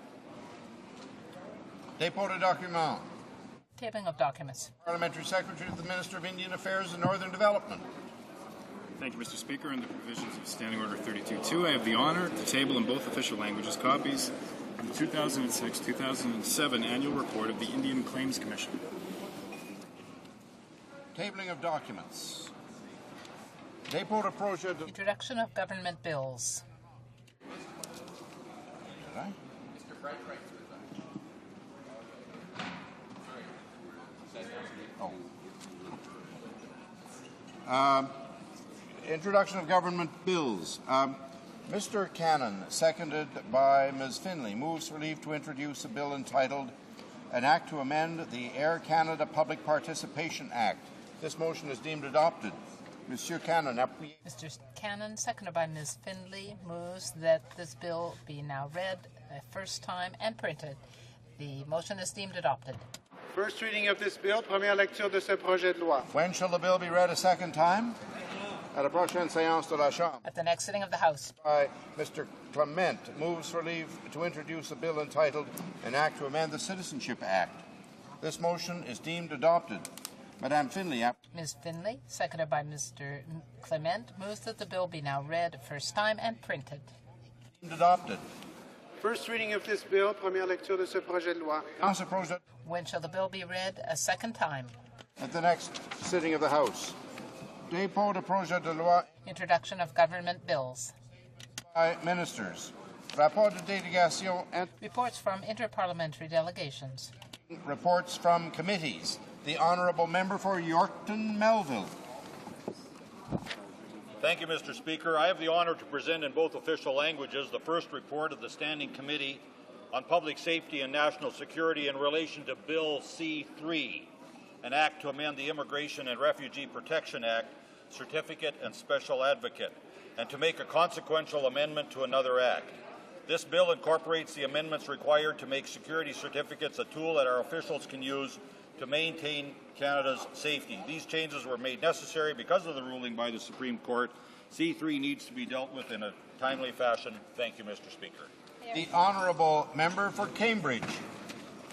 Dépôt de documents. Tabling of documents. Parliamentary Secretary to the Minister of Indian Affairs and Northern Development. Thank you, Mr. Speaker. Under the provisions of Standing Order 32.2, I have the honour to table in both official languages copies of the 2006-2007 Annual Report of the Indian Claims Commission. Tabling of documents. Dépôt de projet de... Introduction of government bills. Introduction of government bills. Mr. Cannon, seconded by Ms. Finlay, moves for leave to introduce a bill entitled An Act to Amend the Air Canada Public Participation Act. This motion is deemed adopted. Monsieur Cannon, appuyez. Mr. Cannon, seconded by Ms. Finlay, moves that this bill be now read a first time and printed. The motion is deemed adopted. First reading of this bill, première lecture de ce projet de loi. When shall the bill be read a second time? At la prochaine séance de la Chambre. At the next sitting of the House. By Mr. Clement, moves for leave to introduce a bill entitled An Act to Amend the Citizenship Act. This motion is deemed adopted. Madame Finlay. Ms. Finlay, seconded by Mr. Clement, moves that the bill be now read first time and printed. Adopted. First reading of this bill, première lecture de ce projet de loi. When shall the bill be read a second time? At the next sitting of the House. Dépôt de projet de loi. Introduction of government bills. By ministers. Rapport de délégation and Reports from interparliamentary delegations. reports from committees. The Honourable Member for Yorkton Melville. Thank you, Mr. Speaker. I have the honour to present in both official languages the first report of the Standing Committee on Public Safety and National Security in relation to Bill C-3, an act to amend the Immigration and Refugee Protection Act, Certificate and Special Advocate, and to make a consequential amendment to another act. This bill incorporates the amendments required to make security certificates a tool that our officials can use to maintain Canada's safety. These changes were made necessary because of the ruling by the Supreme Court. C-3 needs to be dealt with in a timely fashion. Thank you, Mr. Speaker. The Honourable Member for Cambridge.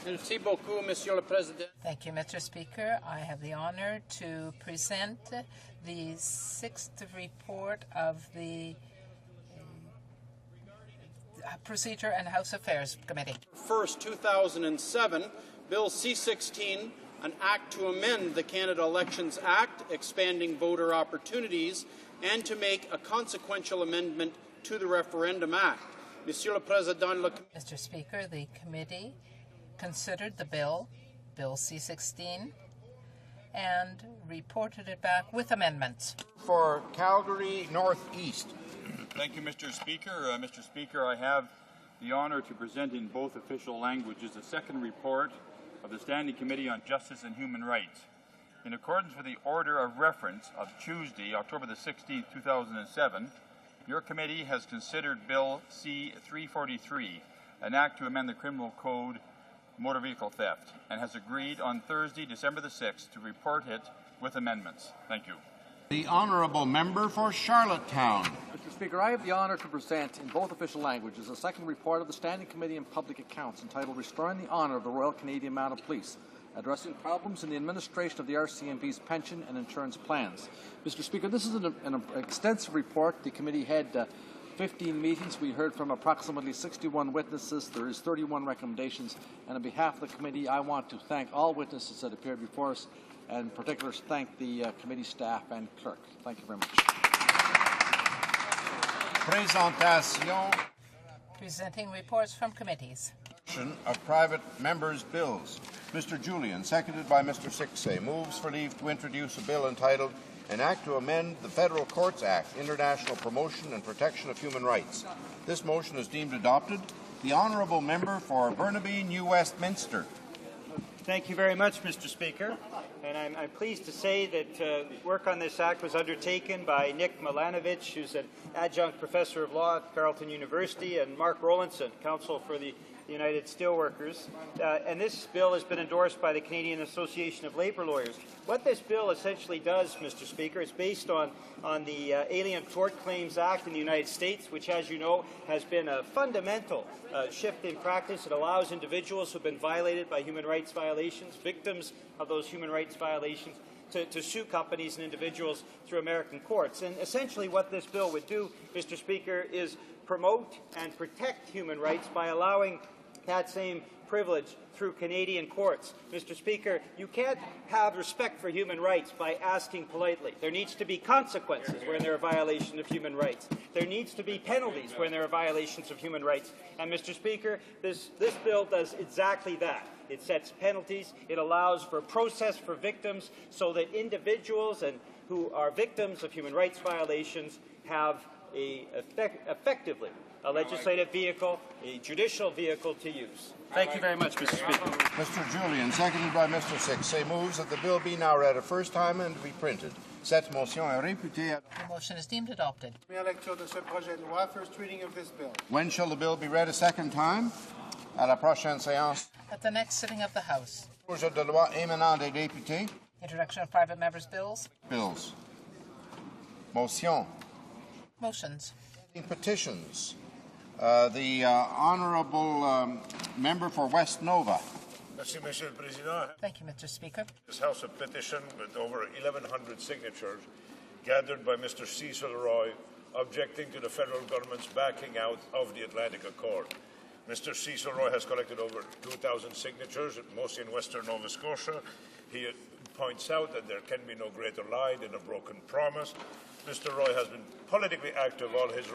Merci beaucoup, Monsieur le Président. Thank you, Mr. Speaker. I have the honour to present the sixth report of the Procedure and House Affairs Committee. 1st, 2007, Bill C-16, an act to amend the Canada Elections Act, expanding voter opportunities, and to make a consequential amendment to the Referendum Act. Monsieur le Président, Mr. Speaker, the committee considered the bill, Bill C-16, and reported it back with amendments. For Calgary Northeast. Thank you, Mr. Speaker. Mr. Speaker, I have the honour to present in both official languages the second report of the Standing Committee on Justice and Human Rights. In accordance with the order of reference of Tuesday, October the 16th, 2007, your committee has considered Bill C-343, an act to amend the Criminal Code motor vehicle theft, and has agreed on Thursday, December the 6th, to report it with amendments. Thank you. The Honourable Member for Charlottetown. Mr. Speaker, I have the honour to present in both official languages the second report of the Standing Committee on Public Accounts entitled Restoring the Honour of the Royal Canadian Mounted Police, addressing problems in the administration of the RCMP's pension and insurance plans. Mr. Speaker, this is an extensive report. The committee had 15 meetings. We heard from approximately 61 witnesses. There is 31 recommendations. And on behalf of the committee, I want to thank all witnesses that appeared before us, and in particular thank the committee staff and clerk. Thank you very much. Présentation. Presenting reports from committees. Of private members' bills. Mr. Julian, seconded by Mr. Sixay, moves for leave to introduce a bill entitled An Act to Amend the Federal Courts Act, International Promotion and Protection of Human Rights. This motion is deemed adopted. The Honourable Member for Burnaby, New Westminster. Thank you very much, Mr. Speaker. And I'm pleased to say that work on this act was undertaken by Nick Milanovic, who's an adjunct professor of law at Carleton University, and Mark Rowlandson, counsel for the United Steelworkers. And this bill has been endorsed by the Canadian Association of Labour Lawyers. What this bill essentially does, Mr. Speaker, is based on the Alien Tort Claims Act in the United States, which, as you know, has been a fundamental shift in practice. It allows individuals who have been violated by human rights violations, victims of those human rights violations, to sue companies and individuals through American courts. And essentially what this bill would do, Mr. Speaker, is promote and protect human rights by allowing that same privilege through Canadian courts. Mr. Speaker, you can't have respect for human rights by asking politely. There needs to be consequences when there are violations of human rights. There needs to be penalties when there are violations of human rights. And Mr. Speaker, this bill does exactly that. It sets penalties. It allows for process for victims so that individuals who are victims of human rights violations have effectively a legislative vehicle, a judicial vehicle to use. Thank you very much, Mr. Speaker. Mr. Julian, seconded by Mr. Sixay, moves that the bill be now read a first time and be printed. Cette motion est réputée. The motion is deemed adopted. Première lecture de ce projet de loi, first reading of this bill. When shall the bill be read a second time? À la prochaine séance. At the next sitting of the House. Projet de loi émanant des députés. Introduction of private members' bills. Bills. Motion. Motions. Petitions. The Honourable Member for West Nova. Merci, Monsieur le Président. Thank you, Mr. Speaker. This House of Petition with over 1,100 signatures gathered by Mr. Cecil Roy objecting to the federal government's backing out of the Atlantic Accord. Mr. Cecil Roy has collected over 2,000 signatures, mostly in western Nova Scotia. He points out that there can be no greater lie than a broken promise. Mr. Roy has been politically active all his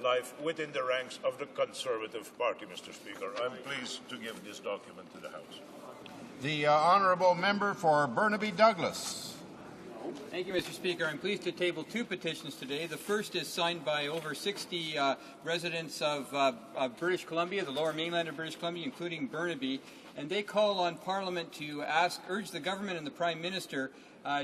life within the ranks of the Conservative Party, Mr. Speaker. I'm pleased to give this document to the House. The honourable member for Burnaby Douglas. Thank you, Mr. Speaker. I'm pleased to table two petitions today. The first is signed by over 60 residents of British Columbia, the lower mainland of British Columbia, including Burnaby, and they call on Parliament to urge the government and the Prime Minister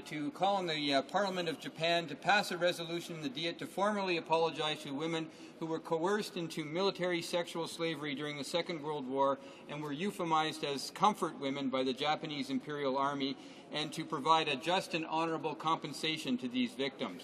to call on the Parliament of Japan to pass a resolution in the Diet to formally apologize to women who were coerced into military sexual slavery during the Second World War and were euphemized as comfort women by the Japanese Imperial Army, and to provide a just and honourable compensation to these victims.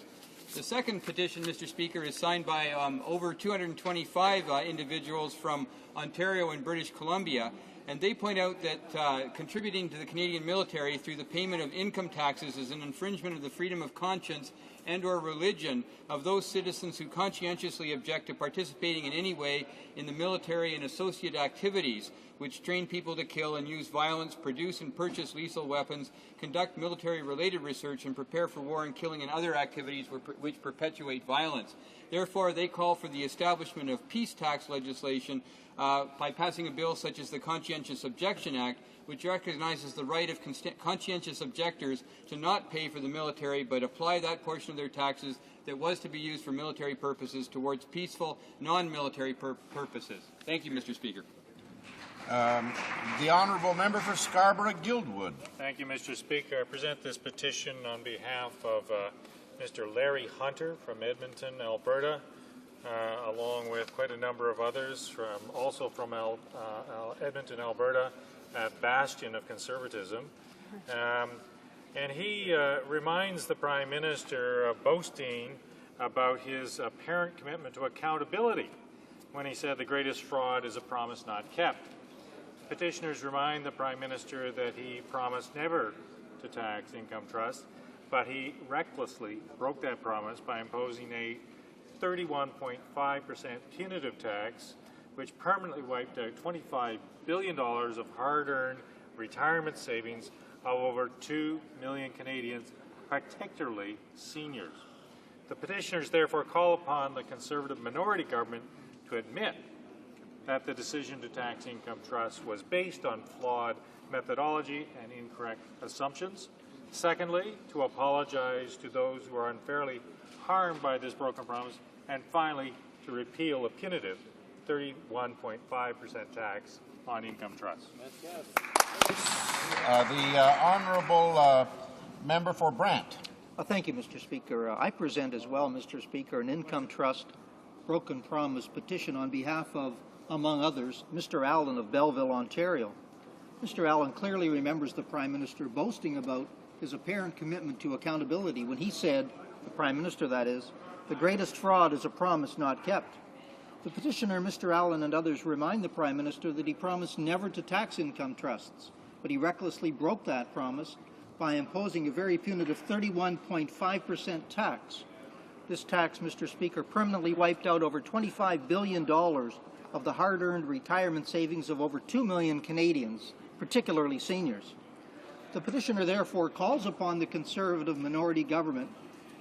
The second petition, Mr. Speaker, is signed by over 225 individuals from Ontario and British Columbia, and they point out that contributing to the Canadian military through the payment of income taxes is an infringement of the freedom of conscience and or religion of those citizens who conscientiously object to participating in any way in the military and associate activities which train people to kill and use violence, produce and purchase lethal weapons, conduct military-related research, and prepare for war and killing and other activities which perpetuate violence. Therefore, they call for the establishment of peace tax legislation by passing a bill such as the Conscientious Objection Act, which recognizes the right of conscientious objectors to not pay for the military but apply that portion of their taxes that was to be used for military purposes towards peaceful, non-military purposes. Thank you, Mr. Speaker. The honourable member for Scarborough-Guildwood. Thank you, Mr. Speaker. I present this petition on behalf of Mr. Larry Hunter from Edmonton, Alberta, along with quite a number of others also from Edmonton, Alberta, a bastion of conservatism. And he reminds the Prime Minister of boasting about his apparent commitment to accountability when he said the greatest fraud is a promise not kept. Petitioners remind the Prime Minister that he promised never to tax income trusts, but he recklessly broke that promise by imposing a 31.5% punitive tax, which permanently wiped out $25 billion of hard-earned retirement savings of over 2 million Canadians, particularly seniors. The petitioners therefore call upon the Conservative minority government to admit that the decision to tax income trusts was based on flawed methodology and incorrect assumptions. Secondly, to apologize to those who are unfairly harmed by this broken promise. And finally, to repeal a punitive 31.5% tax on income trusts. The honourable member for Brant. Thank you, Mr. Speaker. I present as well, Mr. Speaker, an income trust broken promise petition on behalf of, among others, Mr. Allen of Belleville, Ontario. Mr. Allen clearly remembers the Prime Minister boasting about his apparent commitment to accountability when he said, the Prime Minister that is, the greatest fraud is a promise not kept. The petitioner, Mr. Allen, and others remind the Prime Minister that he promised never to tax income trusts, but he recklessly broke that promise by imposing a very punitive 31.5% tax. This tax, Mr. Speaker, permanently wiped out over $25 billion of the hard-earned retirement savings of over 2 million Canadians, particularly seniors. The petitioner therefore calls upon the Conservative minority government,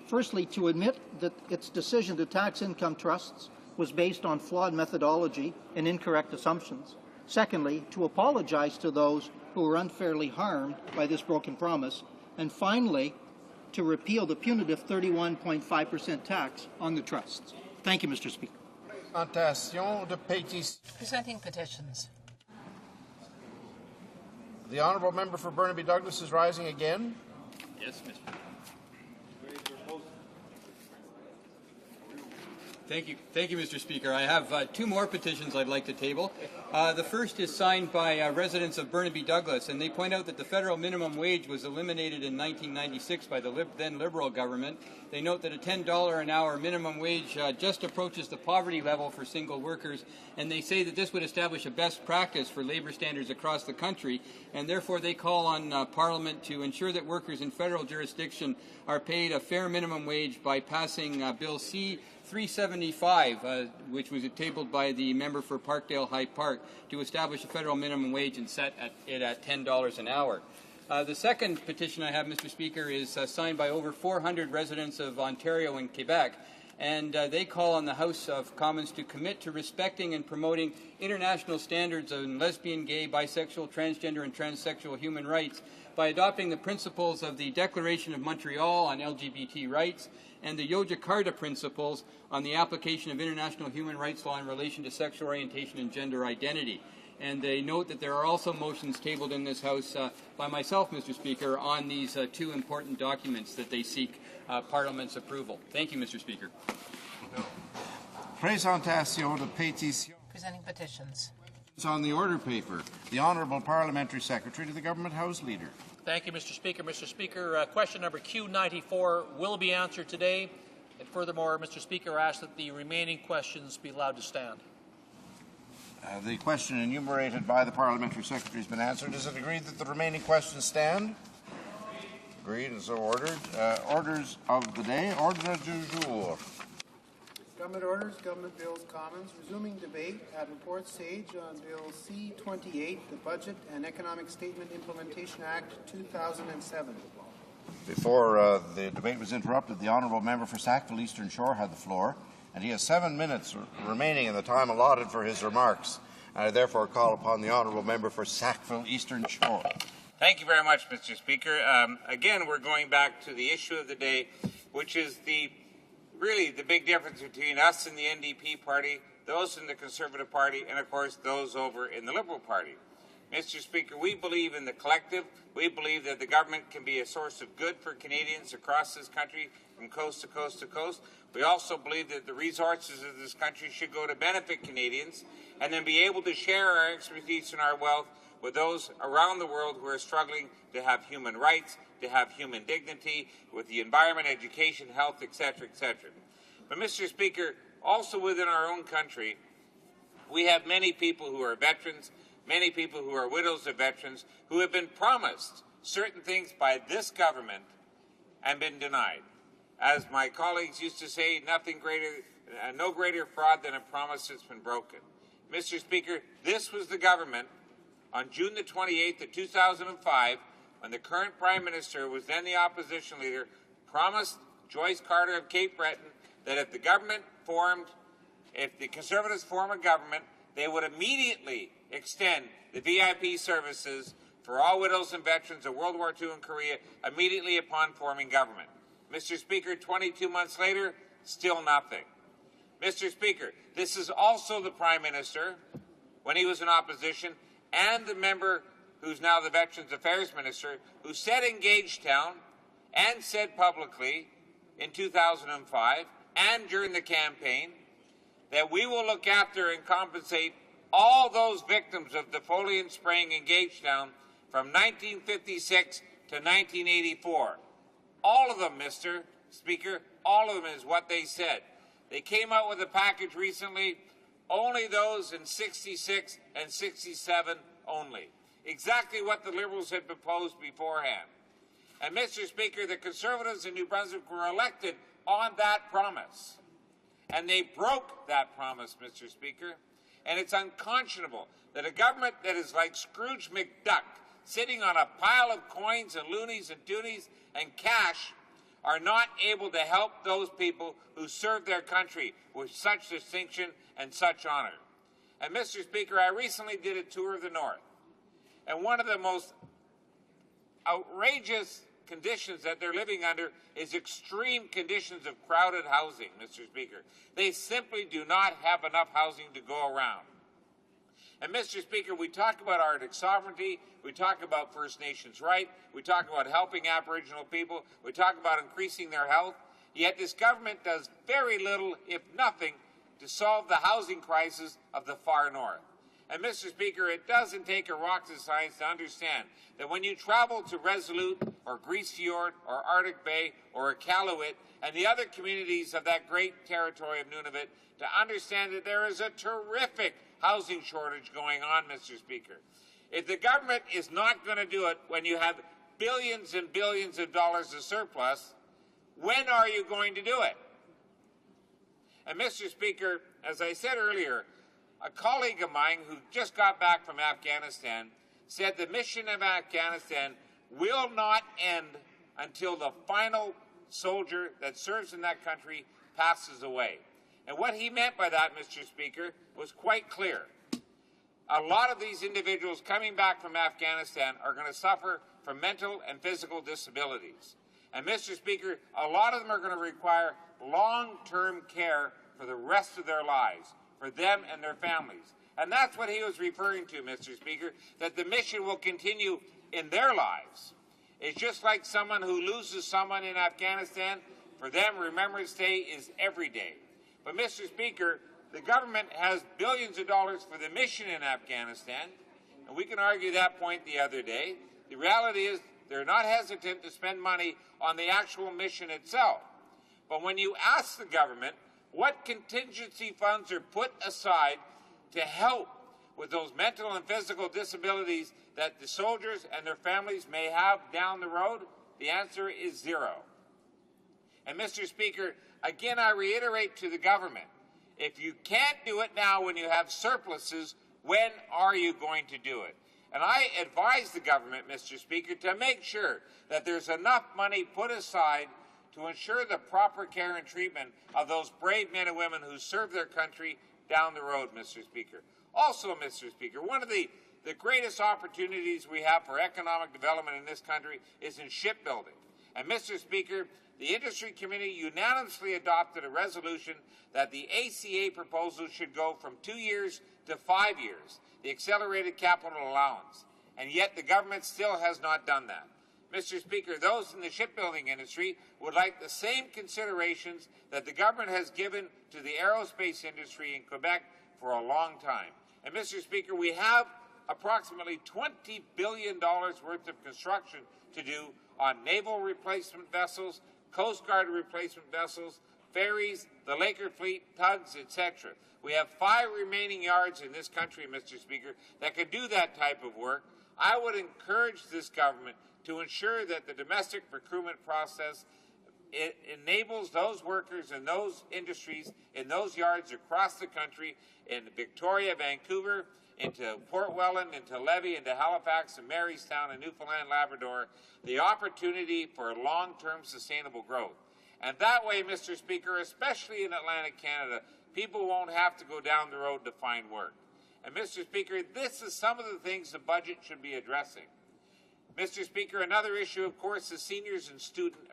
firstly, to admit that its decision to tax income trusts was based on flawed methodology and incorrect assumptions. Secondly, to apologize to those who were unfairly harmed by this broken promise. And finally, to repeal the punitive 31.5% tax on the trusts. Thank you, Mr. Speaker. Presenting petitions. The honourable member for Burnaby Douglas is rising again. Yes, Mr. Thank you, Mr. Speaker. I have two more petitions I'd like to table. The first is signed by residents of Burnaby Douglas, and they point out that the federal minimum wage was eliminated in 1996 by the then Liberal government. They note that a $10 an hour minimum wage just approaches the poverty level for single workers, and they say that this would establish a best practice for labor standards across the country, and therefore they call on Parliament to ensure that workers in federal jurisdiction are paid a fair minimum wage by passing Bill C-375, which was tabled by the member for Parkdale High Park, to establish a federal minimum wage and set it at $10 an hour. The second petition I have, Mr. Speaker, is signed by over 400 residents of Ontario and Quebec, and they call on the House of Commons to commit to respecting and promoting international standards on lesbian, gay, bisexual, transgender, and transsexual human rights by adopting the principles of the Declaration of Montreal on LGBT rights and the Yogyakarta principles on the application of international human rights law in relation to sexual orientation and gender identity. And they note that there are also motions tabled in this House by myself, Mr. Speaker, on these two important documents that they seek Parliament's approval. Thank you, Mr. Speaker. Présentation de pétition. Presenting petitions. It's on the order paper. The Honourable Parliamentary Secretary to the Government House Leader. Thank you, Mr. Speaker. Mr. Speaker, question number Q94 will be answered today. And furthermore, Mr. Speaker, I ask that the remaining questions be allowed to stand. The question enumerated by the Parliamentary Secretary has been answered. Is it agreed that the remaining questions stand? Agreed and so ordered. Orders of the day. Ordre du jour. Government orders, Government Bills, Commons, resuming debate at Report Sage on Bill C-28, the Budget and Economic Statement Implementation Act 2007. Before the debate was interrupted, the Honourable Member for Sackville Eastern Shore had the floor, and he has 7 minutes remaining in the time allotted for his remarks. I therefore call upon the Honourable Member for Sackville Eastern Shore. Thank you very much, Mr. Speaker. Again, we're going back to the issue of the day, which is really the big difference between us and the NDP party, those in the Conservative Party, and of course those over in the Liberal Party. Mr. Speaker, we believe in the collective. We believe that the government can be a source of good for Canadians across this country from coast to coast to coast. We also believe that the resources of this country should go to benefit Canadians and then be able to share our expertise and our wealth with those around the world who are struggling to have human rights, to have human dignity, with the environment, education, health, etc., etc. But, Mr. Speaker, also within our own country, we have many people who are veterans, many people who are widows of veterans, who have been promised certain things by this government and been denied. As my colleagues used to say, no greater fraud than a promise that's been broken. Mr. Speaker, this was the government on June the 28th of 2005, when the current Prime Minister was then the opposition leader, promised Joyce Carter of Cape Breton that if the Conservatives form a government, they would immediately extend the VIP services for all widows and veterans of World War II and Korea immediately upon forming government. Mr. Speaker, 22 months later, still nothing. Mr. Speaker, this is also the Prime Minister, when he was in opposition, and the member who's now the Veterans Affairs Minister, who said in Gagetown and said publicly in 2005 and during the campaign that we will look after and compensate all those victims of defoliant spraying in Gagetown from 1956 to 1984. All of them, Mr. Speaker, all of them is what they said. They came out with a package recently, only those in 66 and 67 only. Exactly what the Liberals had proposed beforehand. And, Mr. Speaker, the Conservatives in New Brunswick were elected on that promise. And they broke that promise, Mr. Speaker. And it's unconscionable that a government that is like Scrooge McDuck, sitting on a pile of coins and loonies and toonies and cash, are not able to help those people who serve their country with such distinction and such honor. And, Mr. Speaker, I recently did a tour of the North. And one of the most outrageous conditions that they're living under is extreme conditions of crowded housing, Mr. Speaker. They simply do not have enough housing to go around. And, Mr. Speaker, we talk about Arctic sovereignty, we talk about First Nations right, we talk about helping Aboriginal people, we talk about increasing their health, yet this government does very little, if nothing, to solve the housing crisis of the far north. And, Mr. Speaker, it doesn't take a rocket science to understand that when you travel to Resolute or Grise Fiord or Arctic Bay or Iqaluit and the other communities of that great territory of Nunavut, to understand that there is a terrific housing shortage going on, Mr. Speaker. If the government is not going to do it when you have billions and billions of dollars of surplus, when are you going to do it? And, Mr. Speaker, as I said earlier, a colleague of mine who just got back from Afghanistan said the mission of Afghanistan will not end until the final soldier that serves in that country passes away. And what he meant by that, Mr. Speaker, was quite clear. A lot of these individuals coming back from Afghanistan are going to suffer from mental and physical disabilities. And, Mr. Speaker, a lot of them are going to require long-term care for the rest of their lives, for them and their families. And that's what he was referring to, Mr. Speaker, that the mission will continue in their lives. It's just like someone who loses someone in Afghanistan. For them, Remembrance Day is every day. But, Mr. Speaker, the government has billions of dollars for the mission in Afghanistan, and we can argue that point the other day. The reality is they're not hesitant to spend money on the actual mission itself. But when you ask the government what contingency funds are put aside to help with those mental and physical disabilities that the soldiers and their families may have down the road, the answer is zero. And, Mr. Speaker, again, I reiterate to the government, if you can't do it now when you have surpluses, when are you going to do it? And I advise the government, Mr. Speaker, to make sure that there's enough money put aside to ensure the proper care and treatment of those brave men and women who serve their country down the road, Mr. Speaker. Also, Mr. Speaker, one of the greatest opportunities we have for economic development in this country is in shipbuilding. And, Mr. Speaker, the Industry Committee unanimously adopted a resolution that the ACA proposal should go from 2 years to 5 years, the accelerated capital allowance. And yet the government still has not done that. Mr. Speaker, those in the shipbuilding industry would like the same considerations that the government has given to the aerospace industry in Quebec for a long time. And, Mr. Speaker, we have approximately $20 billion worth of construction to do on naval replacement vessels, Coast Guard replacement vessels, ferries, the Laker fleet, tugs, etc. We have 5 remaining yards in this country, Mr. Speaker, that could do that type of work. I would encourage this government to ensure that the domestic procurement process enables those workers and those industries in those yards across the country, in Victoria, Vancouver, into Port Welland, into Levy, into Halifax, and Marystown, and Newfoundland, Labrador, the opportunity for long-term sustainable growth. And that way, Mr. Speaker, especially in Atlantic Canada, people won't have to go down the road to find work. And, Mr. Speaker, this is some of the things the budget should be addressing. Mr. Speaker, another issue, of course, is seniors and student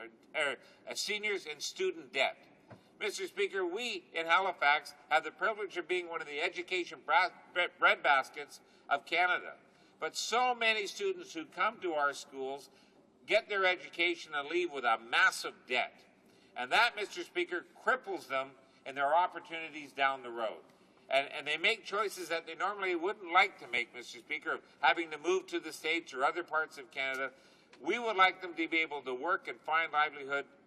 debt. Mr. Speaker, we in Halifax have the privilege of being one of the education breadbaskets of Canada. But so many students who come to our schools get their education and leave with a massive debt. And that, Mr. Speaker, cripples them in their opportunities down the road. And they make choices that they normally wouldn't like to make, Mr. Speaker, having to move to the States or other parts of Canada. We would like them to be able to work and find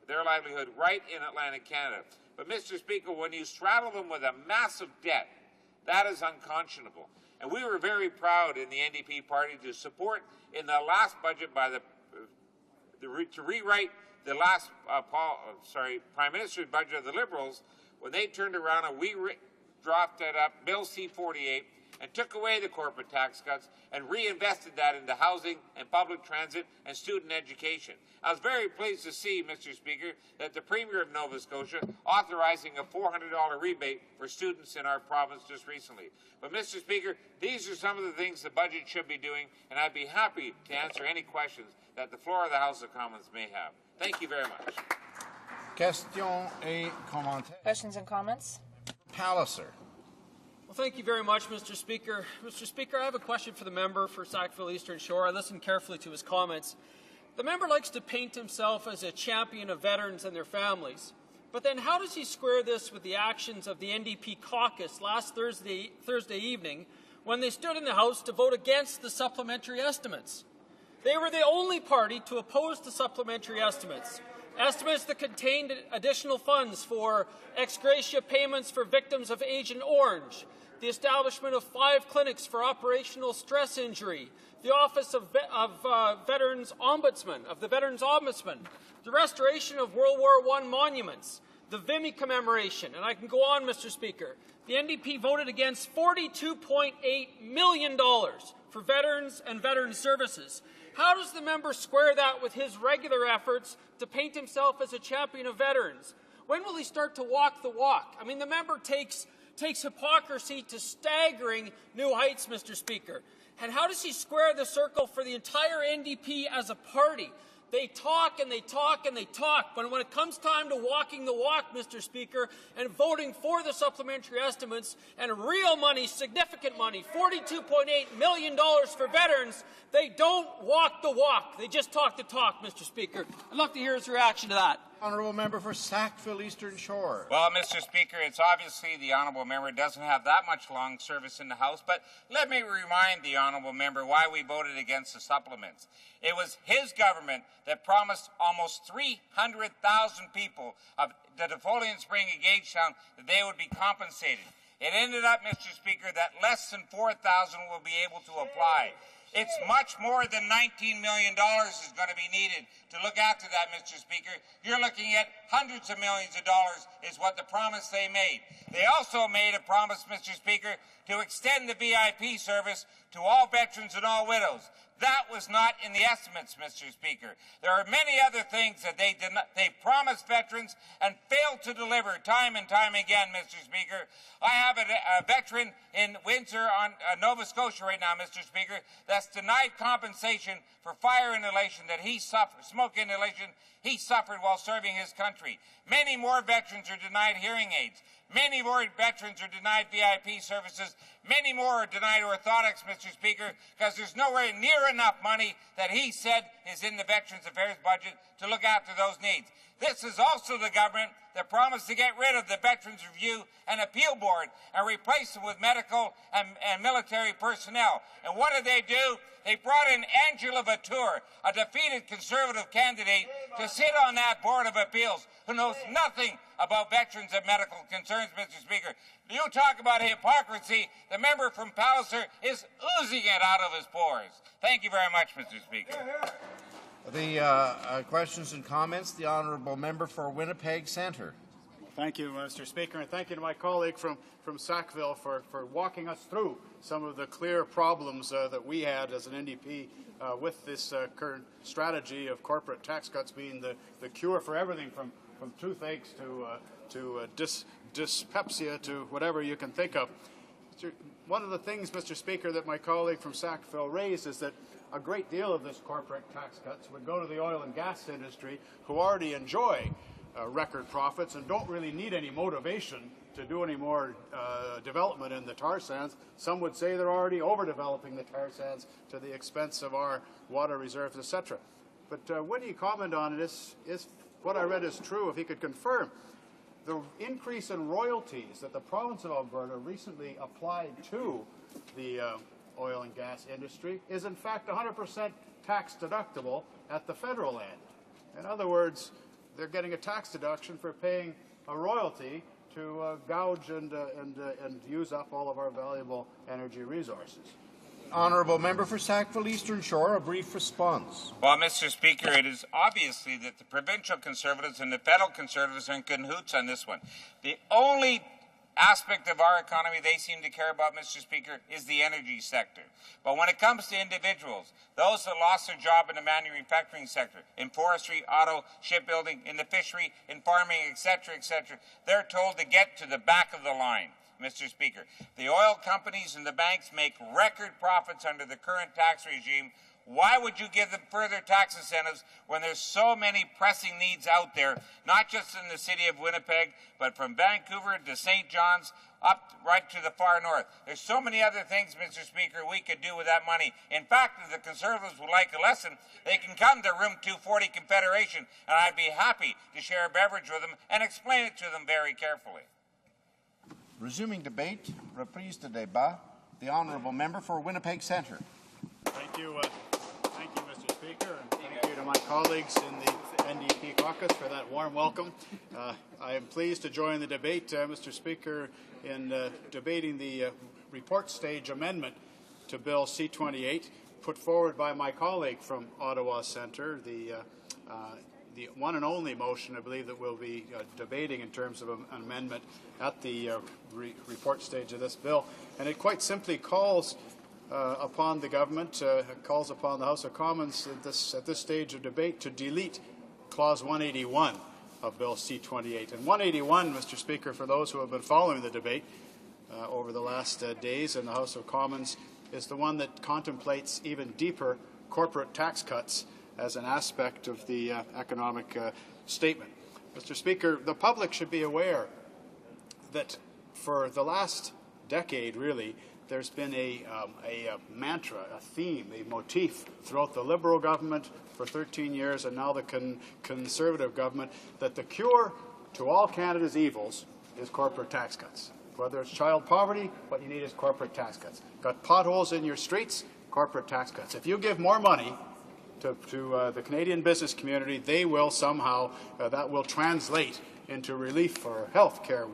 their livelihood right in Atlantic Canada. But, Mr. Speaker, when you straddle them with a massive debt, that is unconscionable. And we were very proud in the NDP party to support in the last budget by to rewrite the last Prime Minister's budget of the Liberals when they turned around and we drafted up Bill C-48 and took away the corporate tax cuts and reinvested that into housing and public transit and student education. I was very pleased to see, Mr. Speaker, that the Premier of Nova Scotia authorizing a $400 rebate for students in our province just recently. But, Mr. Speaker, these are some of the things the budget should be doing, and I'd be happy to answer any questions that the floor of the House of Commons may have. Thank you very much. Questions and comments? Palliser. Well, thank you very much, Mr. Speaker. Mr. Speaker, I have a question for the member for Sackville Eastern Shore. I listened carefully to his comments. The member likes to paint himself as a champion of veterans and their families. But then how does he square this with the actions of the NDP caucus last Thursday evening when they stood in the House to vote against the supplementary estimates? They were the only party to oppose the supplementary estimates. Estimates that contained additional funds for ex gratia payments for victims of Agent Orange, the establishment of 5 clinics for operational stress injury, the Office of Veterans Ombudsman, the restoration of World War I monuments, the Vimy commemoration, and I can go on, Mr. Speaker. The NDP voted against $42.8 million for veterans and veteran services. How does the member square that with his regular efforts to paint himself as a champion of veterans? When will he start to walk the walk? I mean, the member takes hypocrisy to staggering new heights, Mr. Speaker. And how does he square the circle for the entire NDP as a party? They talk and they talk and they talk, but when it comes time to walking the walk, Mr. Speaker, and voting for the supplementary estimates and real money, significant money, $42.8 million for veterans, they don't walk the walk. They just talk the talk, Mr. Speaker. I'd love to hear his reaction to that. Honourable member for Sackville Eastern Shore. Well, Mr. Speaker, it's obviously the honourable member doesn't have that much long service in the House, but let me remind the honourable member why we voted against the supplements. It was his government that promised almost 300,000 people of the Defoliant Spring and Gagetown that they would be compensated. It ended up, Mr. Speaker, that less than 4,000 will be able to apply. It's much more than $19 million is going to be needed to look after that, Mr. Speaker. You're looking at hundreds of millions of dollars is what the promise they made. They also made a promise, Mr. Speaker, to extend the VIP service to all veterans and all widows. That was not in the estimates, Mr. Speaker. There are many other things that they promised veterans and failed to deliver time and time again, Mr. Speaker. I have a veteran in Windsor, on Nova Scotia right now, Mr. Speaker, that's denied compensation for fire inhalation that he suffered, smoke inhalation he suffered while serving his country. Many more veterans are denied hearing aids. Many more veterans are denied VIP services. Many more are denied orthotics, Mr. Speaker, because there's nowhere near enough money that he said is in the Veterans Affairs budget to look after those needs. This is also the government that promised to get rid of the Veterans Review and Appeal Board and replace them with medical and military personnel. And what did they do? They brought in Angela Vatour, a defeated Conservative candidate, to sit on that Board of Appeals, who knows nothing about veterans and medical concerns, Mr. Speaker. You talk about hypocrisy, the member from Palliser is oozing it out of his pores. Thank you very much, Mr. Speaker. The questions and comments, the honourable member for Winnipeg Centre. Thank you, Mr. Speaker, and thank you to my colleague from Sackville for walking us through some of the clear problems that we had as an NDP with this current strategy of corporate tax cuts being the cure for everything from toothaches to dyspepsia to whatever you can think of. One of the things, Mr. Speaker, that my colleague from Sackville raised is that a great deal of this corporate tax cuts would go to the oil and gas industry, who already enjoy record profits and don't really need any motivation to do any more development in the tar sands. Some would say they're already overdeveloping the tar sands to the expense of our water reserves, etc. But when he commented on it, is what I read is true, if he could confirm. The increase in royalties that the province of Alberta recently applied to the oil and gas industry is in fact 100% tax deductible at the federal end. In other words, they're getting a tax deduction for paying a royalty to gouge and use up all of our valuable energy resources. Honourable member for Sackville Eastern Shore, a brief response. Well, Mr. Speaker, it is obviously that the provincial Conservatives and the federal Conservatives are in cahoots on this one. The only aspect of our economy they seem to care about, Mr. Speaker, is the energy sector. But when it comes to individuals, those that lost their job in the manufacturing sector, in forestry, auto, shipbuilding, in the fishery, in farming, etc., they're told to get to the back of the line. Mr. Speaker, the oil companies and the banks make record profits under the current tax regime. Why would you give them further tax incentives when there's so many pressing needs out there, not just in the city of Winnipeg, but from Vancouver to St. John's up right to the far north? There's so many other things, Mr. Speaker, we could do with that money. In fact, if the Conservatives would like a lesson, they can come to Room 240 Confederation, and I'd be happy to share a beverage with them and explain it to them very carefully. Resuming debate, reprise de débat, the honourable member for Winnipeg Centre. Thank you, Mr. Speaker, and thank you to my colleagues in the NDP caucus for that warm welcome. I am pleased to join the debate, Mr. Speaker, in debating the report stage amendment to Bill C-28, put forward by my colleague from Ottawa Centre, the one and only motion, I believe, that we'll be debating in terms of an amendment at the report stage of this bill. And it quite simply calls upon the government, calls upon the House of Commons at this stage of debate to delete Clause 181 of Bill C-28. And 181, Mr. Speaker, for those who have been following the debate over the last days in the House of Commons, is the one that contemplates even deeper corporate tax cuts as an aspect of the economic statement. Mr. Speaker, the public should be aware that for the last decade, really, there's been a mantra, a theme, a motif throughout the Liberal government for 13 years and now the Conservative government that the cure to all Canada's evils is corporate tax cuts. Whether it's child poverty, what you need is corporate tax cuts. Got potholes in your streets, corporate tax cuts. If you give more money to the Canadian business community, they will somehow, that will translate into relief for health care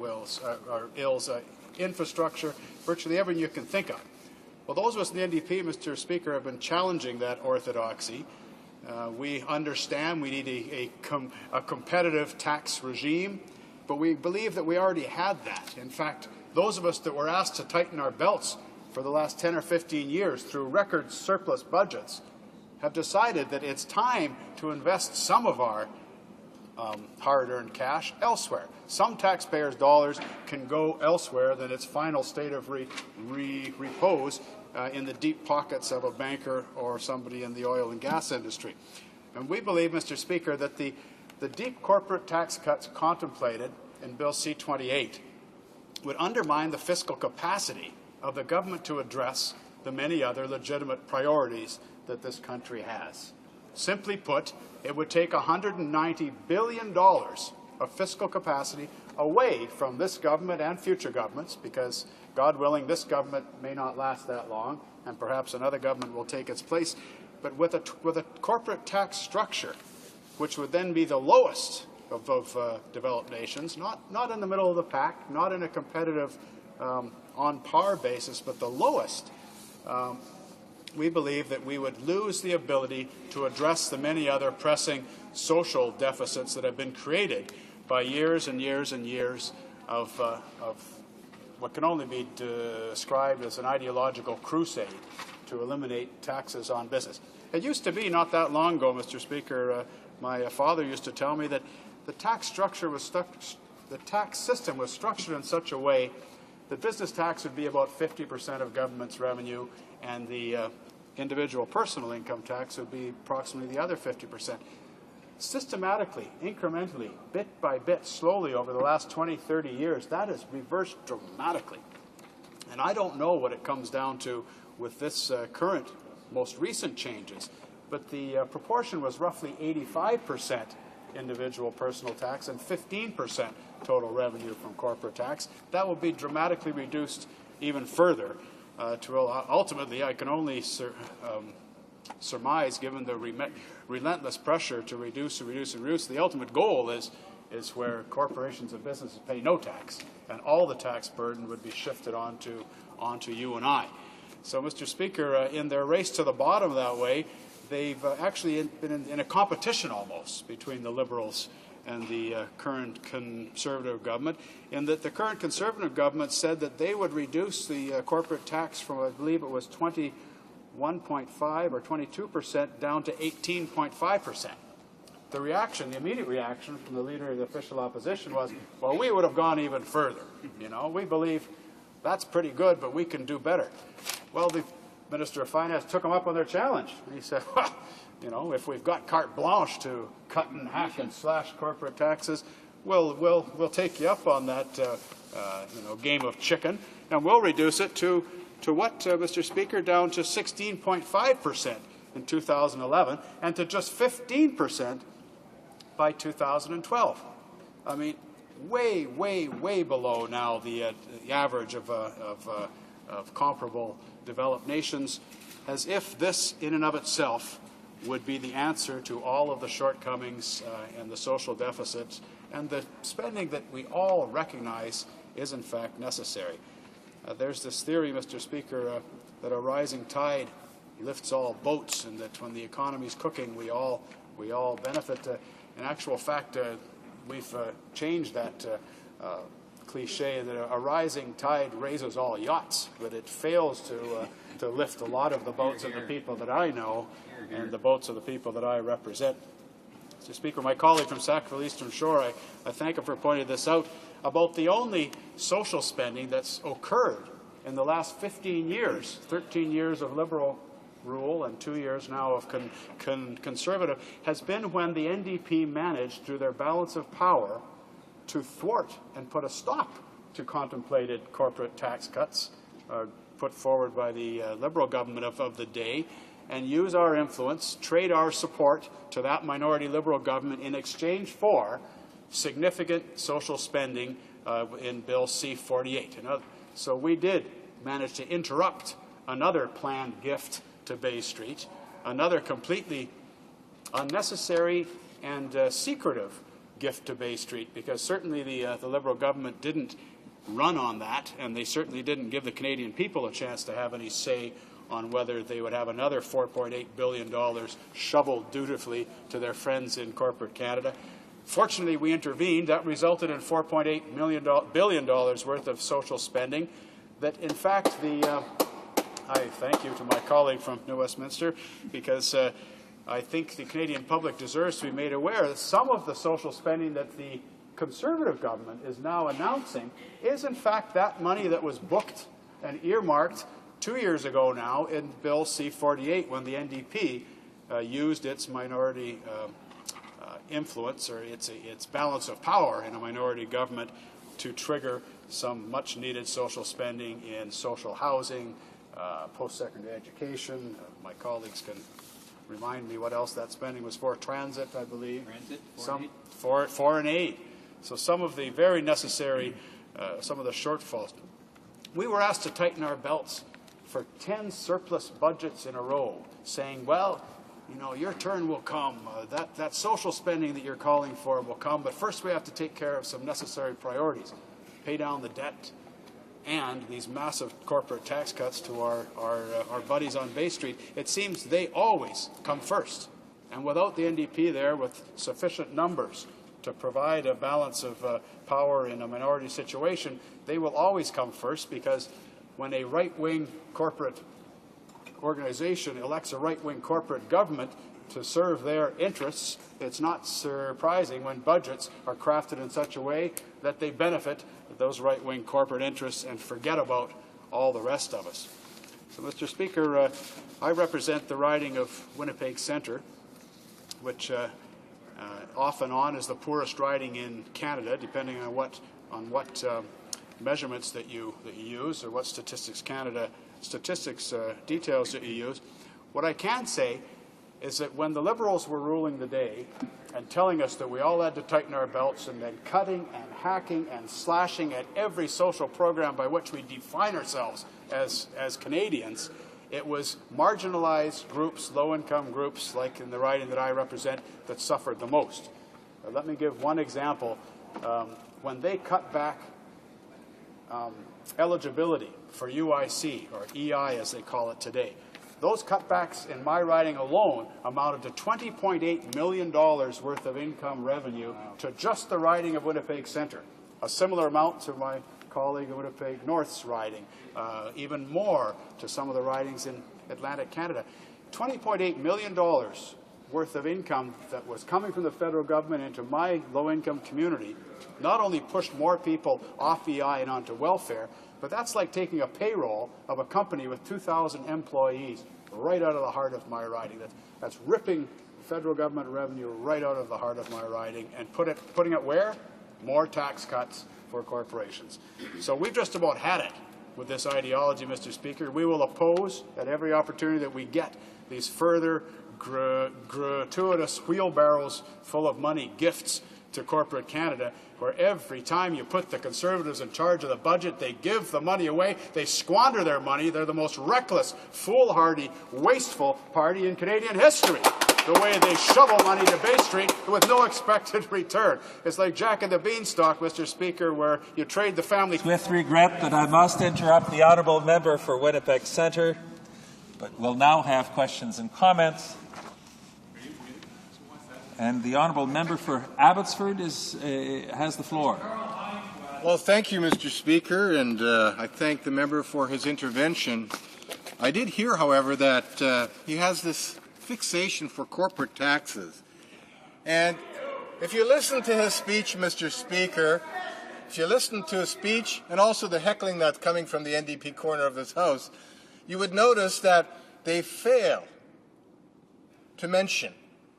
ills, infrastructure, virtually everything you can think of. Well, those of us in the NDP, Mr. Speaker, have been challenging that orthodoxy. We understand we need a competitive tax regime, but we believe that we already had that. In fact, those of us that were asked to tighten our belts for the last 10 or 15 years through record surplus budgets have decided that it's time to invest some of our hard-earned cash elsewhere. Some taxpayers' dollars can go elsewhere than its final state of repose in the deep pockets of a banker or somebody in the oil and gas industry. And we believe, Mr. Speaker, that the deep corporate tax cuts contemplated in Bill C-28 would undermine the fiscal capacity of the government to address the many other legitimate priorities that this country has. Simply put, it would take $190 billion of fiscal capacity away from this government and future governments, because, God willing, this government may not last that long, and perhaps another government will take its place, but with a corporate tax structure, which would then be the lowest of developed nations, not in the middle of the pack, not in a competitive on par basis, but the lowest, we believe that we would lose the ability to address the many other pressing social deficits that have been created by years and years and years of what can only be described as an ideological crusade to eliminate taxes on business. It used to be not that long ago, Mr. Speaker, my father used to tell me that the tax system was structured in such a way that business tax would be about 50% of government's revenue, and the individual personal income tax would be approximately the other 50%. Systematically, incrementally, bit by bit, slowly over the last 20, 30 years, that has reversed dramatically. And I don't know what it comes down to with this current, most recent changes, but the proportion was roughly 85% individual personal tax and 15% total revenue from corporate tax. That will be dramatically reduced even further to ultimately, I can only surmise, given the relentless pressure to reduce and reduce and reduce, the ultimate goal is where corporations and businesses pay no tax, and all the tax burden would be shifted onto you and I. So, Mr. Speaker, in their race to the bottom that way, they've actually been in a competition almost between the Liberals and the current Conservative government, in that the current Conservative government said that they would reduce the corporate tax from, I believe it was 21.5 or 22% down to 18.5%. The reaction, the immediate reaction from the leader of the official opposition was, well, we would have gone even further. You know, we believe that's pretty good, but we can do better. Well, the Minister of Finance took them up on their challenge. And he said, well, you know, if we've got carte blanche to cut and hack and slash corporate taxes, we'll take you up on that game of chicken, and we'll reduce it to what, Mr. Speaker, down to 16.5% in 2011 and to just 15% by 2012. I mean, way, way, way below now the average of comparable developed nations, as if this in and of itself would be the answer to all of the shortcomings and the social deficits and the spending that we all recognize is in fact necessary. There's this theory, Mr. Speaker, that a rising tide lifts all boats, and that when the economy's cooking, we all benefit. In actual fact, we've changed that cliche that a rising tide raises all yachts, but it fails to lift a lot of the boats of the people that I know and the boats of the people that I represent. Mr. Speaker, my colleague from Sackville Eastern Shore, I thank him for pointing this out, about the only social spending that's occurred in the last 15 years, 13 years of Liberal rule and 2 years now of Conservative, has been when the NDP managed, through their balance of power, to thwart and put a stop to contemplated corporate tax cuts put forward by the Liberal government of the day, and use our influence, trade our support to that minority Liberal government in exchange for significant social spending in Bill C-48. So we did manage to interrupt another planned gift to Bay Street, another completely unnecessary and secretive gift to Bay Street, because certainly the Liberal government didn't run on that, and they certainly didn't give the Canadian people a chance to have any say on whether they would have another $4.8 billion shoveled dutifully to their friends in corporate Canada. Fortunately, we intervened. That resulted in $4.8 billion worth of social spending that, in fact, I thank you to my colleague from New Westminster, because I think the Canadian public deserves to be made aware that some of the social spending that the Conservative government is now announcing is, in fact, that money that was booked and earmarked 2 years ago now in Bill C-48, when the NDP used its minority influence, or its balance of power in a minority government, to trigger some much-needed social spending in social housing, post-secondary education. My colleagues can remind me what else that spending was for. Transit, I believe. Transit, foreign aid. So some of the very necessary, some of the shortfalls. We were asked to tighten our belts for 10 surplus budgets in a row, saying, well, you know, your turn will come. That social spending that you're calling for will come, but first we have to take care of some necessary priorities. Pay down the debt, and these massive corporate tax cuts to our buddies on Bay Street. It seems they always come first. And without the NDP there with sufficient numbers to provide a balance of power in a minority situation, they will always come first, because when a right-wing corporate organization elects a right-wing corporate government to serve their interests, it's not surprising when budgets are crafted in such a way that they benefit those right-wing corporate interests and forget about all the rest of us. So, Mr. Speaker, I represent the riding of Winnipeg Centre, which off and on is the poorest riding in Canada, depending on what measurements that you use, or what Statistics Canada details that you use. What I can say is that when the Liberals were ruling the day and telling us that we all had to tighten our belts, and then cutting and hacking and slashing at every social program by which we define ourselves as Canadians, it was marginalized groups, low-income groups, like in the riding that I represent, that suffered the most. Let me give one example. When they cut back eligibility for UIC, or EI as they call it today, those cutbacks in my riding alone amounted to $20.8 million worth of income revenue to just the riding of Winnipeg Centre. A similar amount to my colleague in Winnipeg North's riding, even more to some of the ridings in Atlantic Canada. $20.8 million worth of income that was coming from the federal government into my low-income community not only pushed more people off EI and onto welfare, but that's like taking a payroll of a company with 2,000 employees right out of the heart of my riding. That's ripping federal government revenue right out of the heart of my riding and putting it where? More tax cuts for corporations. So we've just about had it with this ideology, Mr. Speaker. We will oppose at every opportunity that we get these further gratuitous wheelbarrows full of money gifts to corporate Canada, where every time you put the Conservatives in charge of the budget, they give the money away, they squander their money. They're the most reckless, foolhardy, wasteful party in Canadian history. The way they shovel money to Bay Street with no expected return. It's like Jack and the Beanstalk, Mr. Speaker, where you trade the family. With regret that I must interrupt the honourable member for Winnipeg Centre, but we'll now have questions and comments. And the honourable member for Abbotsford has the floor. Well, thank you, Mr. Speaker, and I thank the member for his intervention. I did hear, however, that he has this fixation for corporate taxes. And if you listen to his speech, Mr. Speaker, if you listen to his speech and also the heckling that's coming from the NDP corner of this House, you would notice that they fail to mention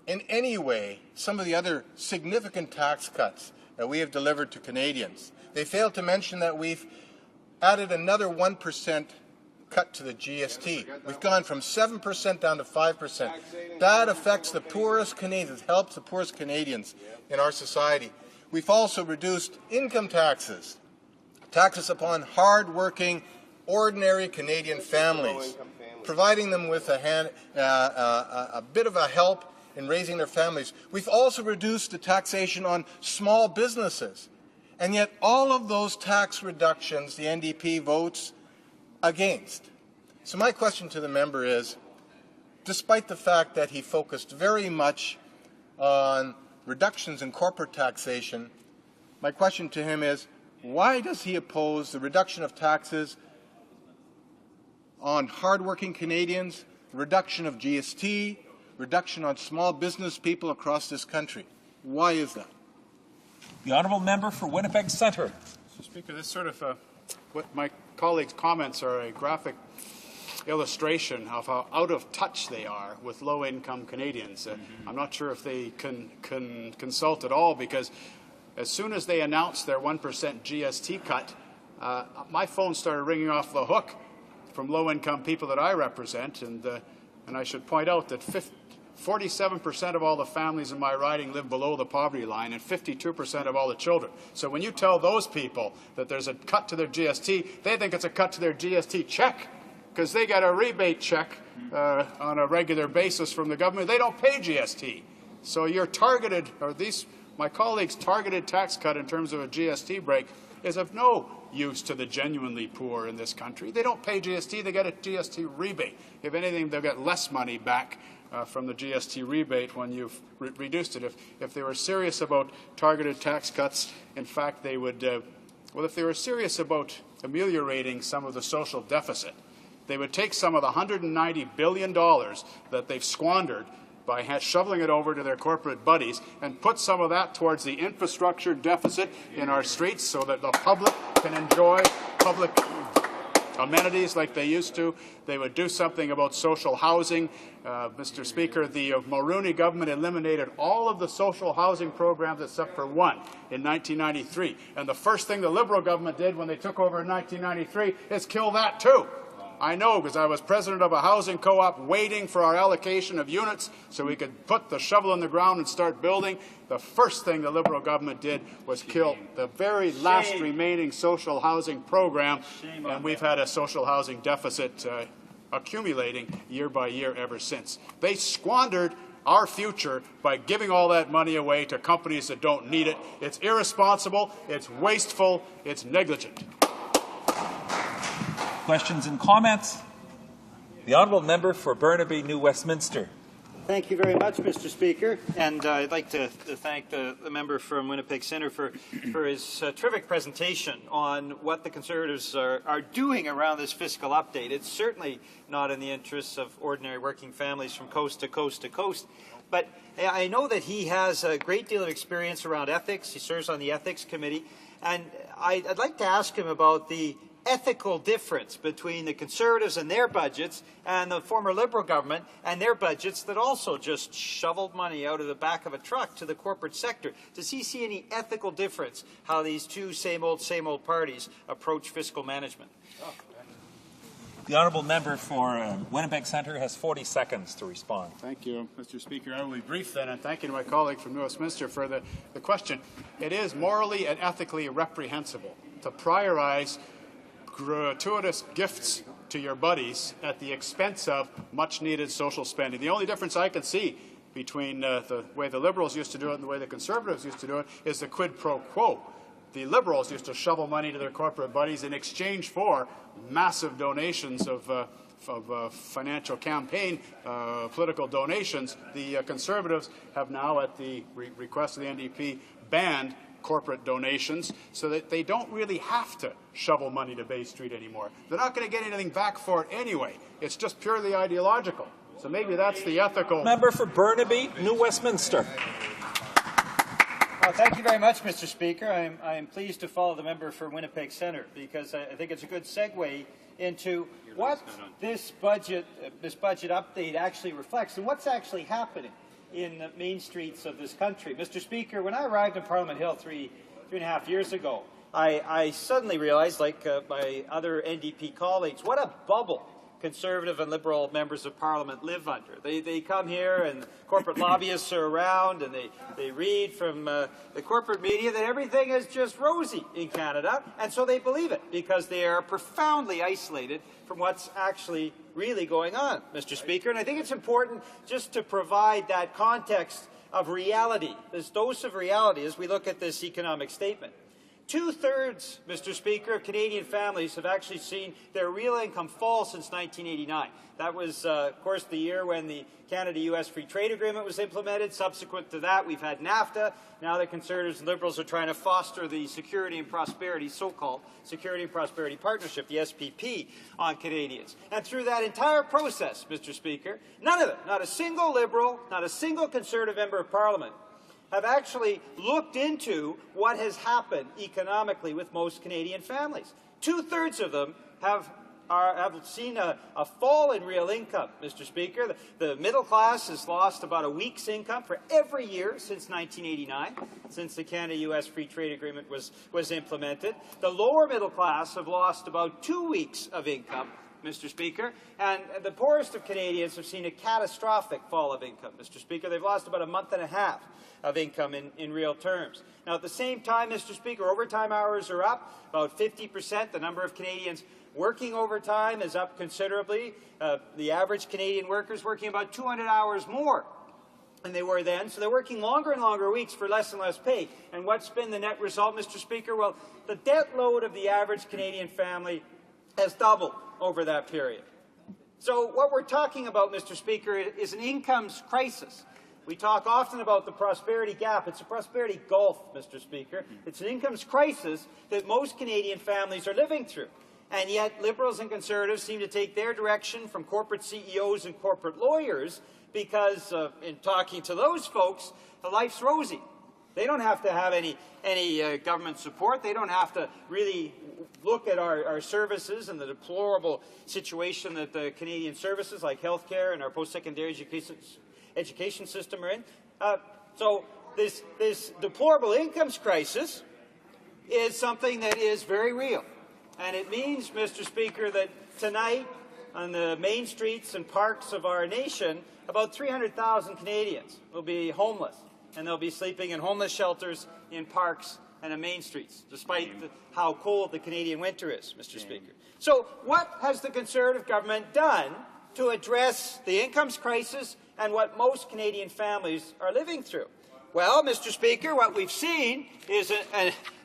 in any way some of the other significant tax cuts that we have delivered to Canadians. They fail to mention that we've added another 1% cut to the GST. We've gone from 7% down to 5%. That affects the poorest Canadians, helps the poorest Canadians in our society. We've also reduced income taxes, taxes upon hard-working, ordinary Canadian families, providing them with a bit of a help in raising their families. We've also reduced the taxation on small businesses. And yet all of those tax reductions the NDP votes against. So my question to the member is, despite the fact that he focused very much on reductions in corporate taxation, my question to him is, why does he oppose the reduction of taxes on hardworking Canadians, reduction of GST, reduction on small business people across this country? Why is that? The honourable member for Winnipeg Centre. Mr. Speaker, this sort of what my colleagues' comments are a graphic illustration of how out of touch they are with low-income Canadians. I'm not sure if they can consult at all, because as soon as they announced their 1% GST cut, my phone started ringing off the hook from low-income people that I represent, and I should point out that 47% of all the families in my riding live below the poverty line, and 52% of all the children. So when you tell those people that there's a cut to their GST, they think it's a cut to their GST check, because they get a rebate check on a regular basis from the government. They don't pay GST. So your targeted, or my colleagues' targeted tax cut in terms of a GST break is of no use to the genuinely poor in this country. They don't pay GST, they get a GST rebate. If anything, they'll get less money back from the GST rebate when you've reduced it. If they were serious about targeted tax cuts, in fact, they would, if they were serious about ameliorating some of the social deficit, they would take some of the $190 billion that they've squandered by shoveling it over to their corporate buddies and put some of that towards the infrastructure deficit in our streets so that the public can enjoy public amenities like they used to. They would do something about social housing. Mr. Speaker, the Mulroney government eliminated all of the social housing programs except for one in 1993. And the first thing the Liberal government did when they took over in 1993 is kill that too. I know, because I was president of a housing co-op waiting for our allocation of units so we could put the shovel in the ground and start building. The first thing the Liberal government did was kill the very last remaining social housing program, and we've had a social housing deficit accumulating year by year ever since. They squandered our future by giving all that money away to companies that don't need it. It's irresponsible, it's wasteful, it's negligent. Questions and comments? The honourable member for Burnaby, New Westminster. Thank you very much, Mr. Speaker. And I'd like to thank the member from Winnipeg Centre for his terrific presentation on what the Conservatives are doing around this fiscal update. It's certainly not in the interests of ordinary working families from coast to coast to coast. But I know that he has a great deal of experience around ethics. He serves on the Ethics Committee. And I'd like to ask him about the ethical difference between the Conservatives and their budgets and the former Liberal government and their budgets that also just shoveled money out of the back of a truck to the corporate sector. Does he see any ethical difference how these two same old parties approach fiscal management? The honourable member for Winnipeg Centre has 40 seconds to respond. Thank you, Mr. Speaker. I will be brief then, and thank you to my colleague from New Westminster for the question. It is morally and ethically reprehensible to prioritize gratuitous gifts to your buddies at the expense of much-needed social spending. The only difference I can see between the way the Liberals used to do it and the way the Conservatives used to do it is the quid pro quo. The Liberals used to shovel money to their corporate buddies in exchange for massive donations of financial campaign, political donations. The Conservatives have now, at the request of the NDP, banned corporate donations so that they don't really have to shovel money to Bay Street anymore. They're not going to get anything back for it anyway. It's just purely ideological. So maybe that's the ethical... Member for Burnaby, New Westminster. Well, thank you very much, Mr. Speaker. I am pleased to follow the member for Winnipeg Centre because I think it's a good segue into what this budget update actually reflects and what's actually happening in the main streets of this country. Mr. Speaker, when I arrived in Parliament Hill three and a half years ago, I suddenly realized, like my other NDP colleagues, what a bubble Conservative and Liberal members of Parliament live under. They come here and corporate lobbyists are around and they read from the corporate media that everything is just rosy in Canada, and so they believe it because they are profoundly isolated from what's actually really going on, Mr. Speaker. And I think it's important just to provide that context of reality, this dose of reality as we look at this economic statement. 2/3, Mr. Speaker, of Canadian families have actually seen their real income fall since 1989. That was, of course, the year when the Canada-U.S. Free Trade Agreement was implemented. Subsequent to that, we've had NAFTA. Now the Conservatives and Liberals are trying to foster the Security and Prosperity, so-called Security and Prosperity Partnership, the SPP, on Canadians. And through that entire process, Mr. Speaker, none of them, not a single Liberal, not a single Conservative member of Parliament, have actually looked into what has happened economically with most Canadian families. 2/3 of them have seen a fall in real income, Mr. Speaker. The middle class has lost about a week's income for every year since 1989, since the Canada-U.S. Free Trade Agreement was implemented. The lower middle class have lost about 2 weeks of income, Mr. Speaker, and the poorest of Canadians have seen a catastrophic fall of income, Mr. Speaker. They've lost about a month and a half of income in real terms. Now, at the same time, Mr. Speaker, overtime hours are up about 50%. The number of Canadians working overtime is up considerably. The average Canadian worker is working about 200 hours more than they were then, so they're working longer and longer weeks for less and less pay. And what's been the net result, Mr. Speaker? Well, the debt load of the average Canadian family has doubled over that period. So what we're talking about, Mr. Speaker, is an incomes crisis. We talk often about the prosperity gap. It's a prosperity gulf, Mr. Speaker. It's an incomes crisis that most Canadian families are living through. And yet Liberals and Conservatives seem to take their direction from corporate CEOs and corporate lawyers because in talking to those folks, life's rosy. They don't have to have any government support. They don't have to really look at our services and the deplorable situation that the Canadian services like healthcare and our post-secondary education system are in. So this deplorable incomes crisis is something that is very real. And it means, Mr. Speaker, that tonight on the main streets and parks of our nation, about 300,000 Canadians will be homeless. And they'll be sleeping in homeless shelters, in parks, and on main streets, despite how cold the Canadian winter is, Mr. Speaker. So what has the Conservative government done to address the incomes crisis and what most Canadian families are living through? Well, Mr. Speaker, what we've seen is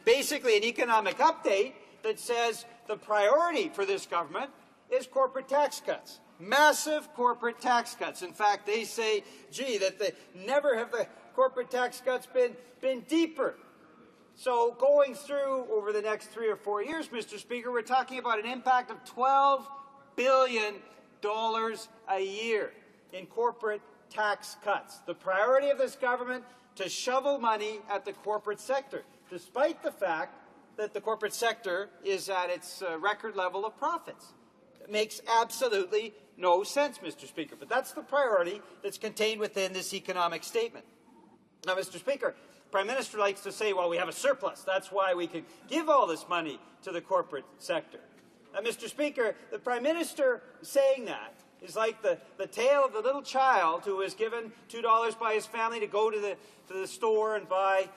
basically an economic update that says the priority for this government is corporate tax cuts. Massive corporate tax cuts. In fact, they say, gee, that never have the corporate tax cuts been deeper. So going through over the next 3 or 4 years, Mr. Speaker, we're talking about an impact of $12 billion a year in corporate tax cuts. The priority of this government to shovel money at the corporate sector, despite the fact that the corporate sector is at its record level of profits. It makes absolutely no sense, Mr. Speaker, but that's the priority that's contained within this economic statement. Now, Mr. Speaker, the Prime Minister likes to say, well, we have a surplus. That's why we can give all this money to the corporate sector. Mr. Speaker, the Prime Minister saying that is like the tale of the little child who was given $2 by his family to go to the store and buy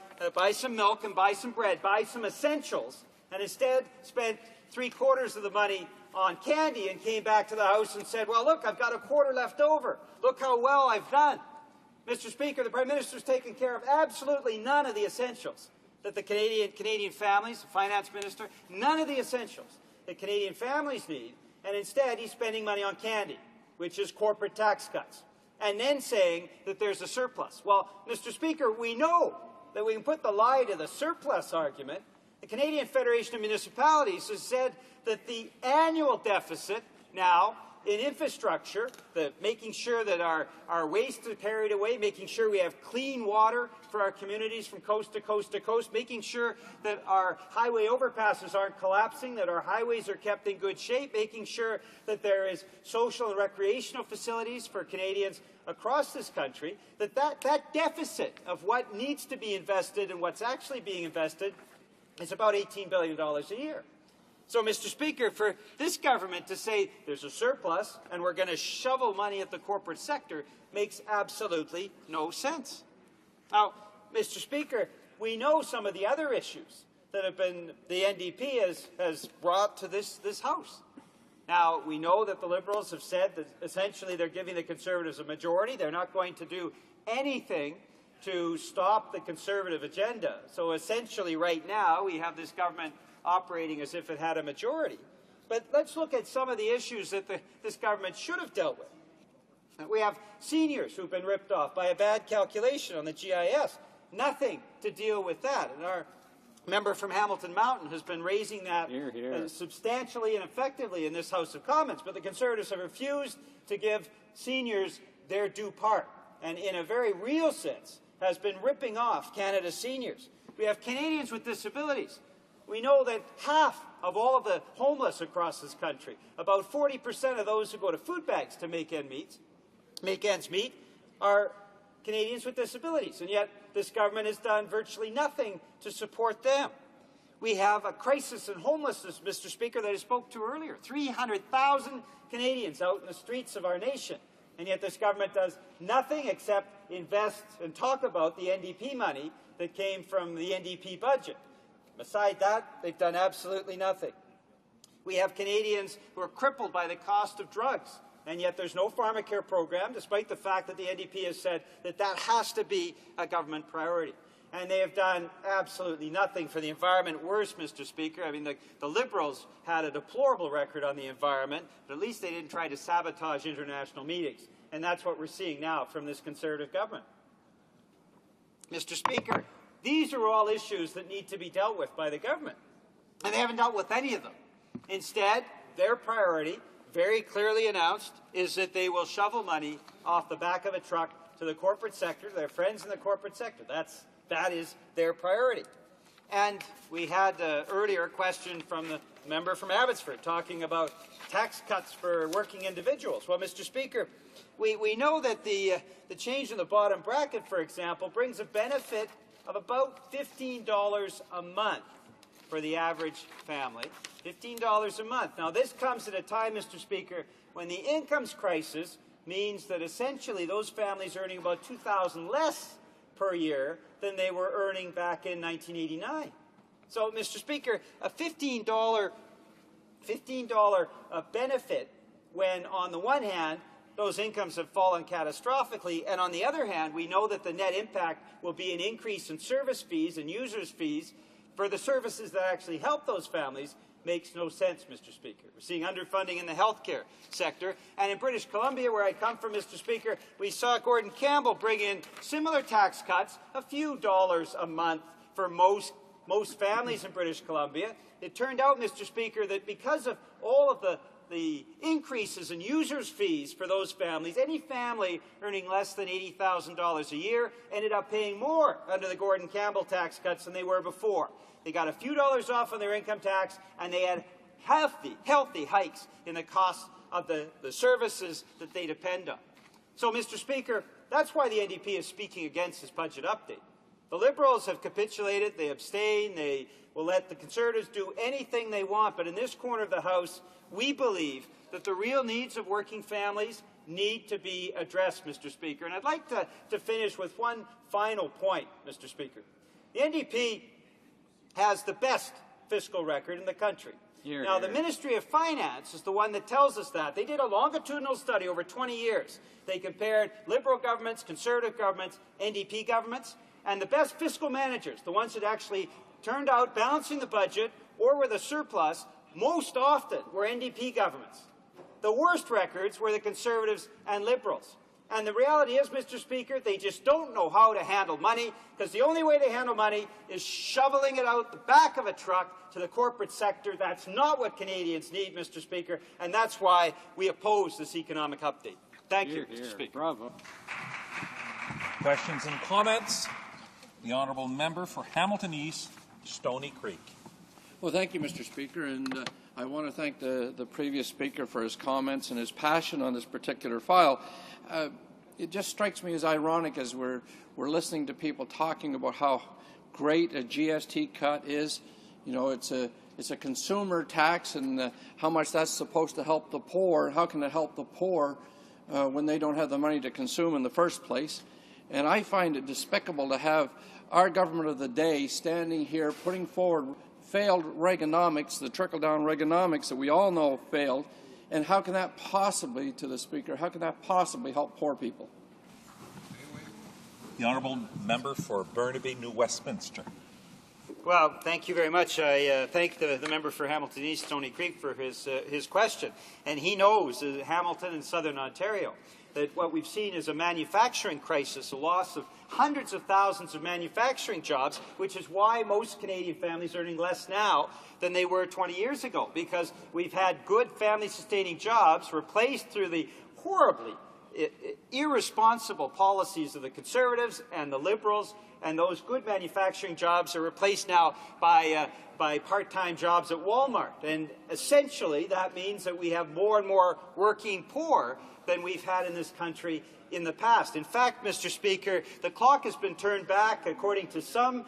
some milk and buy some bread, buy some essentials, and instead spent 3/4 of the money on candy and came back to the house and said, well, look, I've got a quarter left over. Look how well I've done. Mr. Speaker, the Prime Minister's taken care of absolutely none of the essentials that the Canadian families, the Finance Minister, none of the essentials that Canadian families need, and instead he's spending money on candy, which is corporate tax cuts, and then saying that there's a surplus. Well, Mr. Speaker, we know that we can put the lie to the surplus argument, the Canadian Federation of Municipalities has said that the annual deficit now in infrastructure, making sure that our waste is carried away, making sure we have clean water for our communities from coast to coast to coast, making sure that our highway overpasses aren't collapsing, that our highways are kept in good shape, making sure that there is social and recreational facilities for Canadians across this country, that deficit of what needs to be invested and what's actually being invested is about $18 billion a year. So, Mr. Speaker, for this government to say there's a surplus and we're going to shovel money at the corporate sector makes absolutely no sense. Now, Mr. Speaker, we know some of the other issues that have been the NDP has brought to this House. Now, we know that the Liberals have said that essentially they're giving the Conservatives a majority. They're not going to do anything to stop the Conservative agenda. So essentially right now we have this government operating as if it had a majority. But let's look at some of the issues that this government should have dealt with. We have seniors who've been ripped off by a bad calculation on the GIS. Nothing to deal with that. And our member from Hamilton Mountain has been raising that substantially and effectively in this House of Commons. But the Conservatives have refused to give seniors their due part. And in a very real sense, has been ripping off Canada's seniors. We have Canadians with disabilities. We know that half of all of the homeless across this country, about 40% of those who go to food banks to make ends meet, are Canadians with disabilities. And yet this government has done virtually nothing to support them. We have a crisis in homelessness, Mr. Speaker, that I spoke to earlier. 300,000 Canadians out in the streets of our nation. And yet this government does nothing except invest and talk about the NDP money that came from the NDP budget. Beside that, they've done absolutely nothing. We have Canadians who are crippled by the cost of drugs, and yet there's no pharmacare program, despite the fact that the NDP has said that that has to be a government priority. And they have done absolutely nothing for the environment. Worse, Mr. Speaker, I mean, the Liberals had a deplorable record on the environment, but at least they didn't try to sabotage international meetings. And that's what we're seeing now from this Conservative government. Mr. Speaker, these are all issues that need to be dealt with by the government. And they haven't dealt with any of them. Instead, their priority, very clearly announced, is that they will shovel money off the back of a truck to the corporate sector, to their friends in the corporate sector. That is their priority. And we had earlier a question from the member from Abbotsford talking about tax cuts for working individuals. Well, Mr. Speaker, we know that the change in the bottom bracket, for example, brings a benefit of about $15 a month for the average family. $15 a month. Now, this comes at a time, Mr. Speaker, when the incomes crisis means that essentially those families are earning about $2,000 less per year than they were earning back in 1989. So, Mr. Speaker, a $15 benefit when, on the one hand, those incomes have fallen catastrophically, and on the other hand, we know that the net impact will be an increase in service fees and users' fees for the services that actually help those families, makes no sense, Mr. Speaker. We're seeing underfunding in the healthcare sector. And in British Columbia, where I come from, Mr. Speaker, we saw Gordon Campbell bring in similar tax cuts, a few dollars a month for most families in British Columbia. It turned out, Mr. Speaker, that because of all of the increases in users' fees for those families, any family earning less than $80,000 a year ended up paying more under the Gordon Campbell tax cuts than they were before. They got a few dollars off on their income tax, and they had healthy hikes in the cost of the services that they depend on. So, Mr. Speaker, that's why the NDP is speaking against this budget update. The Liberals have capitulated, they abstain, they will let the Conservatives do anything they want, but in this corner of the House, we believe that the real needs of working families need to be addressed, Mr. Speaker. And I'd like to finish with one final point, Mr. Speaker. The NDP has the best fiscal record in the country. Now, the Ministry of Finance is the one that tells us that. They did a longitudinal study over 20 years. They compared Liberal governments, Conservative governments, NDP governments, and the best fiscal managers, the ones that actually turned out balancing the budget or with a surplus, most often were NDP governments. The worst records were the Conservatives and Liberals. And the reality is, Mr. Speaker, they just don't know how to handle money, because the only way to handle money is shoveling it out the back of a truck to the corporate sector. That's not what Canadians need, Mr. Speaker, and that's why we oppose this economic update. Thank you, Mr. Speaker. Bravo. Questions and comments? The honourable member for Hamilton East, Stony Creek. Well, thank you, Mr. Speaker, and I want to thank the previous speaker for his comments and his passion on this particular file. It just strikes me as ironic as we're listening to people talking about how great a GST cut is. You know, it's a consumer tax, and how much that's supposed to help the poor. How can it help the poor when they don't have the money to consume in the first place? And I find it despicable to have our government of the day standing here putting forward failed Reaganomics, the trickle-down Reaganomics that we all know failed. And how can that possibly, to the Speaker, how can that possibly help poor people? The honourable member for Burnaby, New Westminster. Well, thank you very much. I thank the member for Hamilton East, Stony Creek, for his question. And he knows, Hamilton and Southern Ontario, that what we've seen is a manufacturing crisis, a loss of hundreds of thousands of manufacturing jobs, which is why most Canadian families are earning less now than they were 20 years ago, because we've had good family-sustaining jobs replaced through the horribly irresponsible policies of the Conservatives and the Liberals, and those good manufacturing jobs are replaced now by part-time jobs at Walmart. And essentially, that means that we have more and more working poor than we've had in this country in the past. In fact, Mr. Speaker, the clock has been turned back, according to some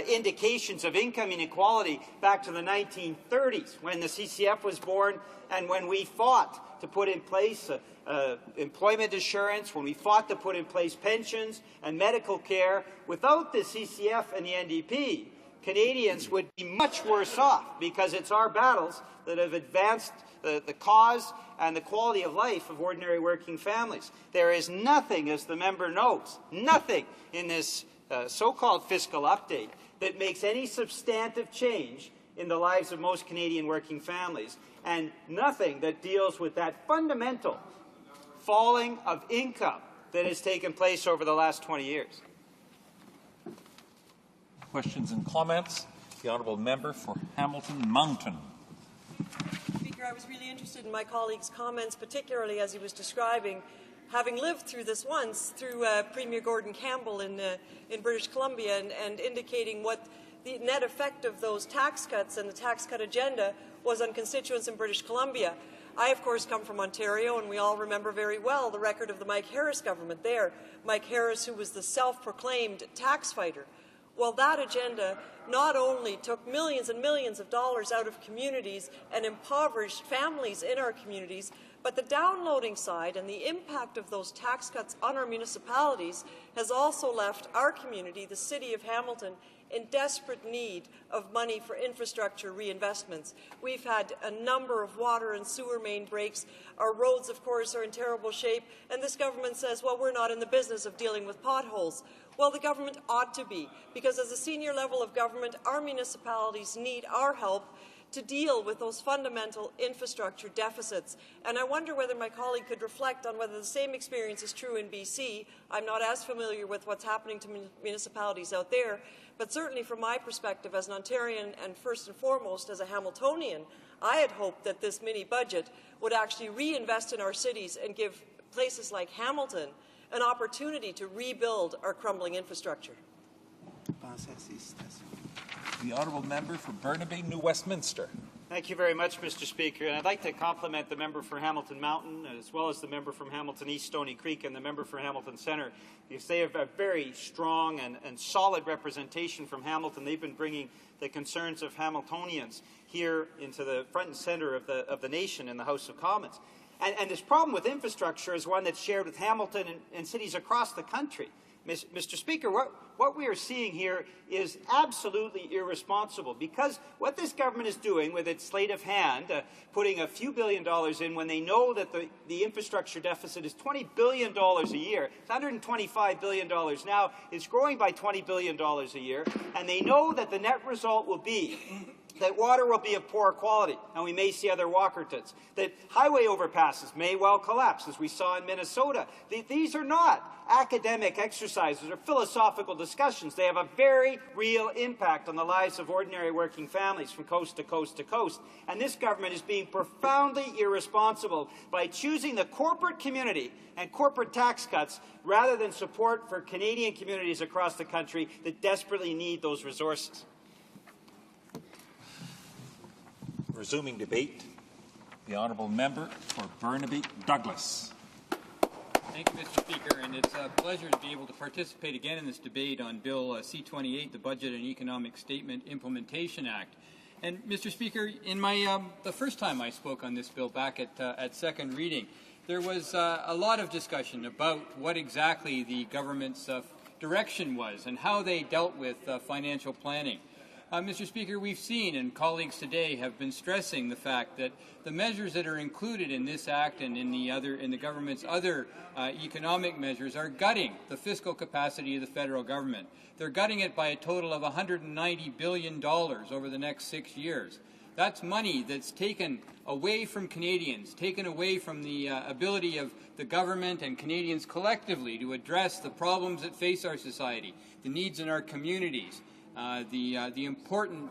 indications of income inequality, back to the 1930s, when the CCF was born and when we fought to put in place employment assurance, when we fought to put in place pensions and medical care. Without the CCF and the NDP, Canadians would be much worse off, because it's our battles that have advanced the cause and the quality of life of ordinary working families. There is nothing, as the member knows, nothing in this so-called fiscal update that makes any substantive change in the lives of most Canadian working families, and nothing that deals with that fundamental falling of income that has taken place over the last 20 years. Questions and comments? The honourable member for Hamilton Mountain. Speaker, I was really interested in my colleague's comments, particularly as he was describing, having lived through this once, through Premier Gordon Campbell in British Columbia, and indicating what the net effect of those tax cuts and the tax cut agenda was on constituents in British Columbia. I, of course, come from Ontario, and we all remember very well the record of the Mike Harris government there. Mike Harris, who was the self-proclaimed tax fighter. Well, that agenda not only took millions and millions of dollars out of communities and impoverished families in our communities, but the downloading side and the impact of those tax cuts on our municipalities has also left our community, the city of Hamilton, in desperate need of money for infrastructure reinvestments. We've had a number of water and sewer main breaks. Our roads, of course, are in terrible shape, and this government says, well, we're not in the business of dealing with potholes. Well, the government ought to be, because as a senior level of government, our municipalities need our help to deal with those fundamental infrastructure deficits. And I wonder whether my colleague could reflect on whether the same experience is true in BC. I'm not as familiar with what's happening to municipalities out there, but certainly from my perspective as an Ontarian and first and foremost as a Hamiltonian, I had hoped that this mini-budget would actually reinvest in our cities and give places like Hamilton an opportunity to rebuild our crumbling infrastructure. The honourable member for Burnaby, New Westminster. Thank you very much, Mr. Speaker. And I'd like to compliment the member for Hamilton Mountain, as well as the member from Hamilton East, Stony Creek, and the member for Hamilton Centre, because they have a very strong and solid representation from Hamilton. They've been bringing the concerns of Hamiltonians here into the front and centre of the nation in the House of Commons. And this problem with infrastructure is one that's shared with Hamilton and cities across the country. Mr. Speaker, what we are seeing here is absolutely irresponsible, because what this government is doing with its sleight of hand, putting a few $1 billion in when they know that the infrastructure deficit is $20 billion a year. It's $125 billion now. It's growing by $20 billion a year. And they know that the net result will be that water will be of poor quality, and we may see other Walkertons, that highway overpasses may well collapse, as we saw in Minnesota. These are not academic exercises or philosophical discussions. They have a very real impact on the lives of ordinary working families from coast to coast to coast. And this government is being profoundly irresponsible by choosing the corporate community and corporate tax cuts rather than support for Canadian communities across the country that desperately need those resources. Resuming debate, the honourable member for Burnaby Douglas. Thank you, Mr. Speaker, and it's a pleasure to be able to participate again in this debate on Bill C-28, the Budget and Economic Statement Implementation Act. And, Mr. Speaker, in my the first time I spoke on this bill back at second reading, there was a lot of discussion about what exactly the government's direction was and how they dealt with financial planning. Mr. Speaker, we've seen, and colleagues today have been stressing the fact that the measures that are included in this act and in the government's other economic measures are gutting the fiscal capacity of the federal government. They're gutting it by a total of $190 billion over the next 6 years. That's money that's taken away from Canadians, taken away from the ability of the government and Canadians collectively to address the problems that face our society, the needs in our communities, the important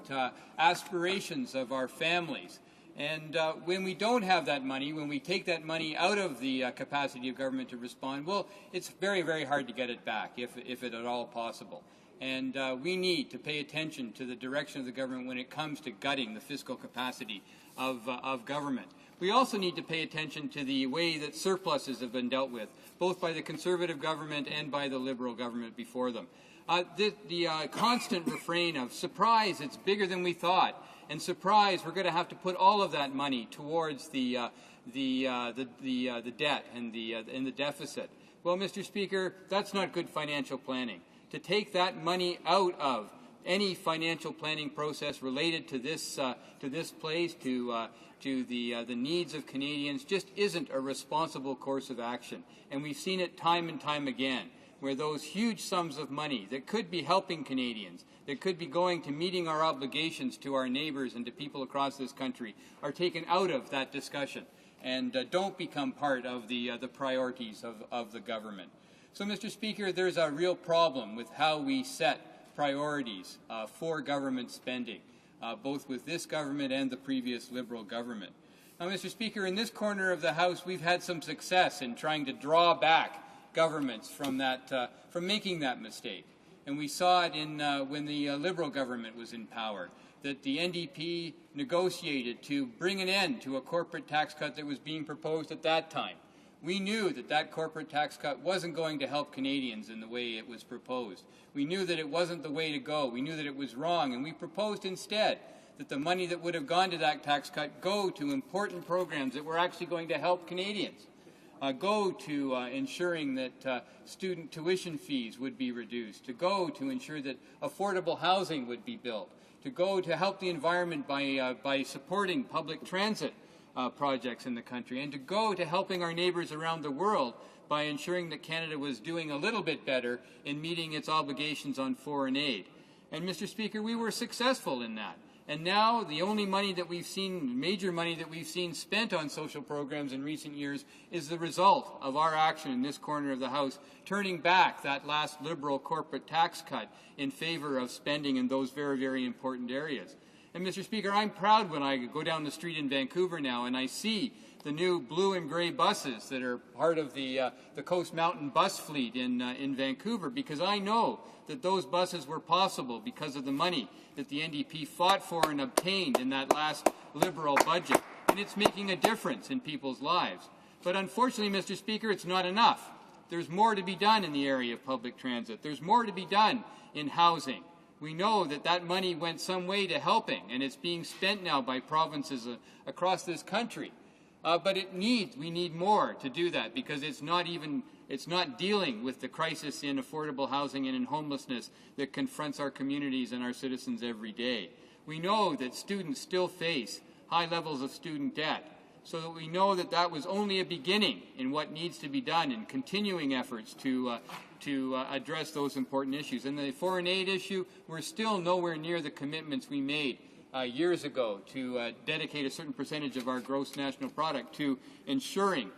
aspirations of our families. And when we don't have that money, when we take that money out of the capacity of government to respond, well, it's very, very hard to get it back, if it at all possible. And we need to pay attention to the direction of the government when it comes to gutting the fiscal capacity of government. We also need to pay attention to the way that surpluses have been dealt with, both by the Conservative government and by the Liberal government before them. The constant refrain of surprise, it's bigger than we thought, and surprise, we're going to have to put all of that money towards the debt and the deficit. Well, Mr. Speaker, that's not good financial planning. To take that money out of any financial planning process related to this place, to the needs of Canadians, just isn't a responsible course of action, and we've seen it time and time again, where those huge sums of money that could be helping Canadians, that could be going to meeting our obligations to our neighbours and to people across this country, are taken out of that discussion and don't become part of the priorities of the government. So, Mr. Speaker, there's a real problem with how we set priorities for government spending, both with this government and the previous Liberal government. Now, Mr. Speaker, in this corner of the House, we've had some success in trying to draw back governments from making that mistake. And we saw it in when the Liberal government was in power, that the NDP negotiated to bring an end to a corporate tax cut that was being proposed at that time. We knew that that corporate tax cut wasn't going to help Canadians in the way it was proposed. We knew that it wasn't the way to go. We knew that it was wrong, and we proposed instead that the money that would have gone to that tax cut go to important programs that were actually going to help Canadians. Go to ensuring that student tuition fees would be reduced, to go to ensure that affordable housing would be built, to go to help the environment by supporting public transit projects in the country, and to go to helping our neighbours around the world by ensuring that Canada was doing a little bit better in meeting its obligations on foreign aid. And, Mr. Speaker, we were successful in that. And now the only money that we've seen, major money that we've seen spent on social programs in recent years, is the result of our action in this corner of the House, turning back that last Liberal corporate tax cut in favour of spending in those very, very important areas. And, Mr. Speaker, I'm proud when I go down the street in Vancouver now and I see the new blue and grey buses that are part of the Coast Mountain bus fleet in Vancouver, because I know that those buses were possible because of the money that the NDP fought for and obtained in that last Liberal budget. And it's making a difference in people's lives. But unfortunately, Mr. Speaker, it's not enough. There's more to be done in the area of public transit. There's more to be done in housing. We know that that money went some way to helping, and it's being spent now by provinces across this country. But we need more to do that, because it's not dealing with the crisis in affordable housing and in homelessness that confronts our communities and our citizens every day. We know that students still face high levels of student debt, so that we know that that was only a beginning in what needs to be done in continuing efforts to address those important issues. And the foreign aid issue, we're still nowhere near the commitments we made years ago to dedicate a certain percentage of our gross national product to ensuring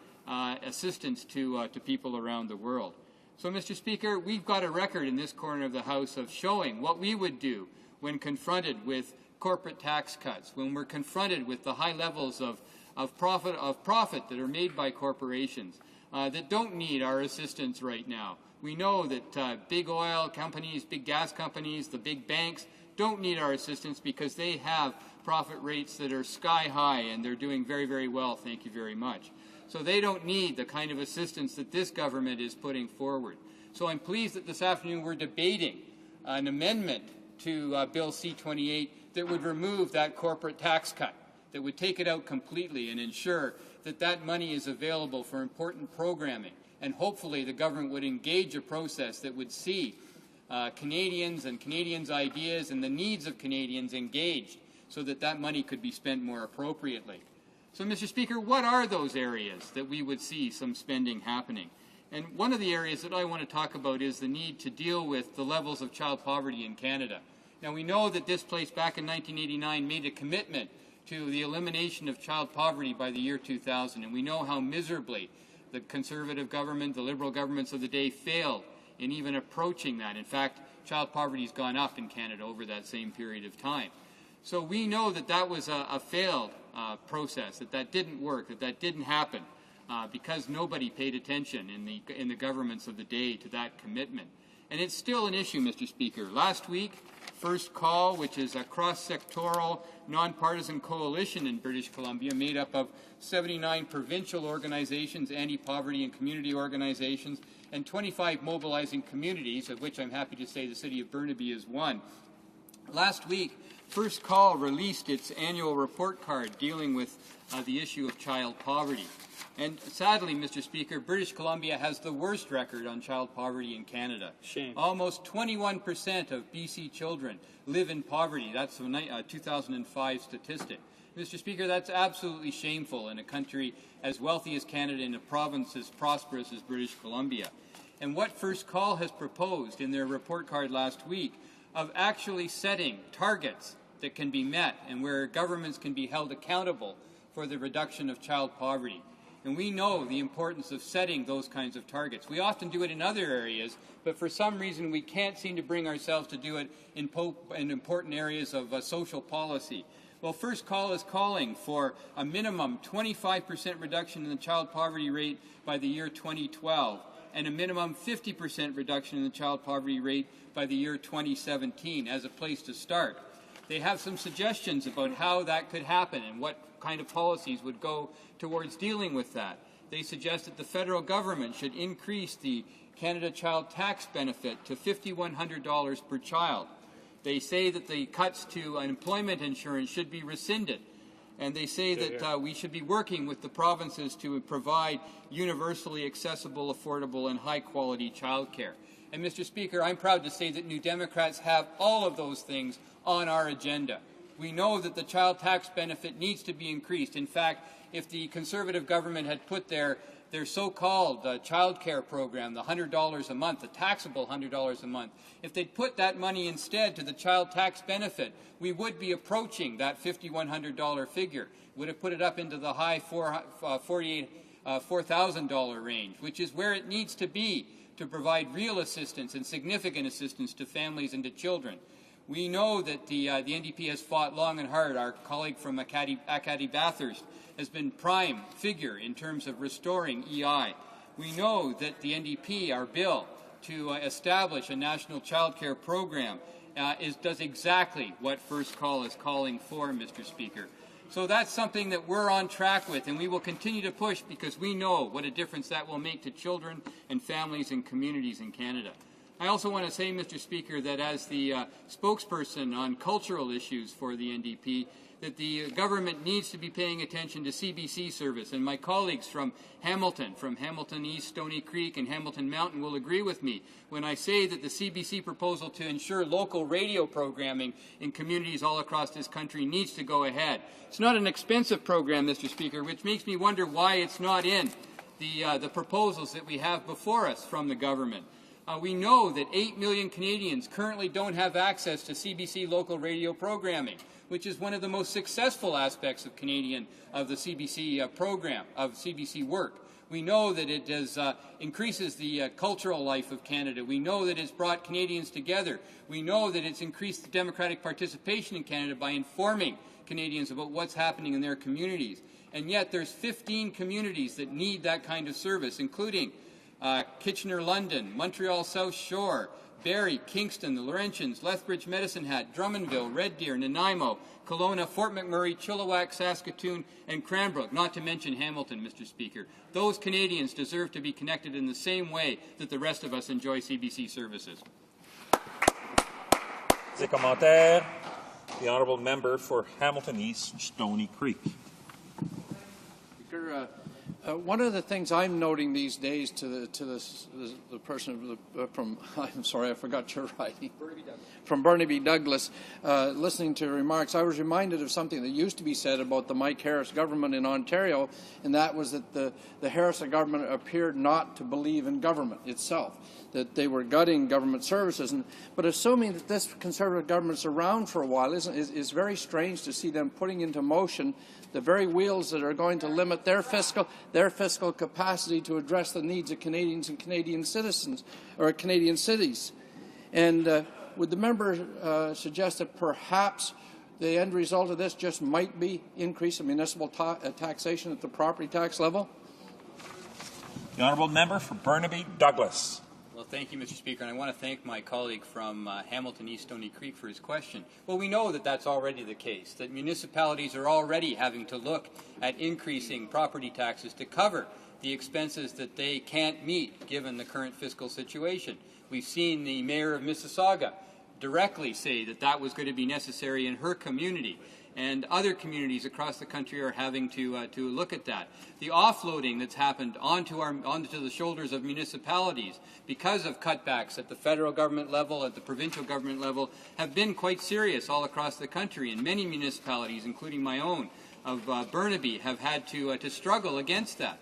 assistance to people around the world. So, Mr. Speaker, we've got a record in this corner of the House of showing what we would do when confronted with corporate tax cuts, when we're confronted with the high levels of profit that are made by corporations that don't need our assistance right now. We know that big oil companies, big gas companies, the big banks don't need our assistance because they have profit rates that are sky high and they're doing very, very well, thank you very much. So they don't need the kind of assistance that this government is putting forward. So I'm pleased that this afternoon we're debating an amendment to Bill C-28 that would remove that corporate tax cut, that would take it out completely and ensure that that money is available for important programming. And hopefully the government would engage a process that would see Canadians and Canadians' ideas and the needs of Canadians engaged so that that money could be spent more appropriately. So, Mr. Speaker, what are those areas that we would see some spending happening? And one of the areas that I want to talk about is the need to deal with the levels of child poverty in Canada. Now, we know that this place back in 1989 made a commitment to the elimination of child poverty by the year 2000, and we know how miserably the Conservative government, the Liberal governments of the day failed in even approaching that. In fact, child poverty has gone up in Canada over that same period of time. So we know that that was a failed process, that didn't work, that didn't happen because nobody paid attention in the governments of the day to that commitment. And it's still an issue, Mr. Speaker. Last week, First Call, which is a cross-sectoral, nonpartisan coalition in British Columbia made up of 79 provincial organizations, anti-poverty and community organizations, and 25 mobilizing communities, of which I'm happy to say the city of Burnaby is one. Last week, First Call released its annual report card dealing with the issue of child poverty. And sadly, Mr. Speaker, British Columbia has the worst record on child poverty in Canada. Shame. Almost 21% of BC children live in poverty. That's a 2005 statistic. Mr. Speaker, that's absolutely shameful in a country as wealthy as Canada and a province as prosperous as British Columbia. And what First Call has proposed in their report card last week of actually setting targets that can be met and where governments can be held accountable for the reduction of child poverty. And we know the importance of setting those kinds of targets. We often do it in other areas, but for some reason we can't seem to bring ourselves to do it in important areas of social policy. Well, First Call is calling for a minimum 25% reduction in the child poverty rate by the year 2012 and a minimum 50% reduction in the child poverty rate by the year 2017 as a place to start. They have some suggestions about how that could happen and what kind of policies would go towards dealing with that. They suggest that the federal government should increase the Canada Child Tax Benefit to $5,100 per child. They say that the cuts to unemployment insurance should be rescinded. And they say that we should be working with the provinces to provide universally accessible, affordable, and high-quality child care. And, Mr. Speaker, I'm proud to say that New Democrats have all of those things on our agenda. We know that the child tax benefit needs to be increased. In fact, if the Conservative government had put their so-called child care program, the $100 a month, the taxable $100 a month, if they'd put that money instead to the child tax benefit, we would be approaching that $5,100 figure. Would have put it up into the high $4,000 range, which is where it needs to be to provide real assistance and significant assistance to families and to children. We know that the NDP has fought long and hard. Our colleague from Acadie Bathurst has been prime figure in terms of restoring EI. We know that the NDP, our bill to establish a national child care program, does exactly what First Call is calling for, Mr. Speaker. So that's something that we're on track with, and we will continue to push because we know what a difference that will make to children and families and communities in Canada. I also want to say, Mr. Speaker, that as the spokesperson on cultural issues for the NDP, that the government needs to be paying attention to CBC service. And my colleagues from Hamilton East, Stony Creek, and Hamilton Mountain will agree with me when I say that the CBC proposal to ensure local radio programming in communities all across this country needs to go ahead. It's not an expensive program, Mr. Speaker, which makes me wonder why it's not in the proposals that we have before us from the government. We know that 8 million Canadians currently don't have access to CBC local radio programming, which is one of the most successful aspects of the CBC program, of CBC work. We know that it increases the cultural life of Canada. We know that it's brought Canadians together. We know that it's increased the democratic participation in Canada by informing Canadians about what's happening in their communities. And yet there's 15 communities that need that kind of service, including Kitchener, London, Montreal South Shore, Barrie, Kingston, the Laurentians, Lethbridge, Medicine Hat, Drummondville, Red Deer, Nanaimo, Kelowna, Fort McMurray, Chilliwack, Saskatoon, and Cranbrook, not to mention Hamilton, Mr. Speaker. Those Canadians deserve to be connected in the same way that the rest of us enjoy CBC services. Des commentaires. The honourable member for Hamilton East, Stony Creek. Speaker, one of the things I'm noting these days to the person from, I'm sorry, I forgot your writing. From Burnaby Douglas, listening to remarks, I was reminded of something that used to be said about the Mike Harris government in Ontario, and that was that the Harris government appeared not to believe in government itself, that they were gutting government services. But assuming that this Conservative government's around for a while is very strange to see them putting into motion the very wheels that are going to limit their fiscal capacity to address the needs of Canadians and Canadian citizens, or Canadian cities. And would the member suggest that perhaps the end result of this just might be increase in municipal taxation at the property tax level? The honourable member for Burnaby Douglas. Well, thank you, Mr. Speaker, and I want to thank my colleague from Hamilton East Stony Creek for his question. Well, we know that that's already the case, that municipalities are already having to look at increasing property taxes to cover the expenses that they can't meet given the current fiscal situation. We've seen the mayor of Mississauga directly say that that was going to be necessary in her community, and other communities across the country are having to look at that. The offloading that's happened onto the shoulders of municipalities because of cutbacks at the federal government level, at the provincial government level, have been quite serious all across the country, and many municipalities, including my own of Burnaby, have had to struggle against that.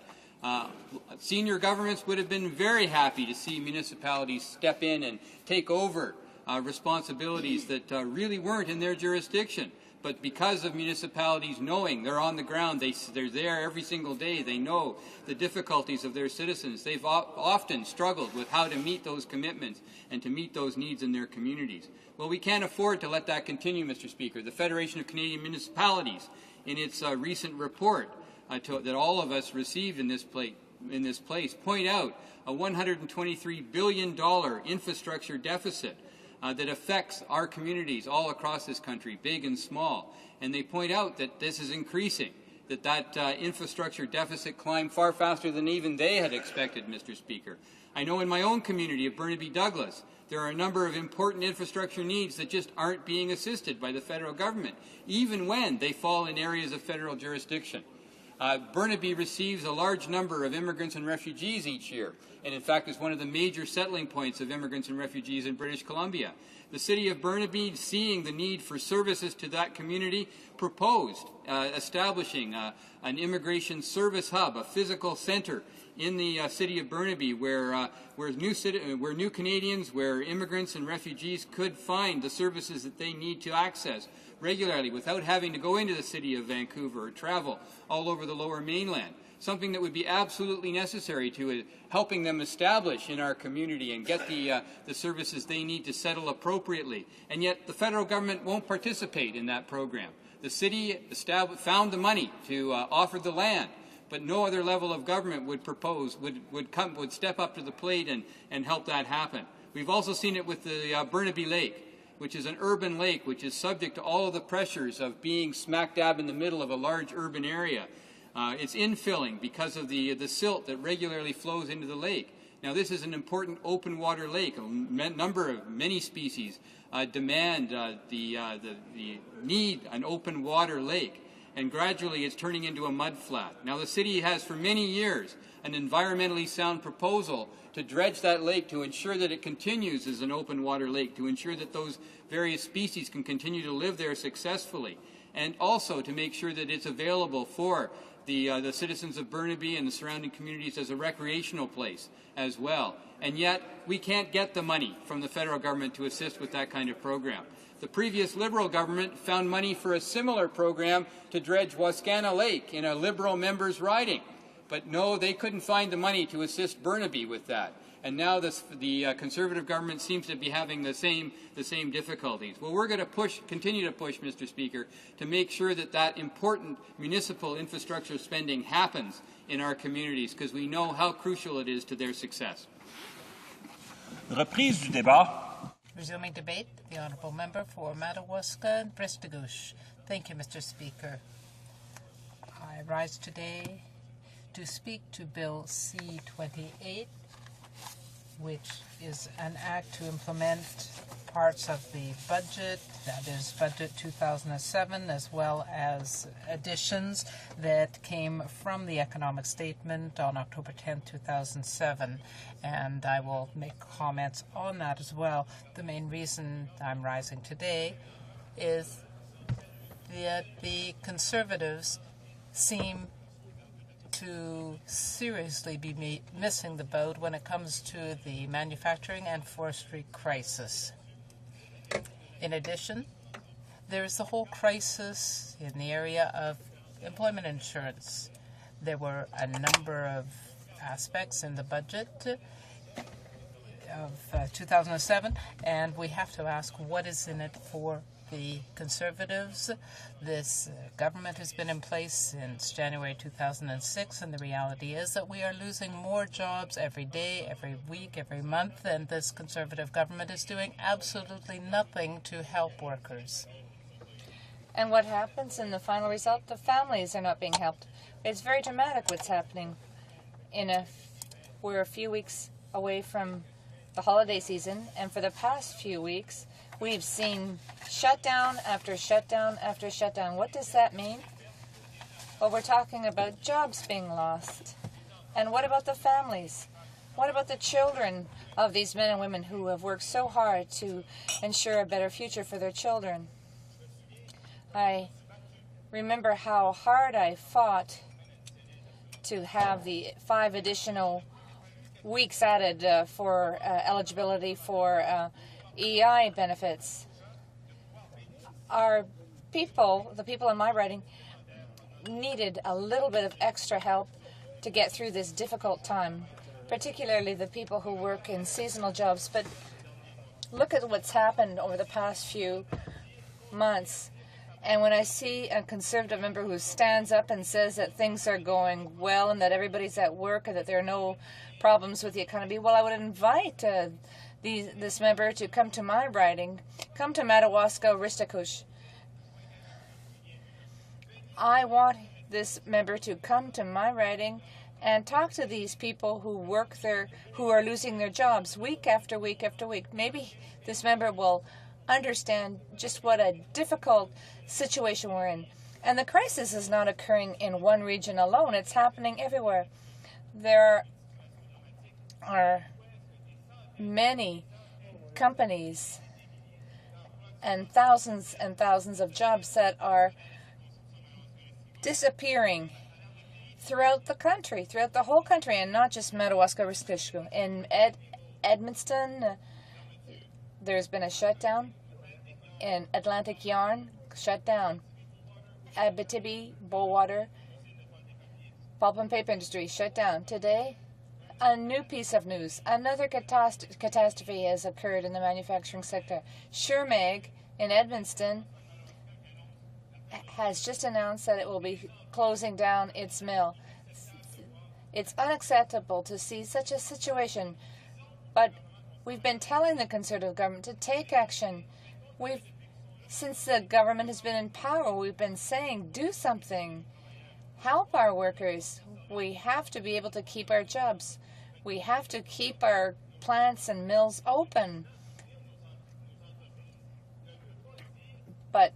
Senior governments would have been very happy to see municipalities step in and take over responsibilities that really weren't in their jurisdiction. But because of municipalities knowing they're on the ground, they're there every single day, they know the difficulties of their citizens, they've often struggled with how to meet those commitments and to meet those needs in their communities. Well, we can't afford to let that continue, Mr. Speaker. The Federation of Canadian Municipalities, in its recent report that all of us received in this place, point out a $123 billion infrastructure deficit that affects our communities all across this country, big and small. And they point out that this is increasing, that infrastructure deficit climbed far faster than even they had expected, Mr. Speaker. I know in my own community of Burnaby Douglas, there are a number of important infrastructure needs that just aren't being assisted by the federal government, even when they fall in areas of federal jurisdiction. Burnaby receives a large number of immigrants and refugees each year, and in fact is one of the major settling points of immigrants and refugees in British Columbia. The City of Burnaby, seeing the need for services to that community, proposed establishing an immigration service hub, a physical centre in the City of Burnaby where new Canadians, where immigrants and refugees could find the services that they need to access regularly without having to go into the city of Vancouver or travel all over the Lower Mainland. Something that would be absolutely necessary to helping them establish in our community and get the services they need to settle appropriately. And yet the federal government won't participate in that program. The city found the money to offer the land, but no other level of government would step up to the plate and help that happen. We've also seen it with the Burnaby Lake, which is an urban lake which is subject to all of the pressures of being smack dab in the middle of a large urban area. It's infilling because of the silt that regularly flows into the lake. Now, this is an important open water lake. Many species demand the need an open water lake, and gradually it's turning into a mud flat. Now, the city has for many years an environmentally sound proposal to dredge that lake to ensure that it continues as an open water lake, to ensure that those various species can continue to live there successfully, and also to make sure that it's available for the citizens of Burnaby and the surrounding communities as a recreational place as well. and yet we can't get the money from the federal government to assist with that kind of program. The previous Liberal government found money for a similar program to dredge Wascana Lake in a Liberal member's riding. But no, they couldn't find the money to assist Burnaby with that. And now the Conservative government seems to be having the same difficulties. Well, we're going to continue to push, Mr. Speaker, to make sure that that important municipal infrastructure spending happens in our communities, because we know how crucial it is to their success. Reprise du débat. Resuming debate, the Honourable Member for Madawaska and Prestigious. Thank you, Mr. Speaker. I rise today to speak to Bill C-28, which is an act to implement parts of the budget, that is Budget 2007, as well as additions that came from the economic statement on October 10, 2007. And I will make comments on that as well. The main reason I'm rising today is that the Conservatives seem to seriously be missing the boat when it comes to the manufacturing and forestry crisis. In addition, there is the whole crisis in the area of employment insurance. There were a number of aspects in the budget of 2007, and we have to ask what is in it for the Conservatives. This government has been in place since January 2006, and the reality is that we are losing more jobs every day, every week, every month, and this Conservative government is doing absolutely nothing to help workers. And what happens in the final result? The families are not being helped. It's very dramatic what's happening. We're a few weeks away from the holiday season, and for the past few weeks, we've seen shutdown after shutdown after shutdown. What does that mean? Well, we're talking about jobs being lost. And what about the families? What about the children of these men and women who have worked so hard to ensure a better future for their children? I remember how hard I fought to have the 5 additional weeks added for eligibility for EI benefits. Our people, the people in my riding, needed a little bit of extra help to get through this difficult time, particularly the people who work in seasonal jobs. But look at what's happened over the past few months. And when I see a Conservative member who stands up and says that things are going well and that everybody's at work and that there are no problems with the economy, well, I would invite this member to come to my riding, come to Madawaska, Ristakush. I want this member to come to my riding and talk to these people who work there, who are losing their jobs week after week after week. Maybe this member will understand just what a difficult situation we're in. And the crisis is not occurring in one region alone. It's happening everywhere. There are many companies and thousands of jobs that are disappearing throughout the country, throughout the whole country, and not just Madawaska, Riskishku. In Edmonton, there's been a shutdown. In Atlantic Yarn, shut down. Abitibi, Bowater, pulp and paper industry, shut down. Today, a new piece of news. Another catastrophe has occurred in the manufacturing sector. Shermag in Edmonton has just announced that it will be closing down its mill. It's unacceptable to see such a situation, but we've been telling the Conservative government to take action. Since the government has been in power, we've been saying, do something. Help our workers. We have to be able to keep our jobs. We have to keep our plants and mills open. But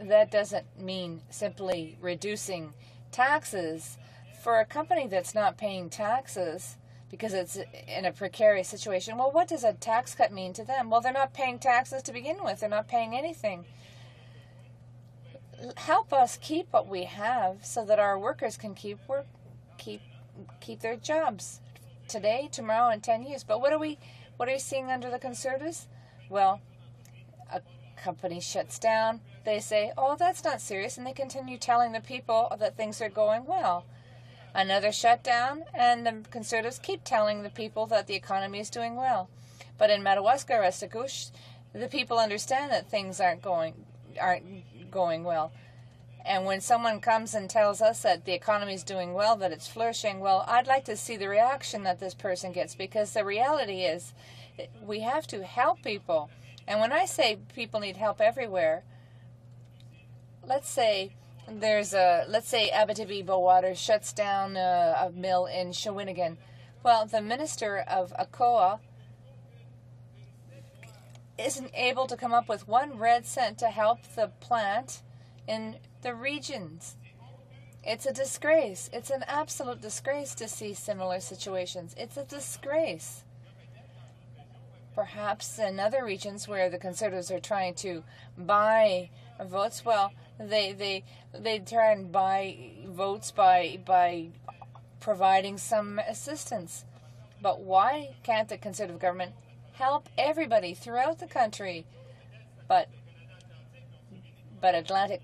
that doesn't mean simply reducing taxes. For a company that's not paying taxes because it's in a precarious situation, well, what does a tax cut mean to them? Well, they're not paying taxes to begin with. They're not paying anything. Help us keep what we have so that our workers can keep their jobs. today, tomorrow, and 10 years. But what are we seeing under the Conservatives? Well, a company shuts down. They say, oh, that's not serious, and they continue telling the people that things are going well. Another shutdown, and the Conservatives keep telling the people that the economy is doing well. But in Madawaska, Restigouche, the people understand that things aren't going well. And when someone comes and tells us that the economy is doing well, that it's flourishing, well, I'd like to see the reaction that this person gets, because the reality is we have to help people. And when I say people need help everywhere, let's say Abitibi Bowater shuts down a mill in Shawinigan. Well, the minister of ACOA isn't able to come up with one red cent to help the plant in the regions. It's a disgrace. It's an absolute disgrace to see similar situations. It's a disgrace. Perhaps in other regions where the Conservatives are trying to buy votes, well, they try and buy votes by providing some assistance. But why can't the Conservative government help everybody throughout the country? But Atlantic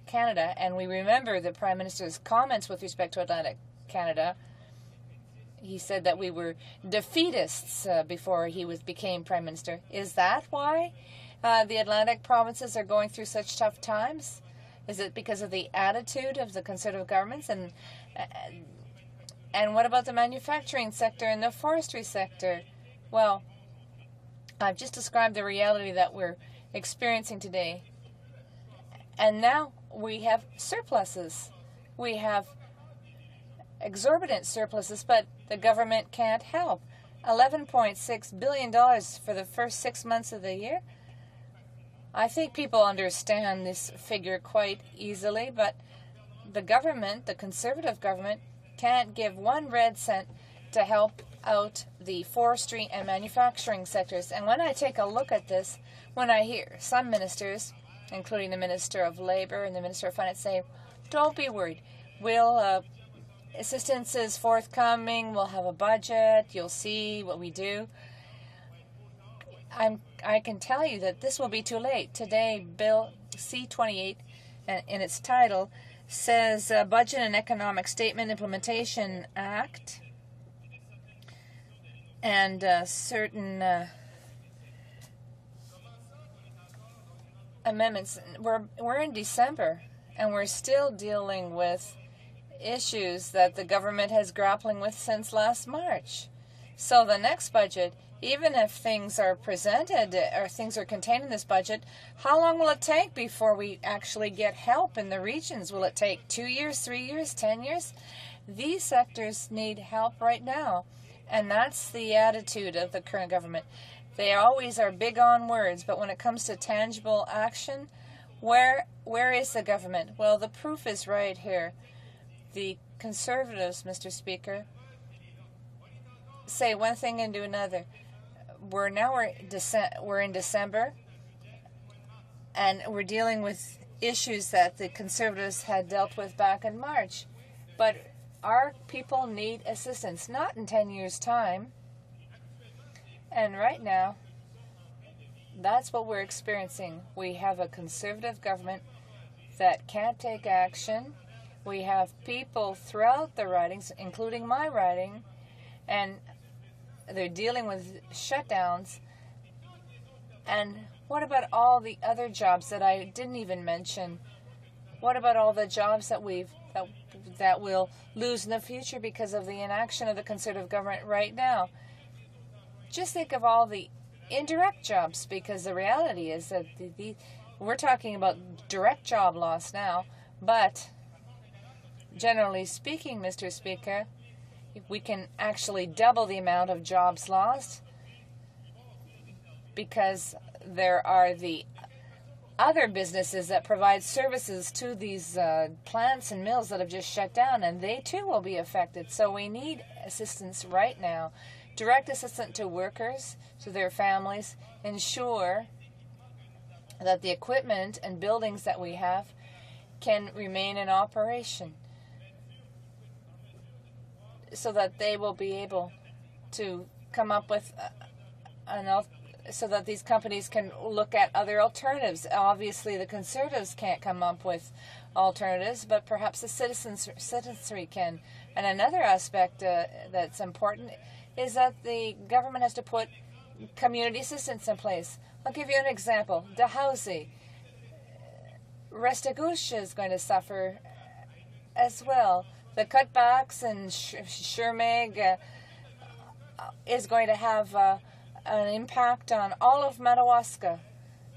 Canada, and we remember the Prime Minister's comments with respect to Atlantic Canada. He said that we were defeatists before he became Prime Minister. Is that why the Atlantic provinces are going through such tough times? Is it because of the attitude of the Conservative governments? And what about the manufacturing sector and the forestry sector? Well, I've just described the reality that we're experiencing today. And now we have surpluses. We have exorbitant surpluses, but the government can't help. $11.6 billion for the first 6 months of the year. I think people understand this figure quite easily, but the government, the Conservative government, can't give one red cent to help out the forestry and manufacturing sectors. And when I take a look at this, when I hear some ministers, including the Minister of Labour and the Minister of Finance, say, don't be worried, assistance is forthcoming, we'll have a budget, you'll see what we do. I can tell you that this will be too late. Today, Bill C-28, in its title, says Budget and Economic Statement Implementation Act, and certain amendments. We're in December, and we're still dealing with issues that the government has grappling with since last March. So the next budget, even if things are presented or things are contained in this budget, how long will it take before we actually get help in the regions? Will it take 2 years, 3 years, 10 years? These sectors need help right now, and that's the attitude of the current government. They always are big on words, but when it comes to tangible action, where is the government? Well, the proof is right here. The Conservatives, Mr. Speaker, say one thing and do another. We're in December, and we're dealing with issues that the Conservatives had dealt with back in March. But our people need assistance, not in 10 years' time. And right now, that's what we're experiencing. We have a Conservative government that can't take action. We have people throughout the ridings, including my riding, and they're dealing with shutdowns. And what about all the other jobs that I didn't even mention? What about all the jobs that we'll lose in the future because of the inaction of the Conservative government right now? Just think of all the indirect jobs, because the reality is that we're talking about direct job loss now, but generally speaking, Mr. Speaker, we can actually double the amount of jobs lost, because there are the other businesses that provide services to these plants and mills that have just shut down, and they too will be affected. So we need assistance right now. Direct assistance to workers, to their families, ensure that the equipment and buildings that we have can remain in operation, so that they will be able to come up with so that these companies can look at other alternatives. Obviously, the Conservatives can't come up with alternatives, but perhaps the citizenry can. And another aspect that's important is that the government has to put community assistance in place. I'll give you an example. The HoC. Restigouche is going to suffer as well. The cutbacks in Shermeg is going to have an impact on all of Madawaska.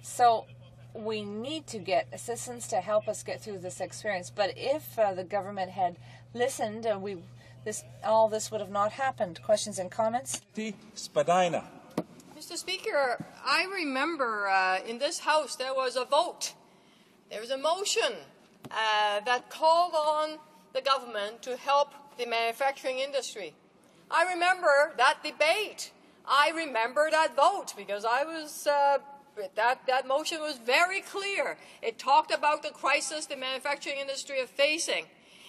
So we need to get assistance to help us get through this experience. But if the government had listened, all this would have not happened. Questions and comments? Spadina. Mr. Speaker, I remember in this House there was a vote. There was a motion that called on the government to help the manufacturing industry. I remember that debate. I remember that vote because I was that motion was very clear. It talked about the crisis the manufacturing industry is facing.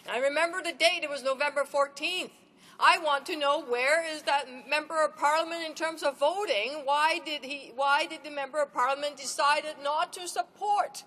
And I remember the date. It was November 14th. I want to know where is that member of parliament in terms of voting. Why did the member of parliament decide not to support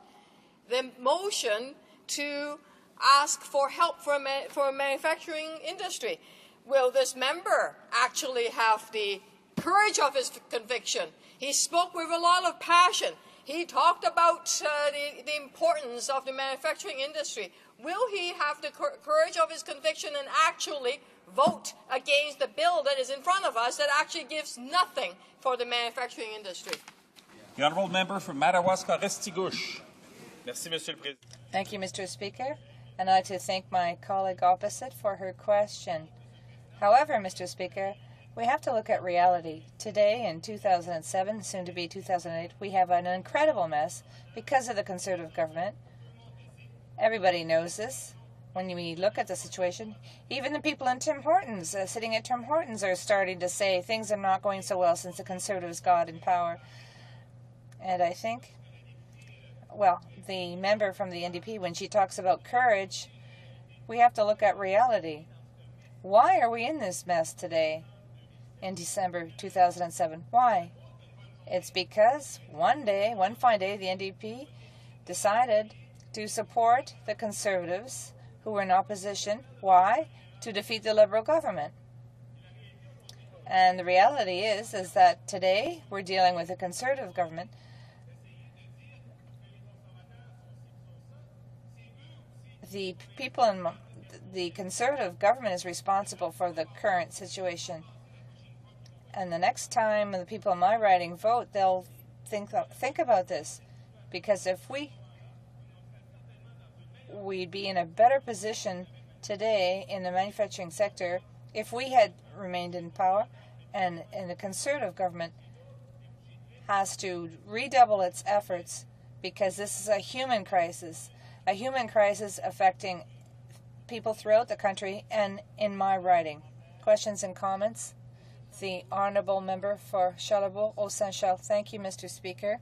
the motion to ask for help for a manufacturing industry? Will this member actually have the courage of his conviction? He spoke with a lot of passion. He talked about the importance of the manufacturing industry. Will he have the courage of his conviction and actually vote against the bill that is in front of us that actually gives nothing for the manufacturing industry? The honourable member for Madawaska Restigouche. Merci, Monsieur le Président. Thank you, Mr. Speaker. And I'd like to thank my colleague opposite for her question. However, Mr. Speaker, we have to look at reality. Today, in 2007, soon to be 2008, we have an incredible mess because of the Conservative government. Everybody knows this. When we look at the situation, even the people in Tim Hortons, sitting at Tim Hortons, are starting to say things are not going so well since the Conservatives got in power. And I think, well, the member from the NDP, when she talks about courage, we have to look at reality. Why are we in this mess today in December 2007? Why? It's because one fine day, the NDP decided to support the Conservatives who were in opposition. Why? To defeat the Liberal government. And the reality is that today we're dealing with a Conservative government. The people in the Conservative government is responsible for the current situation. And the next time the people in my riding vote, they'll think about this. Because if we'd be in a better position today in the manufacturing sector if we had remained in power, and the Conservative government has to redouble its efforts because this is a human crisis affecting people throughout the country and in my riding. Questions and comments? The Honourable Member for Charlebourg-Haut-Saint-Charles. Thank you, Mr. Speaker.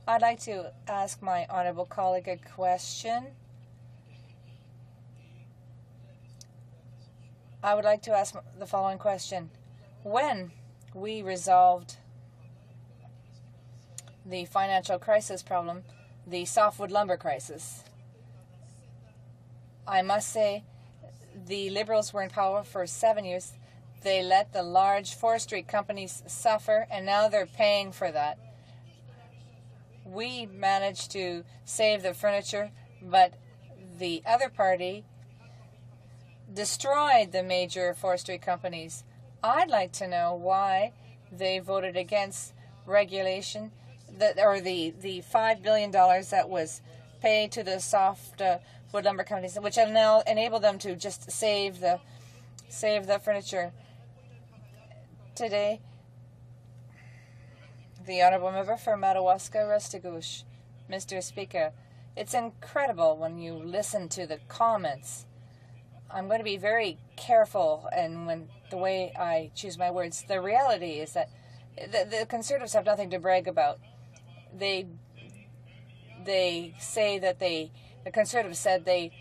I'd like to ask my honourable colleague a question. I would like to ask the following question. When we resolved the financial crisis problem, the softwood lumber crisis, I must say the Liberals were in power for 7 years. They let the large forestry companies suffer, and now they're paying for that. We managed to save the furniture, but the other party destroyed the major forestry companies. I'd like to know why they voted against regulation, or the $5 billion that was paid to the softwood lumber companies, which have now enabled them to just save the furniture. Today, the Honourable Member for Madawaska Restigouche. Mr. Speaker, it's incredible when you listen to the comments. I'm going to be very careful and the way I choose my words. The reality is that the Conservatives have nothing to brag about. They say that the Conservatives said they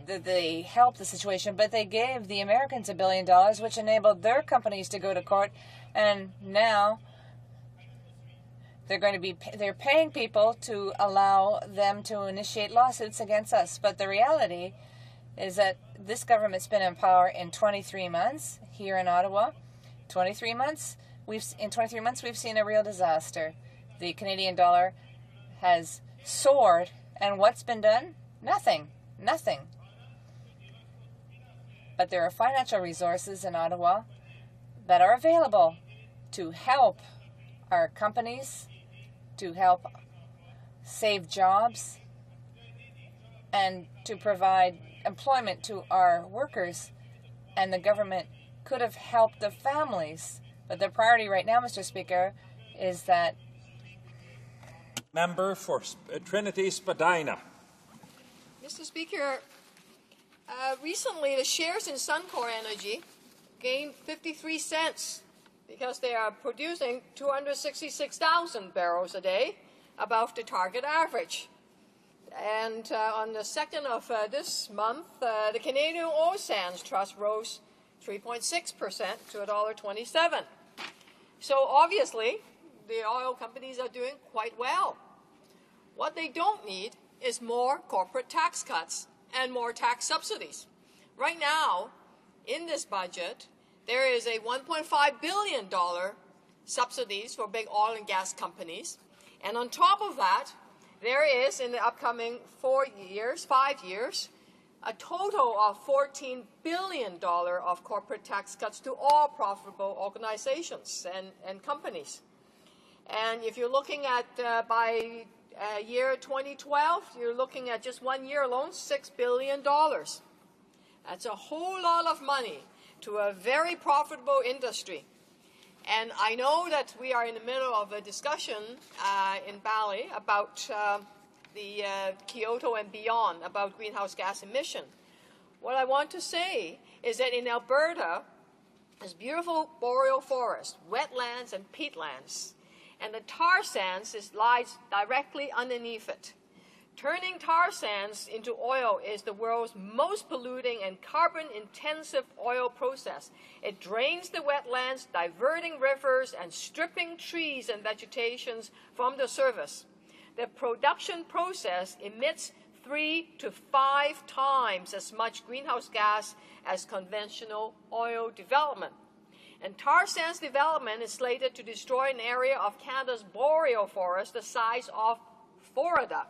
that they helped the situation, but they gave the Americans $1 billion, which enabled their companies to go to court, and now they're paying people to allow them to initiate lawsuits against us. But the reality is that this government's been in power in 23 months here in Ottawa. 23 months. In 23 months, we've seen a real disaster. The Canadian dollar has soared, and what's been done? Nothing. Nothing. But there are financial resources in Ottawa that are available to help our companies, to help save jobs, and to provide employment to our workers. And the government could have helped the families. But the priority right now, Mr. Speaker, is that... Member for Trinity Spadina. Mr. Speaker, recently the shares in Suncor Energy gained 53 cents because they are producing 266,000 barrels a day, above the target average. And on the 2nd of this month, the Canadian Oil Sands Trust rose 3.6% to $1.27. So obviously, the oil companies are doing quite well. What they don't need is more corporate tax cuts and more tax subsidies. Right now, in this budget, there is a $1.5 billion subsidies for big oil and gas companies. And on top of that, there is, in the upcoming 5 years, a total of $14 billion of corporate tax cuts to all profitable organizations and companies. And if you're looking at by year 2012, you're looking at just 1 year alone, $6 billion. That's a whole lot of money to a very profitable industry. And I know that we are in the middle of a discussion in Bali about the Kyoto and beyond, about greenhouse gas emission. What I want to say is that in Alberta, there's beautiful boreal forest, wetlands and peatlands, and the tar sands lies directly underneath it. Turning tar sands into oil is the world's most polluting and carbon-intensive oil process. It drains the wetlands, diverting rivers and stripping trees and vegetations from the surface. The production process emits 3 to 5 times as much greenhouse gas as conventional oil development. And tar sands development is slated to destroy an area of Canada's boreal forest the size of Florida.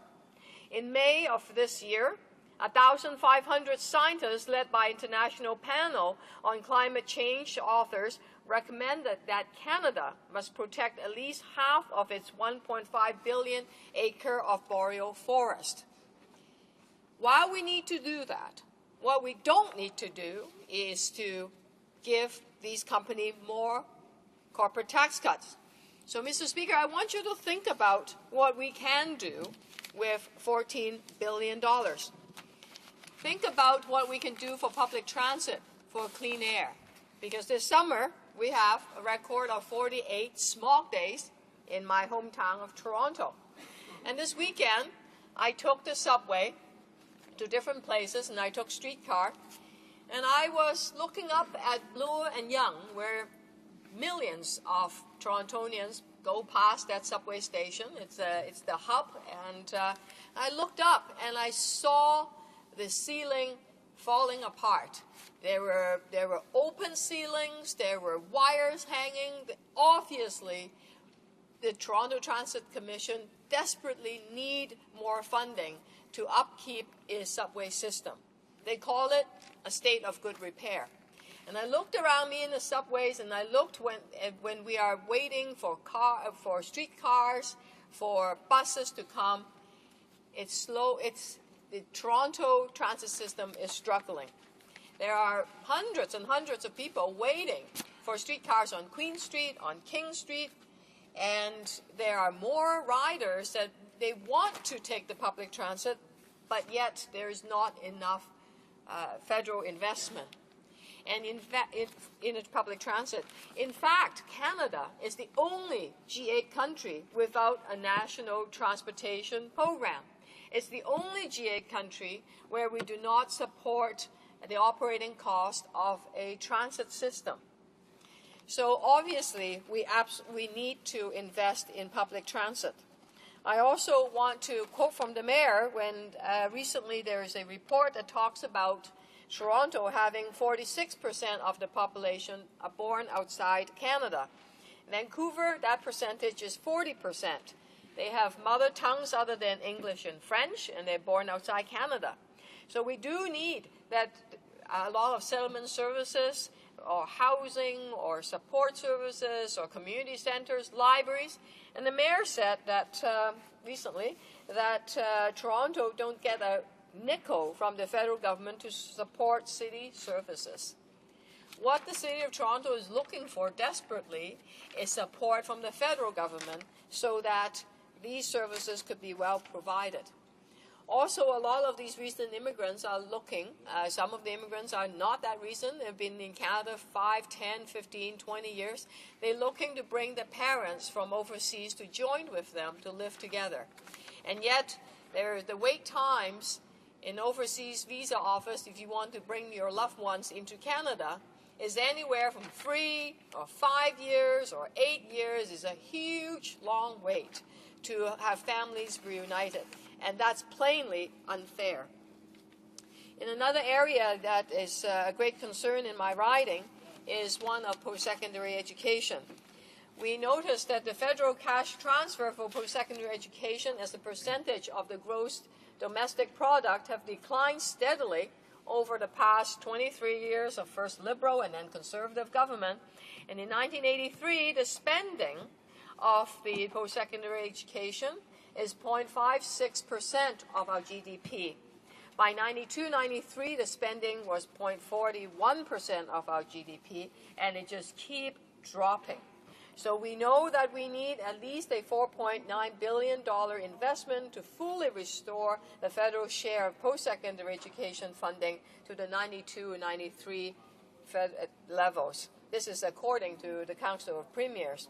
In May of this year, 1,500 scientists led by International Panel on Climate Change authors recommended that Canada must protect at least half of its 1.5 billion acre of boreal forest. While we need to do that, what we don't need to do is to give these companies more corporate tax cuts. So, Mr. Speaker, I want you to think about what we can do with $14 billion. Think about what we can do for public transit, for clean air. Because this summer, we have a record of 48 smog days in my hometown of Toronto. And this weekend, I took the subway to different places, and I took streetcar. And I was looking up at Bloor and Yonge, where millions of Torontonians go past that subway station. It's the hub, and I looked up and I saw the ceiling falling apart. There were open ceilings. There were wires hanging. Obviously, the Toronto Transit Commission desperately need more funding to upkeep its subway system. They call it a state of good repair. And I looked around me in the subways, and I looked when we are waiting for streetcars, for buses to come. It's slow. The Toronto transit system is struggling. There are hundreds and hundreds of people waiting for streetcars on Queen Street, on King Street, and there are more riders that they want to take the public transit, but yet there is not enough federal investment. And in its public transit. In fact, Canada is the only G8 country without a national transportation program. It's the only G8 country where we do not support the operating cost of a transit system. So obviously, we need to invest in public transit. I also want to quote from the mayor when recently there is a report that talks about Toronto having 46% of the population born outside Canada. Vancouver, that percentage is 40%. They have mother tongues other than English and French, and they're born outside Canada. So we do need that a lot of settlement services or housing or support services or community centers, libraries. And the mayor said that recently that Toronto don't get a nickel from the federal government to support city services. What the City of Toronto is looking for desperately is support from the federal government so that these services could be well provided. Also, a lot of these recent immigrants are looking, some of the immigrants are not that recent, they've been in Canada 5, 10, 15, 20 years. They're looking to bring the parents from overseas to join with them to live together. And yet, the wait times in overseas visa office, if you want to bring your loved ones into Canada, is anywhere from 3 or 5 years or 8 years. Is a huge, long wait to have families reunited. And that's plainly unfair. In another area that is a great concern in my riding is one of post-secondary education. We noticed that the federal cash transfer for post-secondary education as a percentage of the gross domestic product have declined steadily over the past 23 years of first Liberal and then Conservative government. And in 1983, the spending of the post-secondary education is 0.56% of our GDP. By 92-93, the spending was 0.41% of our GDP, and it just keeps dropping. So we know that we need at least a $4.9 billion investment to fully restore the federal share of post-secondary education funding to the 92 and 93 levels. This is according to the Council of Premiers.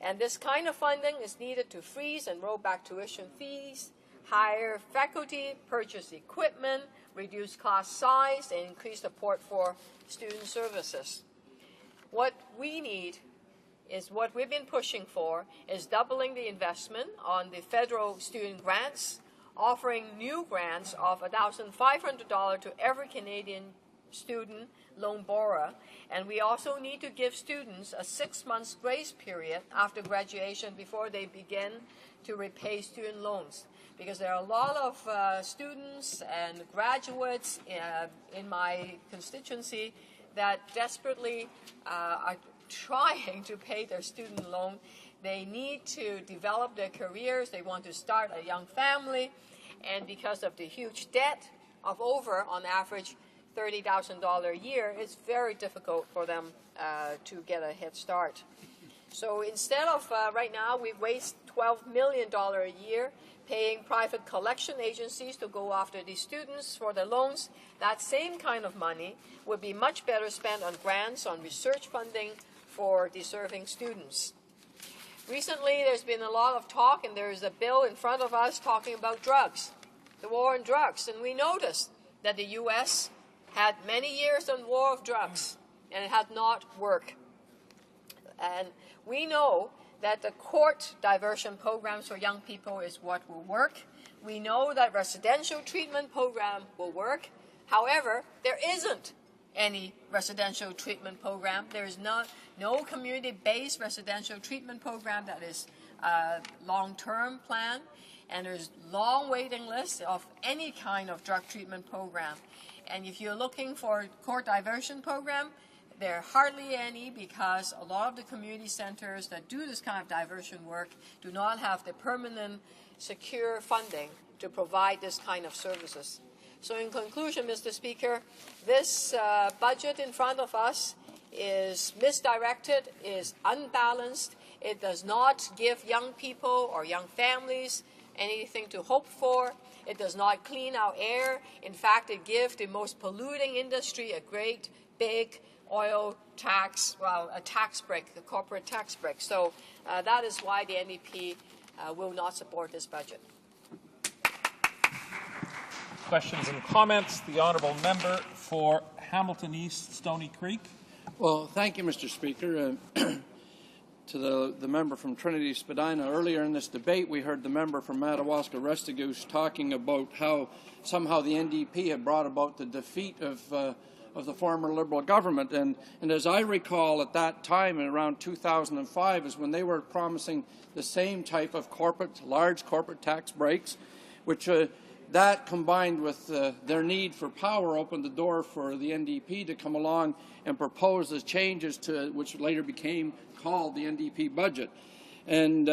And this kind of funding is needed to freeze and roll back tuition fees, hire faculty, purchase equipment, reduce class size, and increase support for student services. What we need is what we've been pushing for is doubling the investment on the federal student grants, offering new grants of $1,500 to every Canadian student loan borrower, and we also need to give students a 6-month grace period after graduation before they begin to repay student loans, because there are a lot of students and graduates in my constituency that desperately are trying to pay their student loan. They need to develop their careers, they want to start a young family, and because of the huge debt of over, on average, $30,000 a year, it's very difficult for them to get a head start. So instead of, right now, we waste $12 million a year paying private collection agencies to go after these students for their loans. That same kind of money would be much better spent on grants, on research funding for deserving students. Recently, there's been a lot of talk, and there is a bill in front of us talking about drugs, the war on drugs. And we noticed that the U.S. had many years on war of drugs, and it had not worked. And we know that the court diversion programs for young people is what will work. We know that residential treatment program will work. However, there isn't any residential treatment program. There is no community-based residential treatment program that is a long-term plan, and there's long waiting lists of any kind of drug treatment program. And if you're looking for a court diversion program, there are hardly any, because a lot of the community centers that do this kind of diversion work do not have the permanent, secure funding to provide this kind of services. So in conclusion, Mr. Speaker, this budget in front of us is misdirected, is unbalanced. It does not give young people or young families anything to hope for. It does not clean our air. In fact, it gives the most polluting industry a great big oil tax, well, a tax break, a corporate tax break. So that is why the NDP will not support this budget. Questions and comments. The honourable member for Hamilton East, Stony Creek. Well, thank you, Mr. Speaker. To the member from Trinity Spadina, earlier in this debate, we heard the member from Madawaska Restigouche talking about how somehow the NDP had brought about the defeat of the former Liberal government. And as I recall, at that time, in around 2005, is when they were promising the same type of large corporate tax breaks, which that combined with their need for power opened the door for the NDP to come along and propose the changes to which later became called the NDP budget. And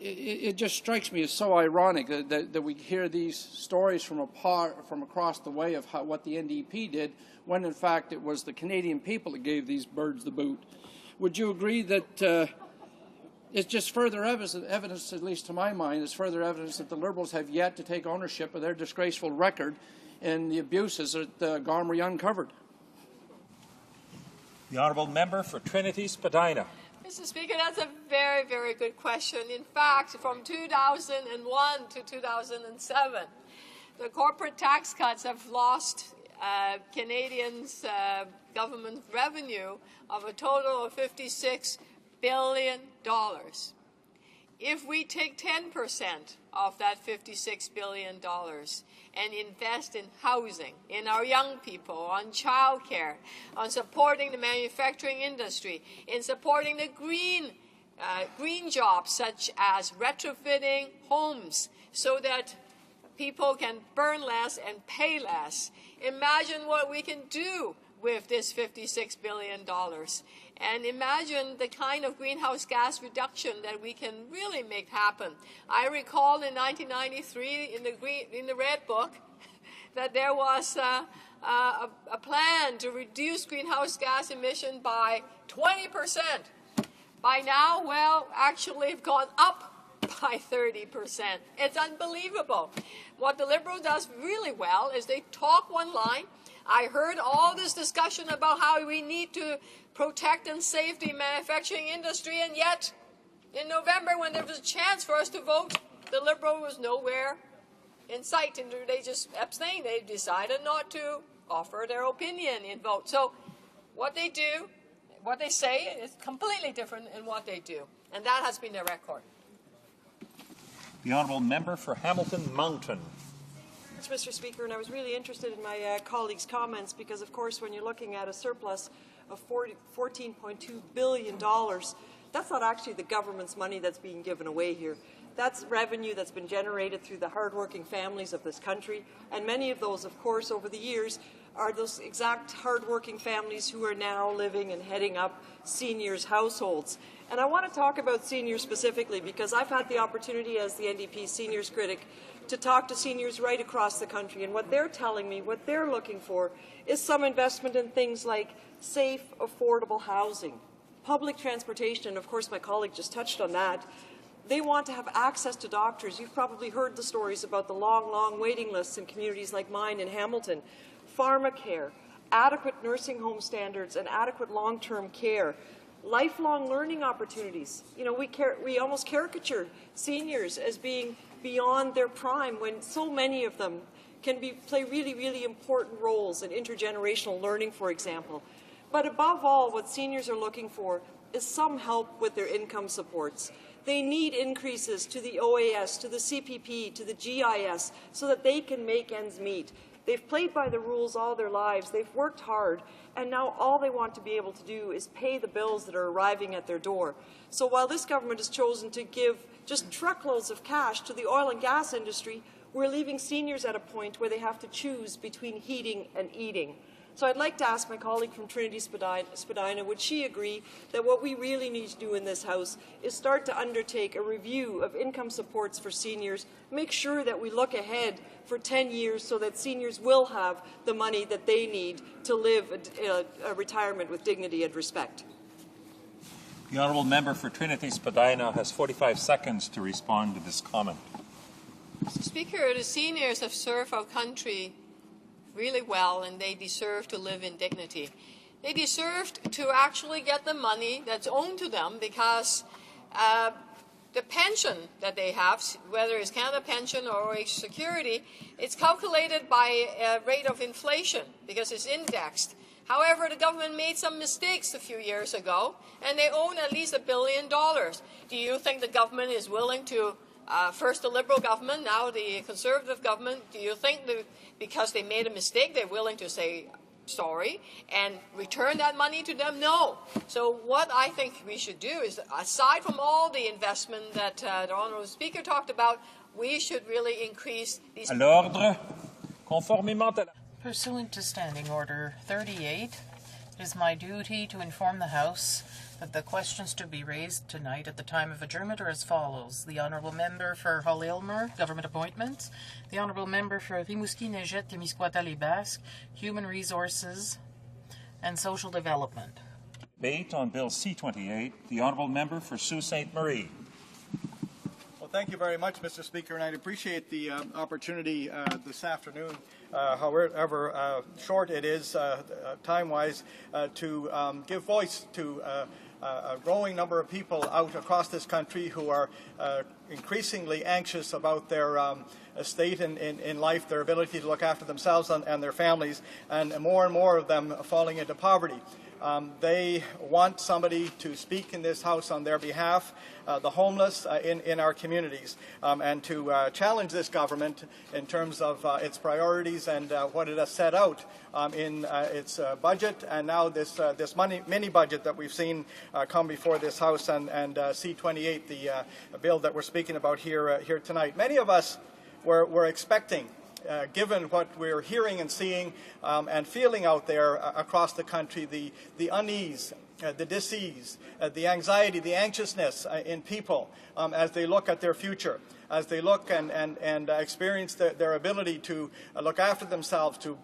it just strikes me as so ironic that we hear these stories from across the way of what the NDP did, when in fact it was the Canadian people that gave these birds the boot. Would you agree that it's just further evidence, at least to my mind, is further evidence that the Liberals have yet to take ownership of their disgraceful record and the abuses that Gomery uncovered? The honourable member for Trinity Spadina. Mr. Speaker, that's a very, very good question. In fact, from 2001 to 2007, the corporate tax cuts have lost Canadians' government revenue of a total of $56 billion. If we take 10% of that $56 billion and invest in housing, in our young people, on childcare, on supporting the manufacturing industry, in supporting the green jobs such as retrofitting homes so that people can burn less and pay less. Imagine what we can do with this $56 billion. And imagine the kind of greenhouse gas reduction that we can really make happen. I recall in 1993 in the Red Book that there was a plan to reduce greenhouse gas emission by 20%. By now, well, actually it's gone up by 30%. It's unbelievable. What the Liberals does really well is they talk one line. I heard all this discussion about how we need to protect and save the manufacturing industry, and yet in November, when there was a chance for us to vote, the Liberal was nowhere in sight, and they just abstained. They decided not to offer their opinion in vote. So what they do, what they say is completely different in what they do, and that has been their record. The honourable member for Hamilton Mountain. Mr. Speaker, and I was really interested in my colleagues' comments because, of course, when you're looking at a surplus of $14.2 billion, that's not actually the government's money that's being given away here. That's revenue that's been generated through the hardworking families of this country, and many of those, of course, over the years are those exact hardworking families who are now living and heading up seniors' households. And I want to talk about seniors specifically because I've had the opportunity as the NDP seniors critic to talk to seniors right across the country, and what they're telling me, what they're looking for, is some investment in things like safe, affordable housing, public transportation, and of course my colleague just touched on that. They want to have access to doctors. You've probably heard the stories about the long, long waiting lists in communities like mine in Hamilton. Pharmacare, adequate nursing home standards, and adequate long-term care. Lifelong learning opportunities. You know, we almost caricature seniors as being beyond their prime when so many of them can play really, really important roles in intergenerational learning, for example. But above all, what seniors are looking for is some help with their income supports. They need increases to the OAS, to the CPP, to the GIS, so that they can make ends meet. They've played by the rules all their lives. They've worked hard. And now all they want to be able to do is pay the bills that are arriving at their door. So while this government has chosen to give just truckloads of cash to the oil and gas industry, we're leaving seniors at a point where they have to choose between heating and eating. So I'd like to ask my colleague from Trinity Spadina, would she agree that what we really need to do in this House is start to undertake a review of income supports for seniors, make sure that we look ahead for 10 years so that seniors will have the money that they need to live a retirement with dignity and respect? The honourable member for Trinity Spadina has 45 seconds to respond to this comment. Mr. Speaker, the seniors have served our country really well, and they deserve to live in dignity. They deserve to actually get the money that's owed to them because the pension that they have, whether it's Canada Pension or Social Security, it's calculated by a rate of inflation because it's indexed. However, the government made some mistakes a few years ago, and they own at least $1 billion. Do you think the government is willing to, first the Liberal government, now the Conservative government, do you think that because they made a mistake, they're willing to say sorry and return that money to them? No. So what I think we should do is, aside from all the investment that the Honourable Speaker talked about, we should really increase these... À l'ordre, conformément à la... Pursuant to Standing Order 38, it is my duty to inform the House that the questions to be raised tonight at the time of adjournment are as follows. The Honourable Member for Hull-Aylmer, Government Appointments. The Honourable Member for Rimouski-Neigette, Témiscouata-les-Basques, Human Resources and Social Development. Debate on Bill C-28. The Honourable Member for Sault Ste. Marie. Well, thank you very much, Mr. Speaker, and I'd appreciate the opportunity this afternoon, however short it is time-wise, to give voice to a growing number of people out across this country who are increasingly anxious about their state in life, their ability to look after themselves and their families, and more of them falling into poverty. They want somebody to speak in this House on their behalf, the homeless in our communities, and to challenge this government in terms of its priorities and what it has set out in its budget, and now this mini-budget that we've seen come before this House, and C-28, the bill that we're speaking about here tonight. Many of us were expecting, given what we're hearing and seeing and feeling out there across the country, the unease, the dis-ease, the anxiety, the anxiousness in people as they look at their future, as they look and experience their ability to look after themselves, to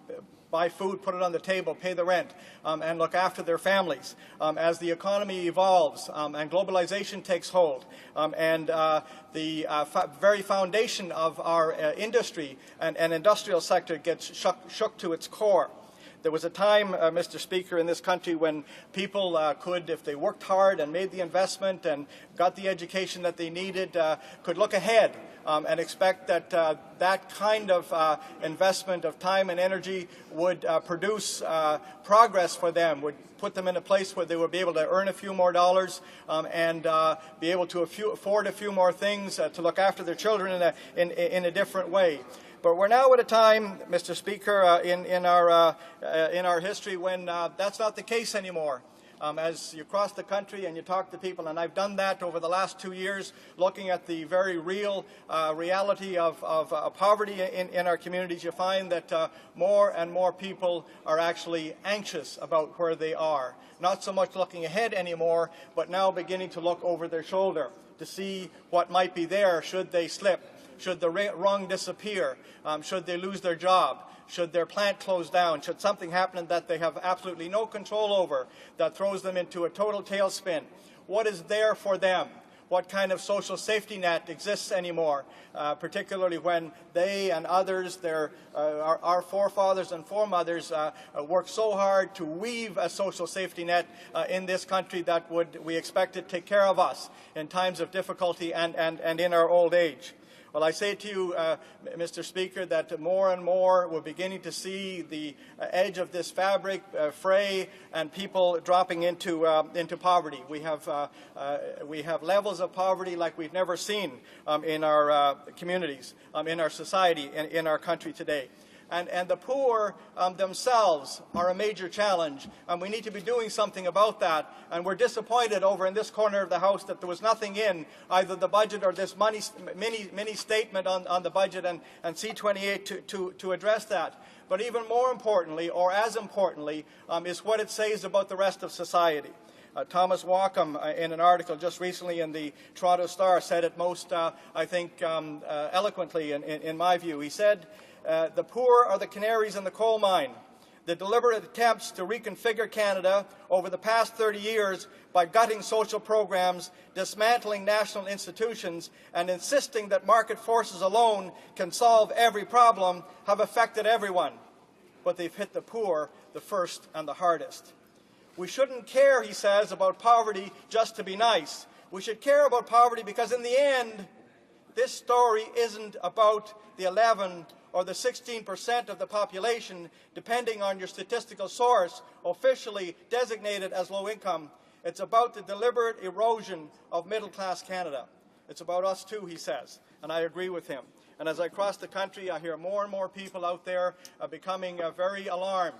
buy food, put it on the table, pay the rent, and look after their families. As the economy evolves and globalization takes hold, and the very foundation of our industry and industrial sector gets shook to its core. There was a time, Mr. Speaker, in this country when people could, if they worked hard and made the investment and got the education that they needed, could look ahead and expect that that kind of investment of time and energy would produce progress for them, would put them in a place where they would be able to earn a few more dollars and be able to afford a few more things, to look after their children in a different way. But we're now at a time, Mr. Speaker, in our history when that's not the case anymore. As you cross the country and you talk to people, and I've done that over the last 2 years, looking at the very real reality of poverty in our communities, you find that more and more people are actually anxious about where they are. Not so much looking ahead anymore, but now beginning to look over their shoulder to see what might be there should they slip, should the rung disappear, should they lose their job, should their plant close down, should something happen that they have absolutely no control over that throws them into a total tailspin. What is there for them? What kind of social safety net exists anymore, particularly when they and others, our forefathers and foremothers, worked so hard to weave a social safety net in this country that we expect to take care of us in times of difficulty and in our old age. Well, I say to you, Mr. Speaker, that more and more we're beginning to see the edge of this fabric fray and people dropping into poverty. We have levels of poverty like we've never seen in our communities, in our society, in our country today. And the poor themselves are a major challenge, and we need to be doing something about that. And we're disappointed over in this corner of the House that there was nothing in either the budget or this mini statement on the budget and C-28 to address that. But even more importantly, or as importantly, is what it says about the rest of society. Thomas Walkham, in an article just recently in the Toronto Star, said it most, I think, eloquently in my view. He said, the poor are the canaries in the coal mine. The deliberate attempts to reconfigure Canada over the past 30 years by gutting social programs, dismantling national institutions, and insisting that market forces alone can solve every problem have affected everyone. But they've hit the poor the first and the hardest. We shouldn't care, he says, about poverty just to be nice. We should care about poverty because in the end, this story isn't about the 11 or the 16% of the population, depending on your statistical source, officially designated as low income. It's about the deliberate erosion of middle-class Canada. It's about us too, he says, and I agree with him. And as I cross the country, I hear more and more people out there becoming very alarmed.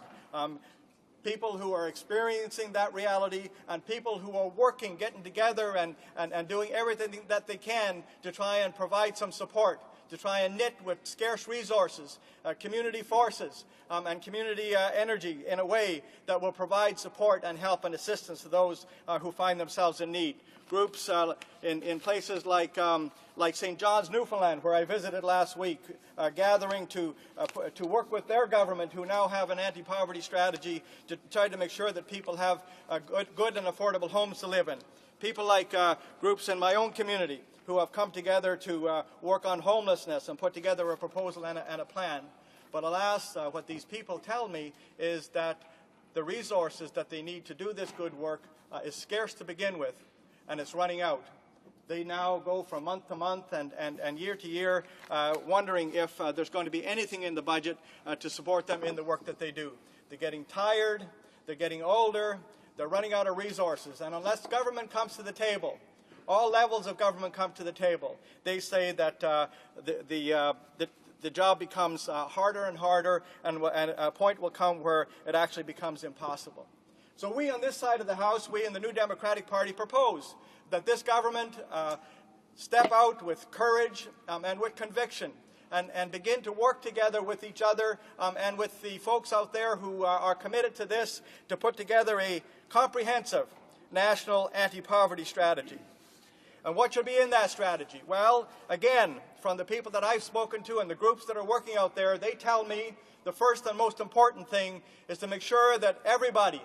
People who are experiencing that reality and people who are working, getting together and doing everything that they can to try and provide some support, to try and knit with scarce resources, community forces, and community energy in a way that will provide support and help and assistance to those who find themselves in need. Groups in places like St. John's, Newfoundland, where I visited last week, gathering to work with their government, who now have an anti-poverty strategy to try to make sure that people have good and affordable homes to live in. People like groups in my own community who have come together to work on homelessness and put together a proposal and a plan. But alas, what these people tell me is that the resources that they need to do this good work is scarce to begin with, and it's running out. They now go from month to month and year to year wondering if there's going to be anything in the budget to support them in the work that they do. They're getting tired, they're getting older, they're running out of resources, and unless government comes to the table, all levels of government come to the table, they say that the job becomes harder and harder, and a point will come where it actually becomes impossible. So we on this side of the House, we in the New Democratic Party, propose that this government step out with courage and with conviction and begin to work together with each other and with the folks out there who are committed to this to put together a comprehensive national anti-poverty strategy. And what should be in that strategy? Well, again, from the people that I've spoken to and the groups that are working out there, they tell me the first and most important thing is to make sure that everybody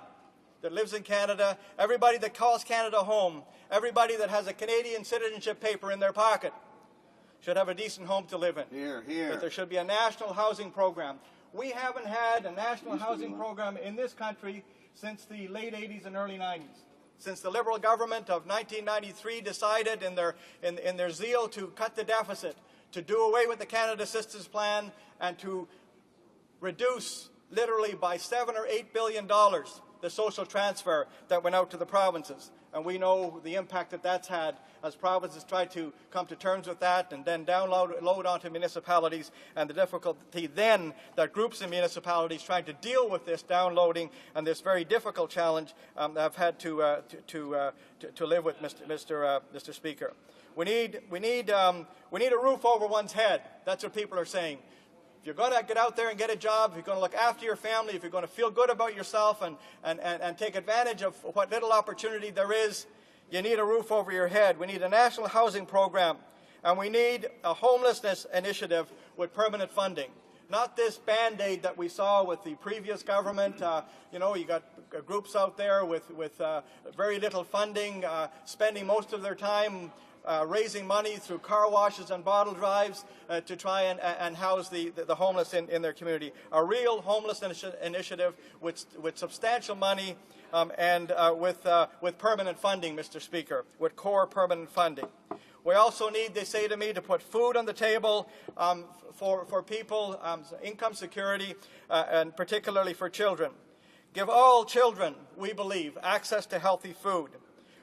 that lives in Canada, everybody that calls Canada home, everybody that has a Canadian citizenship paper in their pocket should have a decent home to live in. Here, here. That there should be a national housing program. We haven't had a national housing program in this country since the late 80s and early 90s. Since the Liberal government of 1993 decided in their zeal to cut the deficit, to do away with the Canada Assistance Plan, and to reduce literally by $7 or $8 billion the social transfer that went out to the provinces. And we know the impact that that's had as provinces try to come to terms with that and then load onto municipalities, and the difficulty then that groups in municipalities trying to deal with this downloading and this very difficult challenge have had to live with, Mr. Speaker. We need a roof over one's head. That's what people are saying. If you're going to get out there and get a job, if you're going to look after your family, if you're going to feel good about yourself and take advantage of what little opportunity there is, you need a roof over your head. We need a national housing program, and we need a homelessness initiative with permanent funding. Not this Band-Aid that we saw with the previous government. You got groups out there with very little funding, spending most of their time raising money through car washes and bottle drives to try and house the homeless in their community. A real homeless initiative with substantial money and with permanent funding, Mr. Speaker, with core permanent funding. We also need, they say to me, to put food on the table for people, income security, and particularly for children. Give all children, we believe, access to healthy food.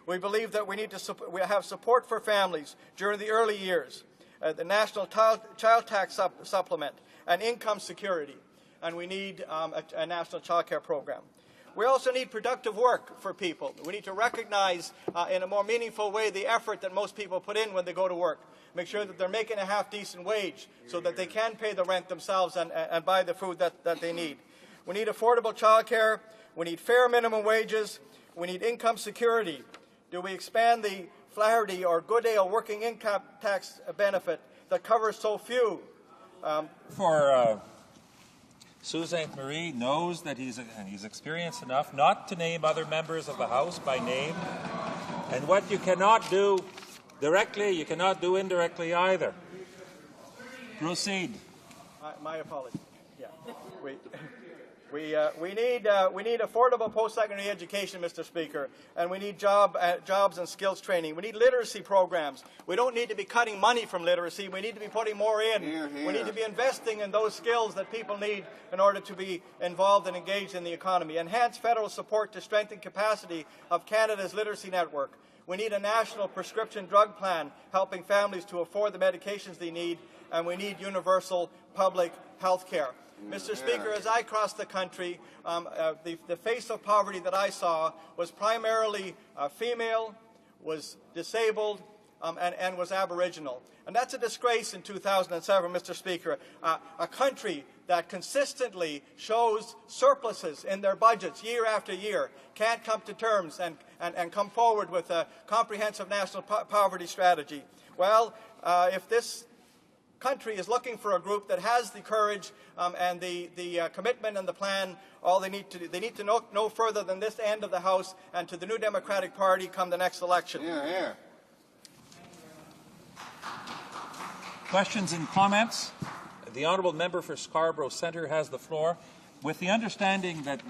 We believe that we need to have support for families during the early years, the National Child Tax Supplement, and income security, and we need a national child care program. We also need productive work for people. We need to recognize in a more meaningful way the effort that most people put in when they go to work. Make sure that they're making a half-decent wage so that they can pay the rent themselves and buy the food that they need. We need affordable child care. We need fair minimum wages. We need income security. Do we expand the Flaherty or Goodale working income tax benefit that covers so few? Sault Ste. Marie knows that he's experienced enough not to name other members of the House by name. And what you cannot do directly, you cannot do indirectly either. Proceed. My apologies. Yeah. We need affordable post-secondary education, Mr. Speaker, and we need jobs and skills training. We need literacy programs. We don't need to be cutting money from literacy. We need to be putting more in. We need to be investing in those skills that people need in order to be involved and engaged in the economy. Enhance federal support to strengthen capacity of Canada's literacy network. We need a national prescription drug plan helping families to afford the medications they need, and we need universal public health care. Mr. Speaker, as I crossed the country, the face of poverty that I saw was primarily female, was disabled, and was Aboriginal. And that's a disgrace in 2007, Mr. Speaker. A country that consistently shows surpluses in their budgets year after year can't come to terms and come forward with a comprehensive national poverty strategy. Well, if this country is looking for a group that has the courage and the commitment and the plan, they need to know no further than this end of the House and to the New Democratic Party come the next election. Questions and comments? The honourable member for Scarborough Centre has the floor, with the understanding that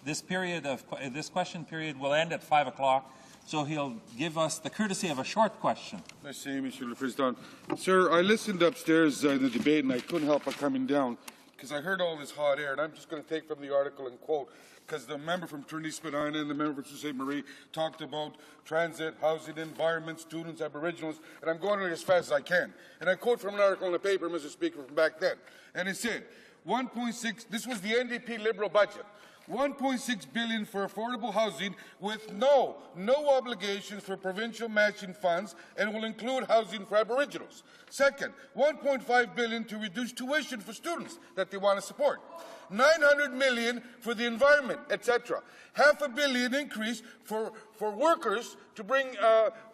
this question period will end at 5 o'clock. So he'll give us the courtesy of a short question. Merci, Monsieur le Président. Sir, I listened upstairs in the debate and I couldn't help but coming down because I heard all this hot air, and I'm just going to take from the article and quote, because the member from Trinity Spadina and the member from Sault Ste. Marie talked about transit, housing, environment, students, Aboriginals, and I'm going as fast as I can. And I quote from an article in the paper, Mr. Speaker, from back then, and it said, 1.6, this was the NDP Liberal budget, 1.6 billion for affordable housing with no obligations for provincial matching funds, and will include housing for Aboriginals. Second, 1.5 billion to reduce tuition for students that they want to support. 900 million for the environment, etc. $500 million increase for workers to bring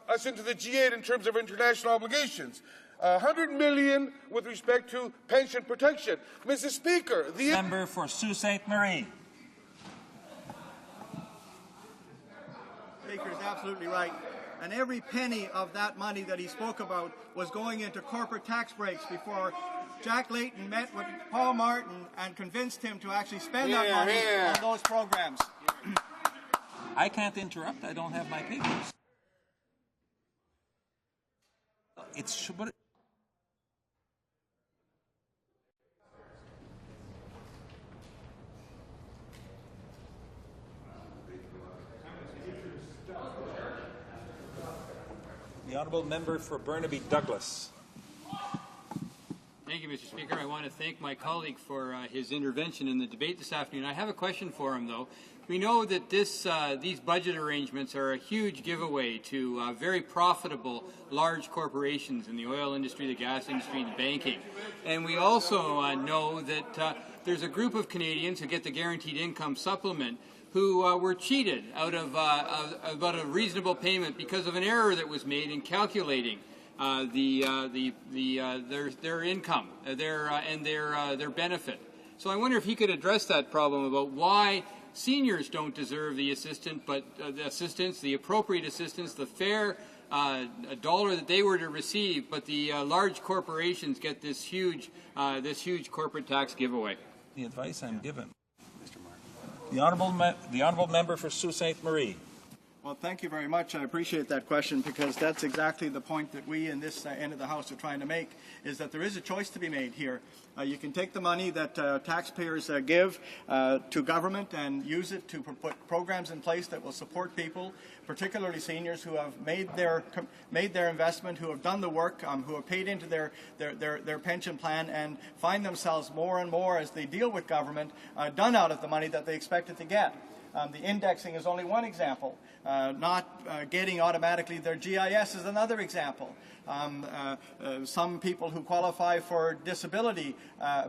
us into the G8 in terms of international obligations. 100 million with respect to pension protection. Mr. Speaker, the member for Sault Ste. Marie. Speaker is absolutely right. And every penny of that money that he spoke about was going into corporate tax breaks before Jack Layton met with Paul Martin and convinced him to actually spend that money on those programs. I can't interrupt. I don't have my papers. The honourable member for Burnaby Douglas. Thank you, Mr. Speaker. I want to thank my colleague for his intervention in the debate this afternoon. I have a question for him, though. We know that these budget arrangements are a huge giveaway to very profitable large corporations in the oil industry, the gas industry, and the banking. And we also know that there's a group of Canadians who get the guaranteed income supplement who were cheated out of about a reasonable payment because of an error that was made in calculating their income, their benefit. So I wonder if he could address that problem about why seniors don't deserve the assistance, but the appropriate assistance, the fair dollar that they were to receive, but the large corporations get this huge corporate tax giveaway. The advice I'm given. The honourable member for Sault Ste. Marie. Well, thank you very much. I appreciate that question because that's exactly the point that we in this end of the House are trying to make, is that there is a choice to be made here. You can take the money that taxpayers give to government and use it to put programs in place that will support people, particularly seniors who have made their investment, who have done the work, who have paid into their pension plan and find themselves more and more as they deal with government done out of the money that they expected to get. The indexing is only one example. Not getting automatically their GIS is another example. Some people who qualify for disability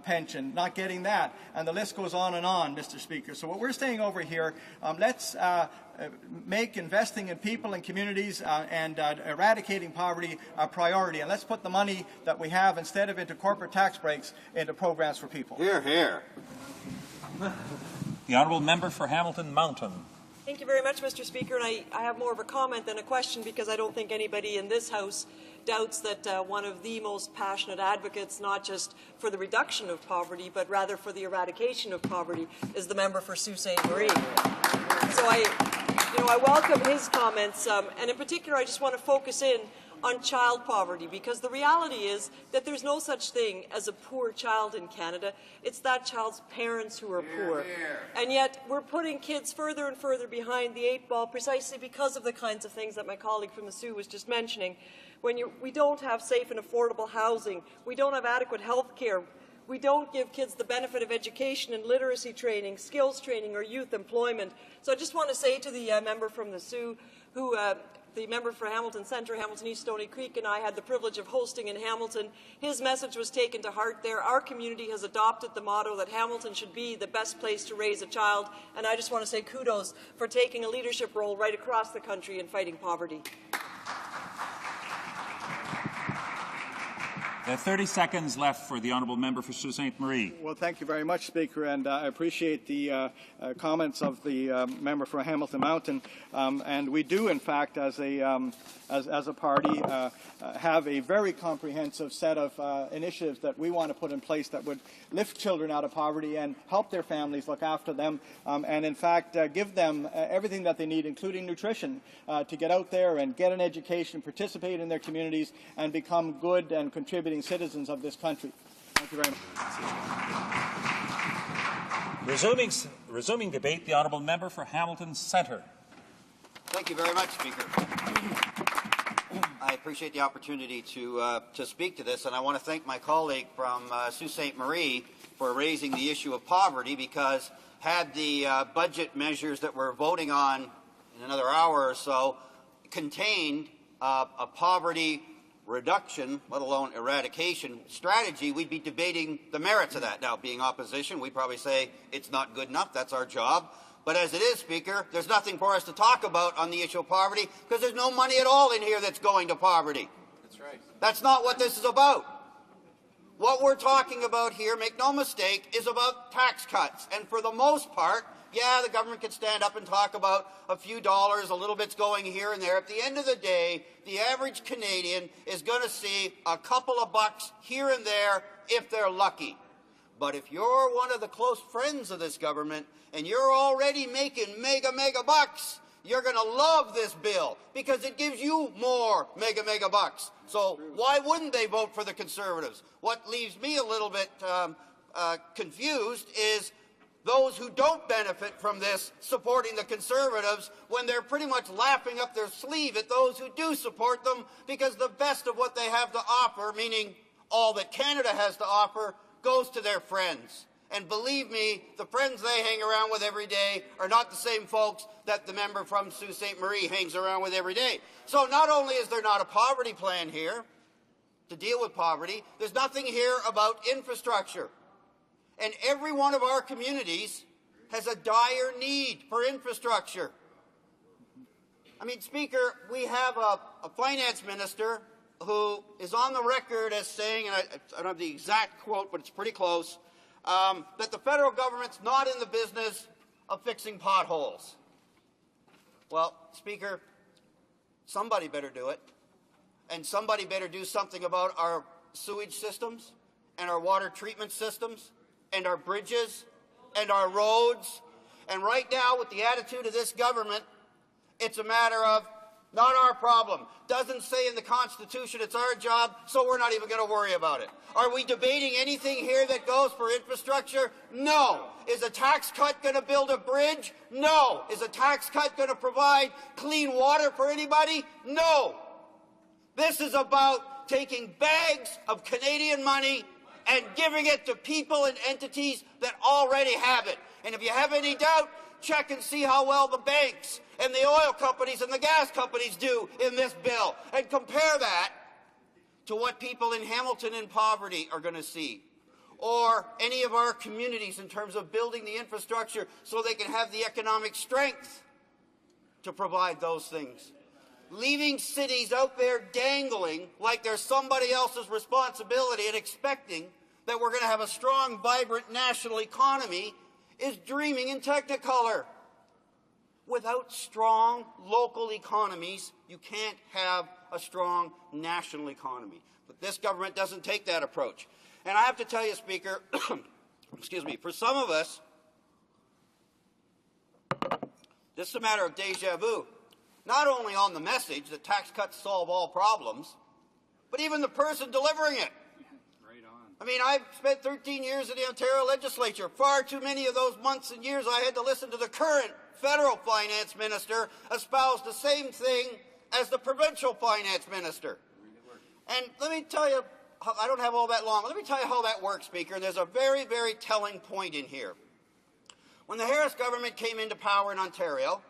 pension, not getting that. And the list goes on and on, Mr. Speaker. So what we're saying over here, let's make investing in people and communities and eradicating poverty a priority. And let's put the money that we have, instead of into corporate tax breaks, into programs for people. Hear, hear. The honourable member for Hamilton Mountain. Thank you very much, Mr. Speaker. And I have more of a comment than a question because I don't think anybody in this House doubts that one of the most passionate advocates, not just for the reduction of poverty, but rather for the eradication of poverty, is the member for Sault Ste. Marie. So I welcome his comments, and in particular, I just want to focus in on child poverty, because the reality is that there's no such thing as a poor child in Canada. It's that child's parents who are poor. And yet we're putting kids further and further behind the 8 ball precisely because of the kinds of things that my colleague from the Sioux was just mentioning. When we don't have safe and affordable housing, we don't have adequate health care, we don't give kids the benefit of education and literacy training, skills training, or youth employment. So I just want to say to the member from the Sioux, who the member for Hamilton Centre, Hamilton East, Stony Creek, and I had the privilege of hosting in Hamilton. His message was taken to heart there. Our community has adopted the motto that Hamilton should be the best place to raise a child, and I just want to say kudos for taking a leadership role right across the country in fighting poverty. 30 seconds left for the honourable member for Sault Ste. Marie. Well, thank you very much, Speaker, and I appreciate the comments of the member for Hamilton Mountain. And we do, in fact, as a party, have a very comprehensive set of initiatives that we want to put in place that would lift children out of poverty and help their families, look after them, and in fact give them everything that they need, including nutrition, to get out there and get an education, participate in their communities, and become good and contributing citizens of this country. Thank you very much. Resuming debate, the honourable member for Hamilton Centre. Thank you very much, Speaker. I appreciate the opportunity to speak to this, and I want to thank my colleague from Sault Ste. Marie for raising the issue of poverty, because had the budget measures that we're voting on in another hour or so contained a poverty reduction, let alone eradication strategy, we'd be debating the merits of that. Now, being opposition, we'd probably say it's not good enough, that's our job. But as it is, Speaker, there's nothing for us to talk about on the issue of poverty because there's no money at all in here that's going to poverty. That's right. That's not what this is about. What we're talking about here, make no mistake, is about tax cuts. And for the most part, yeah, the government can stand up and talk about a few dollars, a little bit's going here and there. At the end of the day, the average Canadian is going to see a couple of bucks here and there if they're lucky. But if you're one of the close friends of this government and you're already making mega bucks, you're going to love this bill because it gives you more mega bucks. So why wouldn't they vote for the Conservatives? What leaves me a little bit confused is those who don't benefit from this supporting the Conservatives when they're pretty much laughing up their sleeve at those who do support them, because the best of what they have to offer, meaning all that Canada has to offer, goes to their friends. And believe me, the friends they hang around with every day are not the same folks that the member from Sault Ste. Marie hangs around with every day. So not only is there not a poverty plan here to deal with poverty, there's nothing here about infrastructure. And every one of our communities has a dire need for infrastructure. I mean, Speaker, we have a finance minister who is on the record as saying, and I don't have the exact quote, but it's pretty close, that the federal government's not in the business of fixing potholes. Well, Speaker, somebody better do it. And somebody better do something about our sewage systems and our water treatment systems and our bridges and our roads. And right now, with the attitude of this government, it's a matter of not our problem. Doesn't say in the Constitution it's our job, so we're not even going to worry about it. Are we debating anything here that goes for infrastructure? No. Is a tax cut going to build a bridge? No. Is a tax cut going to provide clean water for anybody? No. This is about taking bags of Canadian money and giving it to people and entities that already have it. And if you have any doubt, check and see how well the banks and the oil companies and the gas companies do in this bill, and compare that to what people in Hamilton in poverty are going to see, or any of our communities in terms of building the infrastructure so they can have the economic strength to provide those things. Leaving cities out there dangling like they're somebody else's responsibility and expecting that we're going to have a strong, vibrant national economy is dreaming in Technicolor. Without strong local economies, you can't have a strong national economy. But this government doesn't take that approach. And I have to tell you, Speaker, excuse me, for some of us, this is a matter of deja vu. Not only on the message that tax cuts solve all problems, but even the person delivering it. Right on. I mean, I've spent 13 years in the Ontario legislature. Far too many of those months and years I had to listen to the current federal finance minister espouse the same thing as the provincial finance minister. And let me tell you, I don't have all that long, but let me tell you how that works, Speaker. There's a very, very telling point in here. When the Harris government came into power in Ontario,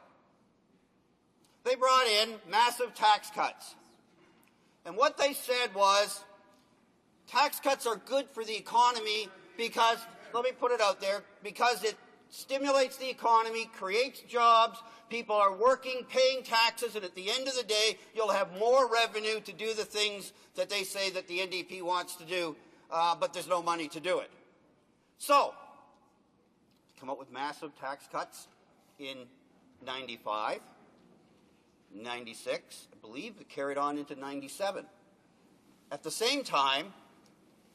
they brought in massive tax cuts. And what they said was, tax cuts are good for the economy because, let me put it out there, because it stimulates the economy, creates jobs, people are working, paying taxes, and at the end of the day, you'll have more revenue to do the things that they say that the NDP wants to do, but there's no money to do it. So, come up with massive tax cuts in 95, 96, I believe it carried on into 97. At the same time,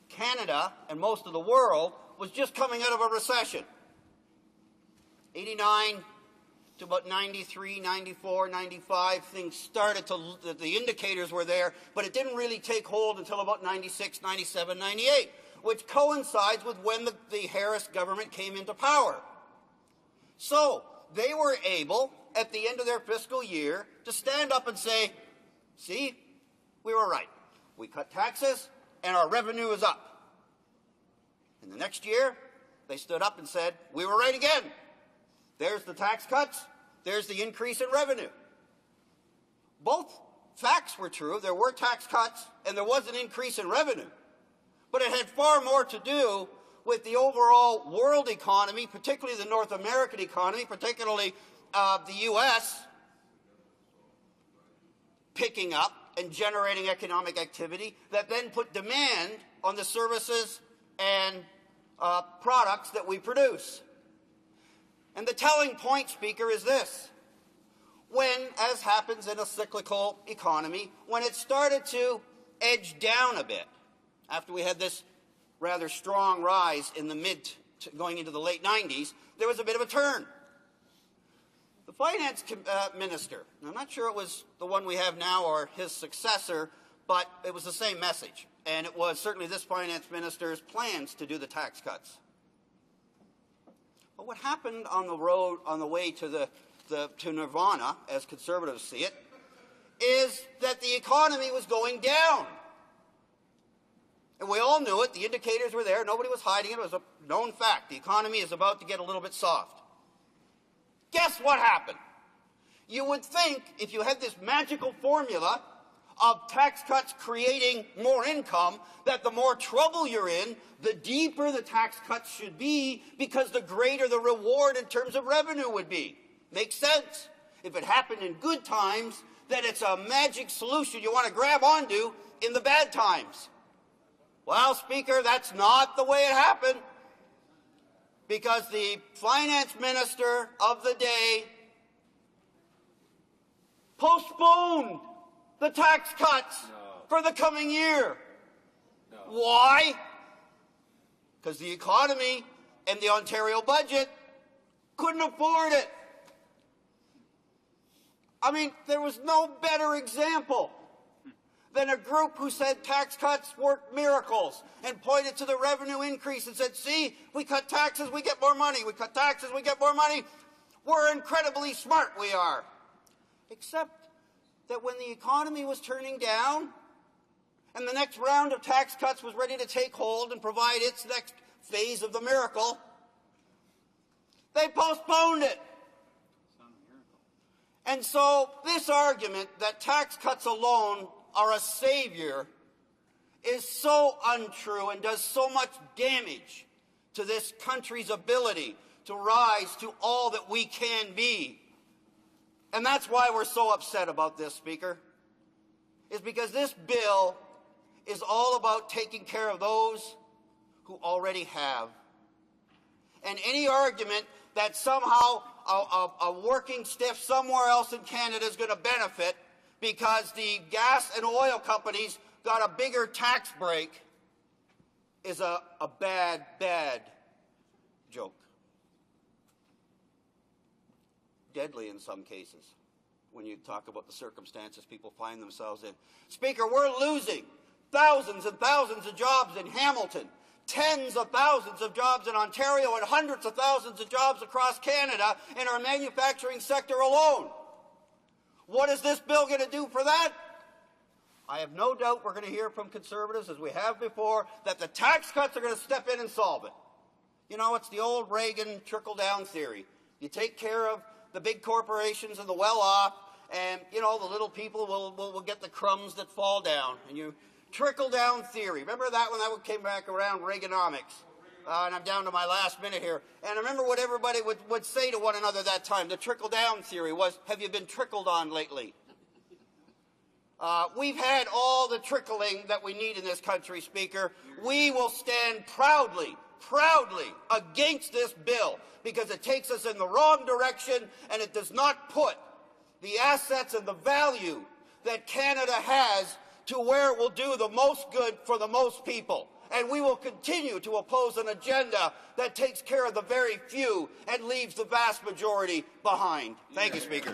Canada and most of the world was just coming out of a recession. 89 to about 93, 94, 95, things started to, the indicators were there, but it didn't really take hold until about 96, 97, 98, which coincides with when the Harris government came into power. So, they were able, at the end of their fiscal year, to stand up and say, see, we were right. We cut taxes, and our revenue is up. And the next year, they stood up and said, we were right again. There's the tax cuts, there's the increase in revenue. Both facts were true. There were tax cuts, and there was an increase in revenue. But it had far more to do with the overall world economy, particularly the North American economy, particularly the U.S., picking up and generating economic activity that then put demand on the services and products that we produce. And the telling point, Speaker, is this. When, as happens in a cyclical economy, when it started to edge down a bit, after we had this rather strong rise in the going into the late 90s, there was a bit of a turn. The finance minister, I'm not sure it was the one we have now or his successor, but it was the same message. And it was certainly this finance minister's plans to do the tax cuts. But what happened on the road, on the way to to Nirvana, as conservatives see it, is that the economy was going down. And we all knew it. The indicators were there. Nobody was hiding it. It was a known fact. The economy is about to get a little bit soft. Guess what happened? You would think if you had this magical formula of tax cuts creating more income, that the more trouble you're in, the deeper the tax cuts should be, because the greater the reward in terms of revenue would be. Makes sense. If it happened in good times, then it's a magic solution you want to grab onto in the bad times. Well, Speaker, that's not the way it happened, because the finance minister of the day postponed the tax cuts for the coming year. Why? Because the economy and the Ontario budget couldn't afford it. I mean, there was no better example than a group who said tax cuts work miracles and pointed to the revenue increase and said, see, we cut taxes, we get more money. We cut taxes, we get more money. We're incredibly smart, we are. Except that when the economy was turning down and the next round of tax cuts was ready to take hold and provide its next phase of the miracle, they postponed it. And so this argument that tax cuts alone are a savior is so untrue and does so much damage to this country's ability to rise to all that we can be. And that's why we're so upset about this, Speaker, is because this bill is all about taking care of those who already have. And any argument that somehow a working stiff somewhere else in Canada is going to benefit because the gas and oil companies got a bigger tax break is a bad, bad joke. Deadly in some cases when you talk about the circumstances people find themselves in. Speaker, we're losing thousands and thousands of jobs in Hamilton, tens of thousands of jobs in Ontario, and hundreds of thousands of jobs across Canada in our manufacturing sector alone. What is this bill going to do for that? I have no doubt we're going to hear from Conservatives, as we have before, that the tax cuts are going to step in and solve it. You know, it's the old Reagan trickle-down theory. You take care of the big corporations and the well-off, and, you know, the little people will get the crumbs that fall down. And you trickle-down theory. Remember that when that came back around, Reaganomics? And I'm down to my last minute here. And I remember what everybody would say to one another that time. The trickle-down theory was, have you been trickled on lately? We've had all the trickling that we need in this country, Speaker. We will stand proudly against this bill because it takes us in the wrong direction and it does not put the assets and the value that Canada has to where it will do the most good for the most people. And we will continue to oppose an agenda that takes care of the very few and leaves the vast majority behind. Thank you, Speaker.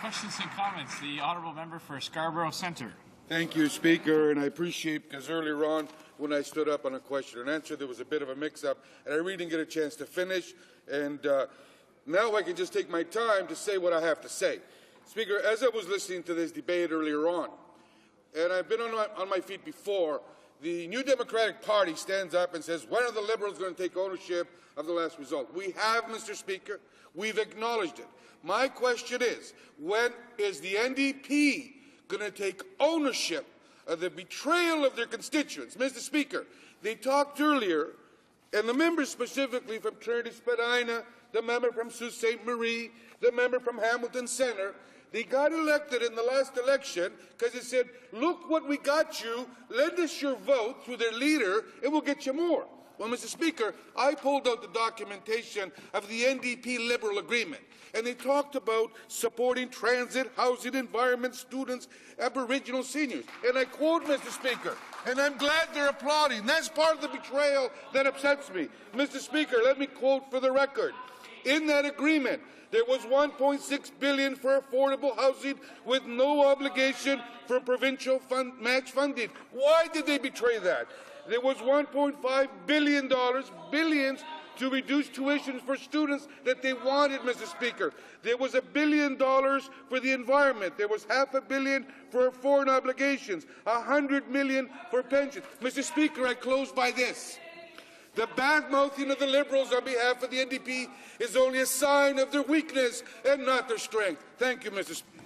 Questions and comments. The honourable member for Scarborough Centre. Thank you, Speaker, and I appreciate, because earlier on when I stood up on a question and answer, there was a bit of a mix-up, and I really didn't get a chance to finish, and now I can just take my time to say what I have to say. Speaker, as I was listening to this debate earlier on, and I've been on my feet before, the New Democratic Party stands up and says, when are the Liberals going to take ownership of the last result? We have, Mr. Speaker. We've acknowledged it. My question is, when is the NDP going to take ownership of the betrayal of their constituents? Mr. Speaker, they talked earlier, and the members specifically from Trinity Spadina, the member from Sault Ste. Marie, the member from Hamilton Centre, they got elected in the last election because they said, look what we got you, lend us your vote through their leader, and we'll get you more. Well, Mr. Speaker, I pulled out the documentation of the NDP Liberal Agreement, and they talked about supporting transit, housing, environment, students, Aboriginal seniors. And I quote, Mr. Speaker, and I'm glad they're applauding. That's part of the betrayal that upsets me. Mr. Speaker, let me quote for the record. In that agreement, there was $1.6 billion for affordable housing with no obligation for provincial match funding. Why did they betray that? There was $1.5 billion, billions, to reduce tuition for students that they wanted, Mr. Speaker. There was $1 billion for the environment. There was $500 million for foreign obligations, $100 million for pensions. Mr. Speaker, I close by this. The bad-mouthing of the Liberals on behalf of the NDP is only a sign of their weakness and not their strength. Thank you, Mr. Speaker.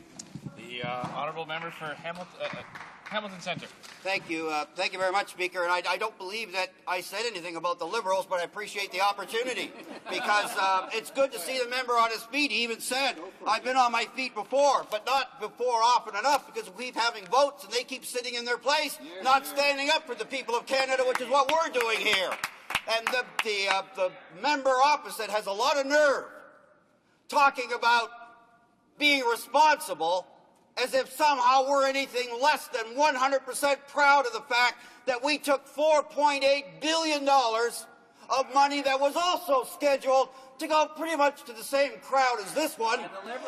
The honourable member for Hamilton Centre. Thank you. Thank you very much, Speaker. And I don't believe that I said anything about the Liberals, but I appreciate the opportunity because it's good to see the member on his feet. He even said, I've been on my feet before, but not before often enough because we keep having votes and they keep sitting in their place, not standing up for the people of Canada, which is what we're doing here. And the member opposite has a lot of nerve talking about being responsible as if somehow we're anything less than 100% proud of the fact that we took $4.8 billion of money that was also scheduled to go pretty much to the same crowd as this one,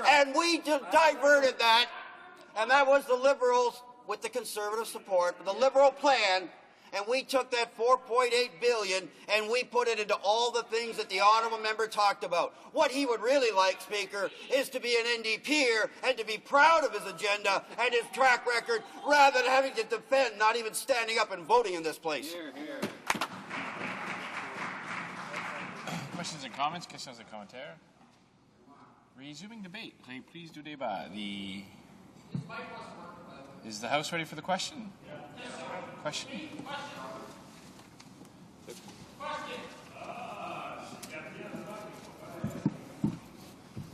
and we just diverted that, and that was the Liberals with the Conservative support, the Liberal plan. And we took that $4.8 billion and we put it into all the things that the honourable member talked about. What he would really like, Speaker, is to be an NDPer and to be proud of his agenda and his track record rather than having to defend not even standing up and voting in this place. Hear, hear. Questions and comments? Questions and commentaires? Resuming debate. Please do débat. Is the House ready for the question? Question.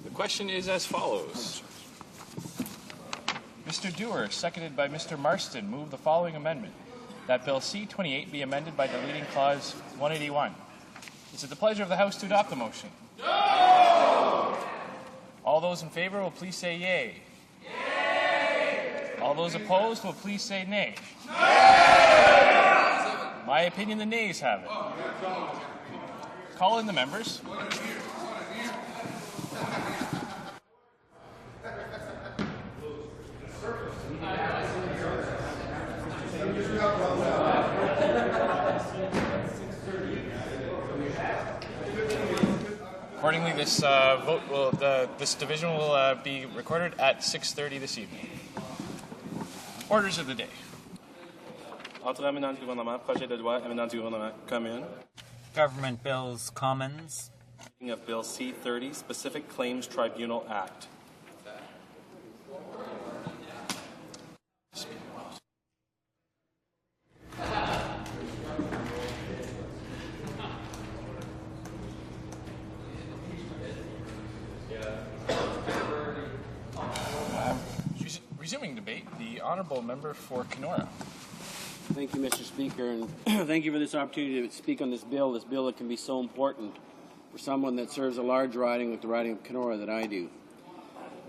The question is as follows. Mr. Dewar, seconded by Mr. Marston, moved the following amendment, that Bill C-28 be amended by deleting Clause 181. Is it the pleasure of the House to adopt the motion? No! All All those in favor will please say yay. Yay! All those opposed will please say nay. Nay! My opinion, the nays have it. Call in the members. Accordingly, this this division will be recorded at 6:30 this evening. Orders of the day. Government bills, Commons. Of Bill C-30, Specific Claims Tribunal Act. Resuming debate, the Honourable Member for Kenora. Thank you, Mr. Speaker, and thank you for this opportunity to speak on this bill that can be so important for someone that serves a large riding like the riding of Kenora that I do.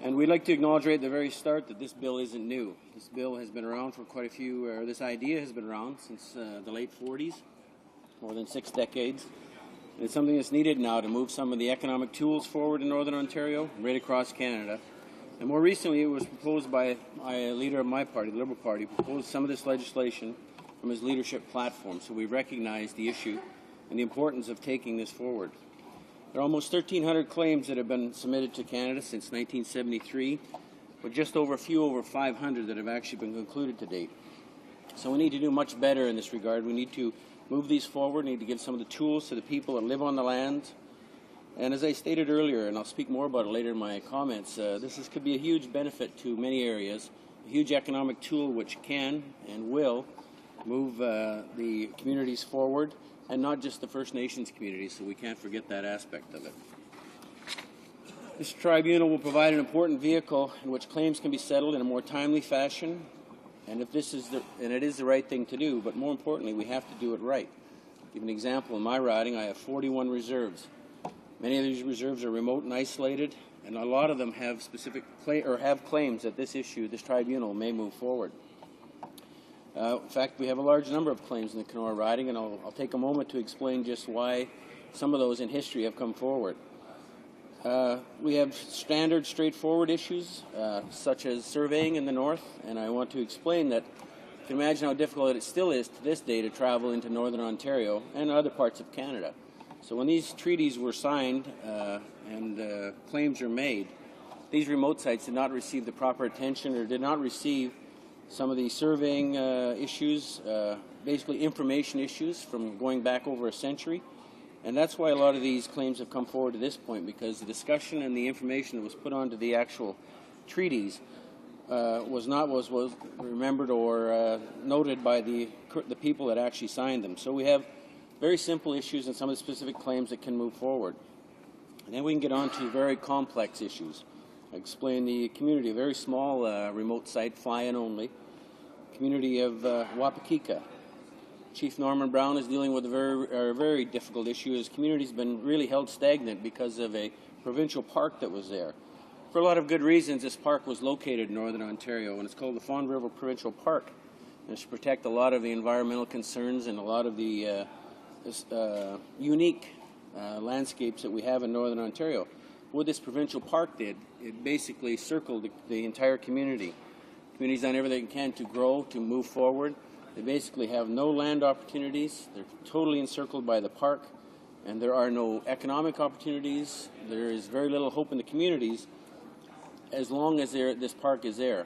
And we'd like to acknowledge right at the very start that this bill isn't new. This bill has been around for quite a few, or this idea has been around since the late 40s, more than 6 decades. And it's something that's needed now to move some of the economic tools forward in Northern Ontario, right across Canada. And more recently, it was proposed by a leader of my party, the Liberal Party, proposed some of this legislation from his leadership platform. So we recognize the issue and the importance of taking this forward. There are almost 1,300 claims that have been submitted to Canada since 1973, but just over 500 that have actually been concluded to date. So we need to do much better in this regard. We need to move these forward. We need to give some of the tools to the people that live on the land. And as I stated earlier, and I'll speak more about it later in my comments, this could be a huge benefit to many areas, a huge economic tool which can and will move the communities forward, and not just the First Nations communities, so we can't forget that aspect of it. This tribunal will provide an important vehicle in which claims can be settled in a more timely fashion, and it is the right thing to do, but more importantly, we have to do it right. I'll give an example. In my riding, I have 41 reserves. Many of these reserves are remote and isolated, and a lot of them have claims that this tribunal may move forward. In fact, we have a large number of claims in the Kenora riding, and I'll take a moment to explain just why some of those in history have come forward. We have standard, straightforward issues, such as surveying in the north, and I want to explain that you can imagine how difficult it still is to this day to travel into Northern Ontario and other parts of Canada. So when these treaties were signed and claims are made, these remote sites did not receive the proper attention or did not receive some of the surveying issues, basically information issues from going back over a century. And that's why a lot of these claims have come forward to this point, because the discussion and the information that was put onto the actual treaties was remembered or noted by the people that actually signed them. So we have very simple issues and some of the specific claims that can move forward. And then we can get on to very complex issues. I explain the community, a very small remote site, fly-in only, community of Wapakika. Chief Norman Brown is dealing with a very difficult issue. His community's been really held stagnant because of a provincial park that was there. For a lot of good reasons, this park was located in Northern Ontario, and it's called the Fawn River Provincial Park. And it's to protect a lot of the environmental concerns and a lot of the unique landscapes that we have in Northern Ontario. What this provincial park did, it basically circled the entire community. The community's done everything it can to grow, to move forward. They basically have no land opportunities. They're totally encircled by the park, and there are no economic opportunities. There is very little hope in the communities as long as this park is there.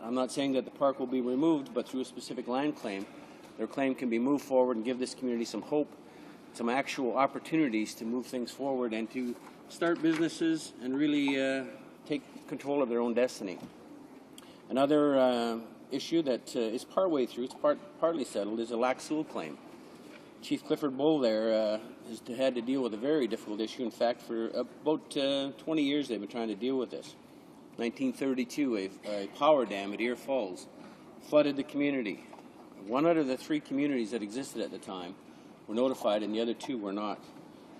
I'm not saying that the park will be removed, but through a specific land claim, their claim can be moved forward and give this community some hope, some actual opportunities to move things forward and to start businesses and really take control of their own destiny. Another issue that is partway through, it's partly settled, is a Lac Seul claim. Chief Clifford Bull there has had to deal with a very difficult issue. In fact, for about 20 years they've been trying to deal with this. 1932, a power dam at Ear Falls flooded the community. One out of the 3 communities that existed at the time were notified, and the other 2 were not.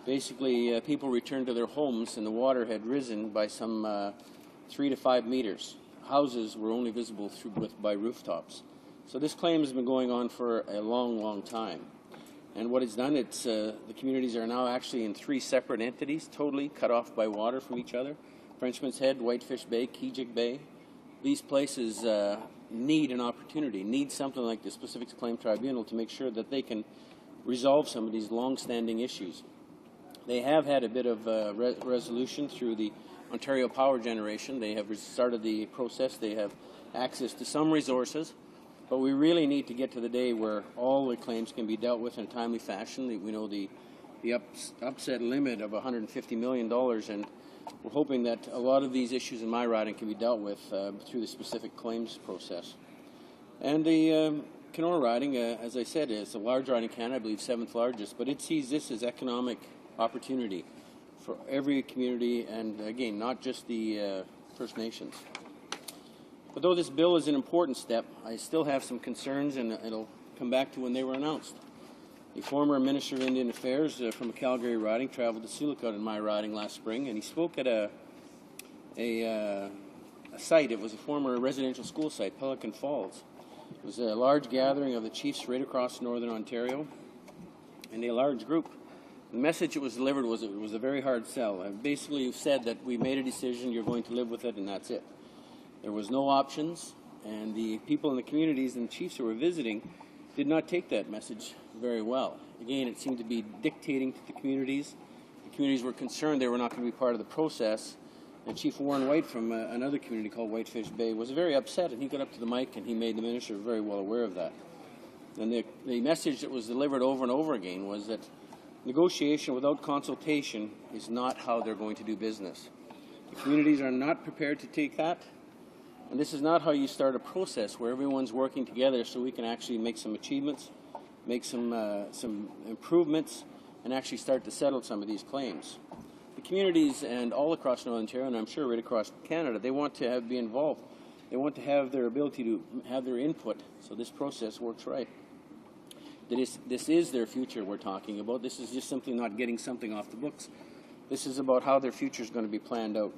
Basically, people returned to their homes and the water had risen by some 3 to 5 meters. Houses were only visible by rooftops. So this claim has been going on for a long, long time. And what it's done, the communities are now actually in 3 separate entities, totally cut off by water from each other. Frenchman's Head, Whitefish Bay, Kijik Bay. These places need an opportunity, need something like the Specific Claim Tribunal to make sure that they can resolve some of these long-standing issues. They have had a bit of resolution through the Ontario Power Generation. They have started the process. They have access to some resources. But we really need to get to the day where all the claims can be dealt with in a timely fashion. We know the upset limit of $150 million, and we're hoping that a lot of these issues in my riding can be dealt with through the specific claims process. And the Kenora riding, as I said, is a large riding in Canada, I believe 7th largest, but it sees this as economic opportunity for every community, and again, not just the First Nations. But though this bill is an important step, I still have some concerns, and it'll come back to when they were announced. The former Minister of Indian Affairs from a Calgary riding traveled to Silicon in my riding last spring, and he spoke at a site. It was a former residential school site, Pelican Falls. It was a large gathering of the chiefs right across northern Ontario, and a large group. The message that was delivered was it was a very hard sell. I basically said that we made a decision, you're going to live with it, and that's it. There was no options, and the people in the communities and the chiefs who were visiting did not take that message very well. Again, it seemed to be dictating to the communities. The communities were concerned they were not going to be part of the process, and Chief Warren White from another community called Whitefish Bay was very upset, and he got up to the mic and he made the minister very well aware of that. And the message that was delivered over and over again was that negotiation without consultation is not how they're going to do business. The communities are not prepared to take that. And this is not how you start a process where everyone's working together so we can actually make some achievements, make some improvements, and actually start to settle some of these claims. The communities and all across Northern Ontario, and I'm sure right across Canada, they want to be involved. They want to have their ability to have their input so this process works right. This is their future we're talking about. This is just simply not getting something off the books. This is about how their future is going to be planned out.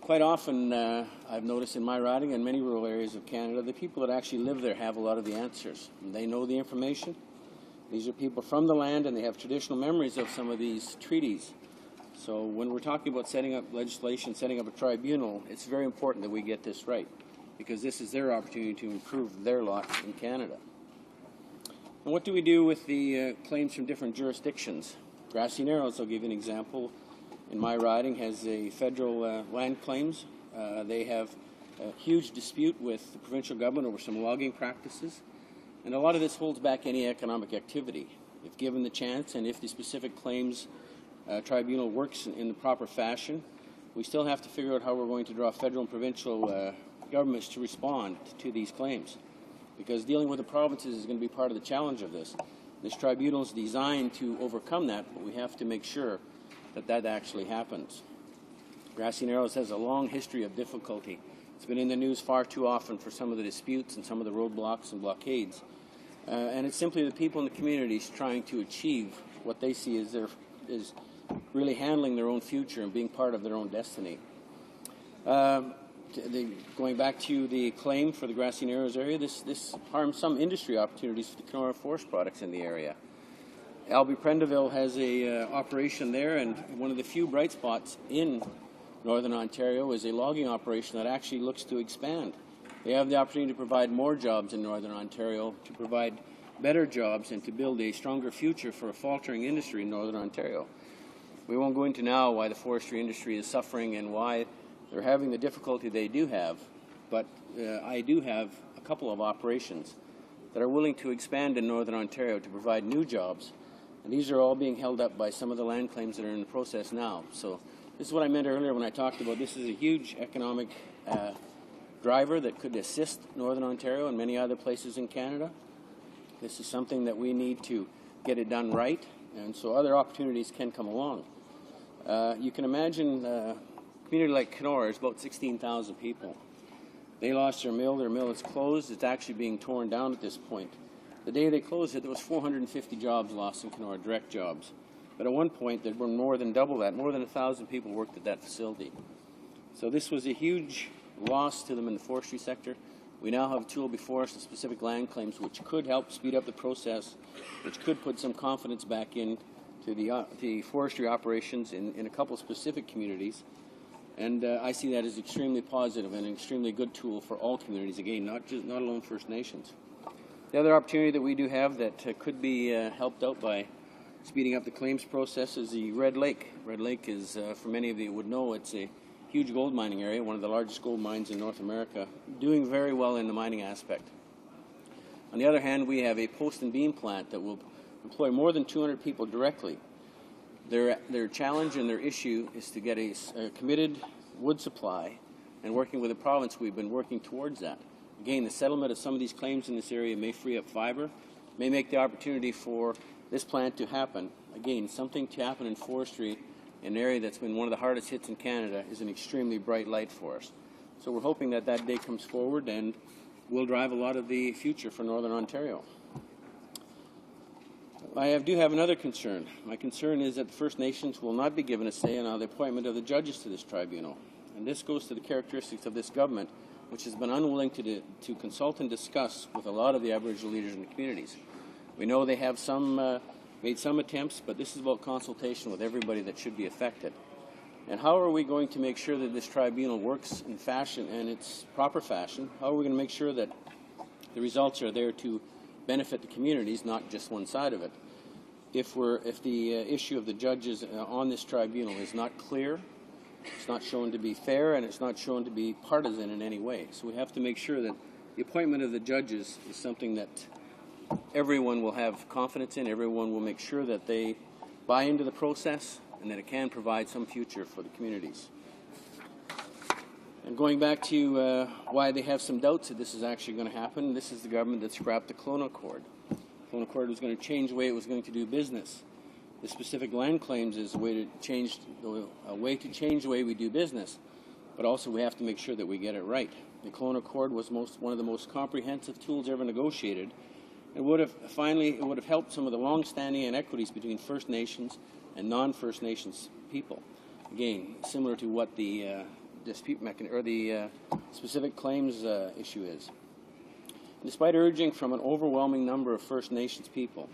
Quite often, I've noticed in my riding and many rural areas of Canada, the people that actually live there have a lot of the answers. They know the information. These are people from the land, and they have traditional memories of some of these treaties. So when we're talking about setting up legislation, setting up a tribunal, it's very important that we get this right, because this is their opportunity to improve their lot in Canada. And what do we do with the claims from different jurisdictions? Grassy Narrows, I'll give you an example. In my riding, has a federal land claims. They have a huge dispute with the provincial government over some logging practices, and a lot of this holds back any economic activity. If given the chance, and if the specific claims tribunal works in the proper fashion, we still have to figure out how we're going to draw federal and provincial governments to respond to these claims, because dealing with the provinces is going to be part of the challenge of this. This tribunal is designed to overcome that, but we have to make sure that actually happens. Grassy Narrows has a long history of difficulty. It's been in the news far too often for some of the disputes and some of the roadblocks and blockades. And it's simply the people in the communities trying to achieve what they see as is really handling their own future and being part of their own destiny. Going back to the claim for the Grassy Narrows area, this harms some industry opportunities for the Kenora forest products in the area. Albie Prendeville has a operation there, and one of the few bright spots in Northern Ontario is a logging operation that actually looks to expand. They have the opportunity to provide more jobs in Northern Ontario, to provide better jobs, and to build a stronger future for a faltering industry in Northern Ontario. We won't go into now why the forestry industry is suffering and why they're having the difficulty they do have, but I do have a couple of operations that are willing to expand in Northern Ontario to provide new jobs. And these are all being held up by some of the land claims that are in the process now. So this is what I meant earlier when I talked about this is a huge economic driver that could assist Northern Ontario and many other places in Canada. This is something that we need to get it done right, and so other opportunities can come along. You can imagine a community like Kenora is about 16,000 people. They lost their mill is closed, it's actually being torn down at this point. The day they closed it, there was 450 jobs lost in Kenora, direct jobs. but at one point there were more than double that. More than 1,000 people worked at that facility. So this was a huge loss to them in the forestry sector. We now have a tool before us, the specific land claims, which could help speed up the process, which could put some confidence back in to the forestry operations in a couple of specific communities. And I see that as extremely positive and an extremely good tool for all communities, again, not alone First Nations. The other opportunity that we do have that could be helped out by speeding up the claims process is the Red Lake. Red Lake is, for many of you would know, it's a huge gold mining area, one of the largest gold mines in North America, doing very well in the mining aspect. On the other hand, we have a post and beam plant that will employ more than 200 people directly. Their challenge and their issue is to get a committed wood supply, and working with the province, we've been working towards that. Again, the settlement of some of these claims in this area may free up fiber, may make the opportunity for this plant to happen. Again, something to happen in forestry, an area that's been one of the hardest hits in Canada, is an extremely bright light for us. So we're hoping that that day comes forward and will drive a lot of the future for Northern Ontario. I do have another concern. My concern is that the First Nations will not be given a say on the appointment of the judges to this tribunal. And this goes to the characteristics of this government, which has been unwilling to consult and discuss with a lot of the Aboriginal leaders in the communities. We know they have made some attempts, but this is about consultation with everybody that should be affected. And how are we going to make sure that this tribunal works in fashion, and its proper fashion? How are we going to make sure that the results are there to benefit the communities, not just one side of it? If the issue of the judges on this tribunal is not clear, it's not shown to be fair, and it's not shown to be partisan in any way. So we have to make sure that the appointment of the judges is something that everyone will have confidence in, everyone will make sure that they buy into the process and that it can provide some future for the communities. And going back to why they have some doubts that this is actually going to happen, this is the government that scrapped the Kelowna Accord. The Kelowna Accord was going to change the way it was going to do business. The specific land claims is a way to change the way we do business, but also we have to make sure that we get it right. The Kelowna Accord was one of the most comprehensive tools ever negotiated. It would have helped some of the long-standing inequities between First Nations and non-First Nations people. Again, similar to what the dispute mechanism or the specific claims issue is. Despite urging from an overwhelming number of First Nations people,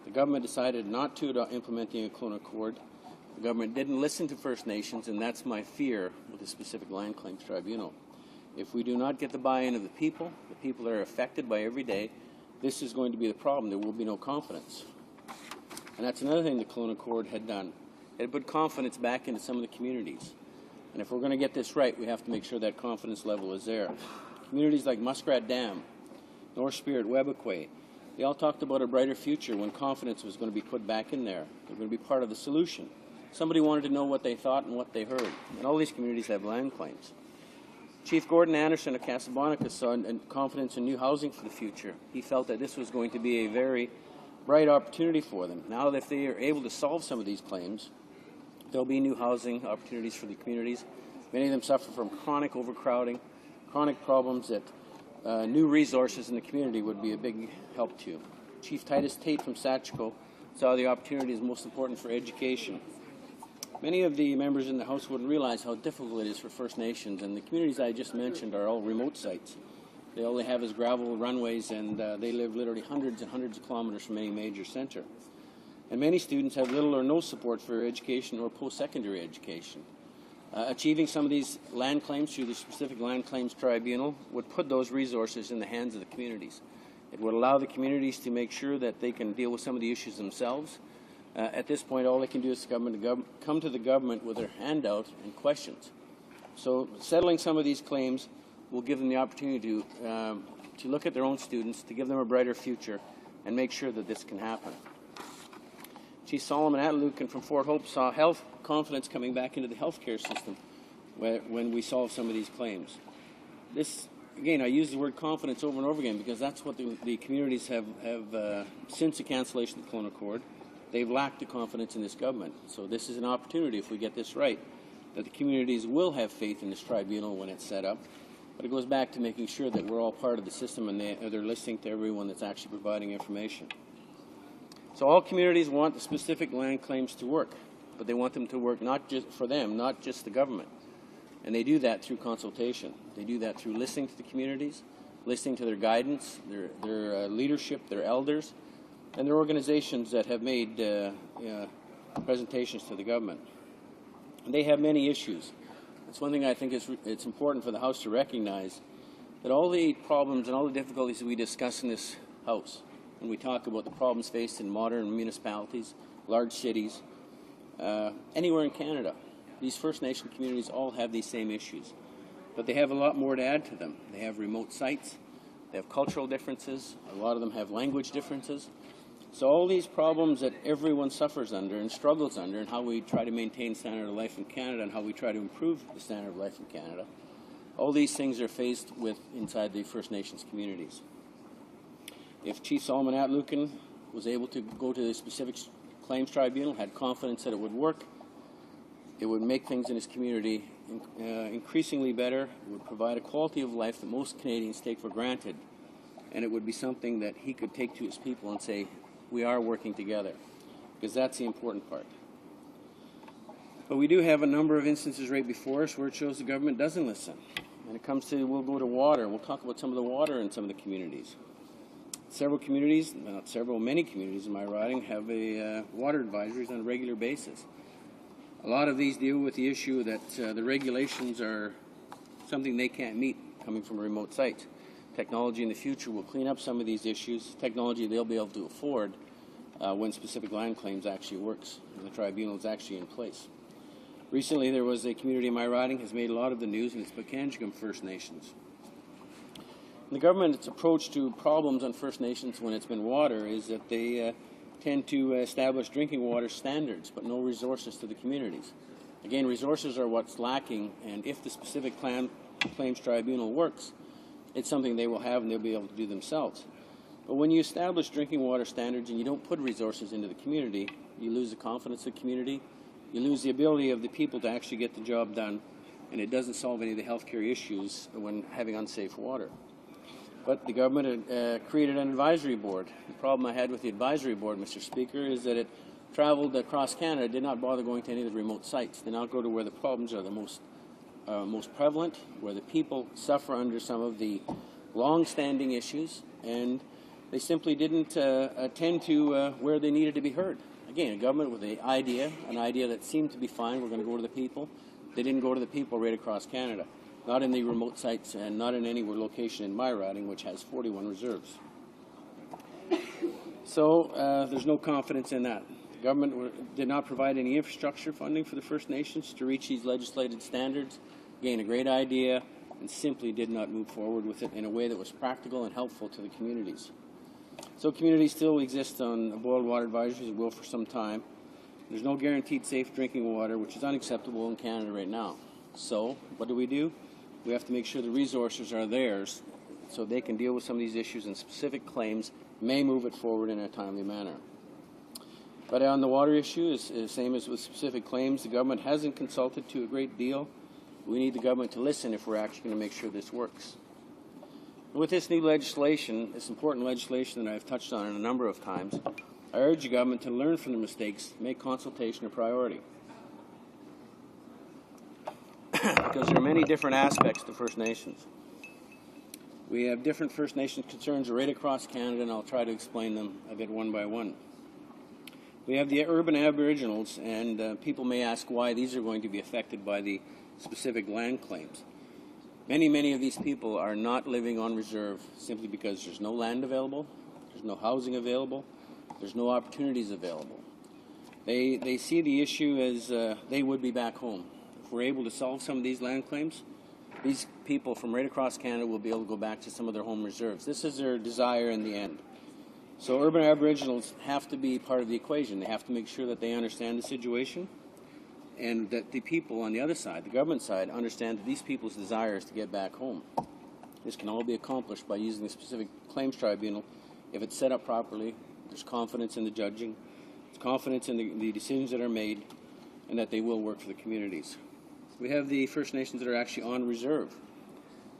the government decided not to implement the Kelowna Accord. The government didn't listen to First Nations, and that's my fear with the specific land claims tribunal. If we do not get the buy-in of the people that are affected by every day, this is going to be the problem. There will be no confidence. And that's another thing the Kelowna Accord had done. It put confidence back into some of the communities. And if we're going to get this right, we have to make sure that confidence level is there. Communities like Muskrat Dam, North Spirit, Webequay, they all talked about a brighter future when confidence was going to be put back in there. They're going to be part of the solution. Somebody wanted to know what they thought and what they heard. And all these communities have land claims. Chief Gordon Anderson of Casablanca saw confidence in new housing for the future. He felt that this was going to be a very bright opportunity for them. Now that if they are able to solve some of these claims, there'll be new housing opportunities for the communities. Many of them suffer from chronic overcrowding, chronic problems that new resources in the community would be a big help to. Chief Titus Tate from Satchco saw the opportunity as most important for education. Many of the members in the House wouldn't realize how difficult it is for First Nations, and the communities I just mentioned are all remote sites. All they have is gravel runways, and they live literally hundreds and hundreds of kilometers from any major centre. And many students have little or no support for education or post-secondary education. Achieving some of these land claims through the specific land claims tribunal would put those resources in the hands of the communities. It would allow the communities to make sure that they can deal with some of the issues themselves. At this point, all they can do is come to the government with their handout and questions. So settling some of these claims will give them the opportunity to look at their own students, to give them a brighter future, and make sure that this can happen. Chief Solomon Atlukin from Fort Hope saw health confidence coming back into the healthcare system when we solved some of these claims. This, again, I use the word confidence over and over again because that's what the communities have since the cancellation of the Kelowna Accord. They've lacked the confidence in this government. So this is an opportunity, if we get this right, that the communities will have faith in this tribunal when it's set up. But it goes back to making sure that we're all part of the system and they're listening to everyone that's actually providing information. So all communities want the specific land claims to work, but they want them to work not just for them, not just the government. And they do that through consultation. They do that through listening to the communities, listening to their guidance, their leadership, their elders, and their organizations that have made presentations to the government. And they have many issues. That's one thing I think it's important for the House to recognize, that all the problems and all the difficulties that we discuss in this House, when we talk about the problems faced in modern municipalities, large cities, anywhere in Canada, these First Nation communities all have these same issues. But they have a lot more to add to them. They have remote sites, they have cultural differences, a lot of them have language differences. So all these problems that everyone suffers under and struggles under, and how we try to maintain standard of life in Canada and how we try to improve the standard of life in Canada, all these things are faced with inside the First Nations communities. If Chief Solomon Atlukin was able to go to the specific claims tribunal, had confidence that it would work, it would make things in his community increasingly better. It would provide a quality of life that most Canadians take for granted, and it would be something that he could take to his people and say, we are working together, because that's the important part. But we do have a number of instances right before us where it shows the government doesn't listen. When it comes to, we'll go to water, we'll talk about some of the water in some of the communities. Several communities, not several, many communities in my riding have water advisories on a regular basis. A lot of these deal with the issue that the regulations are something they can't meet coming from a remote site. Technology in the future will clean up some of these issues, technology they'll be able to afford when specific land claims actually works and the tribunal is actually in place. Recently there was a community in my riding has made a lot of the news, and it's Pakanjigam First Nations. And the government's approach to problems on First Nations when it's been water is that they tend to establish drinking water standards, but no resources to the communities. Again, resources are what's lacking, and if the specific claims tribunal works, it's something they will have and they'll be able to do themselves. But when you establish drinking water standards and you don't put resources into the community, you lose the confidence of the community, you lose the ability of the people to actually get the job done, and it doesn't solve any of the healthcare issues when having unsafe water. But the government created an advisory board. The problem I had with the advisory board, Mr. Speaker, is that it traveled across Canada, did not bother going to any of the remote sites, did not go to where the problems are the most prevalent, where the people suffer under some of the long-standing issues, and they simply didn't attend to where they needed to be heard. Again, a government with an idea that seemed to be fine, we're going to go to the people. They didn't go to the people right across Canada, not in the remote sites and not in any location in my riding, which has 41 reserves. So there's no confidence in that. The government did not provide any infrastructure funding for the First Nations to reach these legislated standards. Again, a great idea, and simply did not move forward with it in a way that was practical and helpful to the communities. So communities still exist on boiled water advisories and will for some time. There's no guaranteed safe drinking water, which is unacceptable in Canada right now. So what do? We have to make sure the resources are theirs so they can deal with some of these issues, and specific claims may move it forward in a timely manner. But on the water issue, it's the same as with specific claims. The government hasn't consulted to a great deal. We need the government to listen if we're actually going to make sure this works. With this new legislation, this important legislation that I've touched on a number of times, I urge the government to learn from the mistakes, make consultation a priority. Because there are many different aspects to First Nations. We have different First Nations concerns right across Canada, and I'll try to explain them a bit one by one. We have the urban Aboriginals, and people may ask why these are going to be affected by the specific land claims. Many of these people are not living on reserve simply because there's no land available, there's no housing available, there's no opportunities available. They see the issue as they would be back home. If we're able to solve some of these land claims, these people from right across Canada will be able to go back to some of their home reserves. This is their desire in the end. So urban Aboriginals have to be part of the equation. They have to make sure that they understand the situation, and that the people on the other side, the government side, understand that these people's desire is to get back home. This can all be accomplished by using the specific claims tribunal. If it's set up properly, there's confidence in the judging, there's confidence in the decisions that are made, and that they will work for the communities. We have the First Nations that are actually on reserve.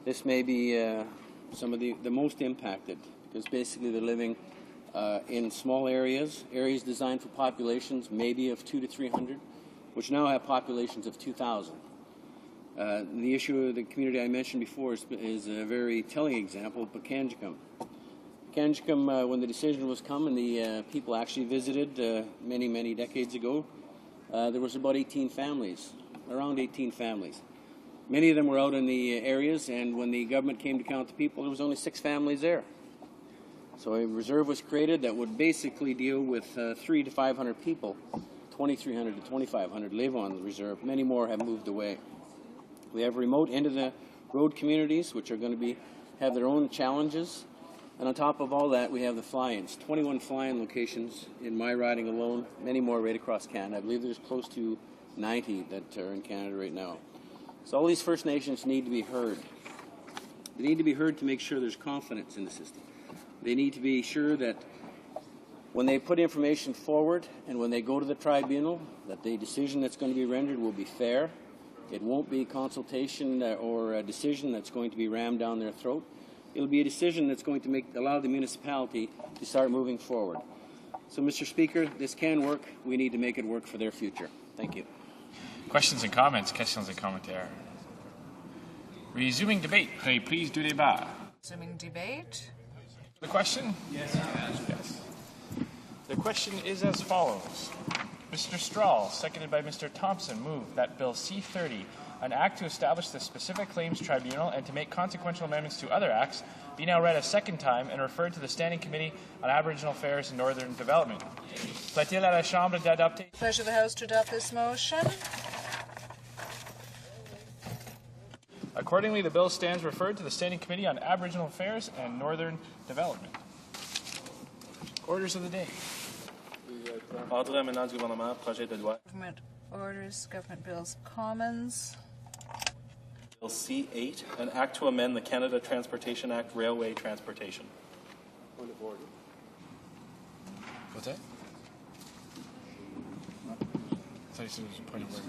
This may be some of the most impacted, because basically they're living in small areas designed for populations maybe of 200 to 300, which now have populations of 2,000. The issue of the community I mentioned before is a very telling example of Pekanjikam. Pekanjikam, when the decision was come and the people actually visited many, many decades ago, there was about 18 families, around 18 families. Many of them were out in the areas, and when the government came to count the people, there was only 6 families there. So a reserve was created that would basically deal with 300 to 500 people. 2,300 to 2,500 live on the reserve. Many more have moved away. We have remote end-of-the-road communities, which are going to have their own challenges. And on top of all that, we have the fly-ins. 21 fly-in locations in my riding alone, many more right across Canada. I believe there's close to 90 that are in Canada right now. So all these First Nations need to be heard. They need to be heard to make sure there's confidence in the system. They need to be sure that when they put information forward and when they go to the tribunal, that the decision that's going to be rendered will be fair. It won't be consultation or a decision that's going to be rammed down their throat. It'll be a decision that's going to allow the municipality to start moving forward. So, Mr. Speaker, this can work. We need to make it work for their future. Thank you. Questions and comments? Questions et commentaires. Resuming debate. Please do débat. Resuming debate. The question? Yes. Yes. The question is as follows. Mr. Strahl, seconded by Mr. Thompson, moved that Bill C-30, an act to establish the specific claims tribunal and to make consequential amendments to other acts, be now read a second time and referred to the Standing Committee on Aboriginal Affairs and Northern Development. Plaît-il à la Chambre d'adopter? Pleasure of the House to adopt this motion. Accordingly, the bill stands referred to the Standing Committee on Aboriginal Affairs and Northern Development. Orders of the day. Ordre émanant du gouvernement, projet de loi. Government orders, government bills, commons. Bill C-8, an act to amend the Canada Transportation Act, Railway Transportation. Point of order. What's that? I thought you said it was a point of order.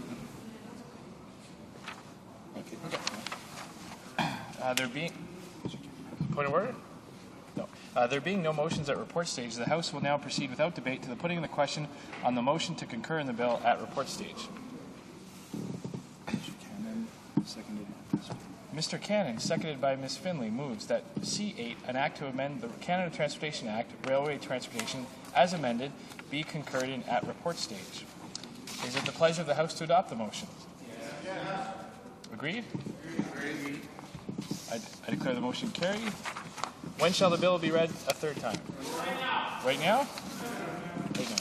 Okay. There being point of order? No. There being no motions at report stage, the House will now proceed without debate to the putting of the question on the motion to concur in the bill at report stage. Mr. Cannon, seconded by Ms. Finley, moves that C-8, an act to amend the Canada Transportation Act, Railway Transportation, as amended, be concurred in at report stage. Is it the pleasure of the House to adopt the motion? Yes. Agreed? Agreed. I declare the motion carried. When shall the bill be read a third time? Right now. Right now? Right now.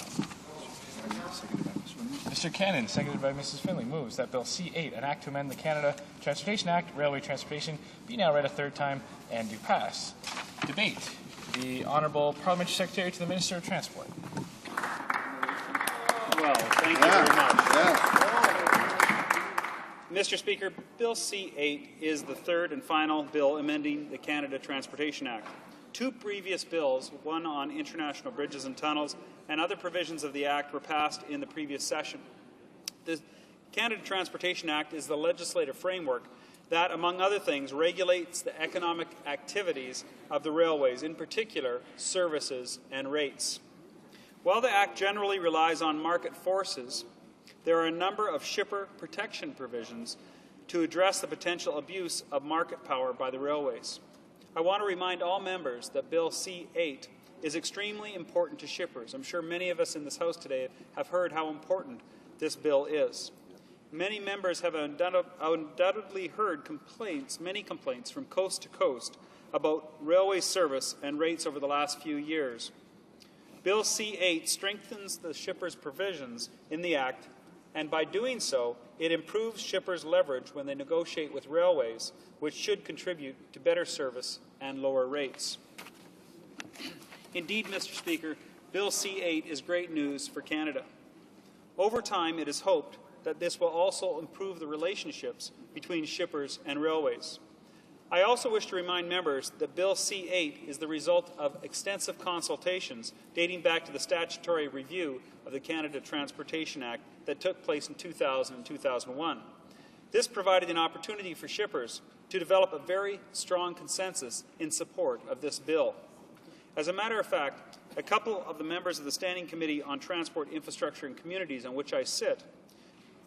Mr. Cannon, seconded by Mrs. Finley, moves that Bill C-8, an act to amend the Canada Transportation Act, Railway Transportation, be now read a third time and do pass. Debate. The Honourable Parliamentary Secretary to the Minister of Transport. Well, thank you very much. Mr. Speaker, Bill C-8 is the third and final bill amending the Canada Transportation Act. 2 previous bills, one on international bridges and tunnels and other provisions of the Act, were passed in the previous session. The Canada Transportation Act is the legislative framework that, among other things, regulates the economic activities of the railways, in particular services and rates. While the Act generally relies on market forces, there are a number of shipper protection provisions to address the potential abuse of market power by the railways. I want to remind all members that Bill C-8 is extremely important to shippers. I'm sure many of us in this House today have heard how important this bill is. Many members have undoubtedly heard many complaints from coast to coast about railway service and rates over the last few years. Bill C-8 strengthens the shippers' provisions in the Act, and by doing so, it improves shippers' leverage when they negotiate with railways, which should contribute to better service and lower rates. Indeed, Mr. Speaker, Bill C-8 is great news for Canada. Over time, it is hoped that this will also improve the relationships between shippers and railways. I also wish to remind members that Bill C-8 is the result of extensive consultations dating back to the statutory review of the Canada Transportation Act that took place in 2000 and 2001. This provided an opportunity for shippers to develop a very strong consensus in support of this bill. As a matter of fact, A couple of the members of the Standing Committee on Transport, Infrastructure and Communities, on which I sit,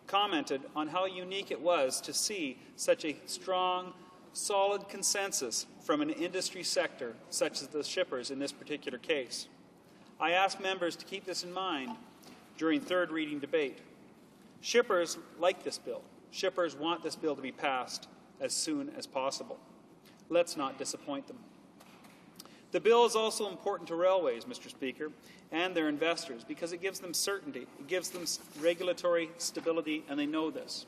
commented on how unique it was to see such a strong, solid consensus from an industry sector, such as the shippers in this particular case. I ask members to keep this in mind during third reading debate. Shippers like this bill. Shippers want this bill to be passed as soon as possible. Let's not disappoint them. The bill is also important to railways, Mr. Speaker, and their investors because it gives them certainty, it gives them regulatory stability, and they know this.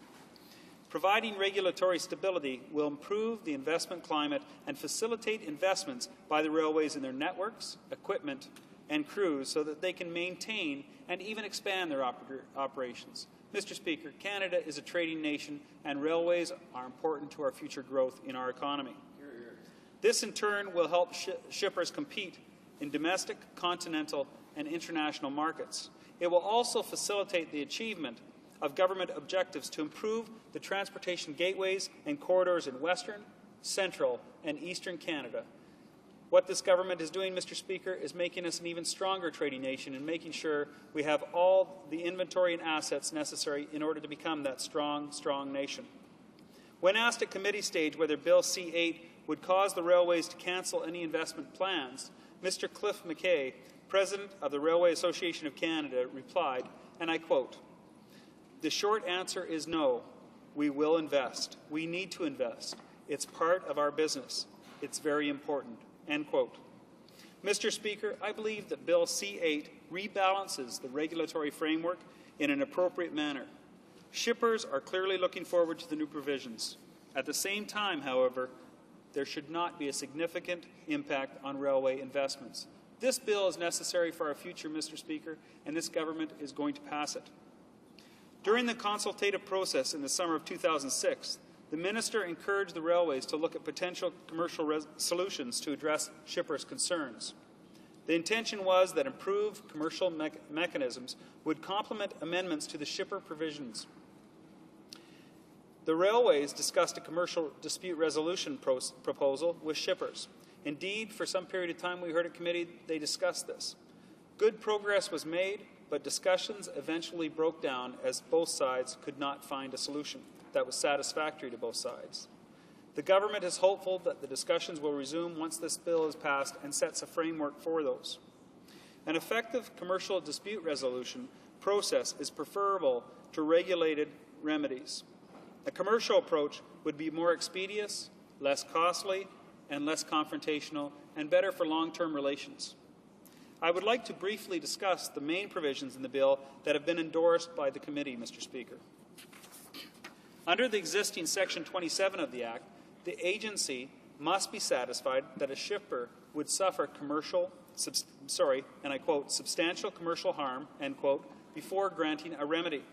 Providing regulatory stability will improve the investment climate and facilitate investments by the railways in their networks, equipment, and crews so that they can maintain and even expand their operations. Mr. Speaker, Canada is a trading nation, and railways are important to our future growth in our economy. This, in turn, will help shippers compete in domestic, continental, and international markets. It will also facilitate the achievement of government objectives to improve the transportation gateways and corridors in Western, Central, and Eastern Canada. What this government is doing, Mr. Speaker, is making us an even stronger trading nation and making sure we have all the inventory and assets necessary in order to become that strong, strong nation. When asked at committee stage whether Bill C-8 would cause the railways to cancel any investment plans, Mr. Cliff McKay, President of the Railway Association of Canada, replied, and I quote, "The short answer is no. We will invest. We need to invest. It's part of our business. It's very important." End quote. Mr. Speaker, I believe that Bill C-8 rebalances the regulatory framework in an appropriate manner. Shippers are clearly looking forward to the new provisions. At the same time, however, there should not be a significant impact on railway investments. This bill is necessary for our future, Mr. Speaker, and this government is going to pass it. During the consultative process in the summer of 2006, the Minister encouraged the railways to look at potential commercial solutions to address shippers' concerns. The intention was that improved commercial mechanisms would complement amendments to the shipper provisions. The railways discussed a commercial dispute resolution proposal with shippers. Indeed, for some period of time we heard at committee they discussed this. Good progress was made, but discussions eventually broke down as both sides could not find a solution that was satisfactory to both sides. The government is hopeful that the discussions will resume once this bill is passed and sets a framework for those. An effective commercial dispute resolution process is preferable to regulated remedies. A commercial approach would be more expeditious, less costly, and less confrontational, and better for long-term relations. I would like to briefly discuss the main provisions in the bill that have been endorsed by the committee, Mr. Speaker. Under the existing Section 27 of the Act, the agency must be satisfied that a shipper would suffer and I quote, substantial commercial harm, end quote, before granting a remedy.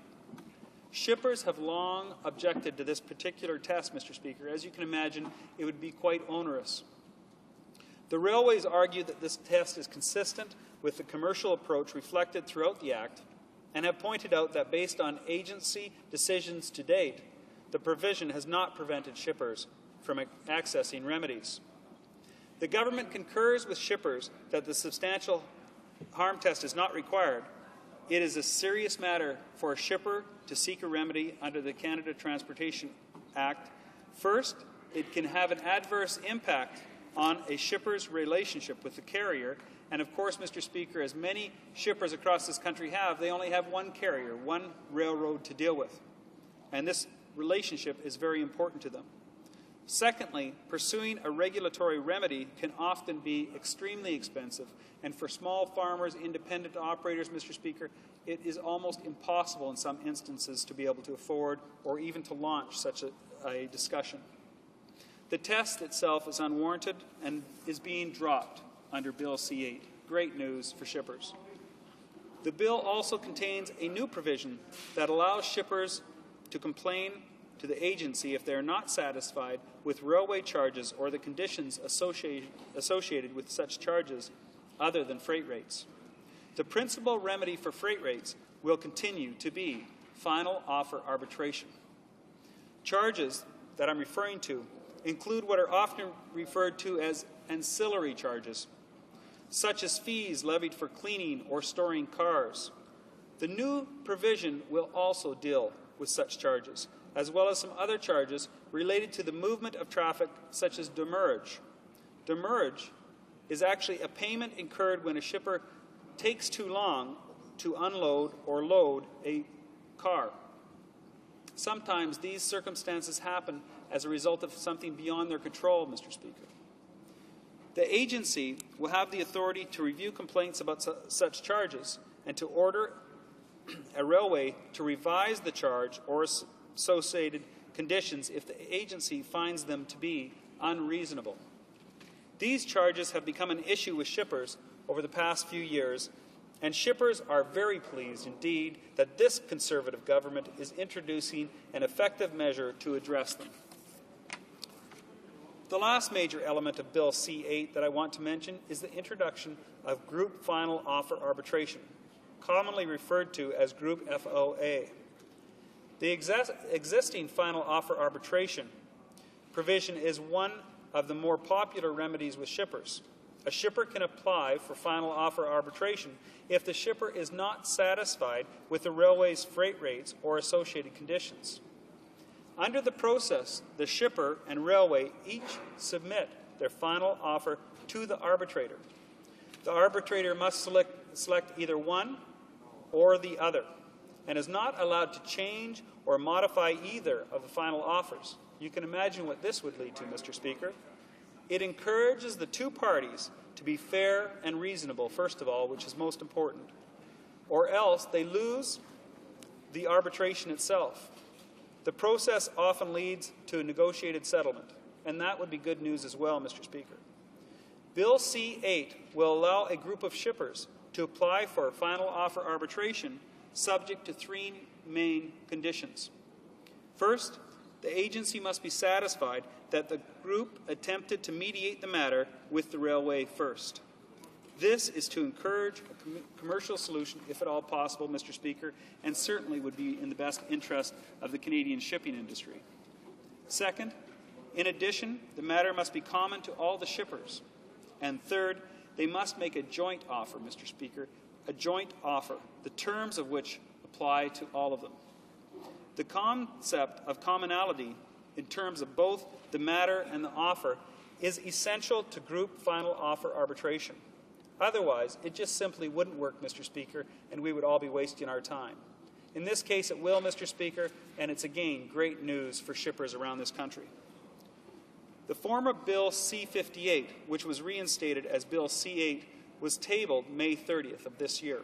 Shippers have long objected to this particular test, Mr. Speaker. As you can imagine, it would be quite onerous. The railways argue that this test is consistent with the commercial approach reflected throughout the Act and have pointed out that based on agency decisions to date, the provision has not prevented shippers from accessing remedies. The government concurs with shippers that the substantial harm test is not required. It is a serious matter for a shipper to seek a remedy under the Canada Transportation Act. First, it can have an adverse impact on a shipper's relationship with the carrier. And of course, Mr. Speaker, as many shippers across this country have, they only have one carrier, one railroad to deal with. And this relationship is very important to them. Secondly, pursuing a regulatory remedy can often be extremely expensive, and for small farmers, independent operators, Mr. Speaker, it is almost impossible in some instances to be able to afford or even to launch such a discussion. The test itself is unwarranted and is being dropped under Bill C-8. Great news for shippers. The bill also contains a new provision that allows shippers to complain to the agency if they are not satisfied with railway charges or the conditions associated with such charges other than freight rates. The principal remedy for freight rates will continue to be final offer arbitration. Charges that I'm referring to include what are often referred to as ancillary charges. such as fees levied for cleaning or storing cars. The new provision will also deal with such charges, as well as some other charges related to the movement of traffic, such as demurrage. Demurrage is actually a payment incurred when a shipper takes too long to unload or load a car. Sometimes these circumstances happen as a result of something beyond their control, Mr. Speaker. The agency will have the authority to review complaints about such charges and to order a railway to revise the charge or associated conditions if the agency finds them to be unreasonable. These charges have become an issue with shippers over the past few years, and shippers are very pleased indeed that this Conservative government is introducing an effective measure to address them. The last major element of Bill C-8 that I want to mention is the introduction of Group Final Offer Arbitration, commonly referred to as Group FOA. The existing Final Offer Arbitration provision is one of the more popular remedies with shippers. A shipper can apply for final offer arbitration if the shipper is not satisfied with the railway's freight rates or associated conditions. Under the process, the shipper and railway each submit their final offer to the arbitrator. The arbitrator must select either one or the other and is not allowed to change or modify either of the final offers. You can imagine what this would lead to, Mr. Speaker. It encourages the two parties to be fair and reasonable, first of all, which is most important, or else they lose the arbitration itself. The process often leads to a negotiated settlement, and that would be good news as well, Mr. Speaker. Bill C-8 will allow a group of shippers to apply for final offer arbitration subject to three main conditions. First, the agency must be satisfied that the group attempted to mediate the matter with the railway first. This is to encourage a commercial solution, if at all possible, Mr. Speaker, and certainly would be in the best interest of the Canadian shipping industry. Second, in addition, the matter must be common to all the shippers. And third, they must make a joint offer, Mr. Speaker, a joint offer, the terms of which apply to all of them. The concept of commonality in terms of both the matter and the offer is essential to group final offer arbitration. Otherwise, it just simply wouldn't work, Mr. Speaker, and we would all be wasting our time. In this case, it will, Mr. Speaker, and it's again great news for shippers around this country. The former Bill C-58, which was reinstated as Bill C-8, was tabled May 30th of this year.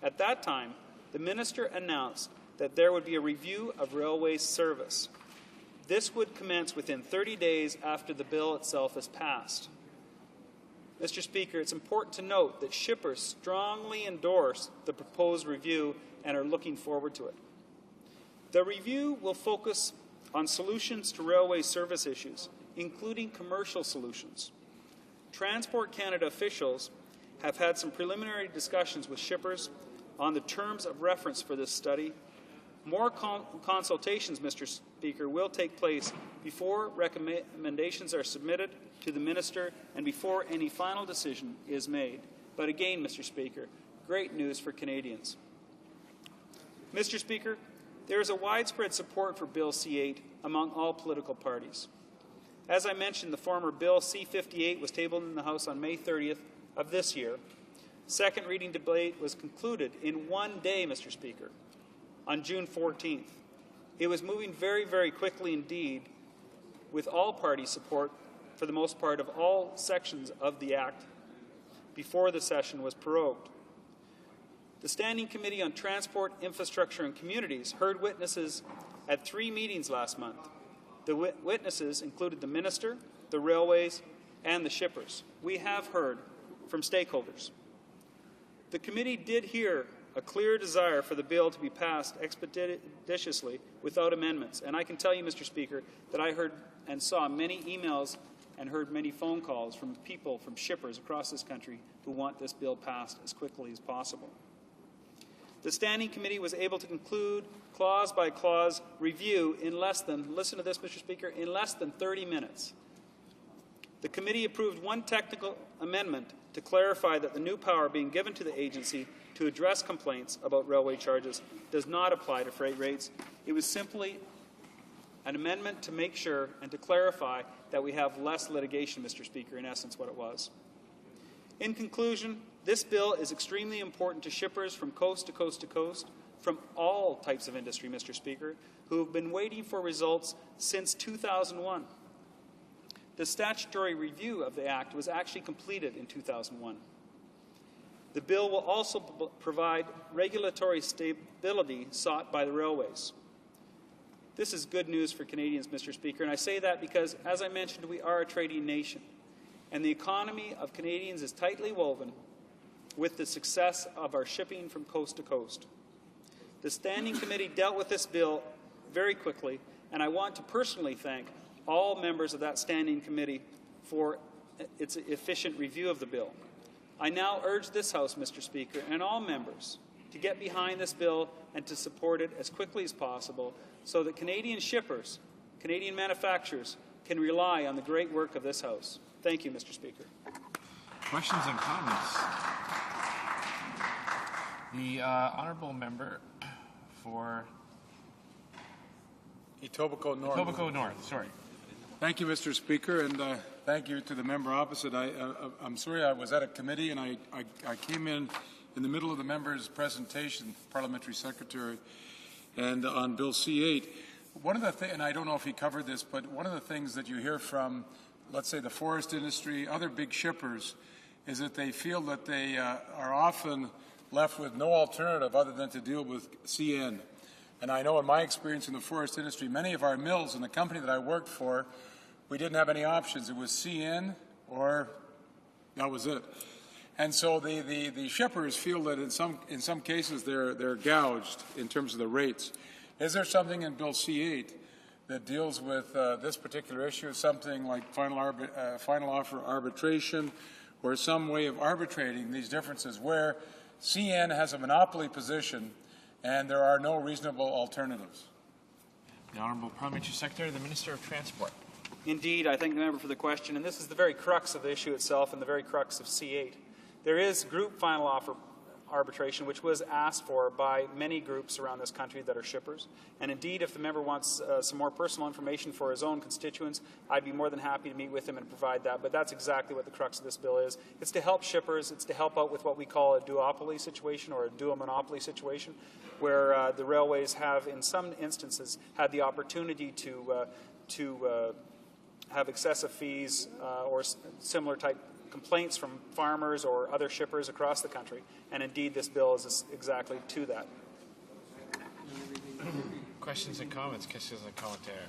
At that time, the minister announced that there would be a review of railway service. This would commence within 30 days after the bill itself is passed. Mr. Speaker, it's important to note that shippers strongly endorse the proposed review and are looking forward to it. The review will focus on solutions to railway service issues, including commercial solutions. Transport Canada officials have had some preliminary discussions with shippers on the terms of reference for this study. More consultations, Mr. Speaker, will take place before recommendations are submitted to the minister and before any final decision is made. But again, Mr. Speaker, great news for Canadians. Mr. Speaker, there is a widespread support for Bill C-8 among all political parties. As I mentioned, the former Bill C-58 was tabled in the House on May 30th of this year. Second reading debate was concluded in one day, Mr. Speaker, on June 14th. It was moving very, very quickly indeed, with all party support, for the most part, of all sections of the Act before the session was prorogued. The Standing Committee on Transport, Infrastructure and Communities heard witnesses at 3 meetings last month. The witnesses included the Minister, the railways, and the shippers. We have heard from stakeholders. The committee did hear a clear desire for the bill to be passed expeditiously without amendments. And I can tell you, Mr. Speaker, that I heard and saw many emails and heard many phone calls from people, from shippers across this country who want this bill passed as quickly as possible. The Standing Committee was able to conclude clause-by-clause review in less than, listen to this, Mr. Speaker, in less than 30 minutes. The committee approved one technical amendment to clarify that the new power being given to the agency to address complaints about railway charges does not apply to freight rates. It was simply an amendment to make sure and to clarify that we have less litigation, Mr. Speaker, in essence what it was. In conclusion, this bill is extremely important to shippers from coast to coast to coast, from all types of industry, Mr. Speaker, who have been waiting for results since 2001. The statutory review of the Act was actually completed in 2001. The bill will also provide regulatory stability sought by the railways. This is good news for Canadians, Mr. Speaker, and I say that because, as I mentioned, we are a trading nation, and the economy of Canadians is tightly woven with the success of our shipping from coast to coast. The Standing Committee dealt with this bill very quickly, and I want to personally thank all members of that Standing Committee for its efficient review of the bill. I now urge this House, Mr. Speaker, and all members to get behind this bill and to support it as quickly as possible so that Canadian shippers, Canadian manufacturers can rely on the great work of this House. Thank you, Mr. Speaker. Questions and comments? The honourable member for Etobicoke North. Etobicoke North, sorry. Thank you, Mr. Speaker, and thank you to the member opposite. I'm sorry I was at a committee and I came in the middle of the member's presentation, Parliamentary Secretary, and on Bill C-8. One of the things, and I don't know if he covered this, but one of the things that you hear from, let's say, the forest industry, other big shippers, is that they feel that they are often left with no alternative other than to deal with CN. And I know in my experience in the forest industry, many of our mills in the company that I worked for, we didn't have any options. It was CN or that was it. And so the shippers feel that in some cases they're gouged in terms of the rates. Is there something in Bill C-8 that deals with this particular issue, something like final offer arbitration, or some way of arbitrating these differences where CN has a monopoly position and there are no reasonable alternatives? The Honourable Parliamentary Secretary, the Minister of Transport. Indeed, I thank the member for the question, and this is the very crux of the issue itself and the very crux of C-8. There is group final offer arbitration, which was asked for by many groups around this country that are shippers. And indeed, if the member wants some more personal information for his own constituents, I'd be more than happy to meet with him and provide that. But that's exactly what the crux of this bill is. It's to help shippers. It's to help out with what we call a duopoly situation or a duomonopoly situation, where the railways have, in some instances, had the opportunity to have excessive fees or similar type complaints from farmers or other shippers across the country, and indeed this bill is exactly to that. Questions and comments, questions and commentaires.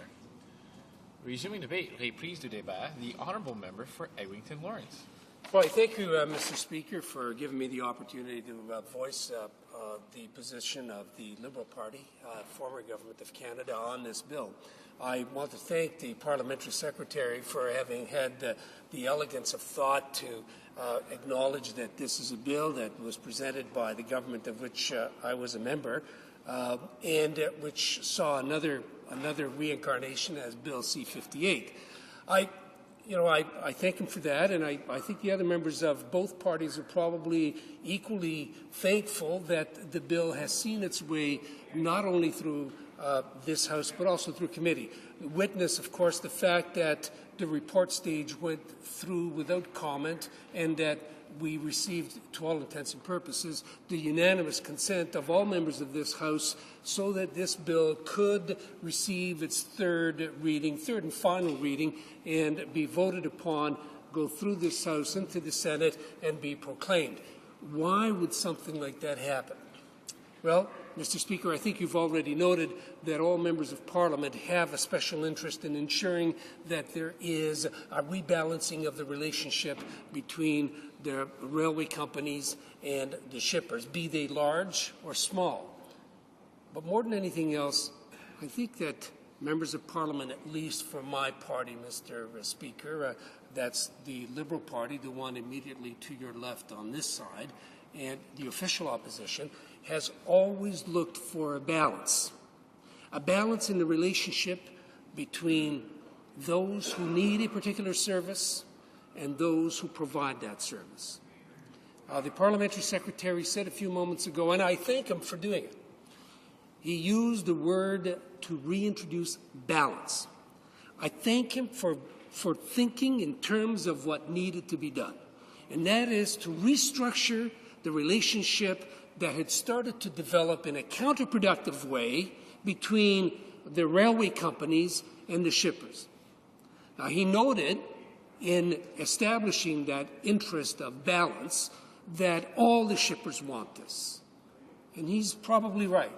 Resuming debate, reprise du débat, the honourable member for Eglinton Lawrence. Well, thank you, Mr. Speaker, for giving me the opportunity to voice the position of the Liberal Party, former Government of Canada, on this bill. I want to thank the Parliamentary Secretary for having had the elegance of thought to acknowledge that this is a bill that was presented by the government of which I was a member, and which saw another reincarnation as Bill C-58. I thank him for that, and I think the other members of both parties are probably equally thankful that the bill has seen its way not only through this House but also through committee. Witness, of course, the fact that the report stage went through without comment and that we received, to all intents and purposes, the unanimous consent of all members of this House so that this bill could receive its third and final reading, and be voted upon, go through this House into the Senate, and be proclaimed. Why would something like that happen? Well, Mr. Speaker, I think you've already noted that all members of Parliament have a special interest in ensuring that there is a rebalancing of the relationship between the railway companies and the shippers, be they large or small. But more than anything else, I think that members of Parliament, at least from my party, Mr. Speaker, that's the Liberal Party, the one immediately to your left on this side, and the official opposition, has always looked for a balance in the relationship between those who need a particular service and those who provide that service. The parliamentary secretary said a few moments ago, and I thank him for doing it, he used the word to reintroduce balance. I thank him for thinking in terms of what needed to be done, and that is to restructure the relationship that had started to develop in a counterproductive way between the railway companies and the shippers. Now, he noted in establishing that interest of balance that all the shippers want this. And he's probably right.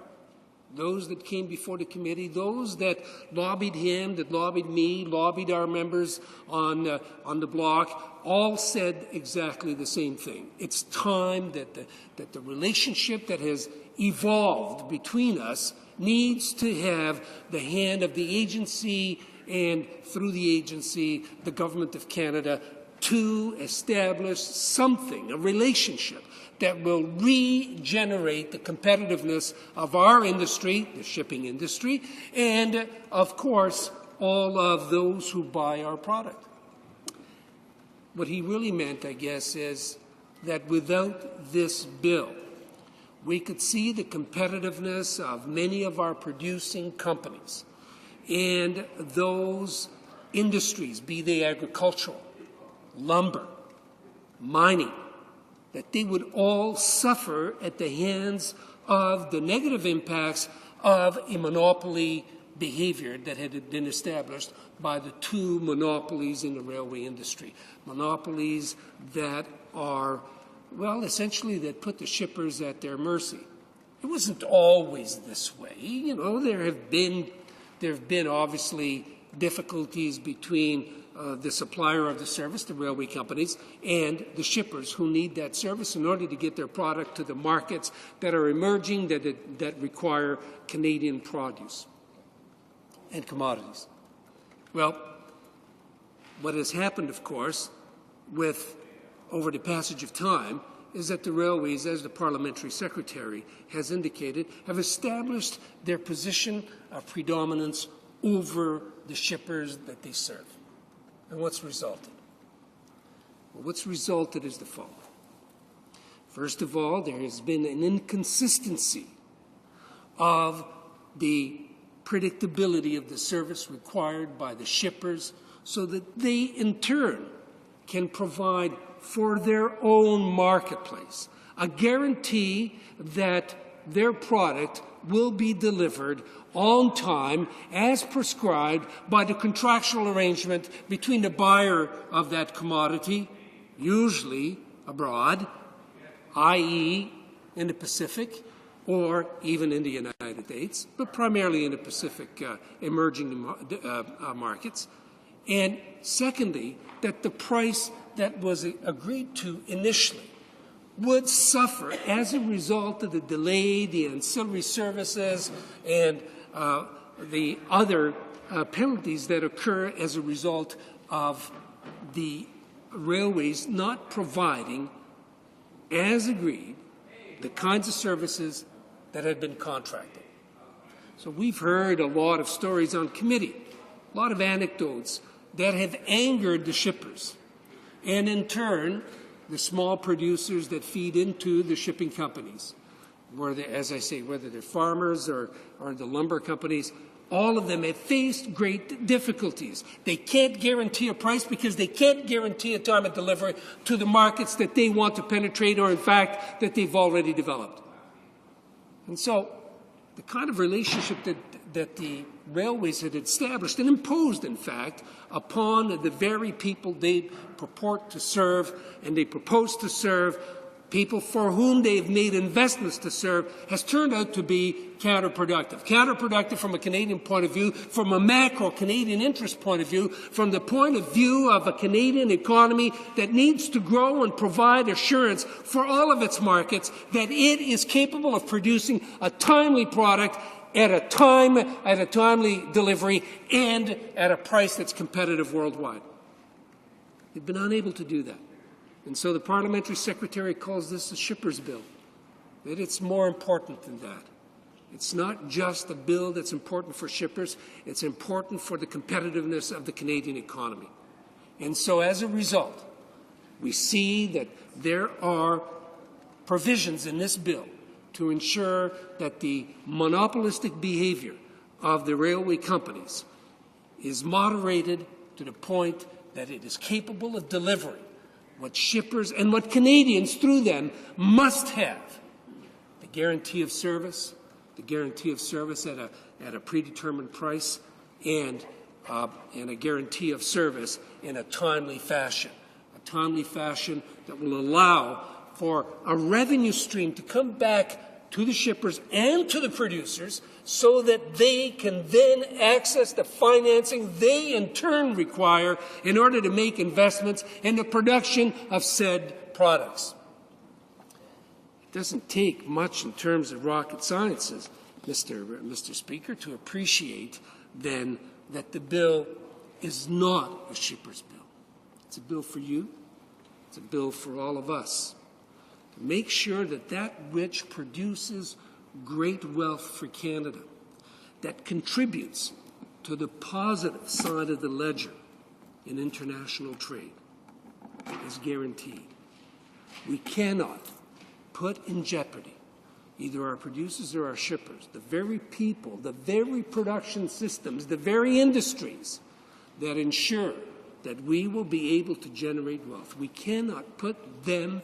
Those that came before the committee, those that lobbied him, that lobbied me, lobbied our members on the block, all said exactly the same thing. It's time that the relationship that has evolved between us needs to have the hand of the agency and, through the agency, the Government of Canada, to establish something, a relationship that will regenerate the competitiveness of our industry, the shipping industry, and, of course, all of those who buy our product. What he really meant, I guess, is that without this bill, we could see the competitiveness of many of our producing companies and those industries, be they agricultural, lumber, mining, that they would all suffer at the hands of the negative impacts of a monopoly behavior that had been established by the two monopolies in the railway industry. Monopolies that are, well, essentially that put the shippers at their mercy. It wasn't always this way. You know, there have been obviously difficulties between the supplier of the service, the railway companies, and the shippers who need that service in order to get their product to the markets that are emerging, that require Canadian produce and commodities. Well, what has happened, of course, over the passage of time, is that the railways, as the parliamentary secretary has indicated, have established their position of predominance over the shippers that they serve. And what's resulted? Well, what's resulted is the following. First of all, there has been an inconsistency of the predictability of the service required by the shippers so that they, in turn, can provide for their own marketplace a guarantee that their product will be delivered on time as prescribed by the contractual arrangement between the buyer of that commodity, usually abroad, i.e. in the Pacific or even in the United States, but primarily in the Pacific emerging markets. And secondly, that the price that was agreed to initially would suffer as a result of the delay, the ancillary services, and the other penalties that occur as a result of the railways not providing, as agreed, the kinds of services that had been contracted. So we've heard a lot of stories on committee, a lot of anecdotes that have angered the shippers, and in turn, the small producers that feed into the shipping companies, as I say, whether they're farmers or the lumber companies, all of them have faced great difficulties. They can't guarantee a price because they can't guarantee a time of delivery to the markets that they want to penetrate or, in fact, that they've already developed. And so the kind of relationship that the railways had established and imposed, in fact, upon the very people they purport to serve and they propose to serve, people for whom they've made investments to serve, has turned out to be counterproductive. Counterproductive from a Canadian point of view, from a macro Canadian interest point of view, from the point of view of a Canadian economy that needs to grow and provide assurance for all of its markets that it is capable of producing a timely product at a timely delivery, and at a price that's competitive worldwide. They've been unable to do that. And so the parliamentary secretary calls this a shipper's bill. That it's more important than that. It's not just a bill that's important for shippers, it's important for the competitiveness of the Canadian economy. And so as a result, we see that there are provisions in this bill to ensure that the monopolistic behavior of the railway companies is moderated to the point that it is capable of delivering what shippers and what Canadians through them must have: the guarantee of service at a predetermined price, and a guarantee of service in a timely fashion that will allow for a revenue stream to come back to the shippers and to the producers so that they can then access the financing they in turn require in order to make investments in the production of said products. It doesn't take much in terms of rocket sciences, Mr. Speaker, to appreciate then that the bill is not a shipper's bill. It's a bill for you. It's a bill for all of us. To make sure that that which produces great wealth for Canada, that contributes to the positive side of the ledger in international trade, is guaranteed. We cannot put in jeopardy either our producers or our shippers, the very people, the very production systems, the very industries that ensure that we will be able to generate wealth. We cannot put them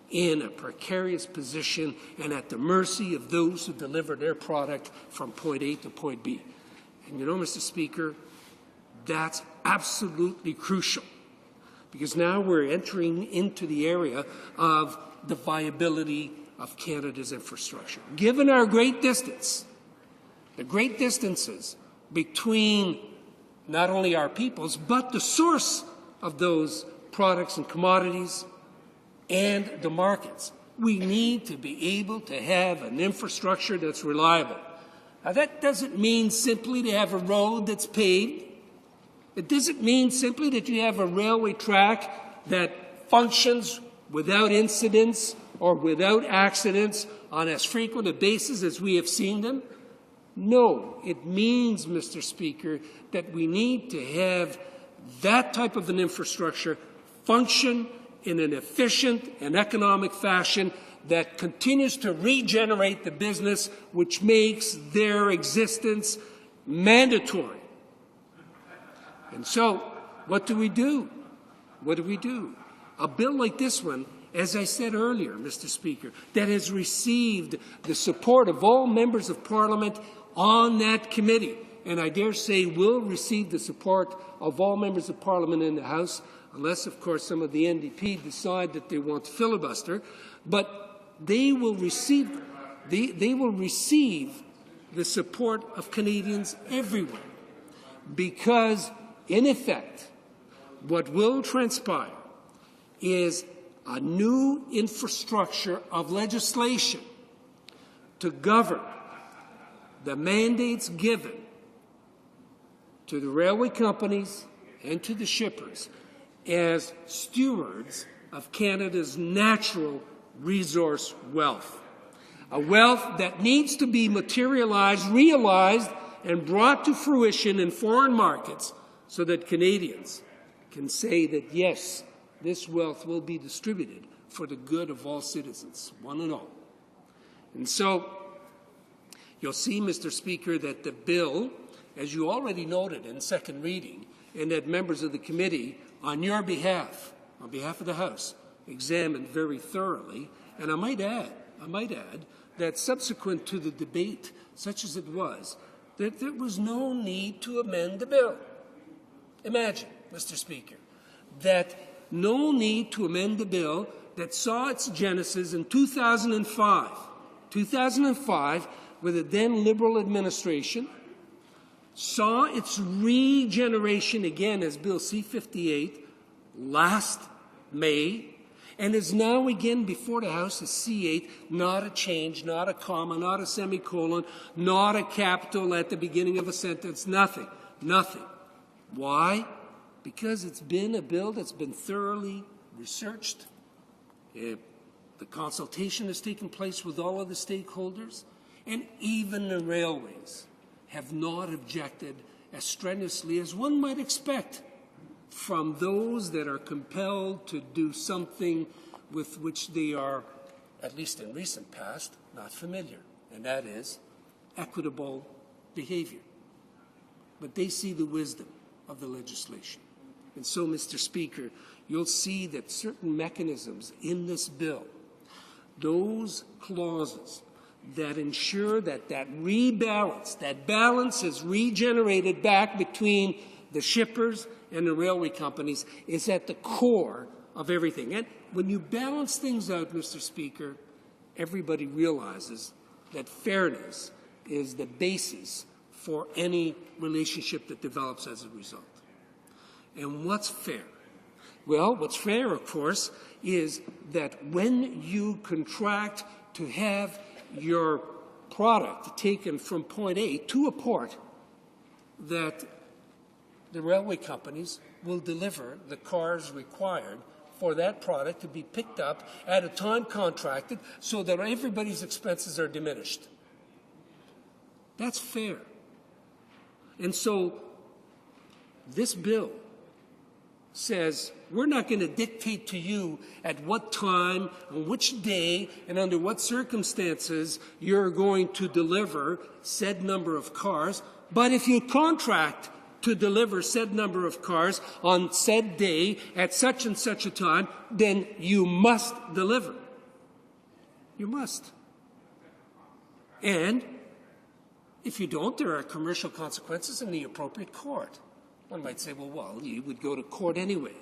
in a precarious position and at the mercy of those who deliver their product from point A to point B. And you know, Mr. Speaker, that's absolutely crucial, because now we're entering into the area of the viability of Canada's infrastructure. Given our great distance, the great distances between not only our peoples, but the source of those products and commodities and the markets, we need to be able to have an infrastructure that's reliable. Now, that doesn't mean simply to have a road that's paved. It doesn't mean simply that you have a railway track that functions without incidents or without accidents on as frequent a basis as we have seen them. No, it means, Mr. Speaker, that we need to have that type of an infrastructure function in an efficient and economic fashion that continues to regenerate the business, which makes their existence mandatory. And so, what do we do? What do we do? A bill like this one, as I said earlier, Mr. Speaker, that has received the support of all members of Parliament on that committee, and I dare say will receive the support of all members of Parliament in the House, unless, of course, some of the NDP decide that they want to filibuster. But they will receive the support of Canadians everywhere, because, in effect, what will transpire is a new infrastructure of legislation to govern the mandates given to the railway companies and to the shippers as stewards of Canada's natural resource wealth. A wealth that needs to be materialized, realized, and brought to fruition in foreign markets so that Canadians can say that, yes, this wealth will be distributed for the good of all citizens, one and all. And so, you'll see, Mr. Speaker, that the bill, as you already noted in second reading, and that members of the committee, on your behalf, on behalf of the House, examined very thoroughly. And I might add that subsequent to the debate, such as it was, that there was no need to amend the bill. Imagine, Mr. Speaker, that no need to amend the bill that saw its genesis in 2005. 2005, with a then Liberal administration, saw its regeneration again as Bill C-58 last May, and is now again before the House as C-8, not a change, not a comma, not a semicolon, not a capital at the beginning of a sentence, nothing. Why? Because it's been a bill that's been thoroughly researched. The consultation has taken place with all of the stakeholders, and even the railways have not objected as strenuously as one might expect from those that are compelled to do something with which they are, at least in recent past, not familiar, and that is equitable behavior. But they see the wisdom of the legislation. And so, Mr. Speaker, you'll see that certain mechanisms in this bill, those clauses that ensure that rebalance, that balance is regenerated back between the shippers and the railway companies, is at the core of everything. And when you balance things out, Mr. Speaker, everybody realizes that fairness is the basis for any relationship that develops as a result. And what's fair? Well, what's fair, of course, is that when you contract to have your product taken from point A to a port, that the railway companies will deliver the cars required for that product to be picked up at a time contracted so that everybody's expenses are diminished. That's fair. And so this bill says we're not going to dictate to you at what time, on which day, and under what circumstances you're going to deliver said number of cars, but if you contract to deliver said number of cars on said day at such and such a time, then you must deliver. You must. And if you don't, there are commercial consequences in the appropriate court. One might say, well, you would go to court anyway.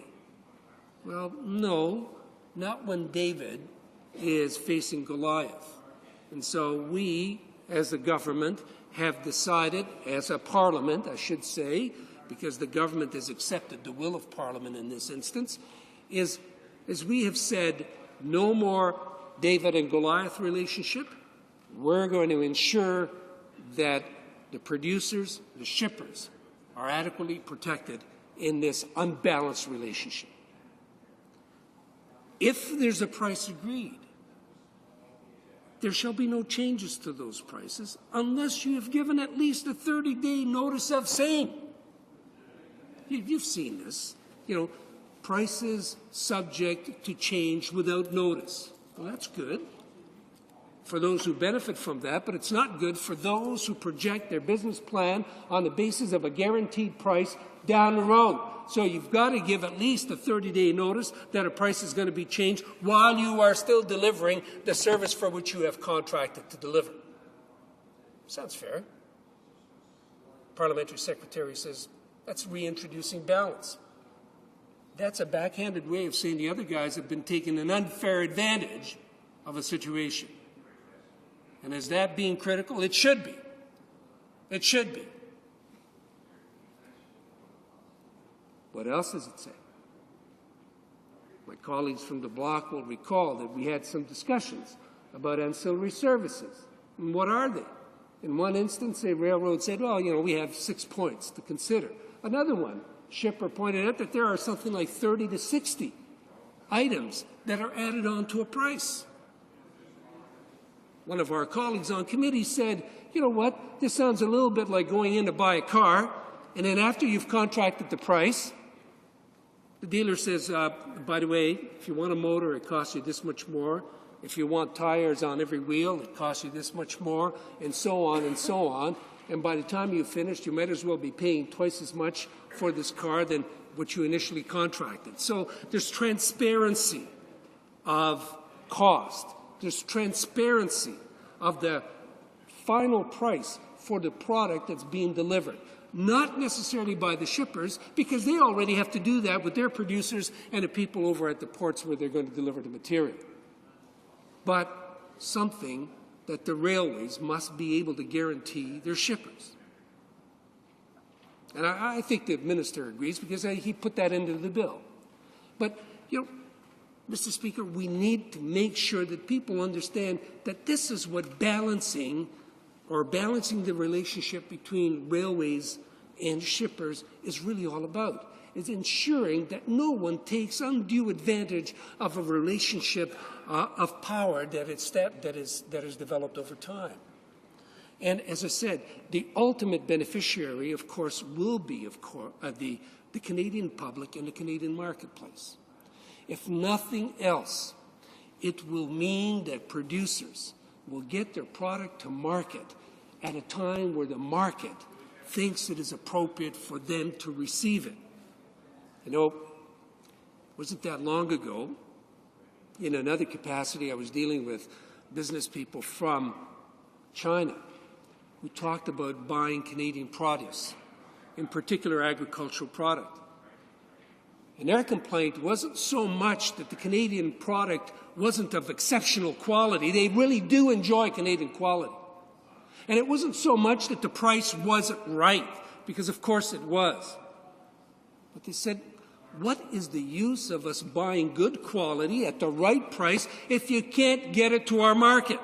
Well, no, not when David is facing Goliath. And so we, as a government, have decided, as a parliament, I should say, because the government has accepted the will of parliament in this instance, is, as we have said, no more David and Goliath relationship. We're going to ensure that the producers, the shippers, are adequately protected in this unbalanced relationship. If there's a price agreed, there shall be no changes to those prices unless you have given at least a 30-day notice of same. You've seen this. Prices subject to change without notice. Well, that's good for those who benefit from that, but it's not good for those who project their business plan on the basis of a guaranteed price down the road. So you've got to give at least a 30-day notice that a price is going to be changed while you are still delivering the service for which you have contracted to deliver. Sounds fair. Parliamentary Secretary says that's reintroducing balance. That's a backhanded way of saying the other guys have been taking an unfair advantage of a situation. And is that being critical? It should be. It should be. What else does it say? My colleagues from the bloc will recall that we had some discussions about ancillary services. And what are they? In one instance, a railroad said, well, we have 6 points to consider. Another one, shipper pointed out that there are something like 30 to 60 items that are added on to a price. One of our colleagues on committee said, you know what, this sounds a little bit like going in to buy a car, and then after you've contracted the price, the dealer says, by the way, if you want a motor, it costs you this much more. If you want tires on every wheel, it costs you this much more, and so on and so on. And by the time you've finished, you might as well be paying twice as much for this car than what you initially contracted. So there's transparency of cost. There's transparency of the final price for the product that's being delivered. Not necessarily by the shippers, because they already have to do that with their producers and the people over at the ports where they're going to deliver the material. But something that the railways must be able to guarantee their shippers. And I think the minister agrees because he put that into the bill. But, Mr. Speaker, we need to make sure that people understand that this is what balancing the relationship between railways and shippers is really all about. It's ensuring that no one takes undue advantage of a relationship of power that is developed over time. And as I said, the ultimate beneficiary, of course, will be the the Canadian public and the Canadian marketplace. If nothing else, it will mean that producers will get their product to market at a time where the market thinks it is appropriate for them to receive it. You know, wasn't that long ago, in another capacity, I was dealing with business people from China who talked about buying Canadian produce, in particular agricultural product. And their complaint wasn't so much that the Canadian product wasn't of exceptional quality. They really do enjoy Canadian quality. And it wasn't so much that the price wasn't right, because of course it was. But they said, what is the use of us buying good quality at the right price if you can't get it to our market?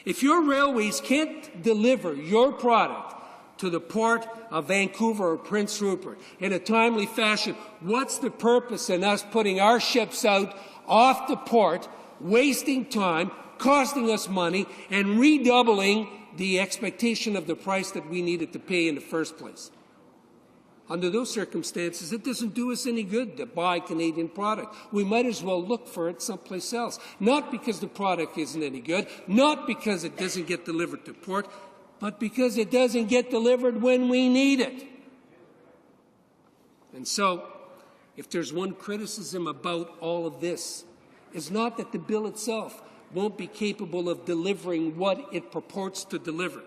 If your railways can't deliver your product to the port of Vancouver or Prince Rupert in a timely fashion, what's the purpose in us putting our ships out off the port, wasting time, costing us money, and redoubling the expectation of the price that we needed to pay in the first place? Under those circumstances, it doesn't do us any good to buy Canadian product. We might as well look for it someplace else. Not because the product isn't any good, not because it doesn't get delivered to port, but because it doesn't get delivered when we need it. And so, if there's one criticism about all of this, it's not that the bill itself won't be capable of delivering what it purports to deliver.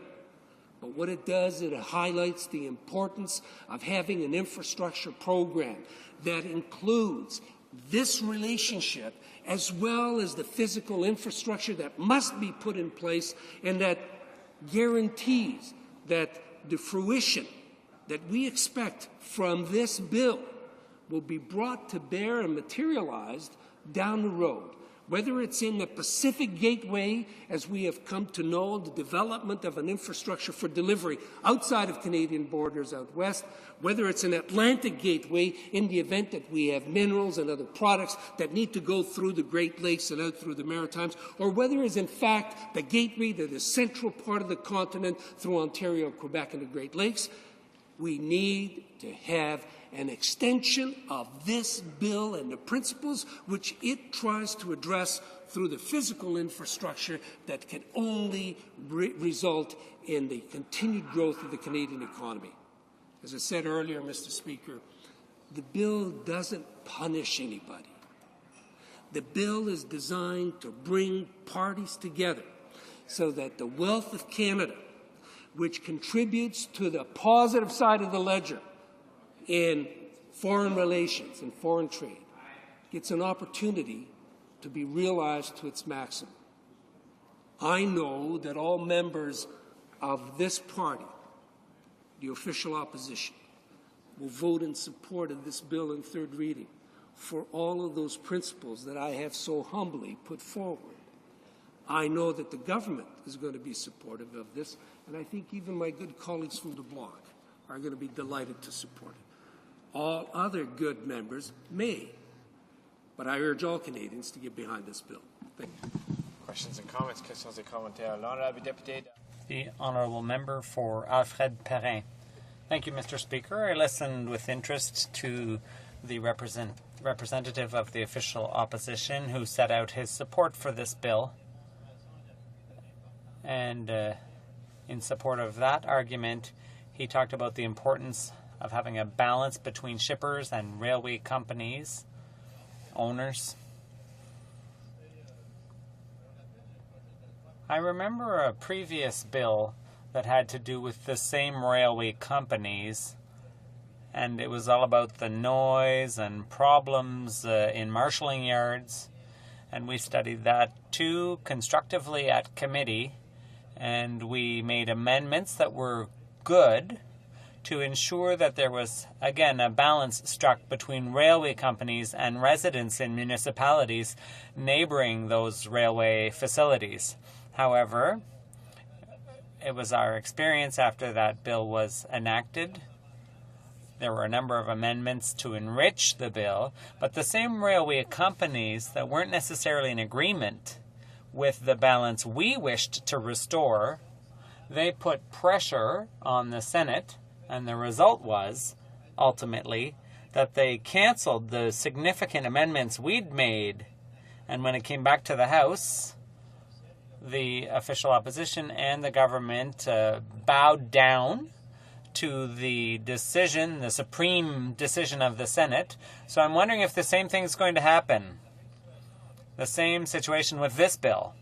But what it does, it highlights the importance of having an infrastructure program that includes this relationship as well as the physical infrastructure that must be put in place, and that guarantees that the fruition that we expect from this bill will be brought to bear and materialized down the road. Whether it's in the Pacific Gateway, as we have come to know, the development of an infrastructure for delivery outside of Canadian borders out west, whether it's an Atlantic Gateway in the event that we have minerals and other products that need to go through the Great Lakes and out through the Maritimes, or whether it's in fact the gateway to the central part of the continent through Ontario, Quebec, and the Great Lakes, we need to have an extension of this bill and the principles which it tries to address through the physical infrastructure that can only result in the continued growth of the Canadian economy. As I said earlier, Mr. Speaker, the bill doesn't punish anybody. The bill is designed to bring parties together so that the wealth of Canada, which contributes to the positive side of the ledger in foreign relations and foreign trade, gets an opportunity to be realized to its maximum. I know that all members of this party, the official opposition, will vote in support of this bill in third reading for all of those principles that I have so humbly put forward. I know that the government is going to be supportive of this, and I think even my good colleagues from the Bloc are going to be delighted to support it. All other good members may, but I urge all Canadians to get behind this bill. Thank you. Questions and comments? Questions et commentaires. L'honorable député. The honourable member for Alfred Perrin. Thank you, Mr. Speaker. I listened with interest to the representative of the official opposition who set out his support for this bill. And in support of that argument, he talked about the importance of having a balance between shippers and railway companies, owners. I remember a previous bill that had to do with the same railway companies, and it was all about the noise and problems in marshalling yards, and we studied that too constructively at committee, and we made amendments that were good to ensure that there was, again, a balance struck between railway companies and residents in municipalities neighboring those railway facilities. However, it was our experience after that bill was enacted. There were a number of amendments to enrich the bill, but the same railway companies that weren't necessarily in agreement with the balance we wished to restore, they put pressure on the Senate, and the result was, ultimately, that they canceled the significant amendments we'd made, and when it came back to the House, the official opposition and the government bowed down to the decision, the supreme decision of the Senate. So I'm wondering if the same thing is going to happen. The same situation with this bill.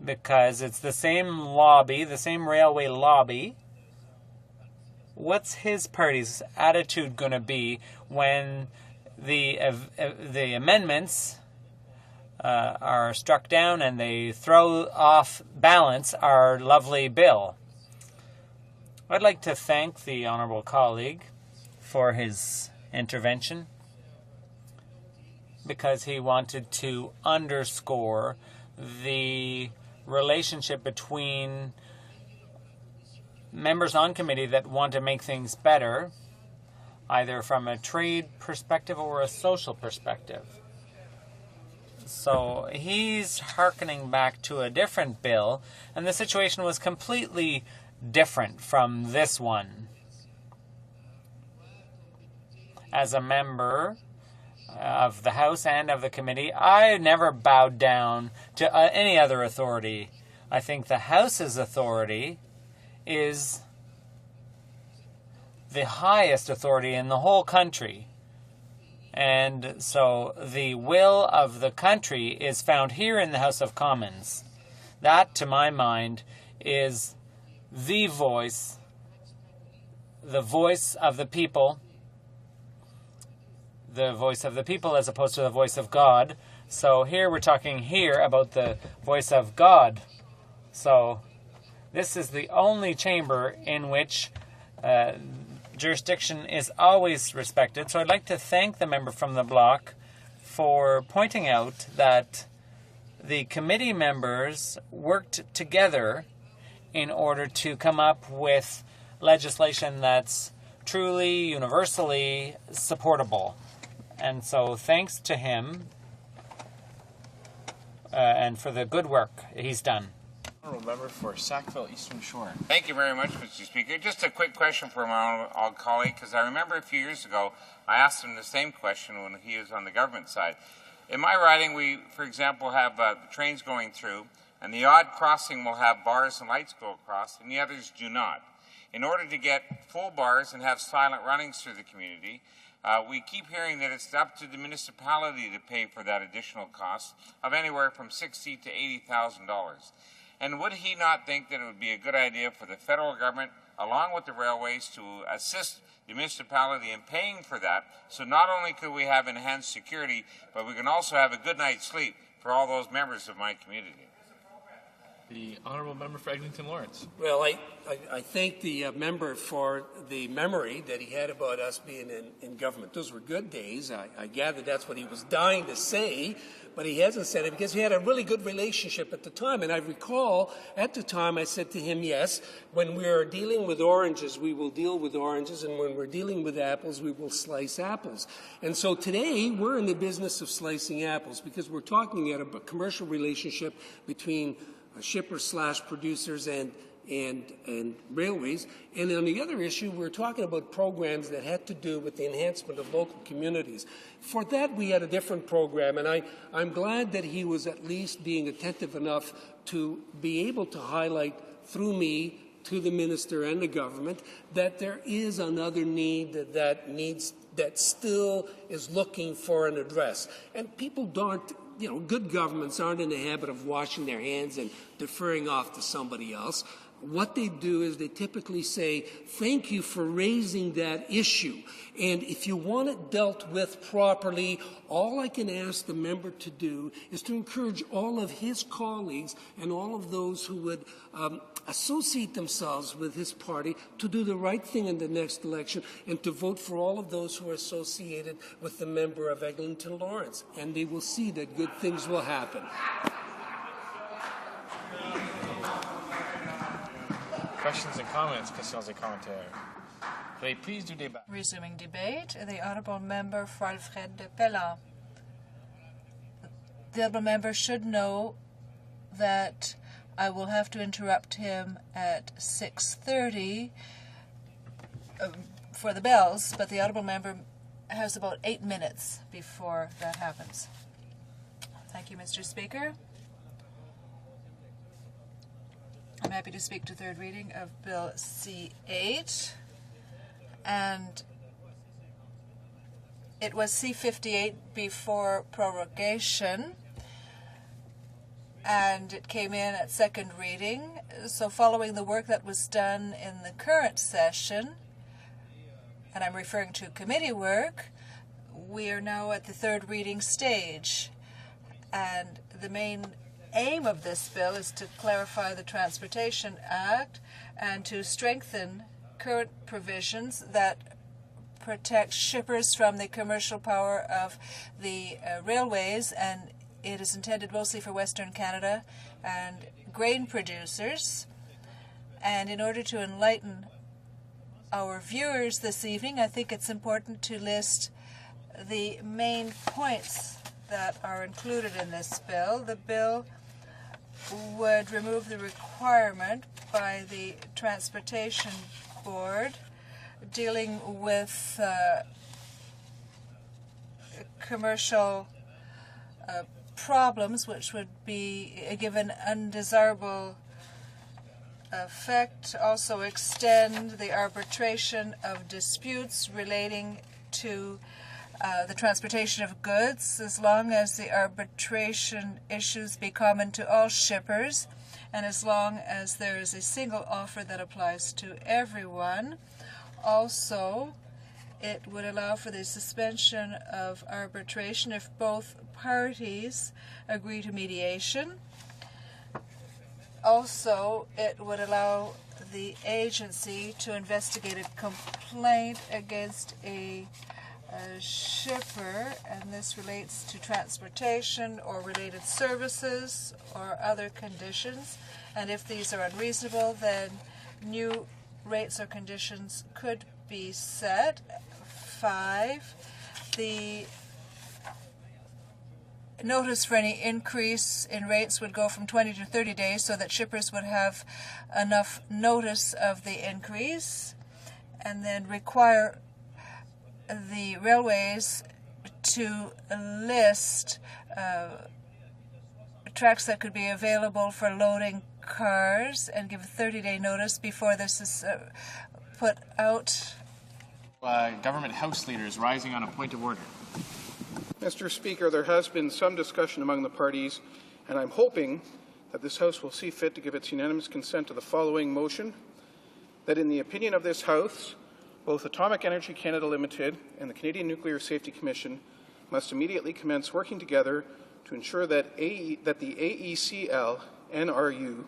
Because it's the same lobby, the same railway lobby. What's his party's attitude going to be when the amendments are struck down and they throw off balance our lovely bill? I'd like to thank the honourable colleague for his intervention because he wanted to underscore the relationship between members on committee that want to make things better, either from a trade perspective or a social perspective. So he's hearkening back to a different bill, and the situation was completely different from this one. As a member of the House and of the committee, I never bowed down to any other authority. I think the House's authority is the highest authority in the whole country. And so the will of the country is found here in the House of Commons. That, to my mind, is the voice of the people, as opposed to the voice of God. So here we're talking here about the voice of God. So this is the only chamber in which jurisdiction is always respected. So I'd like to thank the member from the bloc for pointing out that the committee members worked together in order to come up with legislation that's truly universally supportable. And so thanks to him and for the good work he's done. Honourable member for Sackville Eastern Shore. Thank you very much, Mr. Speaker. Just a quick question for my old colleague, because I remember a few years ago I asked him the same question when he was on the government side. In my riding, we, for example, have trains going through, and the odd crossing will have bars and lights go across, and the others do not. In order to get full bars and have silent runnings through the community, we keep hearing that it's up to the municipality to pay for that additional cost of anywhere from $60,000 to $80,000. And would he not think that it would be a good idea for the federal government, along with the railways, to assist the municipality in paying for that? So not only could we have enhanced security, but we can also have a good night's sleep for all those members of my community. The honourable member for Eglinton Lawrence. Well, I thank the member for the memory that he had about us being in government. Those were good days. I gather that's what he was dying to say, but he hasn't said it because we had a really good relationship at the time. And I recall at the time I said to him, yes, when we're dealing with oranges, we will deal with oranges, and when we're dealing with apples, we will slice apples. And so today we're in the business of slicing apples because we're talking about a commercial relationship between shippers/producers and railways. And on the other issue, we're talking about programs that had to do with the enhancement of local communities. For that, we had a different program, and I'm glad that he was at least being attentive enough to be able to highlight through me to the minister and the government that there is another need that still is looking for an address. And people don't, good governments aren't in the habit of washing their hands and deferring off to somebody else. What they do is they typically say, thank you for raising that issue. And if you want it dealt with properly, all I can ask the member to do is to encourage all of his colleagues and all of those who would associate themselves with his party to do the right thing in the next election and to vote for all of those who are associated with the member of Eglinton Lawrence. And they will see that good things will happen. Questions and comments, questions et commentaires. Veuillez please du débat. Resuming debate, the honourable member for Alfred de Pellan. The honourable member should know that I will have to interrupt him at 6:30 for the bells, but the honourable member has about 8 minutes before that happens. Thank you, Mr. Speaker. I'm happy to speak to third reading of Bill C8, and it was C58 before prorogation, and it came in at second reading. So following the work that was done in the current session, and I'm referring to committee work, we are now at the third reading stage. And the main aim of this bill is to clarify the Transportation Act and to strengthen current provisions that protect shippers from the commercial power of the railways, and it is intended mostly for Western Canada and grain producers. And in order to enlighten our viewers this evening, I think it's important to list the main points that are included in this bill. The bill would remove the requirement by the Transportation Board dealing with commercial problems, which would be given undesirable effect. Also extend the arbitration of disputes relating to the transportation of goods, as long as the arbitration issues be common to all shippers, and as long as there is a single offer that applies to everyone. Also, it would allow for the suspension of arbitration if both parties agree to mediation. Also, it would allow the agency to investigate a complaint against a shipper, and this relates to transportation or related services or other conditions. And if these are unreasonable, then new rates or conditions could be set. 5, the notice for any increase in rates would go from 20 to 30 days so that shippers would have enough notice of the increase, and then require the railways to list tracks that could be available for loading cars and give a 30-day notice before this is put out. Government House leaders rising on a point of order. Mr. Speaker, there has been some discussion among the parties, and I'm hoping that this House will see fit to give its unanimous consent to the following motion: that in the opinion of this House, both Atomic Energy Canada Limited and the Canadian Nuclear Safety Commission must immediately commence working together to ensure that the AECL NRU,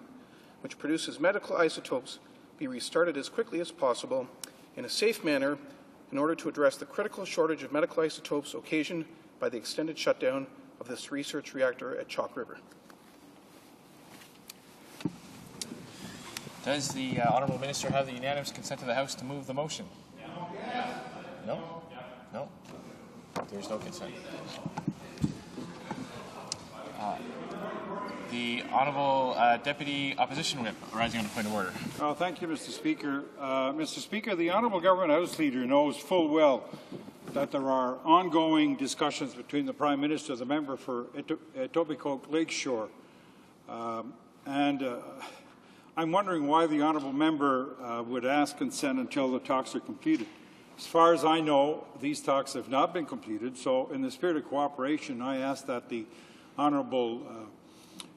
which produces medical isotopes, be restarted as quickly as possible in a safe manner in order to address the critical shortage of medical isotopes occasioned by the extended shutdown of this research reactor at Chalk River. Does the Honourable Minister have the unanimous consent of the House to move the motion? No? No? There's no consent. The Honourable Deputy Opposition Whip, rising on a point of order. Oh, thank you, Mr. Speaker. Mr. Speaker, the Honourable Government House Leader knows full well that there are ongoing discussions between the Prime Minister, the member for Etobicoke Lakeshore, and I'm wondering why the Honourable Member would ask consent until the talks are completed. As far as I know, these talks have not been completed, so in the spirit of cooperation, I ask that the Honourable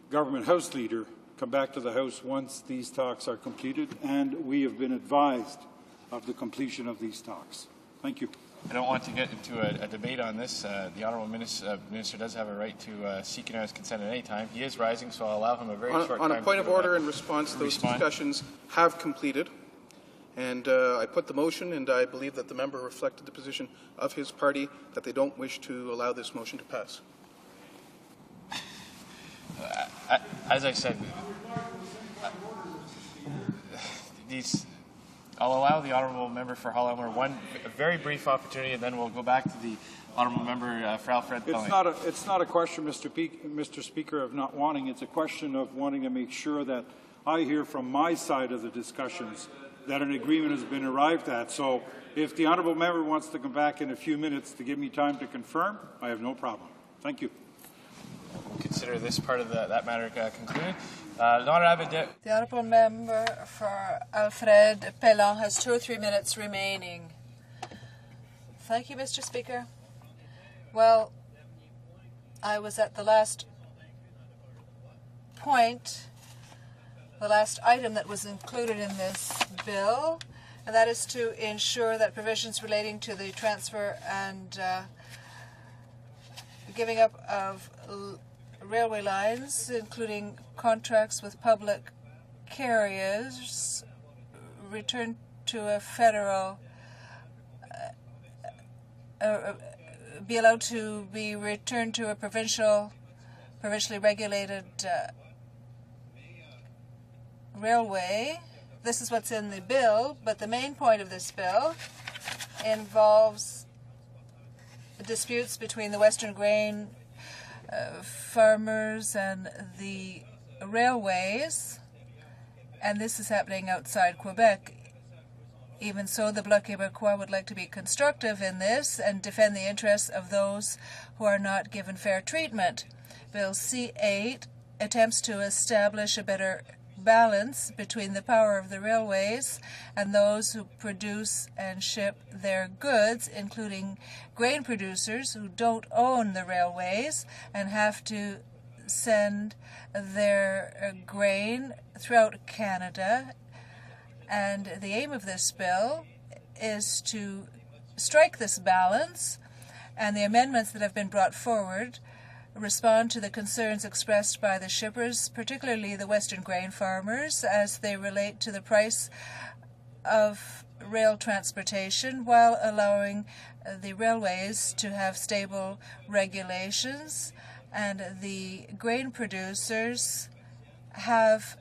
Government House Leader come back to the House once these talks are completed and we have been advised of the completion of these talks. Thank you. I don't want to get into a debate on this. The Honourable Minister does have a right to seek unanimous consent at any time. He is rising, so I'll allow him a very short time. On a point of order in response, those discussions have completed, and I put the motion, and I believe that the member reflected the position of his party that they don't wish to allow this motion to pass. As I said, I'll allow the Honourable Member for Hull Elmer a very brief opportunity, and then we'll go back to the Honourable Member for Alfred Pelling. It's not a question, Mr. Speaker, of not wanting. It's a question of wanting to make sure that I hear from my side of the discussions that an agreement has been arrived at. So if the honourable member wants to come back in a few minutes to give me time to confirm, I have no problem. Thank you. We'll consider this part of that matter concluded. The honourable member for Alfred Pellan has 2 or 3 minutes remaining. Thank you, Mr. Speaker. Well, I was at the last point, the last item that was included in this bill, and that is to ensure that provisions relating to the transfer and giving up of railway lines, including contracts with public carriers, return to a federal, be allowed to be returned to a provincially regulated railway. This is what's in the bill, but the main point of this bill involves disputes between the Western grain farmers and the railways, and this is happening outside Quebec. Even so, the Bloc Québécois would like to be constructive in this and defend the interests of those who are not given fair treatment. Bill C-8 attempts to establish a better balance between the power of the railways and those who produce and ship their goods, including grain producers who don't own the railways and have to send their grain throughout Canada. And the aim of this bill is to strike this balance, and the amendments that have been brought forward respond to the concerns expressed by the shippers, particularly the Western grain farmers, as they relate to the price of rail transportation, while allowing the railways to have stable regulations, and the grain producers have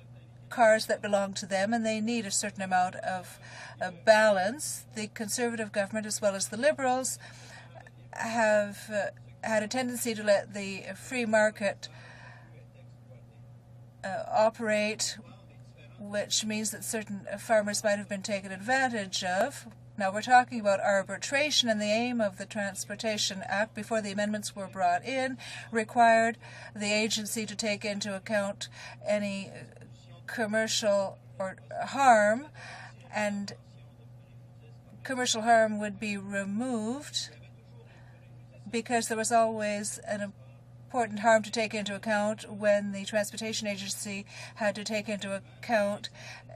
cars that belong to them, and they need a certain amount of balance. The Conservative government, as well as the Liberals, have had a tendency to let the free market operate, which means that certain farmers might have been taken advantage of. Now, we're talking about arbitration, and the aim of the Transportation Act, before the amendments were brought in, required the agency to take into account any commercial or harm, and commercial harm would be removed because there was always an important harm to take into account when the Transportation Agency had to take into account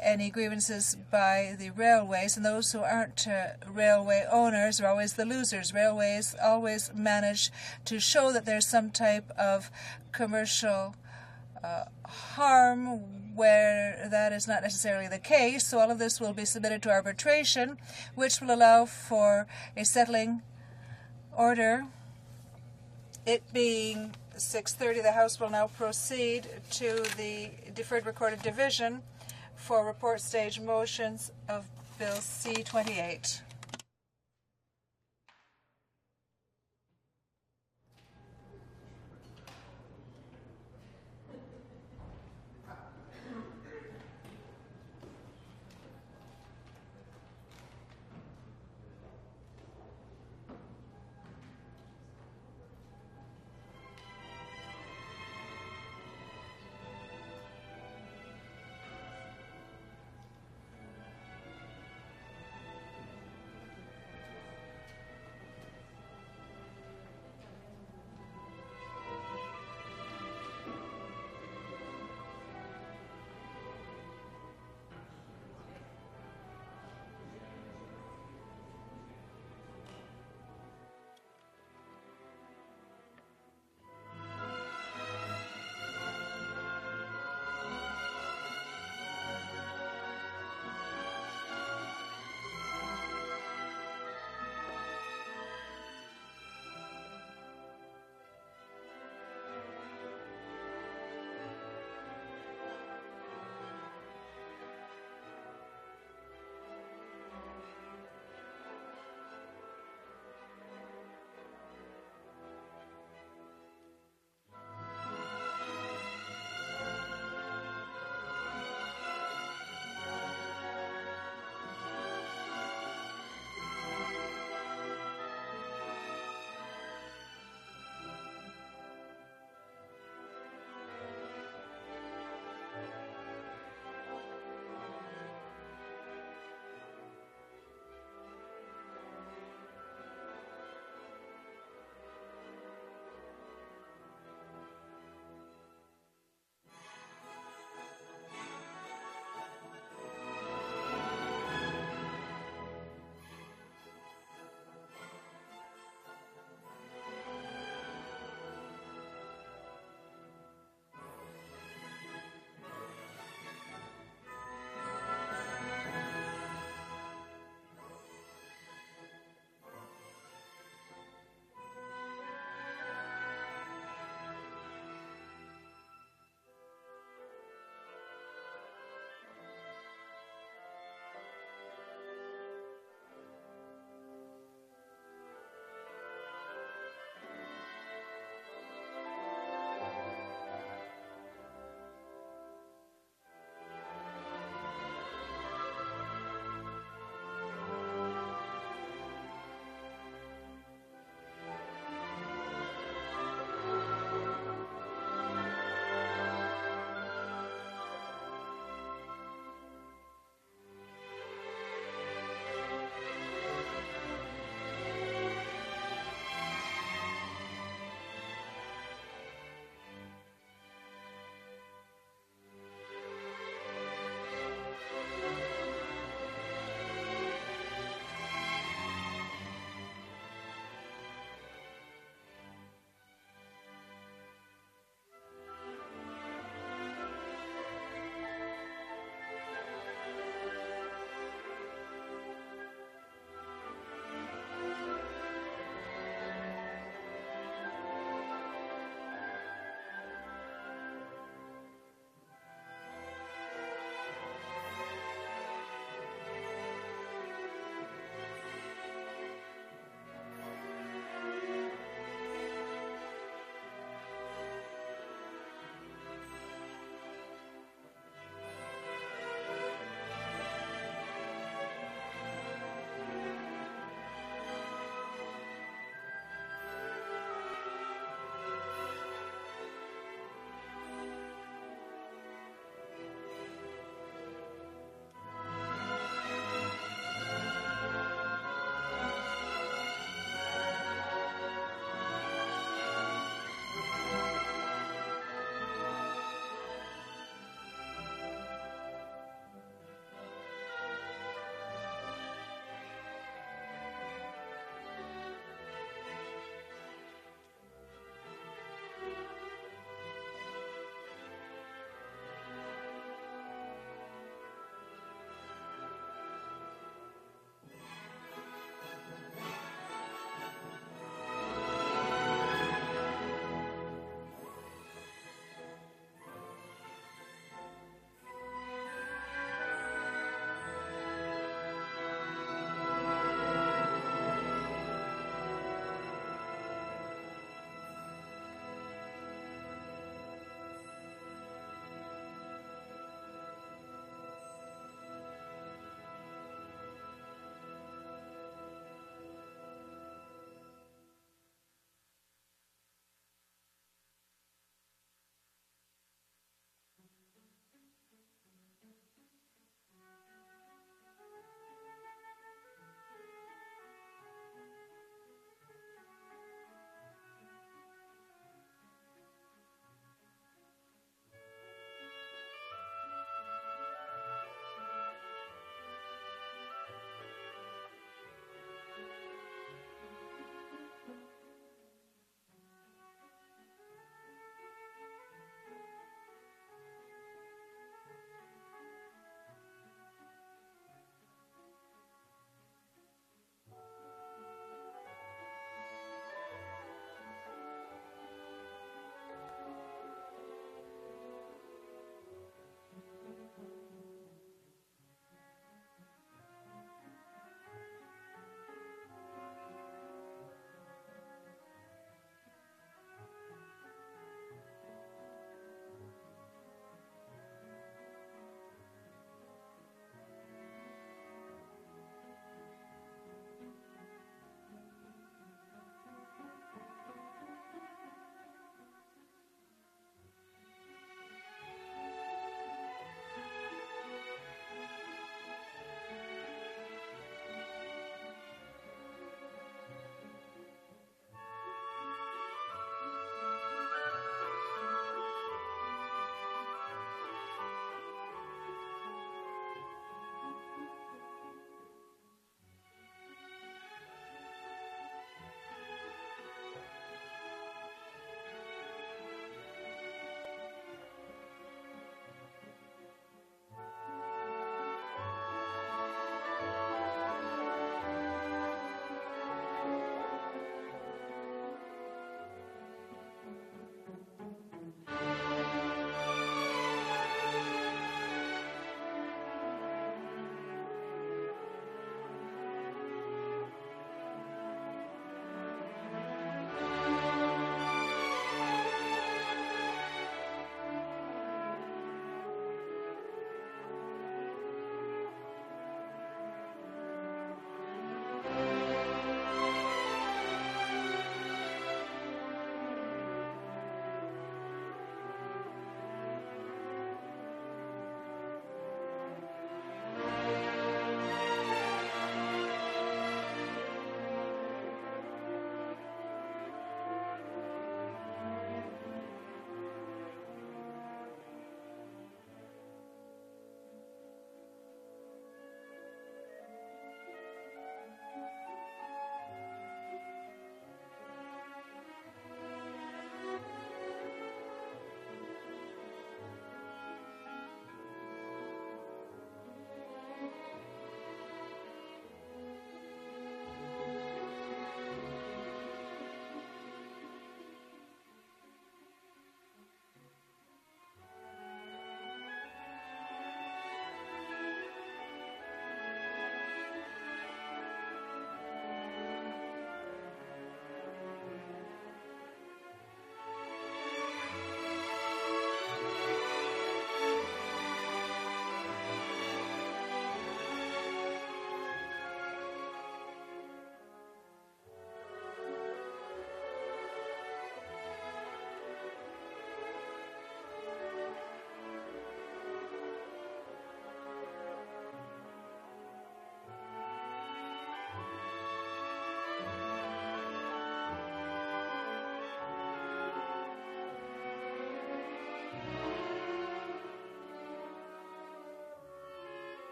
any grievances by the railways, and those who aren't railway owners are always the losers. Railways always manage to show that there's some type of commercial harm where that is not necessarily the case. So all of this will be submitted to arbitration, which will allow for a settling order. It being 6:30, the House will now proceed to the deferred recorded division for report stage motions of Bill C-28.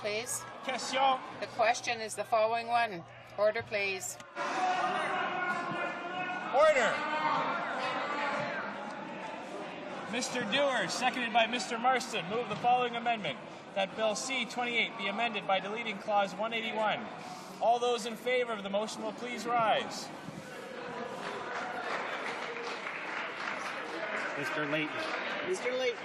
please. Question. The question is the following one. Order, please. Order. Mr. Dewar, seconded by Mr. Marston, move the following amendment, that Bill C-28 be amended by deleting Clause 181. All those in favor of the motion will please rise. Mr. Layton. Mr. Layton.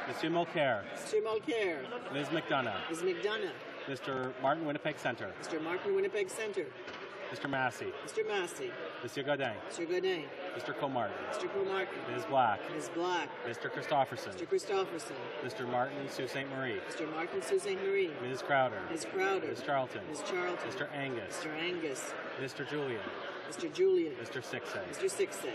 Monsieur Mulcair. Mr. Mulcair. Ms. McDonough. Ms. McDonough. Mr. Martin, Winnipeg Centre. Mr. Martin, Winnipeg Centre. Mr. Massey. Mr. Massey. Monsieur Godin. Mr. Godin. Mr. Comartin. Mr. Comartin. Ms. Black. Ms. Black. Mr. Christopherson. Mr. Christopherson. Mr. Martin, Sault Ste. Marie. Mr. Martin, Sault Ste. Marie. Ms. Crowder. Ms. Crowder. Ms. Charlton. Ms. Charlton. Mr. Angus. Mr. Angus. Mr. Julian. Mr. Julian. Mr. Sixay. Mr. Sixay.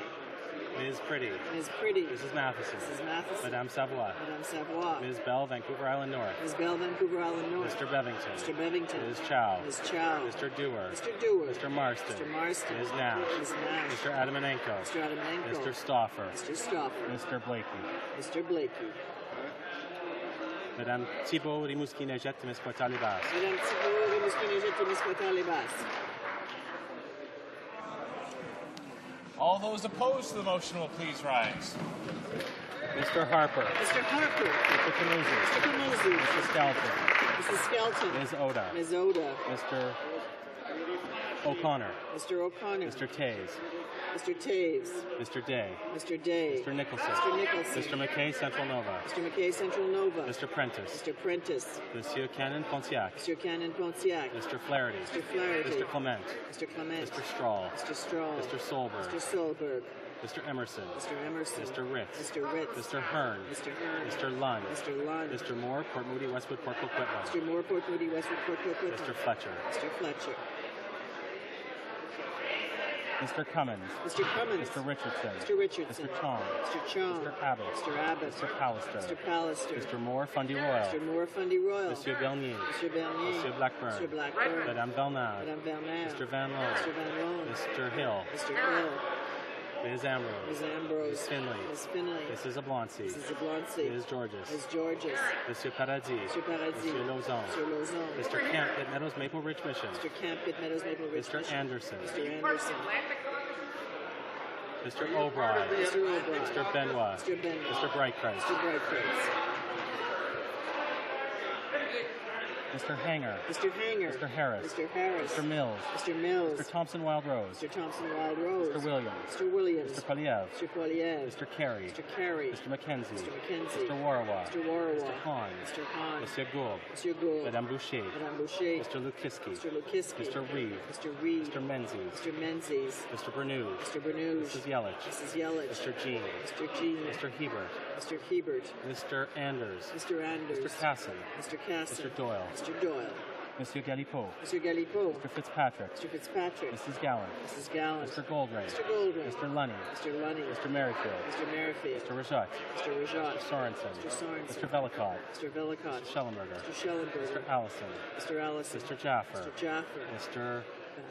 Ms. Pretty. Ms. Pretty. Mrs. Matheson. Mrs. Matheson. Madame Savoie. Madame Savoie. Ms. Bell, Vancouver Island North. Ms. Bell, Vancouver Island North. Mr. Bevington. Mr. Bevington. Ms. Chow. Ms. Chow. Mr. Dewar. Mr. Dewar. Mr. Marston. Mr. Marston. Ms. Nash. Ms. Nash. Mr. Adamanenko. Mr. Adamanenko. Mr. Stauffer. Mr. Stauffer. Mr. Blakey. Mr. Blakey. Madame Thibault, Rimouski-Neigette, Témiscouata-les-Basses. Madame Thibault, Rimouski-Neigette, Témiscouata-les-Basses. All those opposed to the motion will please rise. Mr. Harper. Mr. Harper. Mr. Camusi. Mr. Camusi. Mr. Skelton. Mrs. Skelton. Ms. Oda. Ms. Oda. Mr. O'Connor. Mr. O'Connor. Mr. Taves. Mr. Taves. Mr. Day. Mr. Day. Mr. Nicholson. Mr. Nicholson. Mr. McKay, Central Nova. Mr. McKay, Central Nova. Mr. Prentice. Mr. Prentice. Monsieur Cannon Pontiac. Mr. Cannon Pontiac. Mr. Flaherty. Mr. Flaherty. Mr. Clement. Mr. Clement. Mr. Strahl. Mr. Strahl. Mr. Solberg. Mr. Solberg. Mr. Emerson. Mr. Emerson. Mr. Ritz. Mr. Ritz. Mr. Hearn. Mr. Hearn. Mr. Lund. Mr. Lund. Mr. Moore, Port Moody, Westwood, Port Coquitlam. Mr. Moore, Port Moody, Westwood, Port Coquitlam. Mr. Fletcher. Mr. Fletcher. Mr. Cummins. Mr. Cummins. Mr. Richardson. Mr. Richardson. Mr. Chong. Mr. Chong. Mr. Abbott. Mr. Abbott. Mr. Pallister. Mr. Pallister. Mr. Moore, Fundy Royal. Mr. Moore, Fundy Royal. Monsieur Bernier. Mr. Bernier. Monsieur Blackburn. Mr. Blackburn. Madame Bernard. Madame Bernard. Mr. Van Loan. Mr. Van Loan. Mr. Hill. Mr. Hill. Ms. Ambrose. Ms. Ambrose. Ms. Finley. Ms. Finley. Mrs. Abloncy. Mrs. Abloncy. Ms. Georges. Ms. Georges. Monsieur Paradis. Mr. Paradis. Monsieur Lauzon. Mr. Lauzon. Mr. Camp, Pitt Meadows, Maple Ridge Mission. Mr. Camp, Pitt Meadows, Maple Ridge. Mr. Anderson. Mr. Anderson. Mr. O'Brien. Mr. O'Brien. Mr. Benoit. Mr. Benoit. Mr. Brightcrest. Mr. Brightcrest. Mr. Hanger. Mr. Hanger. Mr. Harris. Mr. Harris. Mr. Mills. Mr. Mills. Mr. Thompson Wild Rose. Mr. Thompson Wild Rose. Mr. Williams. Mr. Williams. Mr. Poliev. Mr. Poliev. Mr. Carey. Mr. Carey. Mr. McKenzie. Mr. McKenzie. Mr. Warawa. Mr. Warawa. Mr. Hahn. Mr. Hahn. Monsieur Gould. Monsieur Gould. Madame Boucher. Madame Boucher. Mr. Lukiski. Mr. Lukiski. Mr. Reed. Mr. Reed. Mr. Menzies. Mr. Menzies. Mr. Bernews. Mr. Bernews. Mrs. Yelich. Mrs. Yelich. Mr. Jean. Mr. Jean. Mr. Hebert. Mr. Hebert. Mr. Anders. Mr. Anders. Mr. Casson. Mr. Casson. Mr. Doyle. Mr. Doyle. Monsieur Galipeau. Mr. Galipeau. Mr. Fitzpatrick. Mr. Fitzpatrick. Mrs. Gallant. Mrs. Gallant. Mr. Goldring. Mr. Goldring. Mr. Lunny. Mr. Lunny. Mr. Merrifield. Mr. Merrifield. Mr. Rajat. Mr. Rajat. Mr. Sorensen. Mr. Sorensen. Mr. Velicott. Mr. Velicott. Mr. Schellenberger. Mr. Schellenberger. Mr. Allison. Mr. Allison. Mr. Jaffer. Mr. Jaffer. Mr.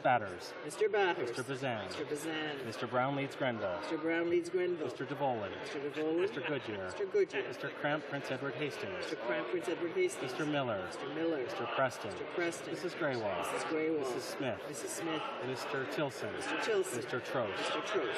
Batters. Mr. Batters. Mr. Bazan. Mr. Bazan. Mr. Brown leads Grenville. Mr. Brown leads Grenville. Mr. DeVolin. Mr. DeVolin. Mr. Goodyear. Mr. Goodyear. Mr. Cramp, Prince Edward Hastings. Mr. Cramp, Prince Edward Hastings. Mr. Miller. Mr. Miller. Mr. Preston. Mr. Preston. Mrs. Graywall. Mrs. Graywall. Mrs. Smith. Mrs. Smith. Mr. Tilson. Mr. Tilson. Mr. Trost. Mr. Trost.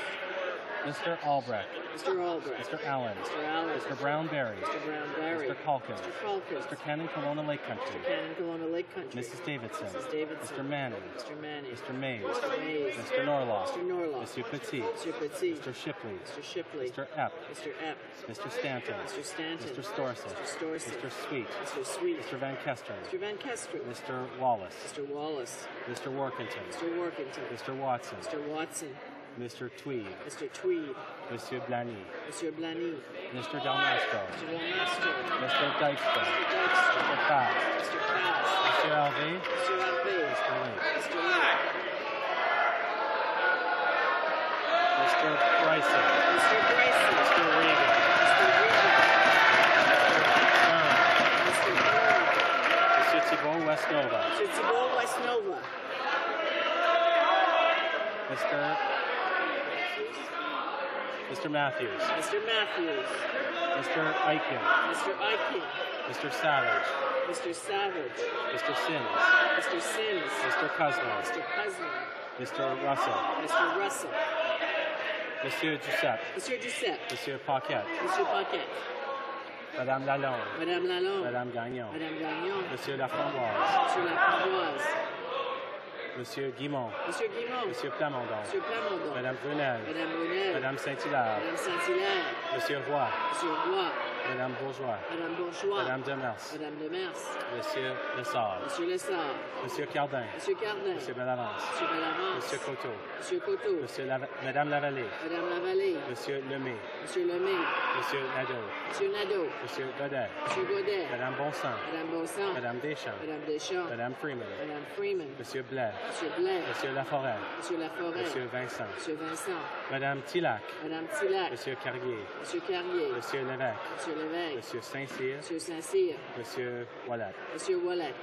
Mr. Albrecht. Mr. Albrecht. Mr. Allen. Mr. Allen. Mr. Brown Berry. Mr. Brown Berry. Mr. Calkins. Mr. Calkins. Mr. Cannon Kelowna Lake Country. Mr. Cannon Kelowna Lake Country. Mrs. Davidson. Mrs. Davidson. Mr. Manning. Mr. Manning. Mr. Mays. Mr. Mays. Mr. Norloff. Mr. Norloff. Monsieur Petit. Monsieur Petit. Mr. Shipley. Mr. Shipley. Mr. Epp. Mr. Epp. Mr. Stanton. Mr. Stanton. Mr. Storsett. Mr. Storsett. Mr. Sweet. Mr. Sweet. Mr. Van Kesteren. Mr. Van Kesteren. Mr. Wallace. Mr. Wallace. Mr. Workington. Mr. Workington. Mr. Watson. Mr. Watson. Mr. Tweed. Mr. Tweed. Monsieur Blany. Monsieur Blany. Mr. Dalmastro. Mr. Dalmastro. Mr. Dykstra. Mr. Dykstra. Mr. Fass. Mr. Fass. Mr. Alvey. Mr. Alvey. Mr. Lake. Mr. Lake. Mr. Bryson. Mr. Bryson. Mr. Regan. Mr. Regan. Mr. Mr. Monsieur Thibault West Nova. Mr. Thibault West Nova. Mr. Matthews. Mr. Matthews. Mr. Eichen. Mr. Eichen. Mr. Savage. Mr. Savage. Mr. Sims. Mr. Sims. Mr. Cosmo. Mr. Cousin. Mr. Russell. Mr. Russell. Monsieur Giuseppe. Monsieur Giuseppe. Monsieur Paquette. Monsieur Paquette. Madame Lalonde. Madame Lalonde. Madame Gagnon. Madame Gagnon. Monsieur Laframboise. Monsieur Laframboise. Monsieur Guimont. Monsieur Guimont. Monsieur Plamondon. Monsieur Plamondon. Madame Brunel. Madame Brunel. Madame Saint-Hilaire. Madame Saint-Hilaire. Monsieur Roy. Monsieur Roy. Madame Bourgeois. Madame Bourgeois. Madame Demers. Madame Demers. Monsieur Lessard. Monsieur Lessard. Monsieur Cardin. Monsieur Cardin. Monsieur Bellavance. Monsieur Bellavance. Monsieur Coteau. Monsieur Coteau. Madame Lavallée. Madame Lavallée. Monsieur Lemay. Monsieur Lemay. Monsieur Nadeau. Monsieur Nadeau. Monsieur Godet. Monsieur Godet. Madame Bonsan. Madame Bonsan. Madame Deschamps. Madame Deschamps. Madame Freeman. Madame Freeman. Monsieur Blais. Monsieur Blais. Monsieur Laforêt. Monsieur Laforêt. Monsieur Vincent. Monsieur Vincent. Madame Tillac. Madame Tillac. Monsieur Carrier. Monsieur Carrier. Monsieur Lévesque. Monsieur Lévesque. Monsieur Saint-Cyr. Monsieur Saint-Cyr. Monsieur Wallet. Monsieur Wallet.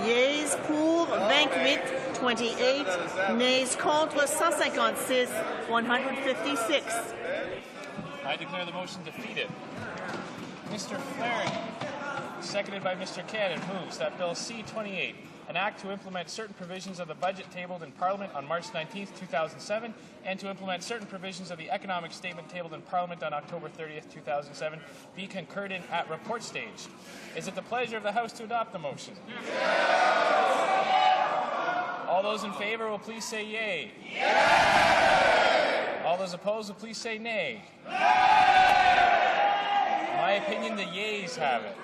Yeas pour 28, 28. Nays contre 156, 156. I declare the motion defeated. Mr. Flaherty, seconded by Mr. Cannon, moves that Bill C-28, an act to implement certain provisions of the budget tabled in Parliament on March 19, 2007, and to implement certain provisions of the economic statement tabled in Parliament on October 30, 2007, be concurred in at report stage. Is it the pleasure of the House to adopt the motion? All those in favor will please say yay. All those opposed will please say nay. In my opinion, the yeas have it.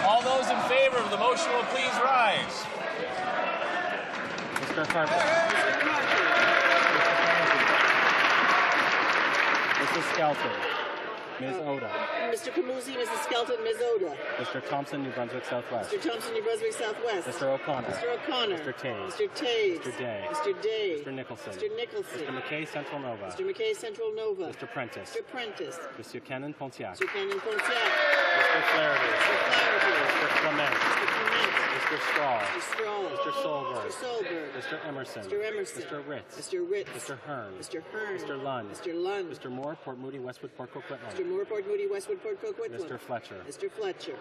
All those in favor of the motion will please rise. Mr. Carpenter. Mrs. Skelton. Ms. Oda. Mr. Camusi, Mrs. Skelton, Ms. Oda. Mr. Thompson, New Brunswick Southwest. Mr. Thompson, New Brunswick Southwest. Mr. O'Connor. Mr. O'Connor. Mr. Taze. Mr. Taze. Mr. Day. Mr. Day. Mr. Nicholson. Mr. Nicholson. Mr. McKay, Central Nova. Mr. McKay, Central Nova. Mr. Prentice. Mr. Prentice. Monsieur Cannon, Pontiac. Mr. Cannon, Pontiac. Mr. Flaherty. Mr. Flaherty. Mr. Clement. Mr. Clement. Mr. Straw. Mr. Straw. Mr. Solberg. Mr. Solberg. Mr. Emerson. Mr. Emerson. Mr. Ritz. Mr. Ritz. Mr. Hearn. Mr. Hearn. Mr. Lund. Mr. Lund. Mr. Moore, Port Moody, Westwood, Port Coquitlam. Mr. Moore, Port Moody, Westwood, Port Coquitlam. Mr. Fletcher. Mr. Fletcher.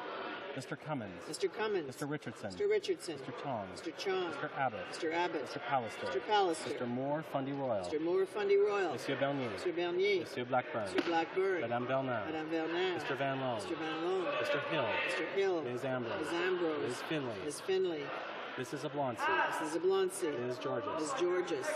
Mr. Cummins. Mr. Cummins. Mr. Richardson. Mr. Richardson. Mr. Chong. Mr. Chong. Mr. Abbott. Mr. Abbott. Mr. Pallister. Mr. Pallister. Mr. Moore, Fundy Royal. Mr. Moore, Fundy Royal. Monsieur Bernier. Mr. Bernier. Monsieur Blackburn. Mr. Blackburn. Madame Bernard. Madame Bernard. Mr. Van Loan. Mr. Van Loan. Mr. Hill. Mr. Hill. Ms. Ambrose. Ms. Ambrose. Ms. Finley. Ms. Finley. Mrs. Oblonsky. Mrs. Oblonsky. Ms. Georges. Ms. Georges.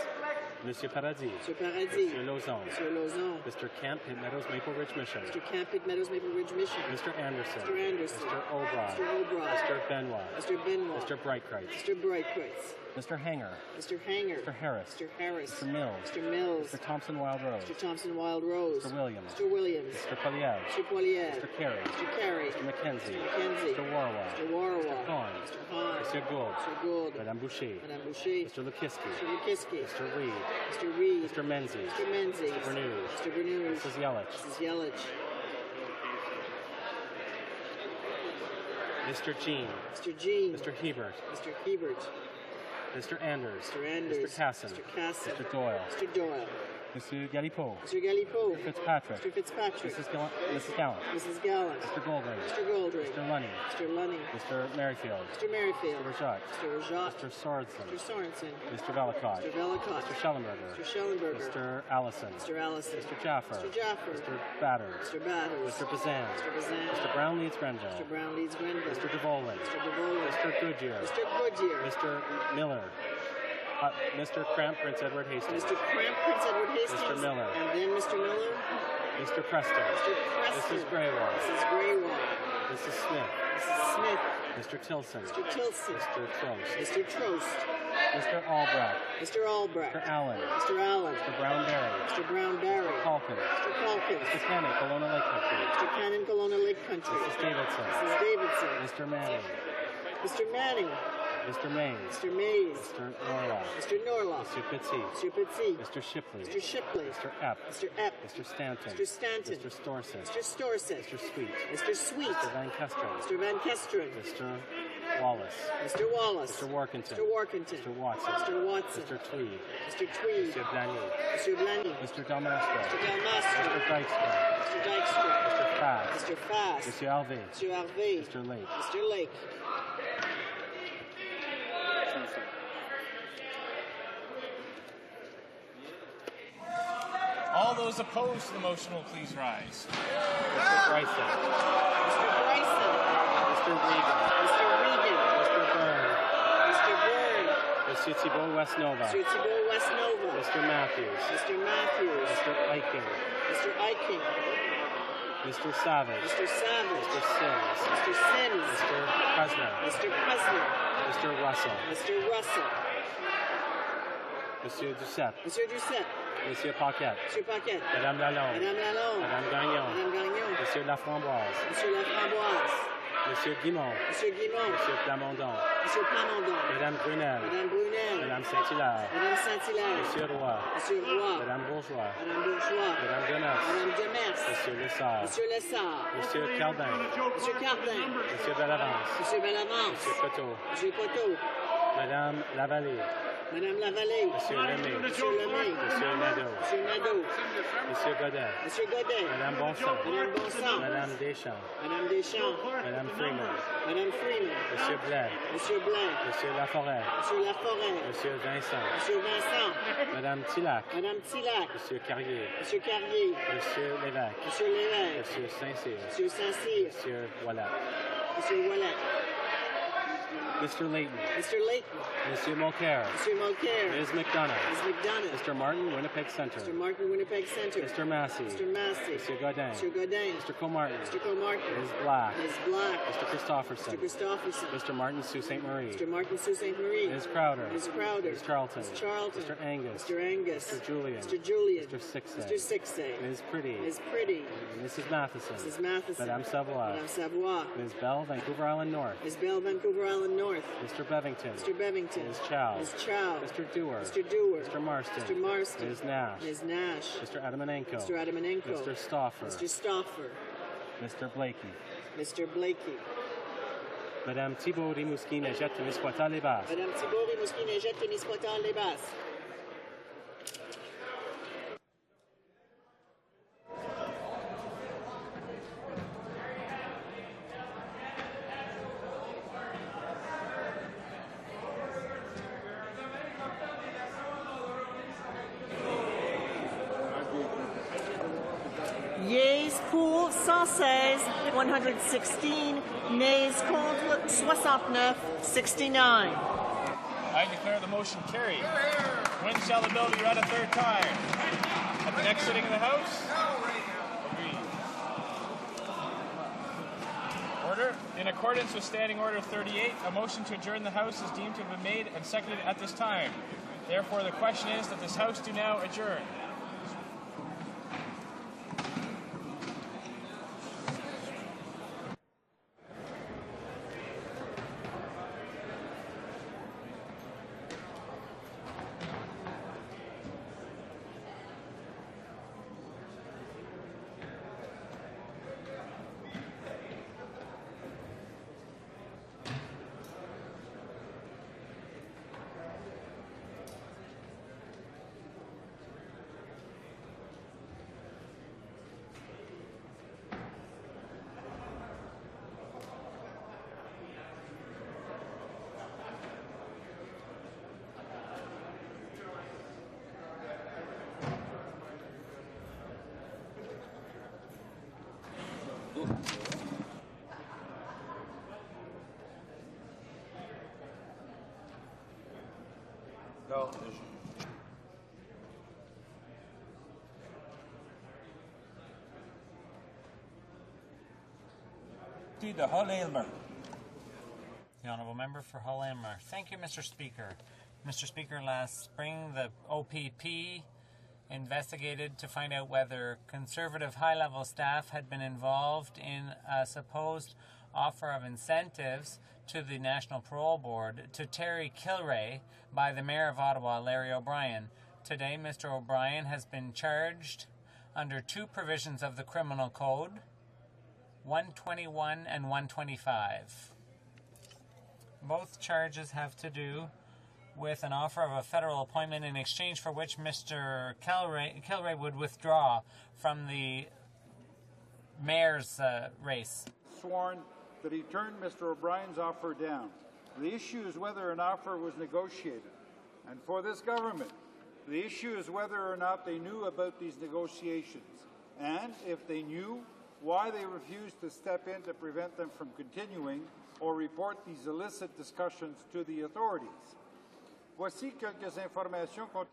Monsieur Paradis. Mr. Paradis. Monsieur Lauzon. Mr. Lauzon. Mr. Camp, Pitt Meadows, Maple Ridge, Mission. Mr. Camp, Pitt Meadows, Maple Ridge, Mission. Mr. Anderson. Mr. Anderson. Mr. O'Brien. Mr. O'Brien. Mr. Benoit. Mr. Benoit. Mr. Breitkreitz. Mr. Breitkreitz. Mr. Hanger. Mr. Hanger. Mr. Harris. Mr. Harris. Mr. Mills. Mr. Mills. Mr. Thompson Wild Rose. Mr. Thompson Wild Rose. Mr. Williams. Mr. Williams. Mr. Poilievre. Mr. Poilievre. Mr. Carey. Mr. Carey. Mr. McKenzie. Mr. McKenzie. Mr. Warwa. Mr. Warwa. Mr. Hahn. Mr. Hahn. Monsieur Gould. Mr. Gould. Madame Boucher. Madame Boucher. Mr. Lukiski. Mr. Lukiski. Mr. Reed. Mr. Reed. Mr. Menzies. Mr. Menzies. Mr. Bernews. Mr. Bernews. Mrs. Yelich. Mrs. Yelich. Mr. Jean. Mr. Jean. Mr. Hebert. Mr. Hebert. Mr. Anders. Mr. Anders. Mr. Casson. Mr. Casson. Mr. Doyle. Mr. Doyle. Monsieur Galipeau. Mr. Galipeau. Mr. Fitzpatrick. Mr. Fitzpatrick. Mrs. Gallant. Mrs. Gallant. Mr. Goldring. Mr. Goldring. Mr. Lunny. Mr. Lunny. Mr. Merrifield. Mr. Merrifield. Mr. Rajat. Mr. Rajat. Mr. Sorensen. Mr. Sorensen. Mr. Velicott. Mr. Velicott. Mr. Schellenberger. Mr. Schellenberger. Mr. Allison. Mr. Allison. Mr. Jaffer. Mr. Jaffer. Mr. Batters. Mr. Batters. Mr. Bazan. Mr. Bazan. Mr. Brown Leeds Grenville. Mr. Brown Leeds Grenville. Mr. DeVolin. Mr. DeVola. Mr. Goodyear. Mr. Goodyear. Mr. Miller. Mr. Cramp, Prince Edward Hastings. Mr. Cramp, Prince Edward Hastings. Mr. Miller. And then Mr. Miller. Mr. Preston. Mr. Preston. Mrs. Graywall. Mrs. Graywall. Mrs. Smith. Mrs. Smith. Mr. Tilson. Mr. Tilson. Mr. Trost. Mr. Trost. Mr. Albrecht. Mr. Albrecht. Mr. Allen. Mr. Allen. Mr. Brown-Berry. Mr. Brown-Berry. Mr. Calkins. Mr. Calkins. Mr. Cannon, Kelowna Lake Country. Mr. Cannon, Kelowna Lake Country. Mrs. Davidson. Mrs. Davidson. Mr. Manning. Mr. Manning. Mr. Mays. Mr. Mays. Mr. Norlaw. Mr. Norlaw. Mr. Pittsy. Mr. Pittsy. Mr. Shipley. Mr. Shipley. Mr. Epp. Mr. Epp. Mr. Stanton. Mr. Stanton. Mr. Storsett. Mr. Storsett. Mr. Sweet. Mr. Sweet. Mr. Van Kesteren. Mr. Van Kesteren. Mr. Wallace. Mr. Wallace. Mr. Workington. Mr. Workington. Mr. Watson. Mr. Watson. Mr. Tweed. Mr. Tweed. Mr. Blanier. Mr. Blaney. Mr. Delmastro. Mr. Delmastro. Mr. Dykstra. Mr. Dykstra. Mr. Fass. Mr. Fass. Mr. Alvé. Mr. Harvey. Mr. Lake. Mr. Lake. All those opposed to the motion will please rise. Mr. Bryson. Mr. Bryson. Mr. Regan. Mr. Regan. Mr. Byrne. Mr. Byrne. Mr. Thibault Westnova. Mr. Thibault Westnova. Mr. Matthews. Mr. Matthews. Mr. Eiking. Mr. Eiking. Mr. Savage. Mr. Savage. Mr. Sims. Mr. Sims. Mr. Presner. Mr. Presner. Mr. Russell. Mr. Russell. Monsieur Duceppe. Monsieur Duceppe. Monsieur Paquette. Monsieur Paquette. Madame Lalonde. Madame Lalonde. Madame Gagnon. Madame Gagnon. Monsieur Laframboise. Monsieur Laframboise. Monsieur Guimont. Monsieur Guimont. Monsieur Plamondon. Monsieur Plamondon. Madame Brunel. Madame Brunel. Madame Saint-Hilaire. Madame Saint-Hilaire. Monsieur Roy. Monsieur Roy. Madame Bourgeois. Madame Bourgeois. Madame Demers. Madame Demers. Monsieur Lessard. Monsieur Lessard. Monsieur Cardin. Monsieur Cardin. Monsieur Bellavance. Monsieur Bellavance. Monsieur Coteau. Monsieur Coteau. Madame Lavallée. Madame Lavallée. Monsieur Lemay. Monsieur Lemay. Monsieur Nadeau. Monsieur Nadeau. Monsieur Godet. Monsieur Godet. Madame Bonson. Madame Bonson. Madame Deschamps. Madame Deschamps. Madame Freeman. Madame Freeman. Monsieur Blais. Monsieur Blais. Monsieur Laforêt. Monsieur Laforêt. Monsieur Vincent. Monsieur Vincent. Madame Tillac. Madame Tillac. Monsieur Carrier. Monsieur Carrier. Monsieur Lévesque. Monsieur Lévesque. Monsieur Saint-Cyr. Monsieur Saint-Cyr. Monsieur Wallet. Monsieur Wallet. Mr. Layton. Mr. Layton. Monsieur Mulcair. Monsieur Mulcair. Ms. McDonough. Ms. McDonough. Mr. Martin, Winnipeg Centre. Mr. Martin, Winnipeg Centre. Mr. Massey. Mr. Massey. Monsieur Godin. Mr. Godin. Mr. Comartin. Mr. Comartin. Ms. Black. Ms. Black. Mr. Christopherson. Mr. Christopherson. Mr. Martin, Sault Ste. Marie. Mr. Martin, Sault Ste. Marie. Ms. Crowder. Ms. Crowder. Ms. Charlton. Ms. Charlton. Mr. Angus. Mr. Angus. Mr. Julian. Mr. Julian. Mr. Sixay. Mr. Sixay. Ms. Pretty. Ms. Pretty. Mrs. Matheson. Mrs. Matheson. Madame Savoie. Madame Savoie. Ms. Bell, Vancouver Island North. Ms. Bell, Vancouver Island North. Mr. Bevington. Mr. Bevington. Ms. Chow. Ms. Chow. Mr. Dewar. Mr. Dewar. Mr. Marston. Mr. Marston. Ms. Nash. Ms. Nash. Mr. Adamanenko. Mr. Adamanenko. Mr. Stauffer. Mr. Stauffer. Mr. Blakey. Mr. Blakey. Madame Thibault Rimouski Jette Témiscouata les Basses. Madame Thibault Rimouski Jette Témiscouata les Basses. Yeas pour 116, 116. Nays contre 69, 69. I declare the motion carried. When shall the bill be read a third time? At the next sitting of the House? Agreed. Order. In accordance with Standing Order 38, a motion to adjourn the House is deemed to have been made and seconded at this time. Therefore, the question is that this House do now adjourn. The Hull-Aylmer. The Honourable Member for Hull-Aylmer. Thank you, Mr. Speaker. Mr. Speaker, last spring the OPP investigated to find out whether Conservative high-level staff had been involved in a supposed offer of incentives to the National Parole Board to Terry Kilrea by the Mayor of Ottawa, Larry O'Brien. Today, Mr. O'Brien has been charged under two provisions of the Criminal Code, 121 and 125. Both charges have to do with an offer of a federal appointment in exchange for which Mr. Kilrea would withdraw from the mayor's race. Sworn that he turned Mr. O'Brien's offer down. The issue is whether an offer was negotiated. And for this government, the issue is whether or not they knew about these negotiations. And if they knew, why they refused to step in to prevent them from continuing or report these illicit discussions to the authorities. Voici quelques informations.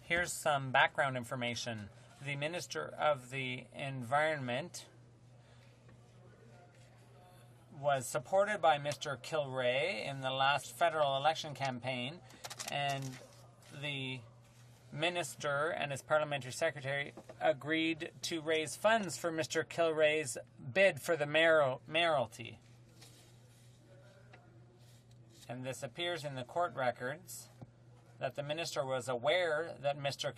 Here's some background information. The Minister of the Environment was supported by Mr. Kilrea in the last federal election campaign, and the Minister and his parliamentary secretary agreed to raise funds for Mr. Kilrea's bid for the mayoralty. And this appears in the court records that the minister was aware that Mr.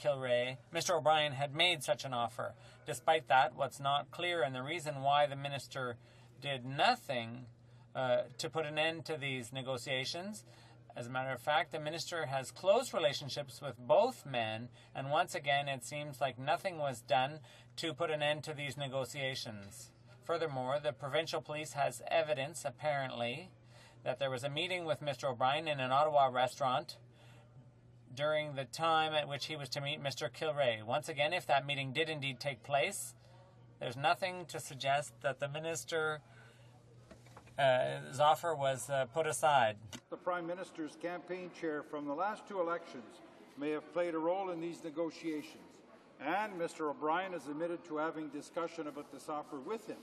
O'Brien had made such an offer. Despite that, what's not clear and the reason why the minister did nothing to put an end to these negotiations. As a matter of fact, the minister has close relationships with both men, and once again it seems like nothing was done to put an end to these negotiations. Furthermore, the provincial police has evidence, apparently, that there was a meeting with Mr. O'Brien in an Ottawa restaurant during the time at which he was to meet Mr. Kilrea. Once again, if that meeting did indeed take place, there's nothing to suggest that the minister's offer was put aside. The Prime Minister's campaign chair from the last two elections may have played a role in these negotiations, and Mr. O'Brien has admitted to having discussion about this offer with him.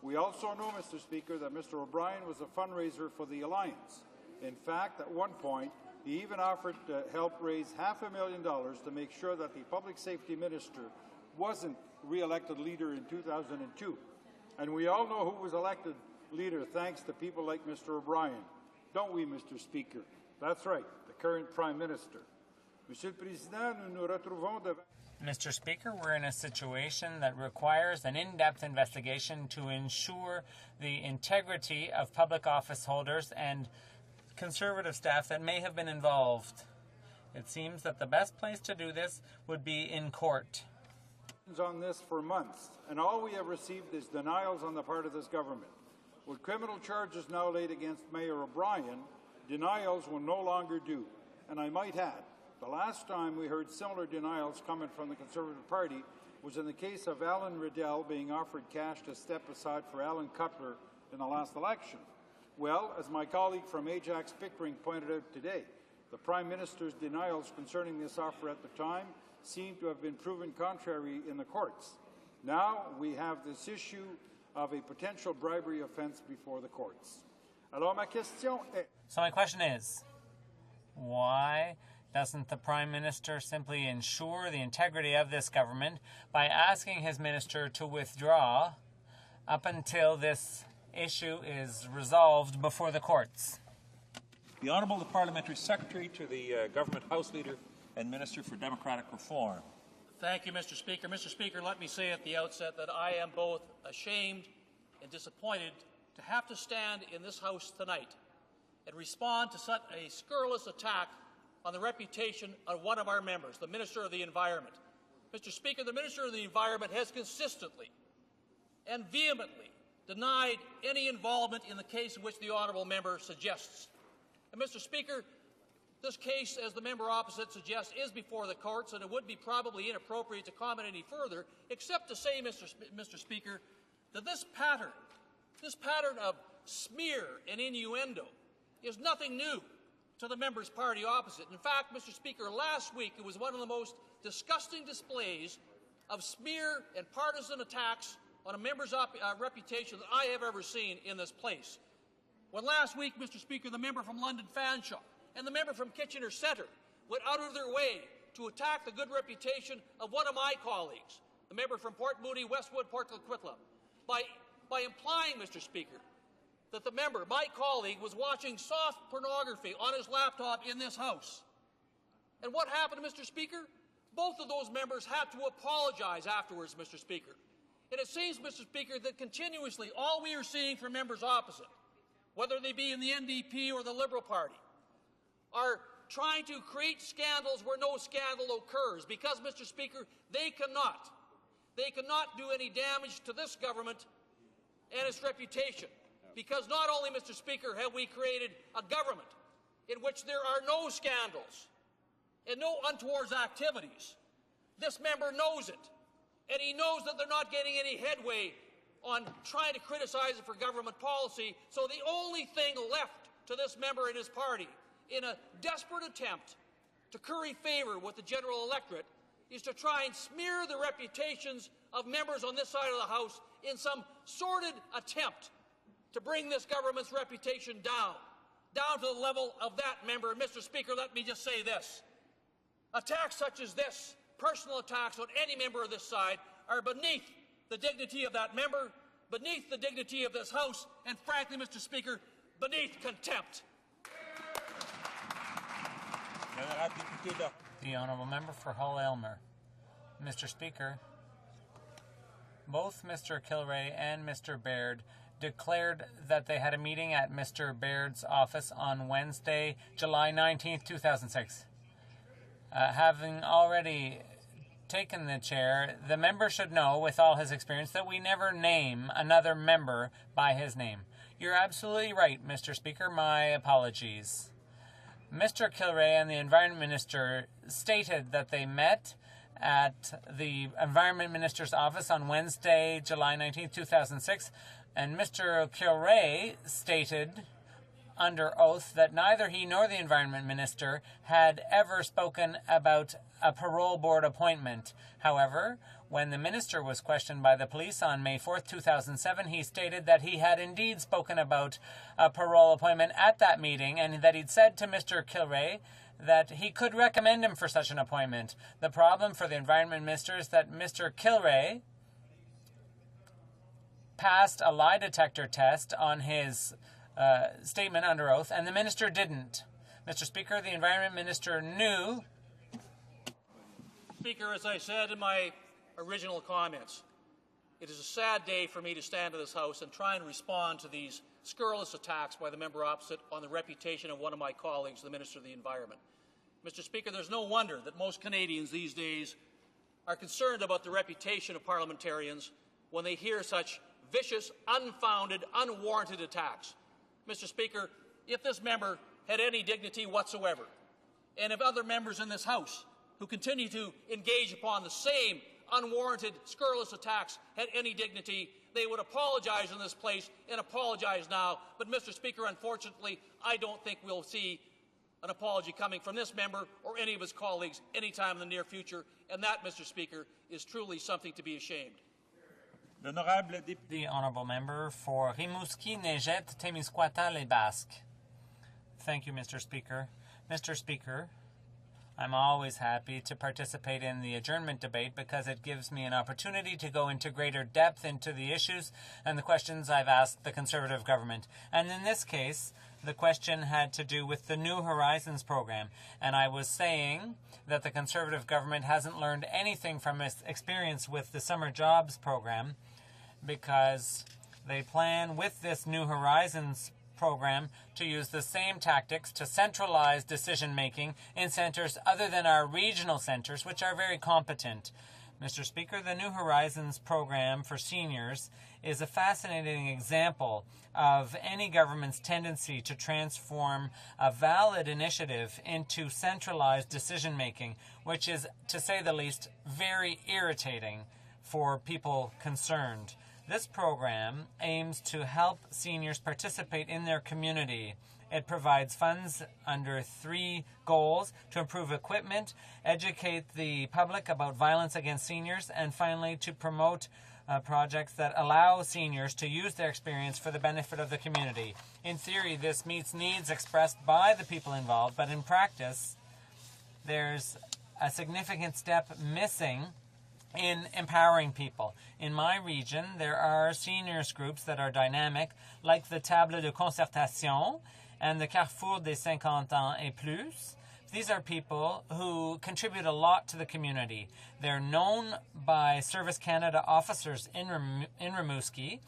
We also know, Mr. Speaker, that Mr. O'Brien was a fundraiser for the Alliance. In fact, at one point, he even offered to help raise $500,000 to make sure that the Public Safety Minister wasn't re-elected leader in 2002. And we all know who was elected leader thanks to people like Mr. O'Brien. Don't we, Mr. Speaker? That's right, the current Prime Minister. Monsieur le Président, nous nous retrouvons devant... Mr. Speaker, we're in a situation that requires an in-depth investigation to ensure the integrity of public office holders and Conservative staff that may have been involved. It seems that the best place to do this would be in court. On this for months, and all we have received is denials on the part of this government. With criminal charges now laid against Mayor O'Brien, denials will no longer do. And I might add, the last time we heard similar denials coming from the Conservative Party was in the case of Alan Riddell being offered cash to step aside for Alan Cutler in the last election. Well, as my colleague from Ajax Pickering pointed out today, the Prime Minister's denials concerning this offer at the time seem to have been proven contrary in the courts. Now we have this issue of a potential bribery offence before the courts. Alors ma question est... So my question is, why doesn't the Prime Minister simply ensure the integrity of this government by asking his minister to withdraw up until this issue is resolved before the courts? The Honourable the Parliamentary Secretary to the Government House Leader and Minister for Democratic Reform. Thank you, Mr. Speaker. Mr. Speaker, let me say at the outset that I am both ashamed and disappointed to have to stand in this House tonight and respond to such a scurrilous attack on the reputation of one of our members, the Minister of the Environment. Mr. Speaker, the Minister of the Environment has consistently and vehemently denied any involvement in the case in which the honourable member suggests. And Mr. Speaker, this case, as the member opposite suggests, is before the courts, and it would be probably inappropriate to comment any further, except to say, Mr. Speaker, that this pattern of smear and innuendo is nothing new to the member's party opposite. In fact, Mr. Speaker, last week it was one of the most disgusting displays of smear and partisan attacks on a member's reputation that I have ever seen in this place. When last week, Mr. Speaker, the member from London Fanshawe and the member from Kitchener Centre went out of their way to attack the good reputation of one of my colleagues, the member from Port Moody, Westwood, Port Coquitlam, by implying, Mr. Speaker, that the member, my colleague, was watching soft pornography on his laptop in this House. And what happened, Mr. Speaker? Both of those members had to apologize afterwards, Mr. Speaker. And it seems, Mr. Speaker, that continuously all we are seeing from members opposite, whether they be in the NDP or the Liberal Party, are trying to create scandals where no scandal occurs because, Mr. Speaker, they cannot do any damage to this government and its reputation. Because not only, Mr. Speaker, have we created a government in which there are no scandals and no untoward activities, this member knows it, and he knows that they're not getting any headway on trying to criticize it for government policy, so the only thing left to this member and his party in a desperate attempt to curry favor with the general electorate is to try and smear the reputations of members on this side of the House in some sordid attempt to bring this government's reputation down to the level of that member. And Mr. Speaker, let me just say this. Attacks such as this, personal attacks on any member of this side, are beneath the dignity of that member, beneath the dignity of this House, and frankly, Mr. Speaker, beneath contempt. The Honourable Member for Hull Aylmer. Mr. Speaker, both Mr. Kilrea and Mr. Baird declared that they had a meeting at Mr. Baird's office on Wednesday, July 19th, 2006. Having already taken the chair, the member should know, with all his experience, that we never name another member by his name. You're absolutely right, Mr. Speaker. My apologies. Mr. Kilrea and the Environment Minister stated that they met at the Environment Minister's office on Wednesday, July 19, 2006, and Mr. Kilrea stated under oath that neither he nor the Environment Minister had ever spoken about a parole board appointment. However, when the Minister was questioned by the police on May 4, 2007, he stated that he had indeed spoken about a parole appointment at that meeting and that he'd said to Mr. Kilrea that he could recommend him for such an appointment. The problem for the Environment Minister is that Mr. Kilrea passed a lie detector test on his statement under oath, and the Minister didn't. Mr. Speaker, the Environment Minister knew. Speaker, as I said in my original comments, it is a sad day for me to stand in this House and try and respond to these scurrilous attacks by the member opposite on the reputation of one of my colleagues, the Minister of the Environment. Mr. Speaker, there's no wonder that most Canadians these days are concerned about the reputation of parliamentarians when they hear such vicious, unfounded, unwarranted attacks. Mr. Speaker, if this member had any dignity whatsoever, and if other members in this House who continue to engage upon the same unwarranted, scurrilous attacks had any dignity, they would apologize in this place and apologize now. But, Mr. Speaker, unfortunately, I don't think we'll see an apology coming from this member or any of his colleagues anytime in the near future, and that, Mr. Speaker, is truly something to be ashamed. The Honourable Member for Rimouski, Neigette, Témiscouata, Les Basques. Thank you, Mr. Speaker. Mr. Speaker, I'm always happy to participate in the adjournment debate because it gives me an opportunity to go into greater depth into the issues and the questions I've asked the Conservative government. And in this case, the question had to do with the New Horizons program. And I was saying that the Conservative government hasn't learned anything from its experience with the Summer Jobs program because they plan with this New Horizons program to use the same tactics to centralize decision-making in centres other than our regional centres, which are very competent. Mr. Speaker, the New Horizons program for seniors is a fascinating example of any government's tendency to transform a valid initiative into centralized decision-making, which is, to say the least, very irritating for people concerned. This program aims to help seniors participate in their community It provides funds under 3 goals: to improve equipment, educate the public about violence against seniors, and finally to promote projects that allow seniors to use their experience for the benefit of the community. In theory, this meets needs expressed by the people involved, but in practice, there's a significant step missing in empowering people. In my region, there are seniors groups that are dynamic, like the Table de Concertation and the Carrefour des 50 ans et plus. These are people who contribute a lot to the community. They're known by Service Canada officers in Rimouski,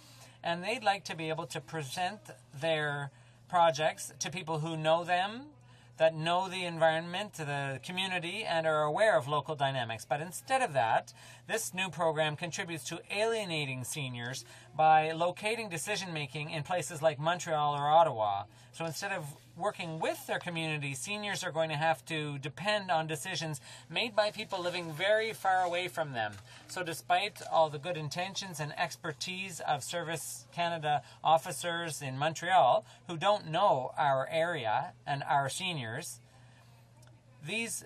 and they'd like to be able to present their projects to people who know them, that know the environment, the community, and are aware of local dynamics. But instead of that, this new program contributes to alienating seniors by locating decision-making in places like Montreal or Ottawa. So instead of working with their community, seniors are going to have to depend on decisions made by people living very far away from them. So despite all the good intentions and expertise of Service Canada officers in Montreal who don't know our area and our seniors, these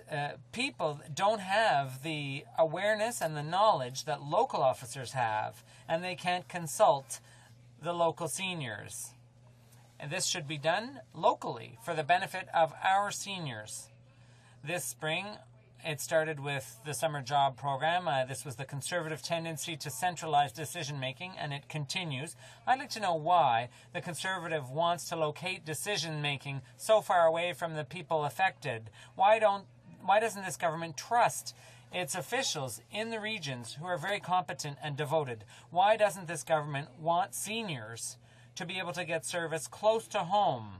people don't have the awareness and the knowledge that local officers have, and they can't consult the local seniors. And this should be done locally for the benefit of our seniors. This spring, it started with the summer job program. This was the Conservative tendency to centralize decision-making, and it continues. I'd like to know why the Conservative wants to locate decision-making so far away from the people affected. Why doesn't this government trust its officials in the regions who are very competent and devoted? Why doesn't this government want seniors to be able to get service close to home,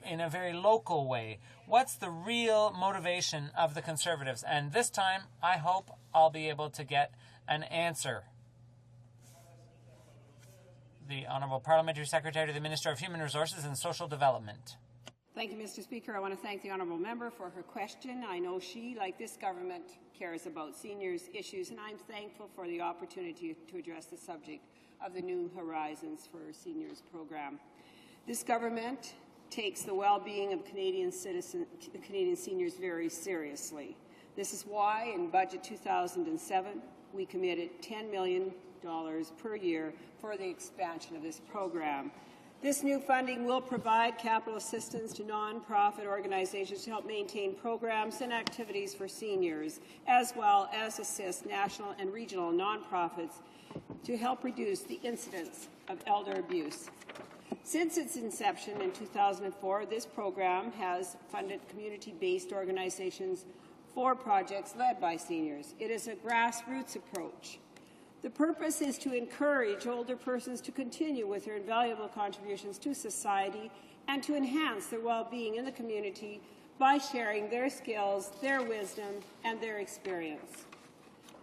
in a very local way? What's the real motivation of the Conservatives? And this time, I hope I'll be able to get an answer. The Honourable Parliamentary Secretary to the Minister of Human Resources and Social Development. Thank you, Mr. Speaker. I want to thank the Honourable Member for her question. I know she, like this government, cares about seniors' issues, and I'm thankful for the opportunity to address the subject of the New Horizons for Seniors program. This government takes the well-being of Canadian seniors very seriously. This is why in Budget 2007 we committed $10 million per year for the expansion of this program. This new funding will provide capital assistance to non-profit organizations to help maintain programs and activities for seniors, as well as assist national and regional non-profits to help reduce the incidence of elder abuse. Since its inception in 2004, this program has funded community-based organizations for projects led by seniors. It is a grassroots approach. The purpose is to encourage older persons to continue with their invaluable contributions to society and to enhance their well-being in the community by sharing their skills, their wisdom, and their experience.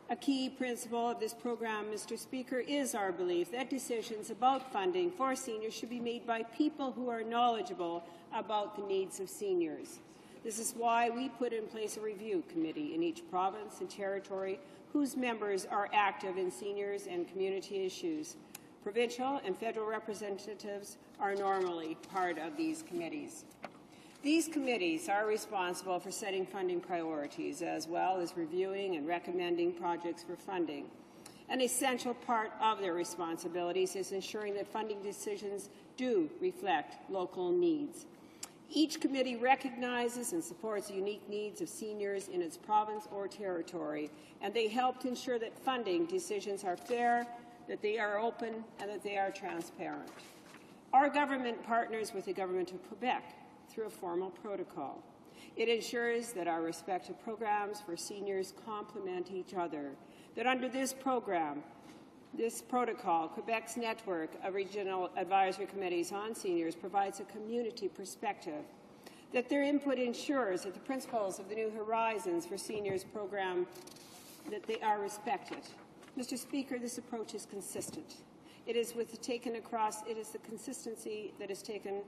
A key principle of this program, Mr. Speaker, is our belief that decisions about funding for seniors should be made by people who are knowledgeable about the needs of seniors. This is why we put in place a review committee in each province and territory whose members are active in seniors and community issues. Provincial and federal representatives are normally part of these committees. These committees are responsible for setting funding priorities as well as reviewing and recommending projects for funding. An essential part of their responsibilities is ensuring that funding decisions do reflect local needs. Each committee recognizes and supports the unique needs of seniors in its province or territory, and they help to ensure that funding decisions are fair, that they are open, and that they are transparent. Our government partners with the Government of Quebec through a formal protocol. It ensures that our respective programs for seniors complement each other, that under this program, this protocol, Quebec's network of regional advisory committees on seniors provides a community perspective, that their input ensures that the principles of the New Horizons for Seniors program, that they are respected. Mr. Speaker, this approach is consistent. It is the consistency that is taken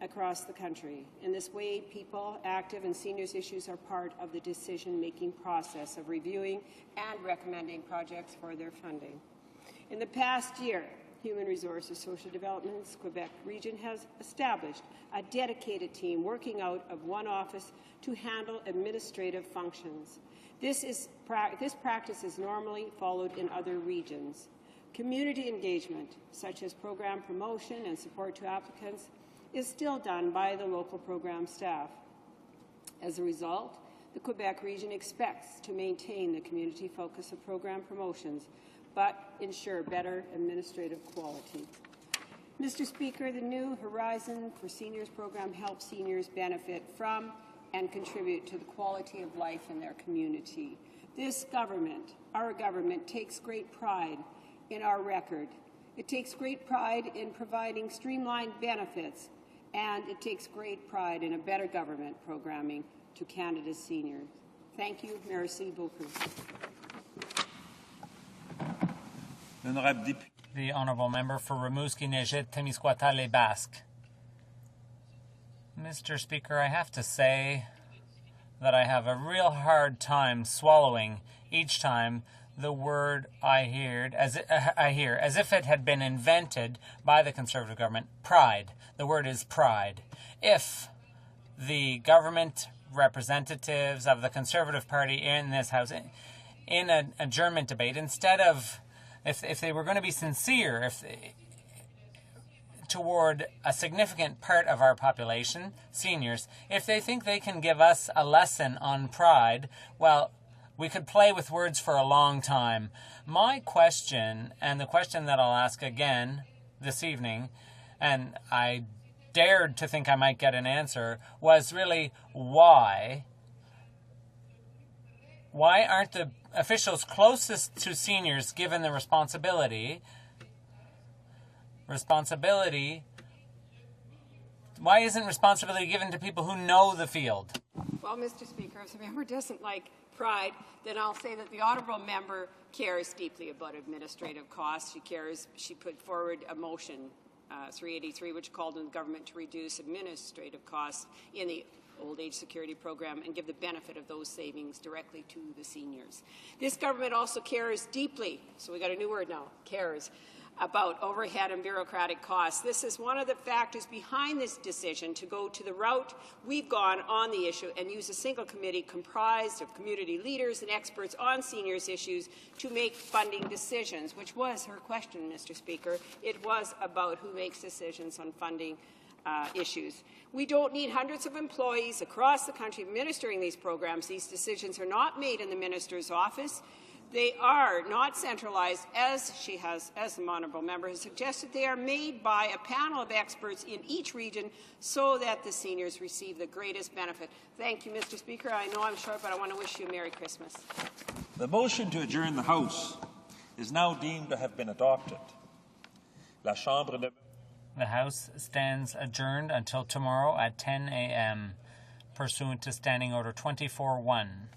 across the country. In this way, people active in seniors' issues are part of the decision-making process of reviewing and recommending projects for their funding. In the past year, Human Resources Social Development's Quebec region has established a dedicated team working out of one office to handle administrative functions. This practice is normally followed in other regions. Community engagement, such as program promotion and support to applicants, is still done by the local program staff. As a result, the Quebec region expects to maintain the community focus of program promotions, but ensure better administrative quality. Mr. Speaker, the new Horizon for Seniors program helps seniors benefit from and contribute to the quality of life in their community. This government, our government, takes great pride in our record. It takes great pride in providing streamlined benefits, and it takes great pride in a better government programming to Canada's seniors. Thank you. Merci beaucoup. The Honourable Member for Rimouski-Nejet-Témiscouata-Les-Basques. Mr. Speaker, I have to say that I have a real hard time swallowing each time the word I hear, as if it had been invented by the Conservative government. Pride. The word is pride. If the government representatives of the Conservative Party in this House, in an adjournment debate, instead of, if they were going to be sincere, toward a significant part of our population, seniors, if they think they can give us a lesson on pride, well, we could play with words for a long time. My question, and the question that I'll ask again this evening, and I dared to think I might get an answer, was really why aren't the officials closest to seniors given the responsibility, why isn't responsibility given to people who know the field? Well, Mr. Speaker, if the member doesn't like pride, then I'll say that the honourable member cares deeply about administrative costs. She put forward a motion, 383, which called on the government to reduce administrative costs in the Old Age Security Program and give the benefit of those savings directly to the seniors. This government also cares deeply, so we got a new word now, cares, about overhead and bureaucratic costs. This is one of the factors behind this decision to go to the route we've gone on the issue and use a single committee comprised of community leaders and experts on seniors issues to make funding decisions, which was her question, Mr. Speaker. It was about who makes decisions on funding issues. We don't need hundreds of employees across the country administering these programs. These decisions are not made in the minister's office. They are not centralized, as the honourable member has suggested. They are made by a panel of experts in each region so that the seniors receive the greatest benefit. Thank you, Mr. Speaker. I know I'm short, but I want to wish you a Merry Christmas. The motion to adjourn the House is now deemed to have been adopted. The House stands adjourned until tomorrow at 10 a.m. pursuant to Standing Order 24-1.